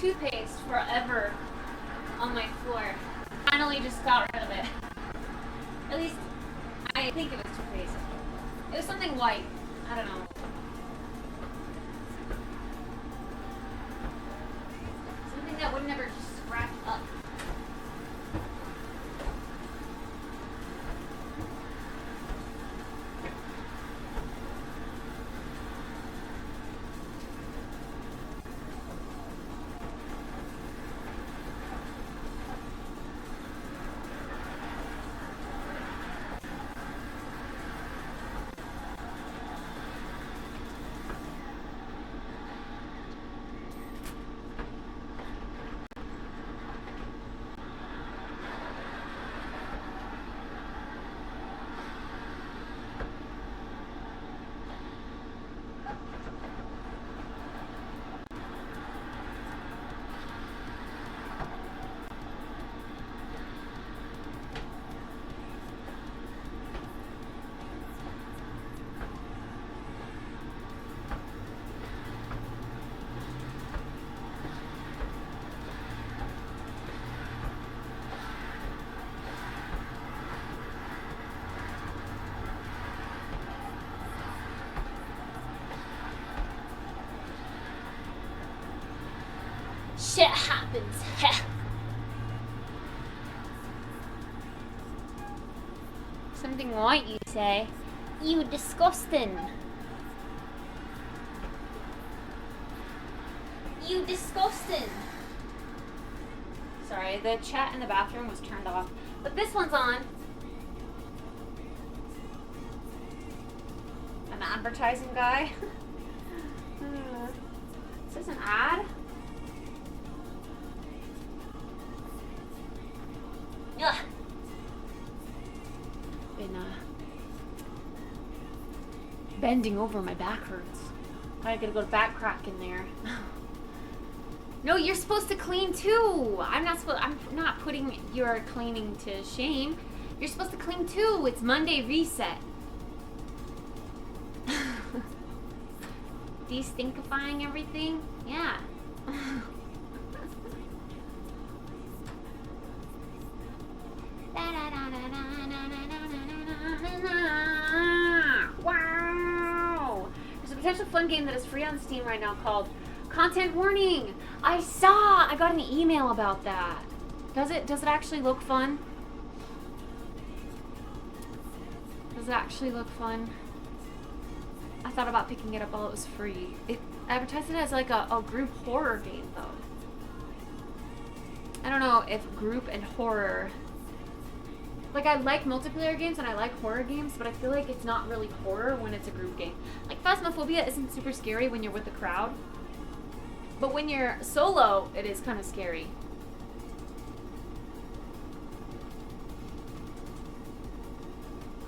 S2: toothpaste forever on my floor. Finally just got rid of it. At least, I think it was toothpaste. It was something white. I don't know. Something that would never just scratch up. Shit happens. Something white, you say? You disgusting. You disgusting. Sorry, the chat in the bathroom was turned off, but this one's on. An advertising guy. Is this an ad? Ugh. Been bending over, my back hurts. I gotta go to back crack in there. No, you're supposed to clean too. I'm not putting your cleaning to shame. You're supposed to clean too. It's Monday reset. Destinkifying everything? Yeah. Wow! There's a potential fun game that is free on Steam right now called Content Warning. I got an email about that. Does it actually look fun? Does it actually look fun? I thought about picking it up while it was free. It advertised it as like a group horror game though. I don't know if group and horror, like I like multiplayer games and I like horror games, but I feel like it's not really horror when it's a group game. Like Phasmophobia isn't super scary when you're with a crowd, but when you're solo, it is kind of scary.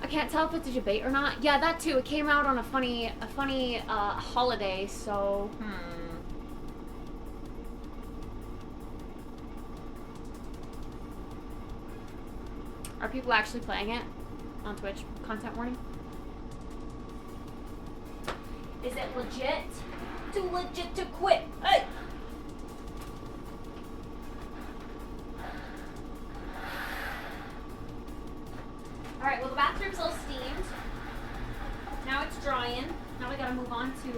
S2: I can't tell if it's a debate or not. Yeah, that too. It came out on a funny holiday, so Are people actually playing it on Twitch? Content warning? Is it legit? Too legit to quit. Hey! Alright, well the bathroom's all steamed. Now it's drying. Now we gotta move on to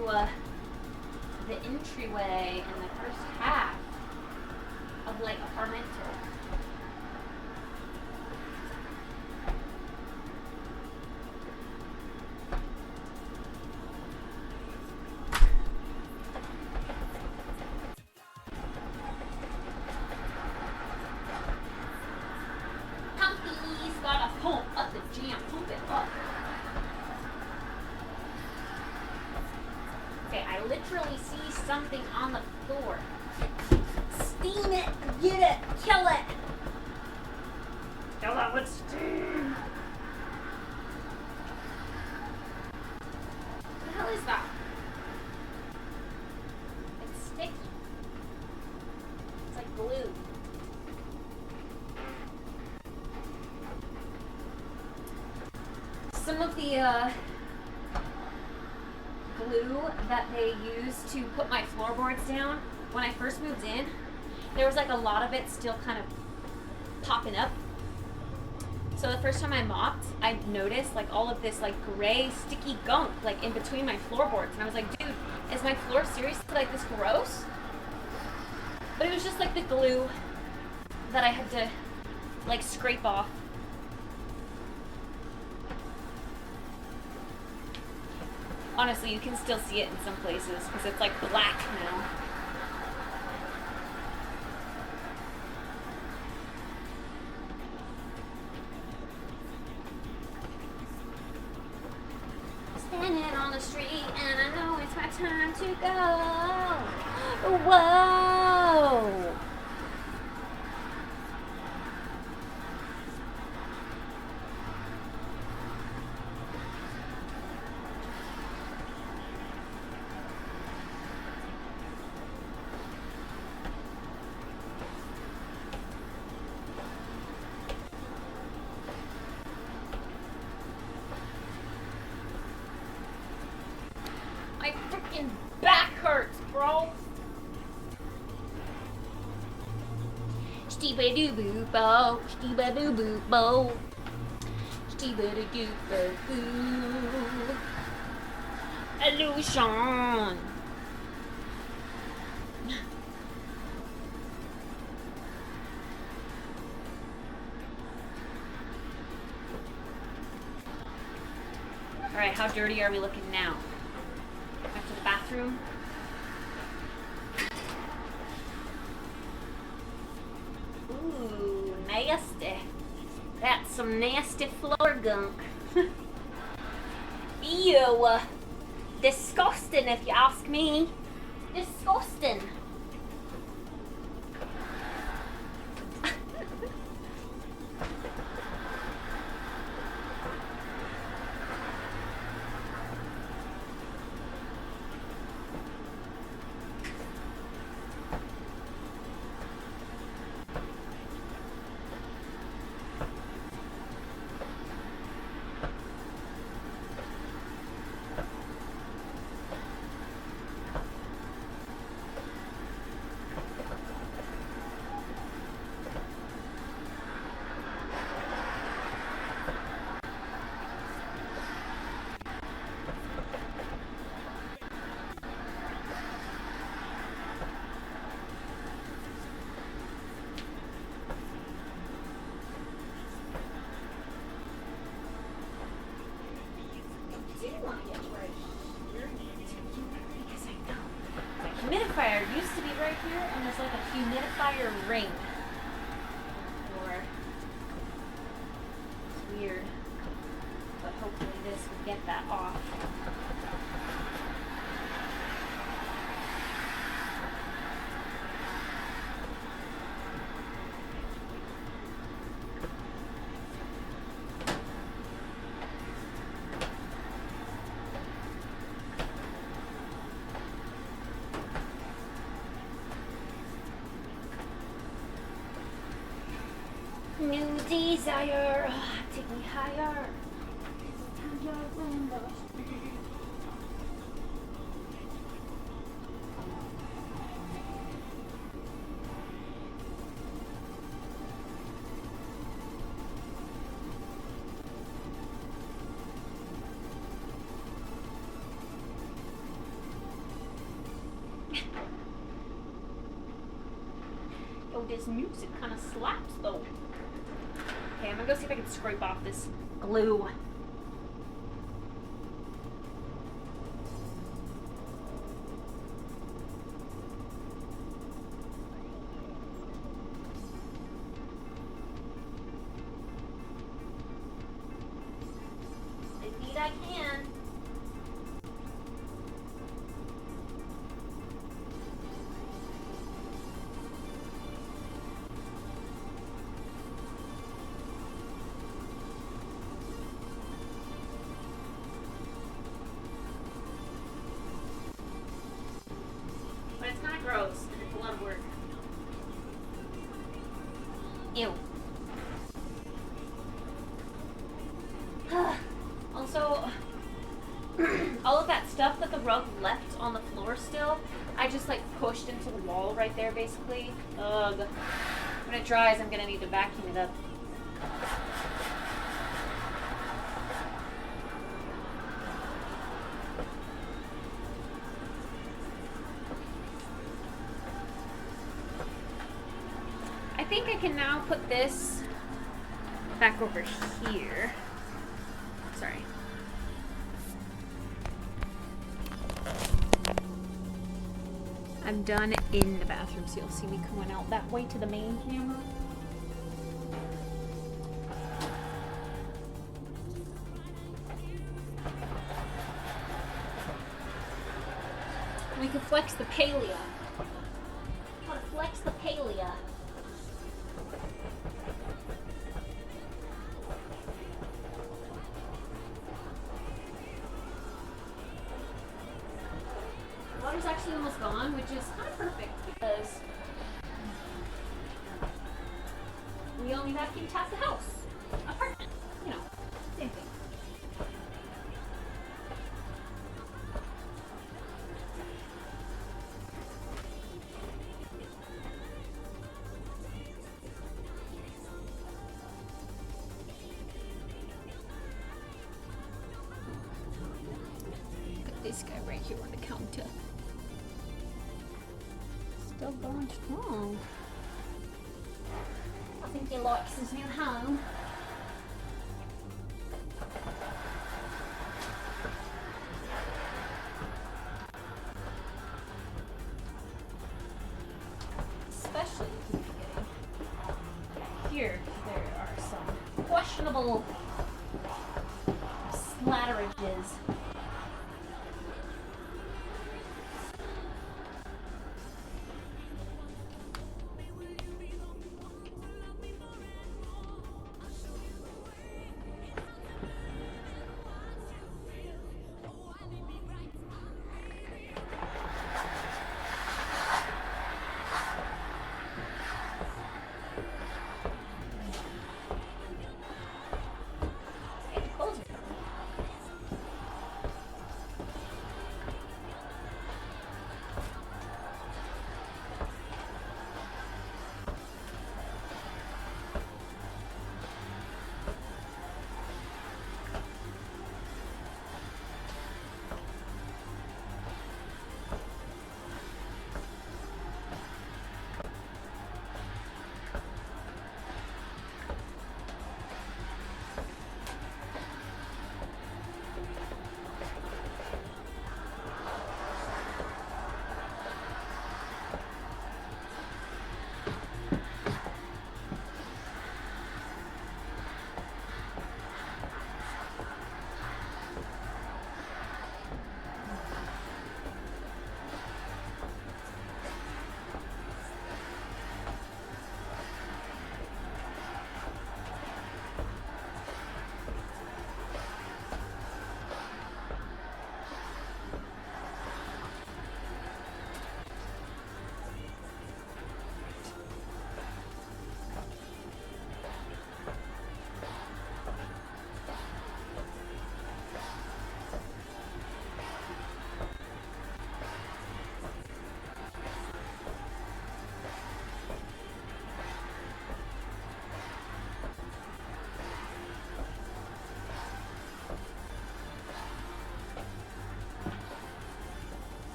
S2: the entryway and the first half of like apartmental. Pumpy's gotta pump up the jam, pump it up. Okay, I literally see something on the floor. Steam it, get it, kill it. Kill it with steam. What the hell is that? It's sticky. It's like glue. Some of the glue that they used to put my floorboards down when I first moved in there was like a lot of it still kind of popping up. So the first time I mopped, I noticed like all of this like gray sticky gunk like in between my floorboards, and I was like, dude, is my floor seriously like this gross? But it was just like the glue that I had to like scrape off. Honestly, you can still see it in some places because it's like black now. Standing on the street and I know it's my time to go. Whoa! My freaking back hurts, bro. Stee-ba-doo-boo-bo, stee-ba-doo-boo-bo, stee-ba-doo-boo-boo. Illusion. Alright, how dirty are we looking now? Back to the bathroom. Ooh, nasty. That's some nasty floor gunk. Ew. Disgusting if you ask me. Disgusting. Humidifier used to be right here, and there's like a humidifier ring. Or it's weird, but hopefully this will get that off. New desire, take me higher. Oh, this music kind of slaps though. Okay, I'm gonna go see if I can scrape off this glue. Indeed I can. But it's kind of gross, and it's a lot of work. Ew. Also, all of that stuff that the rug left on the floor still, I just like pushed into the wall right there, basically. Ugh. When it dries, I'm gonna need to vacuum it up. I think I can now put this back over here. Sorry. I'm done in the bathroom, so you'll see me coming out that way to the main camera. We could flex the palea.
S8: Wanna flex the palea.
S2: Water's actually almost gone, which is kind of perfect because we only vacuumed half the house. Apartment, you know, same thing. Put this guy right here on the counter. Still going strong.
S8: I think he likes his new home.
S2: Especially at the beginning. Here, there are some questionable slatterages.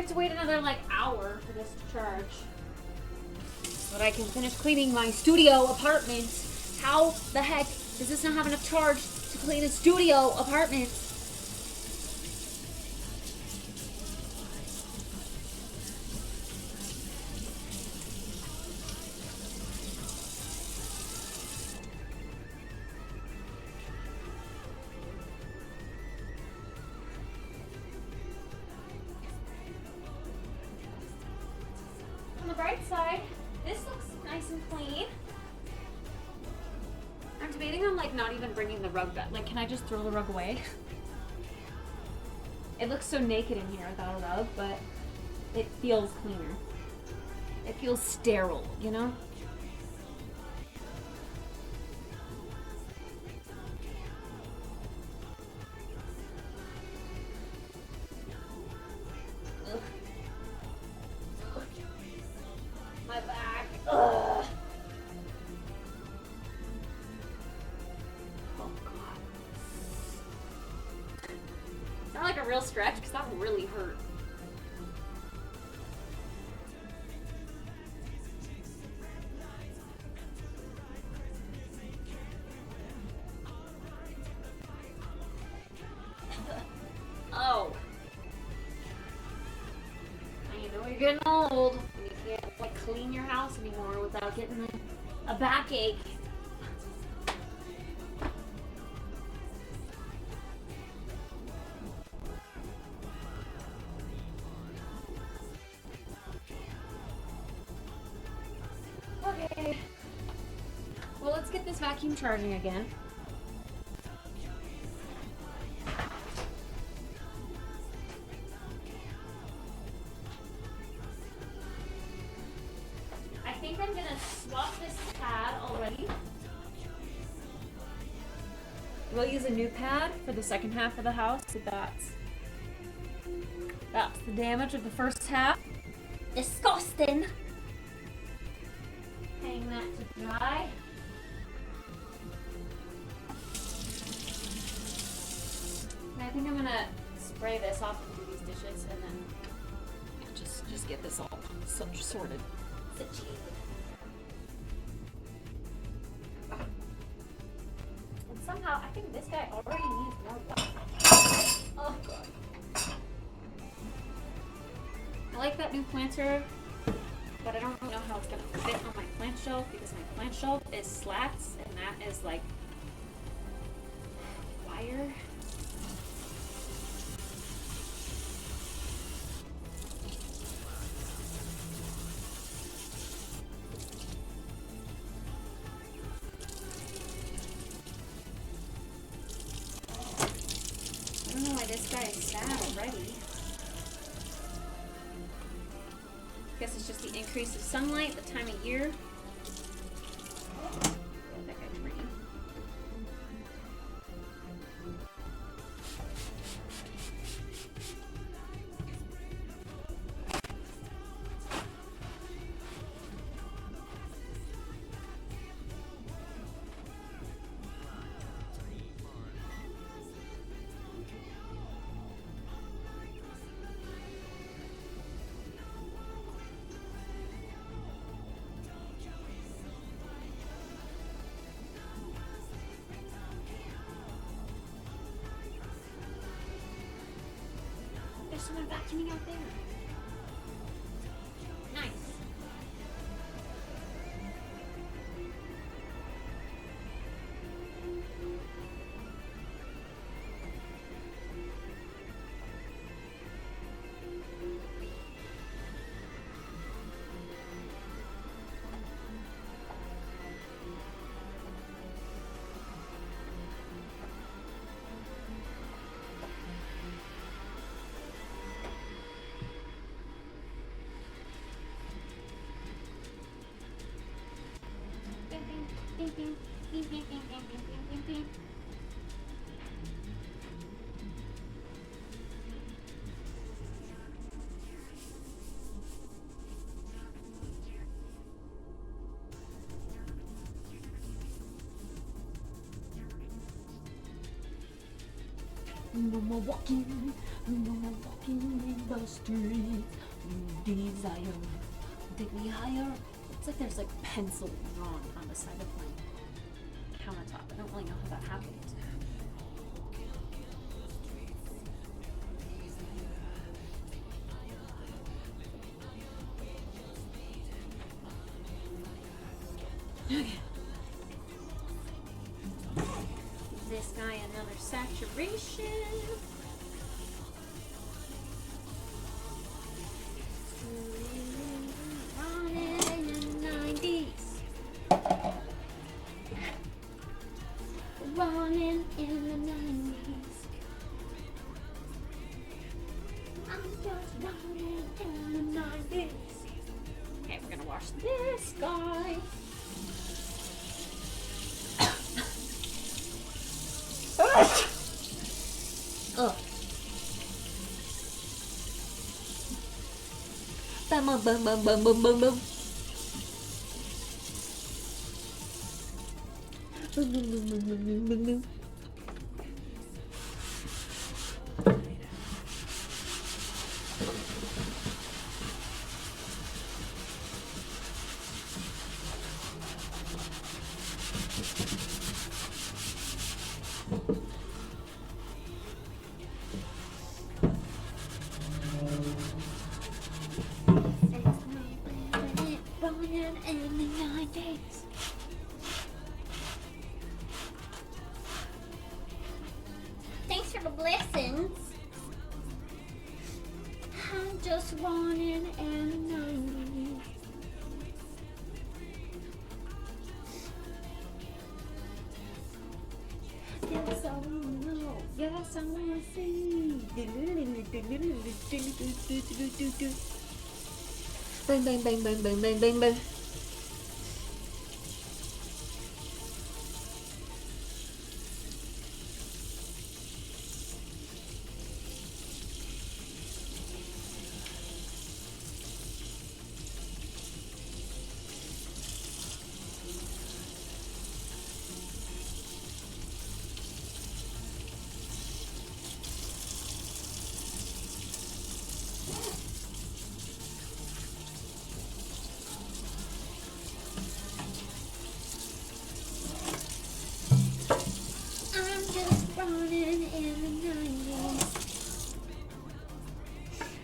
S2: have to wait another like hour for this to charge. But I can finish cleaning my studio apartment. How the heck does this not have enough charge to clean a studio apartment? On the bright side, this looks nice and clean. I'm debating on like not even bringing the rug back. Like, can I just throw the rug away? It looks so naked in here without a rug, but it feels cleaner. It feels sterile, you know? Ugh. My back. Ugh. Oh god. It's not like a real stretch because that really hurt. Oh. Now you know you're getting old. And you can't like clean your house anymore without getting a backache. Okay. Well, let's get this vacuum charging again. I think I'm gonna swap this pad already. We'll use a new pad for the second half of the house. So that's the damage of the first half. Disgusting. Hang that to dry. And I think I'm gonna spray this off into these dishes and then just get this all sorted. And somehow I think this guy already needs more water. Oh god. I like that new planter, but I don't know how it's gonna fit on my plant shelf because my plant shelf is slats and that is like wire. I don't know why this guy is sad already. Guess it's just the increase of sunlight, the time of year. That guy's green. There's someone vacuuming out there. Nice. Bing, bing, bing, bing, bing, bing, bing, bing, bing, bing. No more walking, no more walking in the streets. Desire, take me higher. It's like there's like pencil drawn on the side of my countertop. I don't really know how that happened. Okay. This guy another saturation. Running in the 90s. Running in the 90s. I'm just running in the 90s. Okay, we're gonna wash this guy. Ugh. Bum bum bum bum bum bum bum bum. Bum bum bum bum bum bum bum. Running in the 90s. Thanks for the blessings. I'm just running in the 90s. Yes, I wanna know. Yes, I wanna see. Bang, bang, bang, bang, bang, bang, bang, bang.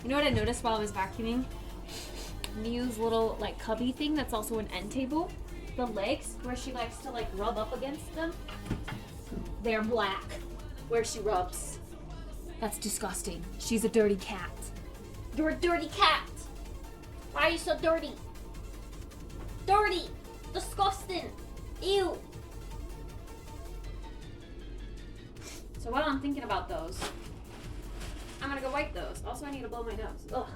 S2: You know what I noticed while I was vacuuming? Miu's little like cubby thing that's also an end table. The legs where she likes to like rub up against them, they're black where she rubs. That's disgusting. She's a dirty cat. You're a dirty cat. Why are you so dirty? Dirty. Disgusting. Ew. So while I'm thinking about those, I'm gonna go wipe those. Also, I need to blow my nose. Ugh.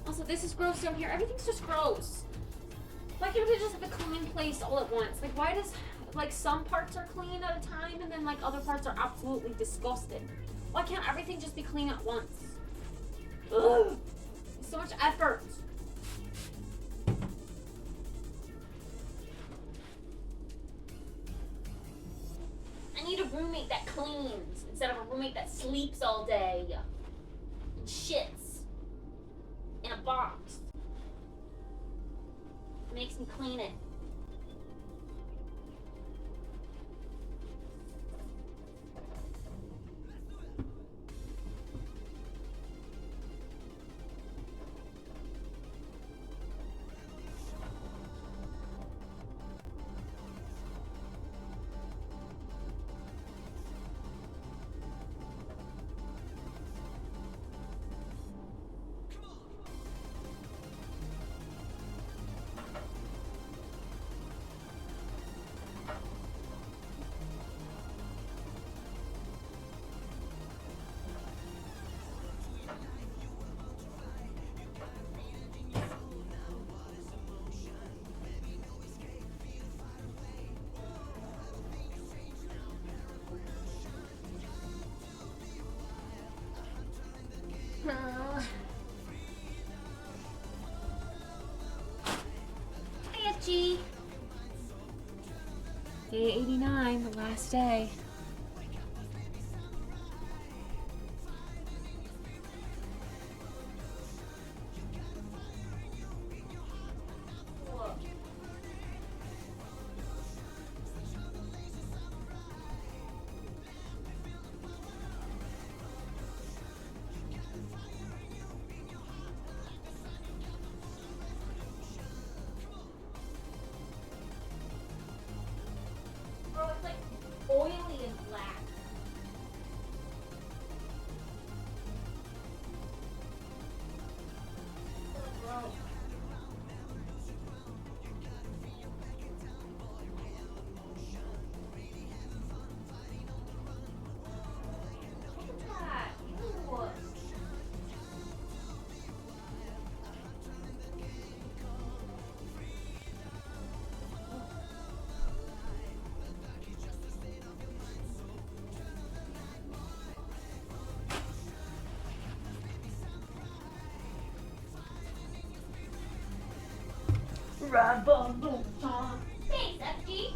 S2: Also, this is gross down here. Everything's just gross. Why can't we just have a clean place all at once? Like, why does, like, some parts are clean at a time and then, like, other parts are absolutely disgusting? Why can't everything just be clean at once? Ugh. It's so much effort. I need a roommate that cleans instead of a roommate that sleeps all day and shits in a box. Makes me clean it. Day 89, the last day.
S8: Oh, it's like oily and black. Look at that. Ew. Thanks, FG.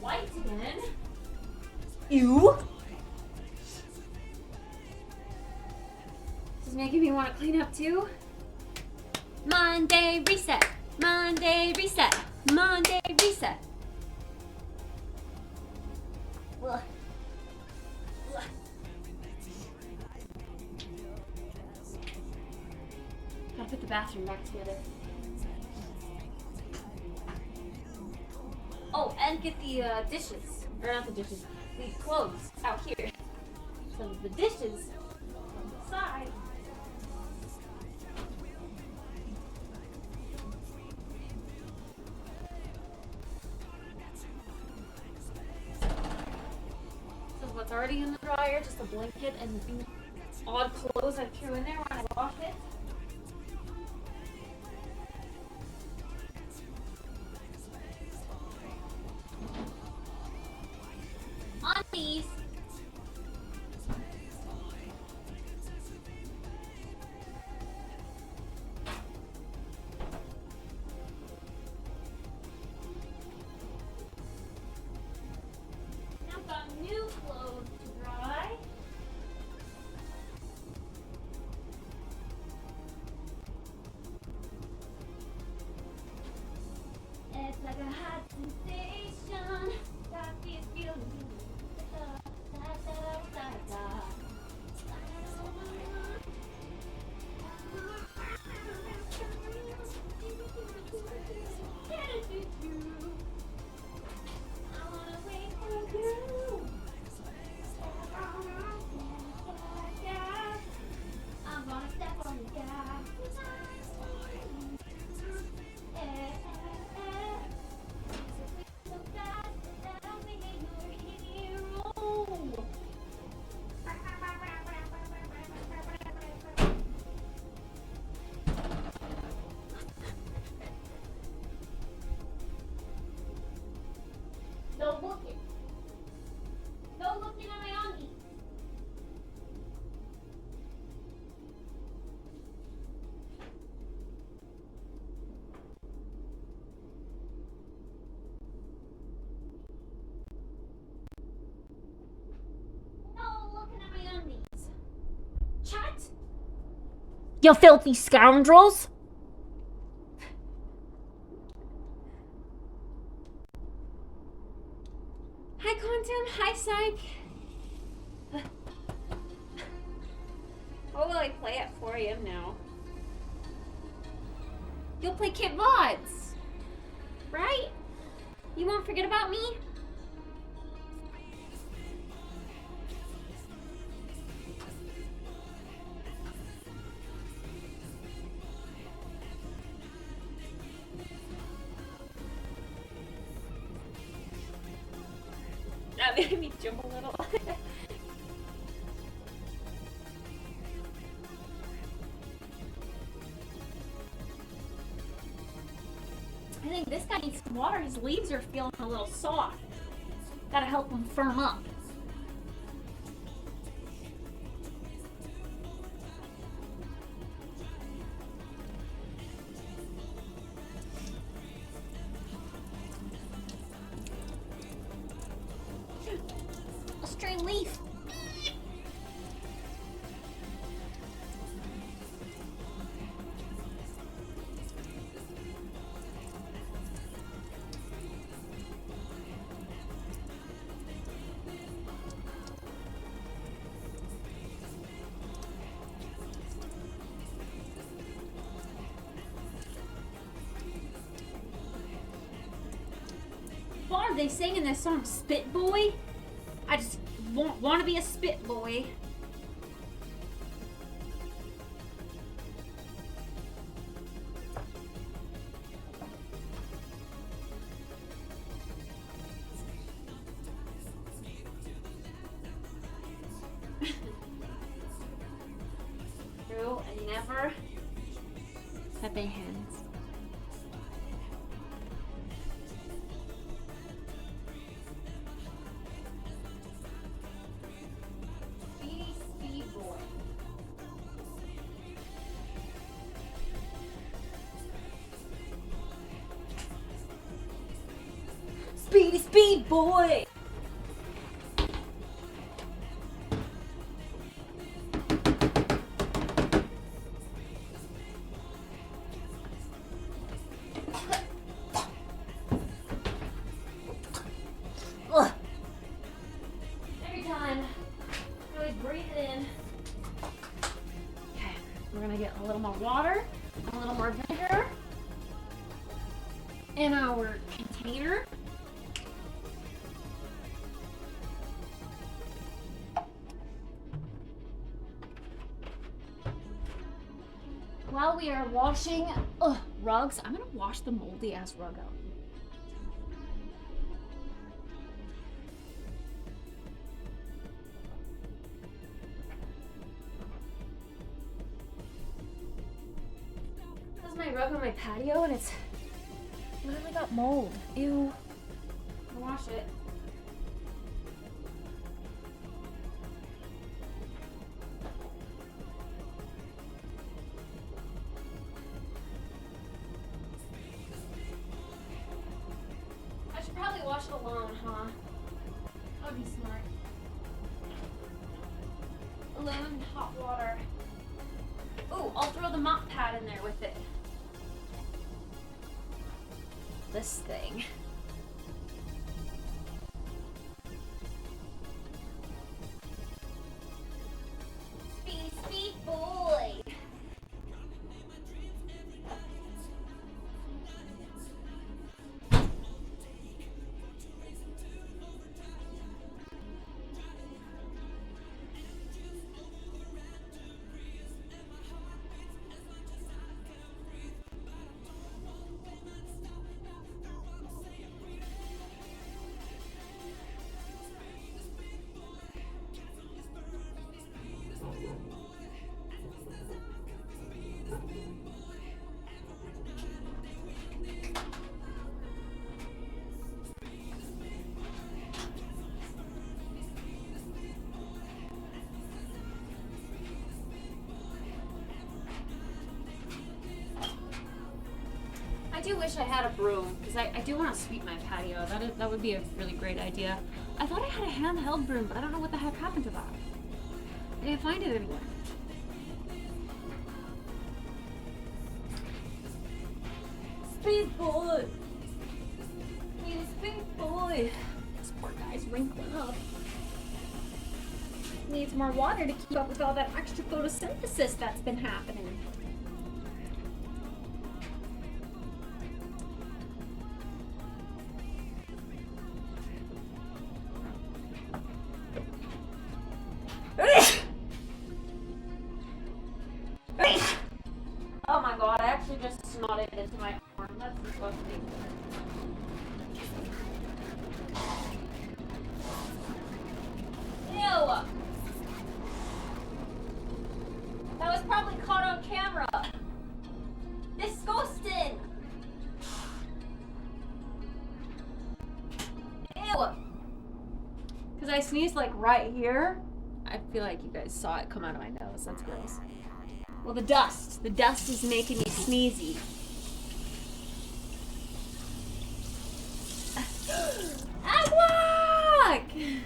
S2: lights again. Ew. This is making me want to clean up too. Monday reset. Monday reset. Monday reset. Ugh. Ugh. Gotta put the bathroom back together. Oh, and get the dishes. Or not the dishes. The clothes out here. So the dishes on the side. This is what's already in the dryer, just a blanket and the few odd clothes I threw in there when I washed it. Undies. Now I've got new clothes to dry. It's like a hot sensation. Got this feeling. I'm gonna step on the gas. So fast that I'll be your hero. No looking. No looking at my undies. No looking at my undies. Chat? You filthy scoundrels! Hi, Quantum. Hi, Psych. What will I play at 4 a.m. now? You'll play Kit VODs, right? You won't forget about me? That made me jump a little. I think this guy needs some water. His leaves are feeling a little soft. Gotta help him firm up. A stray leaf. What are they singing this song, Spit Boy? I just want to be a spit boy. True, and never have they hands. Speed boy.
S8: Speedy, speed, boy! Ugh. Every time. Really breathe it in. Okay, we're gonna get a little more water, a little more vinegar in our container. While we are washing rugs, I'm gonna wash the moldy ass rug out. This is my rug on my patio and it's literally got mold. Ew. I'll wash it. I should probably wash it alone, huh? That would be smart. Alone in hot water. Ooh, I'll throw the mop pad in there with it. This thing. Speedy, speed, boy! I do wish I had a broom, because I do want to sweep my patio. That would be a really great idea. I thought I had a handheld broom, but I don't know what the heck happened to that. I didn't find it anywhere. Speed boy! Speed boy! This poor guy's wrinkling up. Needs more water to keep up with all that extra photosynthesis that's been happening. Oh my god, I actually just snotted into my arm. That's disgusting. Ew! That was probably caught on camera. Disgusting! Ew! Because I sneezed like right here. I feel like you guys saw it come out of my nose. That's gross. Well, the dust. The dust is making me sneezy. Agwak!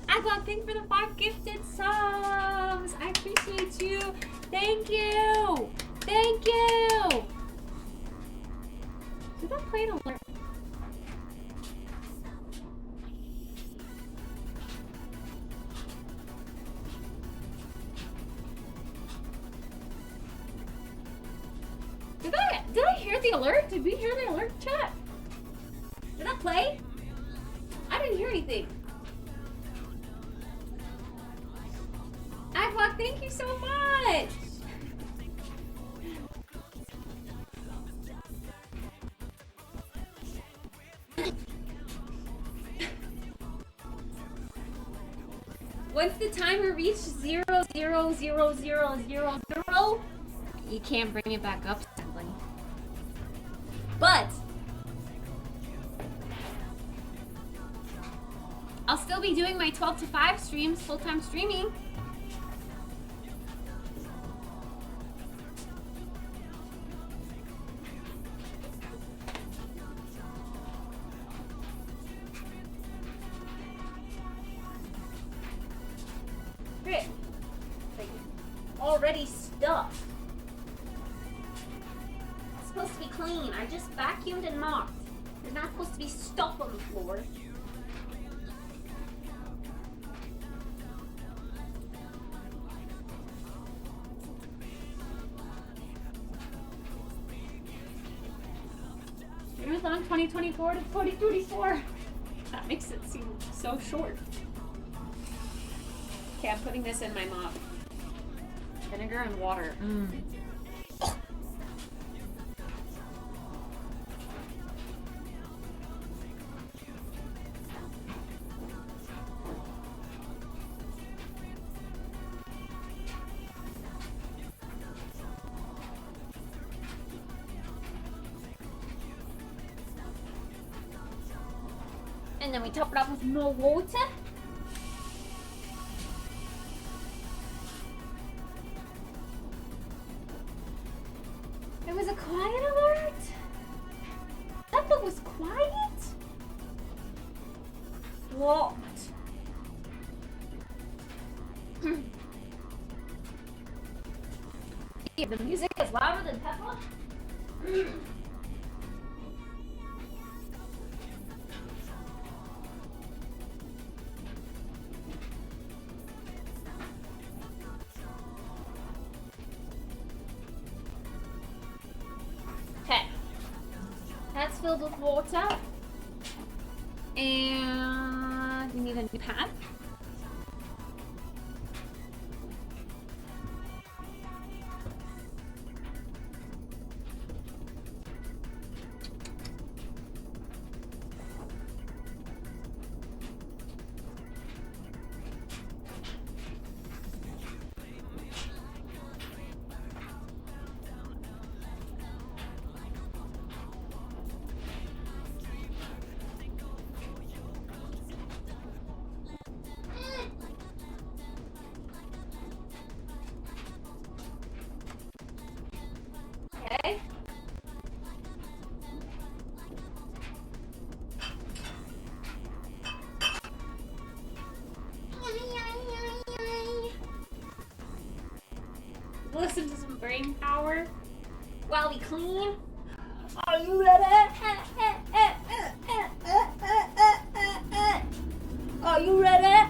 S8: Agwak, thank you for the 5 gifted subs. I appreciate you. Thank you. Thank you. Did that play an alert? Did I hear the alert? Did we hear the alert, chat? Did that play? I didn't hear anything. Agwak, thank you so much! Once the timer reaches 0, you can't bring it back up, sadly. But I'll still be doing my 12 to 5 streams, full-time streaming.
S2: already stuff. It's supposed to be clean. I just vacuumed and mopped. There's not supposed to be stuff on the floor.
S8: Marathon 2024 to 2024. That makes it seem so short. Okay, I'm putting this in my mop. Vinegar and water.
S2: And then we top it off with more water. It was a quiet alert? That book was quiet? What? The music is louder than Peppa? Okay. That's filled with water. And we need a new pad. Okay.
S8: Listen to some brain power.
S2: While we clean. Are you ready? Are you ready?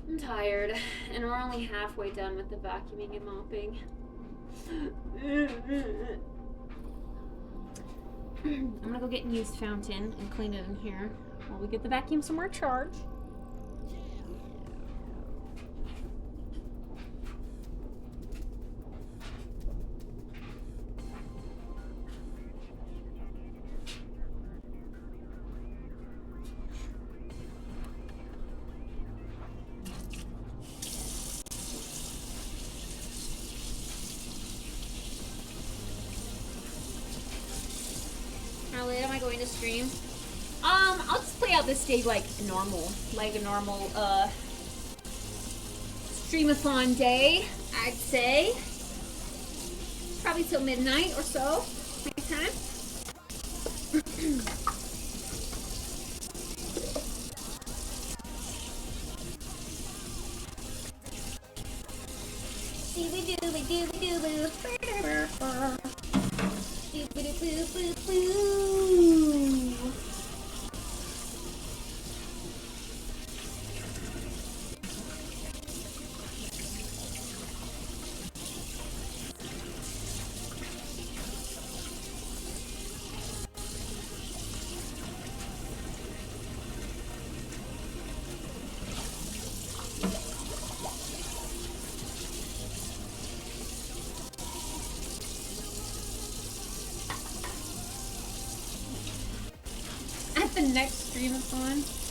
S8: I'm tired, and we're only halfway done with the vacuuming and mopping. I'm gonna go get a used fountain and clean it in here while we get the vacuum some more charge. How late am I going to stream? I'll just play out this day like a normal stream-a-thon day, I'd say. Probably till midnight or so, next time. the next stream-a-thon